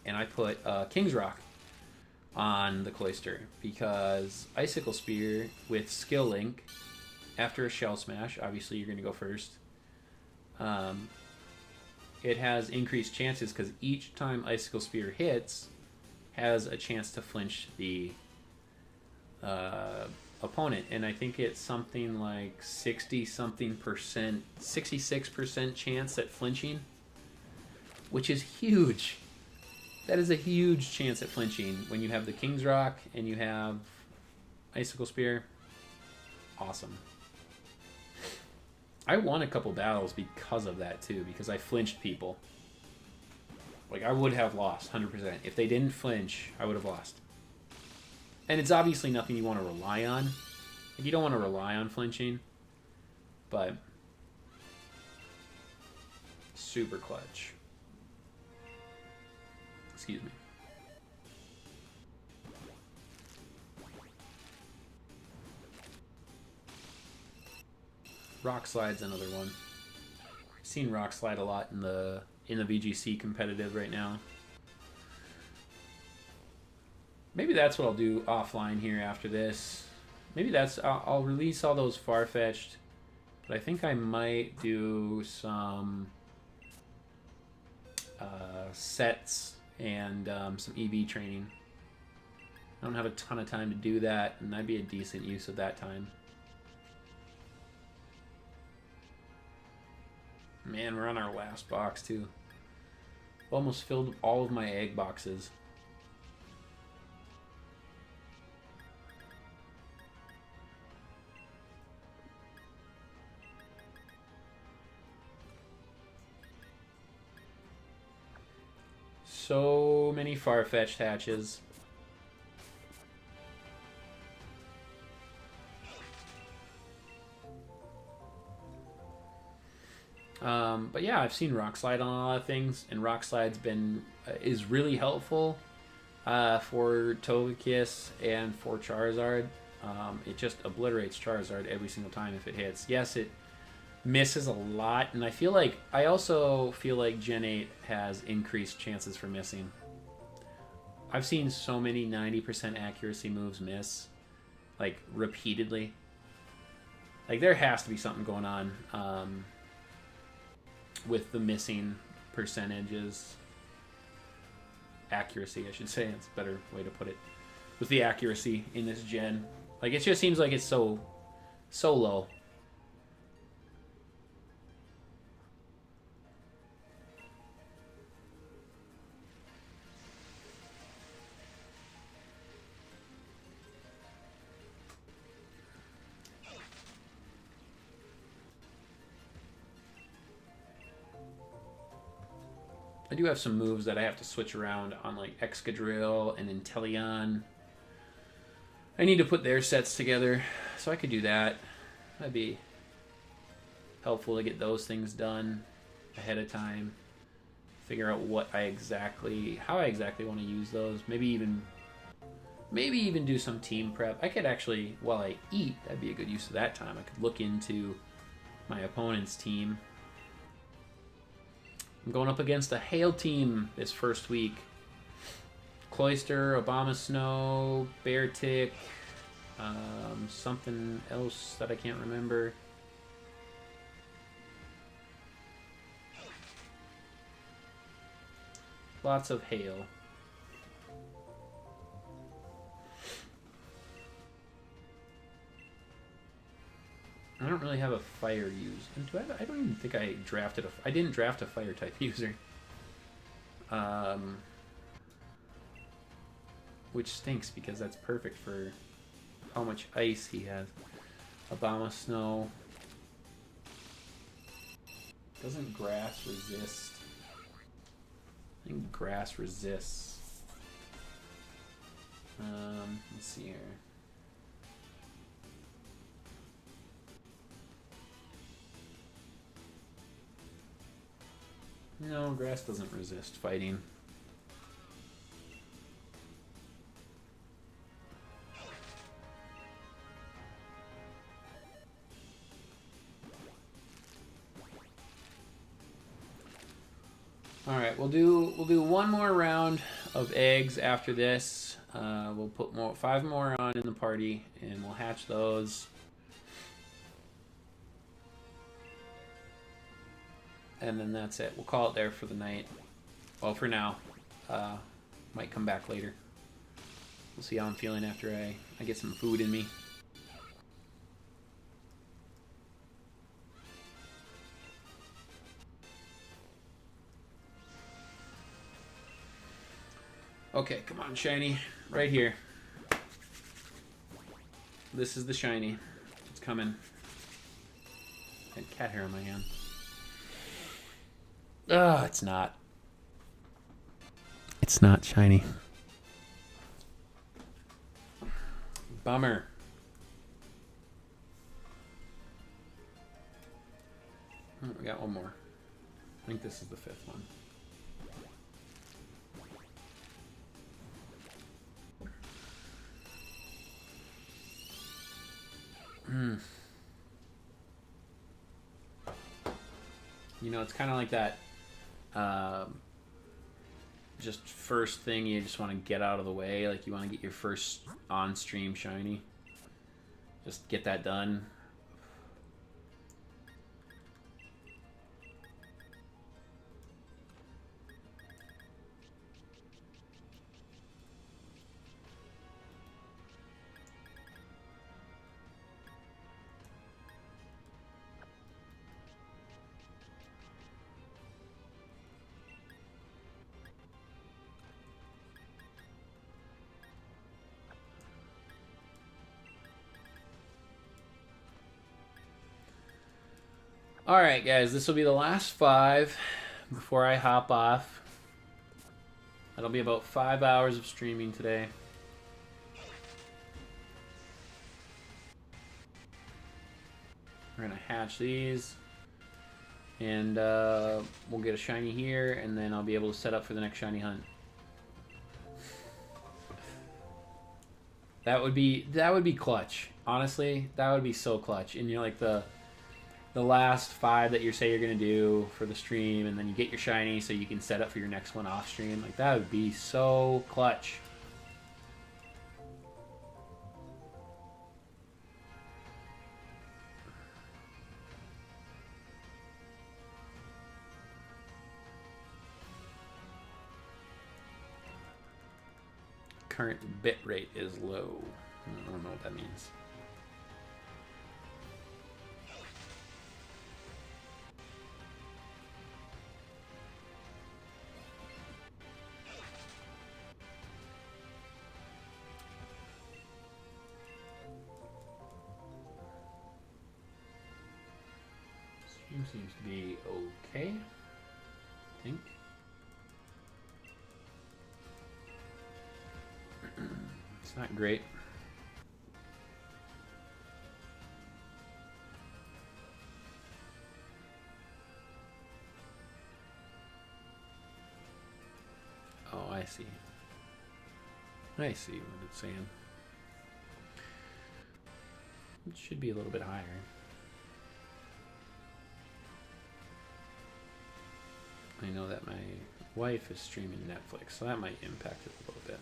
And I put King's Rock on the Cloyster because Icicle Spear with Skill Link after a Shell Smash, obviously you're going to go first. It has increased chances because each time Icicle Spear hits has a chance to flinch the opponent, and I think it's something like 66% chance at flinching, which is huge. That is a huge chance at flinching when you have the King's Rock and you have Icicle Spear. Awesome. I won a couple battles because of that too, because I flinched people. Like, I would have lost 100%. If they didn't flinch, I would have lost. And it's obviously nothing you want to rely on. Like, you don't want to rely on flinching, but super clutch. Excuse me. Rock Slide's another one. I've seen Rock Slide a lot in the VGC competitive right now. Maybe that's what I'll do offline here after this. Maybe that's... I'll release all those Farfetch'd, but I think I might do some sets and some EV training. I don't have a ton of time to do that, and that'd be a decent use of that time. Man, we're on our last box too. Almost filled all of my egg boxes. So many Farfetch'd hatches. But yeah, I've seen Rock Slide on a lot of things, and Rock Slide's been is really helpful for Togekiss and for Charizard. It just obliterates Charizard every single time if it hits. Yes, it misses a lot, and I also feel like Gen 8 has increased chances for missing. I've seen so many 90% accuracy moves miss, like, repeatedly. Like, there has to be something going on with the missing percentages. Accuracy, I should say. It's a better way to put it. With the accuracy in this gen. Like, it just seems like it's so low. I do have some moves that I have to switch around on, like Excadrill and Inteleon. I need to put their sets together, so I could do that. That'd be helpful to get those things done ahead of time. Figure out how I exactly want to use those. Maybe even do some team prep. I could actually, while I eat, that'd be a good use of that time. I could look into my opponent's team. I'm going up against a Hail team this first week. Cloyster, Obama Snow, Beartick, something else that I can't remember. Lots of Hail. I don't really have a fire use. And I don't even think I drafted I didn't draft a fire type user. Which stinks because that's perfect for how much ice he has. Obama Snow. Doesn't grass resist? I think grass resists. Let's see here. No, grass doesn't resist fighting. All right, we'll do one more round of eggs after this. We'll put 5 more on in the party, and we'll hatch those. And then that's it. We'll call it there for the night. Well, for now. Might come back later. We'll see how I'm feeling after I get some food in me. Okay, come on, shiny. Right here. This is the shiny. It's coming. I had cat hair on my hand. Oh, it's not. It's not shiny. Bummer. Oh, we got one more. I think this is the 5th one. You know, it's kind of like that just first thing you just want to get out of the way. Like, you want to get your first on-stream shiny. Just get that done. All right, guys, this will be the last 5 before I hop off. That'll be about 5 hours of streaming today. We're gonna hatch these, and we'll get a shiny here, and then I'll be able to set up for the next shiny hunt. That would be clutch. Honestly, that would be so clutch. And you're like the last 5 that you say you're gonna do for the stream, and then you get your shiny, so you can set up for your next one off stream. Like that would be so clutch. Current bit rate is low. I don't know what that means. Stream seems to be okay, I think. It's not great. Oh, I see. I see what it's saying. It should be a little bit higher. I know that my wife is streaming Netflix, so that might impact it a little bit.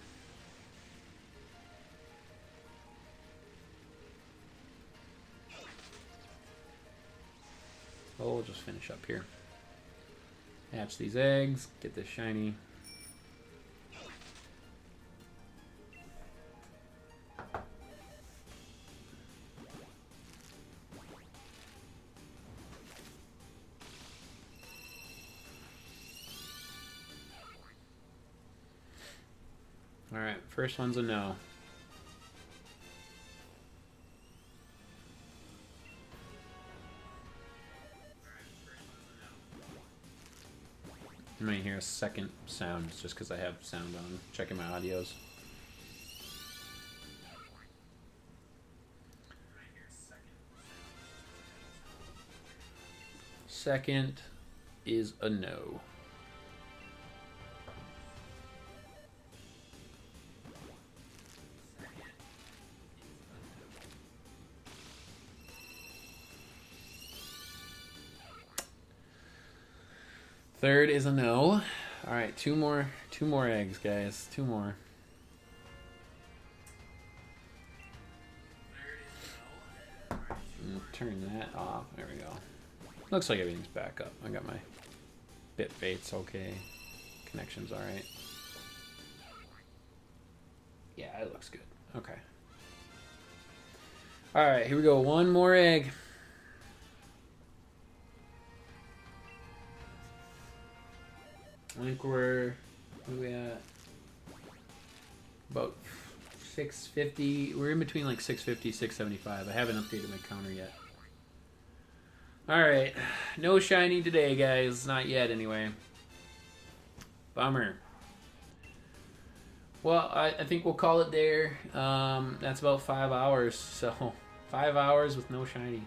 Oh, we'll just finish up here. Hatch these eggs, get this shiny. Alright, first one's a no. You might hear a second sound, it's just because I have sound on, checking my audios. Second is a no. Third is a no. All right, two more eggs, guys. 2 more. Turn that off. There we go. Looks like everything's back up. I got my bit baits okay. Connection's all right. Yeah, it looks good. Okay. All right, here we go. 1 more egg. I think where are we at? About 650. We're in between like 650, 675. I haven't updated my counter yet. Alright. No shiny today, guys. Not yet, anyway. Bummer. Well, I think we'll call it there. That's about 5 hours. So, 5 hours with no shiny.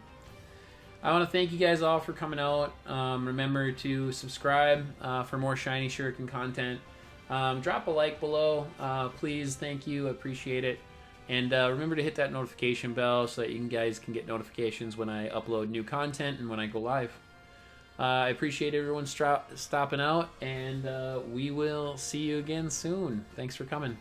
I want to thank you guys all for coming out. Remember to subscribe for more Shiny Shuriken content. Drop a like below, please. Thank you. Appreciate it. And remember to hit that notification bell so that you guys can get notifications when I upload new content and when I go live. I appreciate everyone stopping out, and we will see you again soon. Thanks for coming.